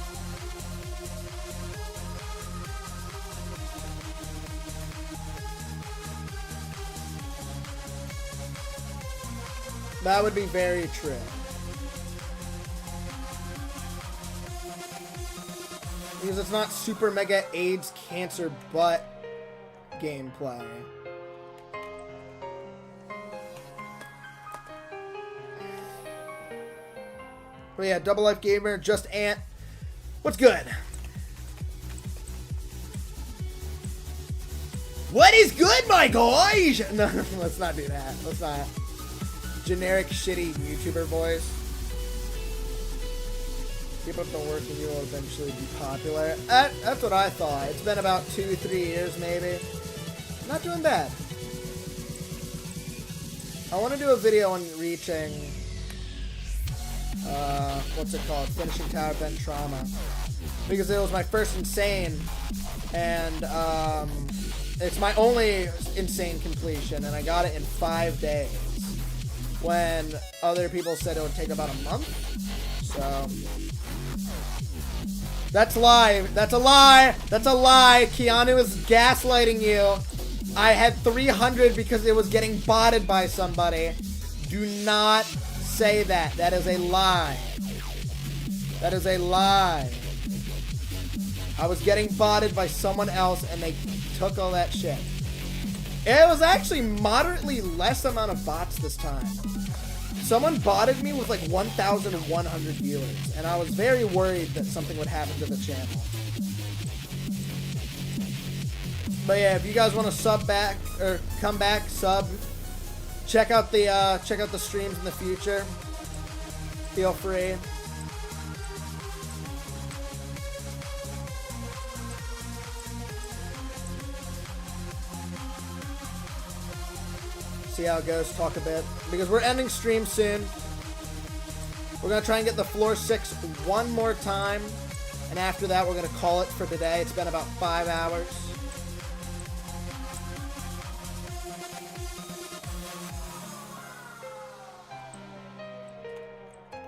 That would be very true. Because it's not super mega AIDS cancer butt gameplay. But yeah, Double Life Gamer, just Ant. What's good? What is good, my guys? No, let's not do that. Let's not. Generic shitty YouTuber voice. Keep up the work and you will eventually be popular. That's what I thought. It's been about 2-3 years maybe. Not doing bad. I want to do a video on reaching, what's it called? Finishing Tower Vent Trauma. Because it was my first insane, and it's my only insane completion, and I got it in 5 days. When other people said it would take about a month. So that's a lie. That's a lie. That's a lie. Keanu is gaslighting you. I had 300 because it was getting botted by somebody. Do not say that. That is a lie. That is a lie. I was getting botted by someone else, and they took all that shit. It was actually moderately less amount of bots this time. Someone botted me with like 1,100 viewers, and I was very worried that something would happen to the channel. But yeah, if you guys want to sub back or come back, sub, check out the streams in the future. Feel free. See how it goes, talk a bit. Because we're ending stream soon. We're going to try and get the floor 6 one more time. And after that, we're going to call it for today. It's been about 5 hours.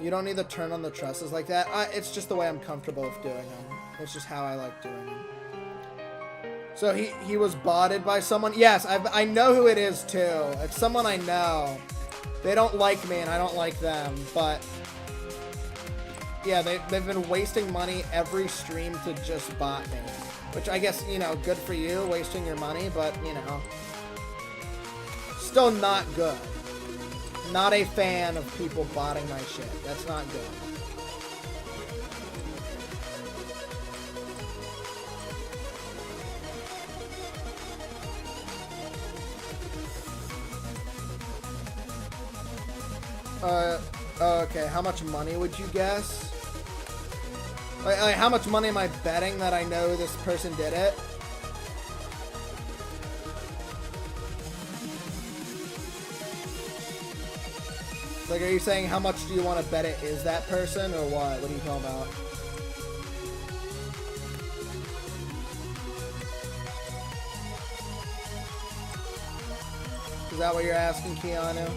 You don't need to turn on the trusses like that. It's just the way I'm comfortable with doing them. It's just how I like doing them. So he was botted by someone. Yes, I know who it is too. It's someone I know. They don't like me and I don't like them. But yeah, they've been wasting money every stream to just bot me. Which I guess, you know, good for you, wasting your money. But, you know, still not good. Not a fan of people botting my shit. That's not good. Okay, how much money would you guess? Like, how much money am I betting that I know this person did it? Like, are you saying how much do you want to bet it is that person, or what? What are you talking about? Is that what you're asking, Keanu?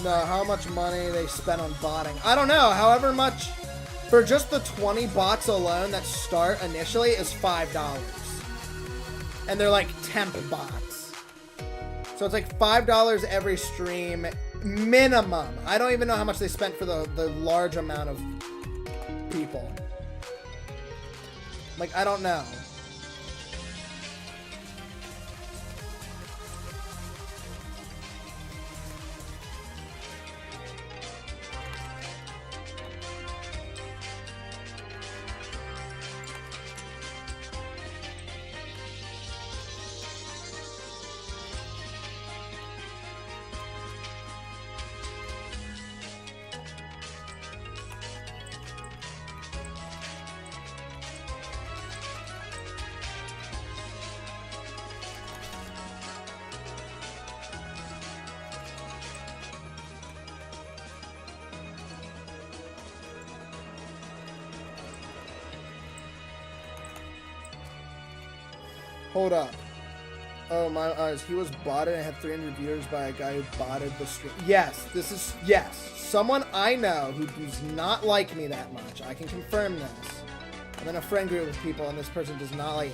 No, how much money they spent on botting. I don't know, however much, for just the 20 bots alone that start initially is $5. And they're like temp bots. So it's like $5 every stream, minimum. I don't even know how much they spent for the large amount of people. Like, I don't know. Hold up. Oh, my eyes. He was botted and had 300 viewers by a guy who botted the stream. Yes, this is... Yes. Someone I know who does not like me that much. I can confirm this. I'm in a friend group with people, and this person does not like...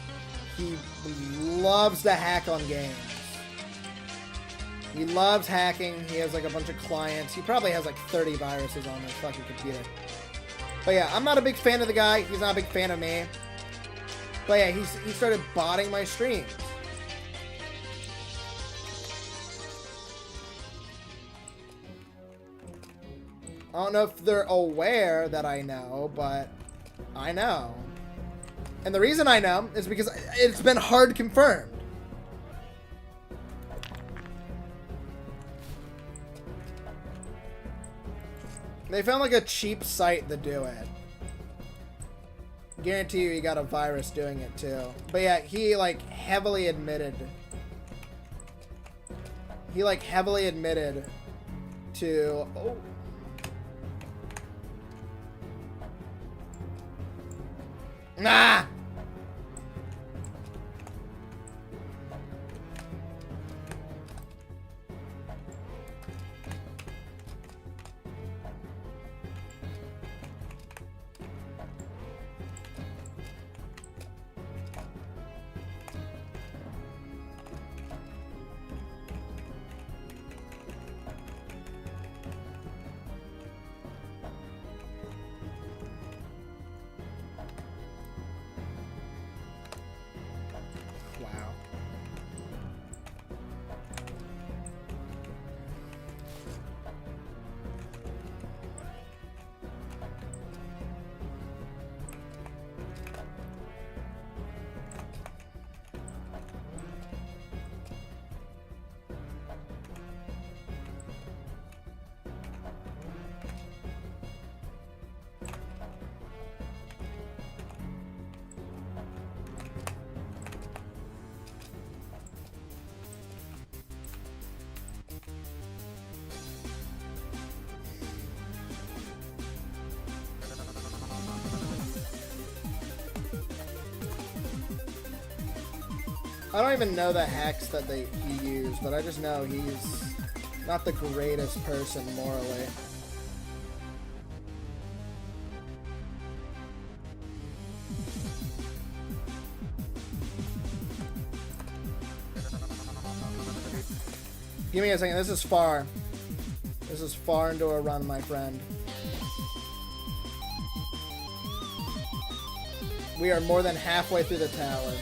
He loves to hack on games. He loves hacking. He has, like, a bunch of clients. He probably has, like, 30 viruses on his fucking computer. But, yeah, I'm not a big fan of the guy. He's not a big fan of me. But yeah, he started botting my streams. I don't know if they're aware that I know, but I know. And the reason I know is because it's been hard confirmed. They found like a cheap site to do it. Guarantee you he got a virus doing it too. But yeah, he like heavily admitted. He like heavily admitted to... Oh. Ah! I don't even know the hacks that he used, but I just know he's not the greatest person morally. Give me a second. This is far. This is far into a run, my friend. We are more than halfway through the tower.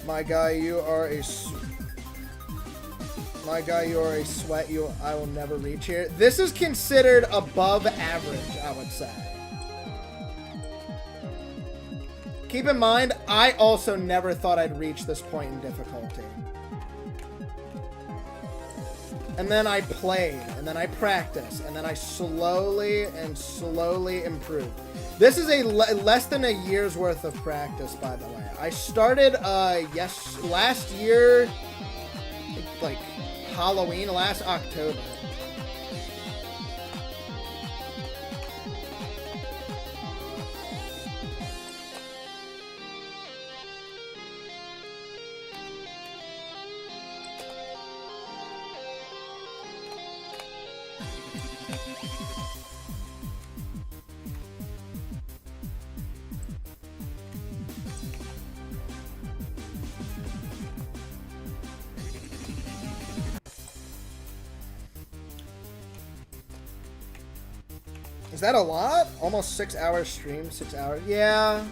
My guy, you are a sweat. I will never reach here. This is considered above average, I would say. Keep in mind, I also never thought I'd reach this point in difficulty. And then I played, and then I practiced, and then I slowly improved. This is a less than a year's worth of practice, by the way. I started, last year, like Halloween, last October. Is that a lot? Almost 6 hours stream, 6 hours. Yeah.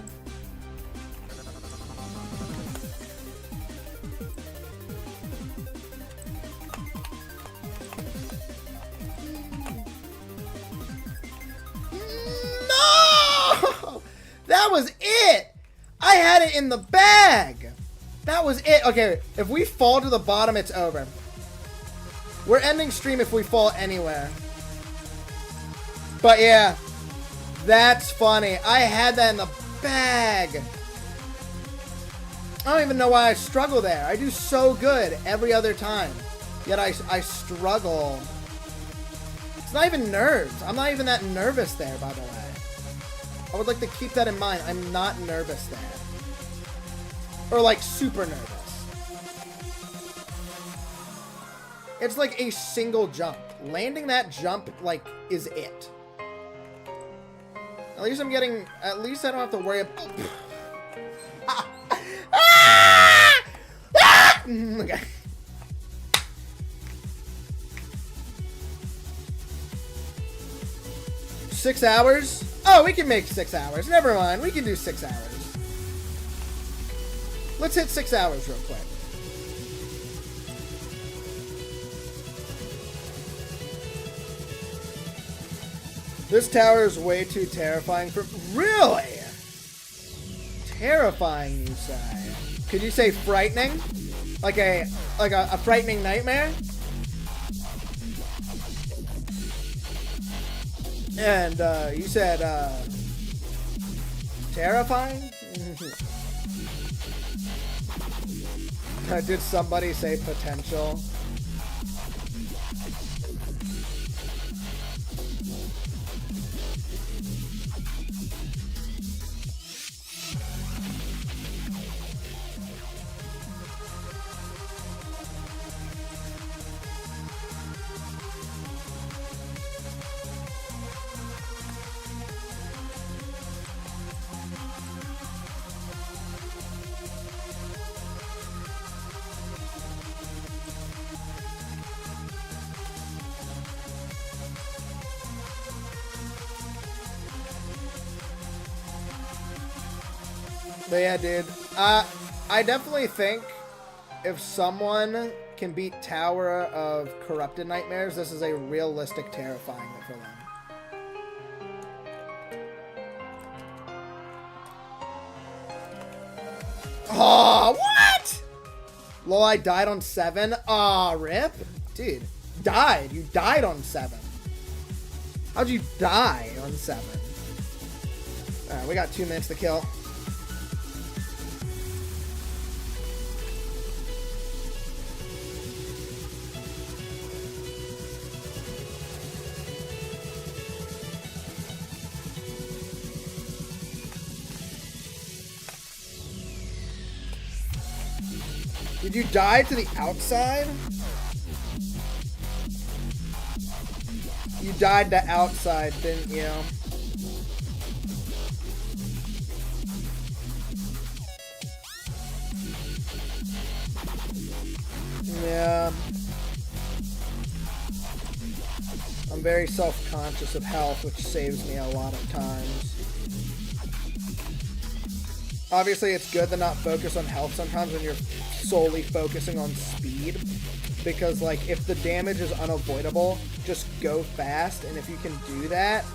No! That was it! I had it in the bag! That was it. Okay, if we fall to the bottom, it's over. We're ending stream if we fall anywhere. But yeah, that's funny. I had that in the bag. I don't even know why I struggle there. I do so good every other time. Yet I struggle. It's not even nerves. I'm not even that nervous there, by the way. I would like to keep that in mind. I'm not nervous there. Or like super nervous. It's like a single jump. Landing that jump, like, is it. At least I'm getting... At least I don't have to worry about... Okay. Six hours? Oh, we can make 6 hours. Never mind. We can do 6 hours. Let's hit 6 hours real quick. This tower is way too terrifying for... Really? Terrifying, you say? Could you say frightening? Like a frightening nightmare? And, you said, terrifying? Did somebody say potential? But yeah, dude, I definitely think if someone can beat Tower of Corrupted Nightmares, this is a realistic terrifying for them. Oh, what? Lol, I died on 7. Aw, rip. Dude, died. You died on 7. How'd you die on 7? Alright, we got 2 minutes to kill. Did you die to the outside? You died to outside, didn't you? Yeah. I'm very self-conscious of health, which saves me a lot of times. Obviously, it's good to not focus on health sometimes when you're solely focusing on speed. Because, like, if the damage is unavoidable, just go fast. And if you can do that,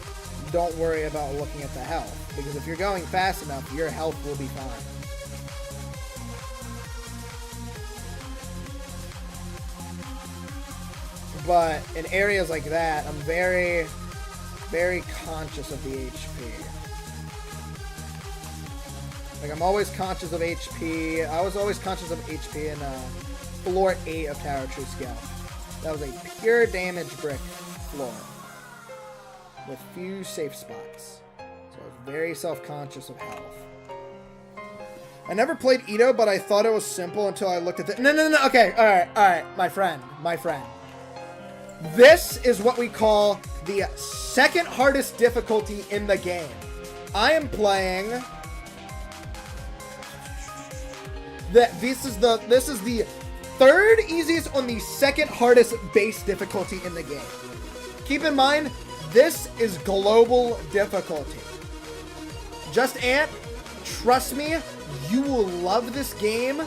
don't worry about looking at the health. Because if you're going fast enough, your health will be fine. But in areas like that, I'm very, very conscious of the HP. Like, I'm always conscious of HP. I was always conscious of HP in floor 8 of Tower True Scale. That was a pure damage brick floor with few safe spots. So I was very self-conscious of health. I never played ETOH, but I thought it was simple until I looked at the... No. Okay, alright, my friend. This is what we call the second hardest difficulty in the game. I am playing... This is the third easiest on the second hardest base difficulty in the game. Keep in mind, this is global difficulty. Just Ant, trust me, you will love this game.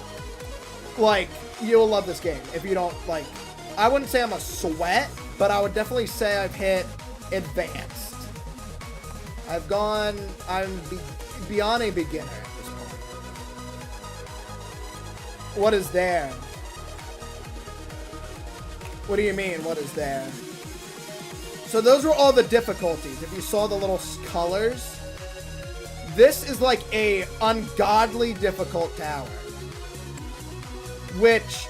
Like, you will love this game. If you don't, like, I wouldn't say I'm a sweat, but I would definitely say I've hit advanced. I'm beyond a beginner at this point. What is there? What do you mean, what is there? So those were all the difficulties. If you saw the little colors, this is like a ungodly difficult tower, which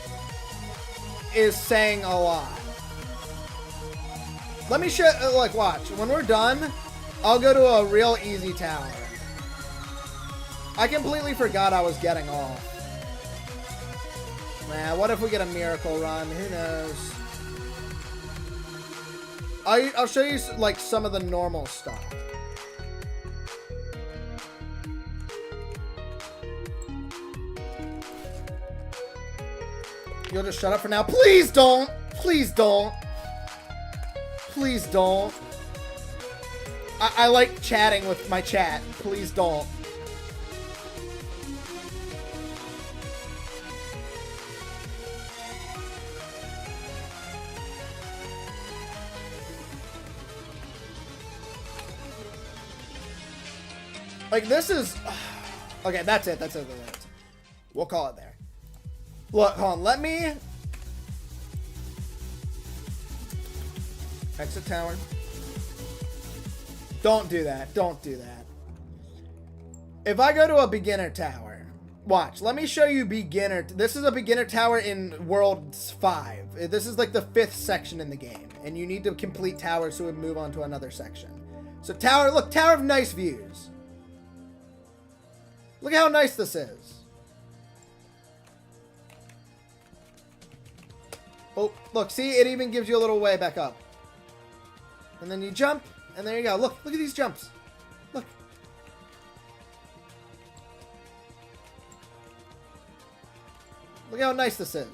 is saying a lot. Let me show, like, watch. When we're done, I'll go to a real easy tower. I completely forgot I was getting off. Nah, what if we get a miracle run? Who knows? I'll show you, like, some of the normal stuff. You'll just shut up for now. Please don't! Please don't! Please don't. I like chatting with my chat. Please don't. Like, this is... Okay, that's it. That's it. We'll call it there. Look, hold on. Let me... Exit tower. Don't do that. Don't do that. If I go to a beginner tower... Watch. Let me show you beginner... This is a beginner tower in Worlds 5. This is like the 5th section in the game. And you need to complete towers so we move on to another section. So tower... Look, Tower of Nice Views. Look how nice this is. Oh, look, see? It even gives you a little way back up. And then you jump, and there you go. Look at these jumps. Look. Look how nice this is.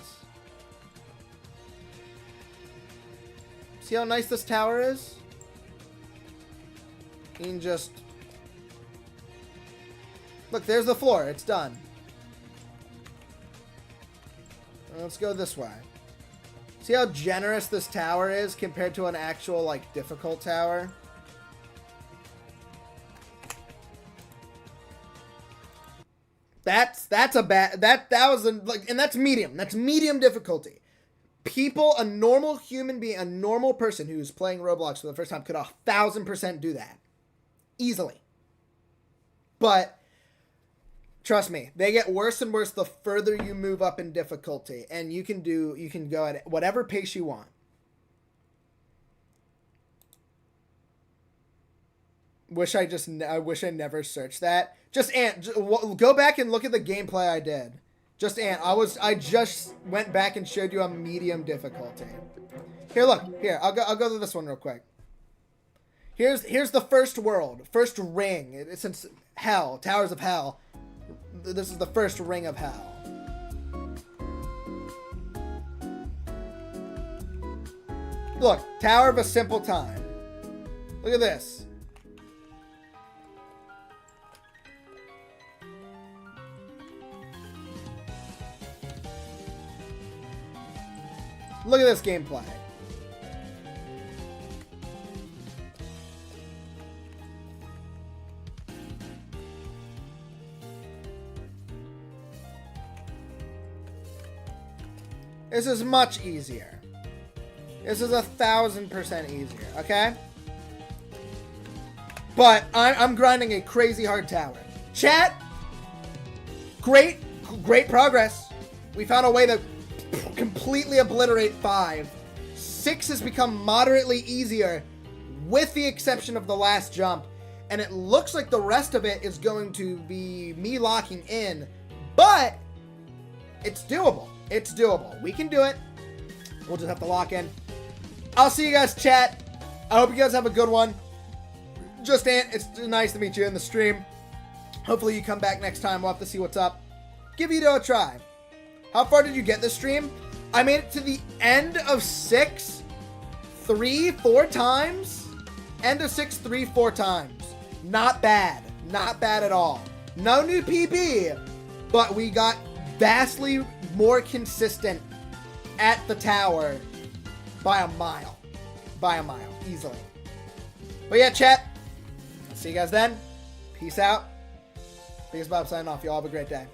See how nice this tower is? You can just... Look, there's the floor. It's done. Let's go this way. See how generous this tower is compared to an actual, like, difficult tower? That's a bad... That was, like, and that's medium. That's medium difficulty. People, a normal human being, a normal person who's playing Roblox for the first time could 1,000% do that. Easily. But... Trust me, they get worse and worse the further you move up in difficulty, and you can go at whatever pace you want. I wish I never searched that. Go back and look at the gameplay I did. Just Ant. I just went back and showed you a medium difficulty. Here, look. Here, I'll go to this one real quick. Here's the first world, first ring. It's since hell, Towers of Hell. This is the first ring of hell. Look, Tower of a Simple Time. Look at this. Look at this gameplay. This is much easier. This is 1,000% easier, okay? But I'm grinding a crazy hard tower. Chat, great progress. We found a way to completely obliterate 5. 6 has become moderately easier, with the exception of the last jump. And it looks like the rest of it is going to be me locking in, but it's doable. It's doable. We can do it. We'll just have to lock in. I'll see you guys, chat. I hope you guys have a good one. Just Ant, it's nice to meet you in the stream. Hopefully you come back next time. We'll have to see what's up. Give ETOH a try. How far did you get this stream? I made it to the end of 6, 3, 4 times. End of 6, 3, 4 times. Not bad. Not bad at all. No new PB, but we got vastly more consistent at the tower by a mile. By a mile, easily. But yeah, chat. See you guys then. Peace out. Biggest Bob signing off. Y'all have a great day.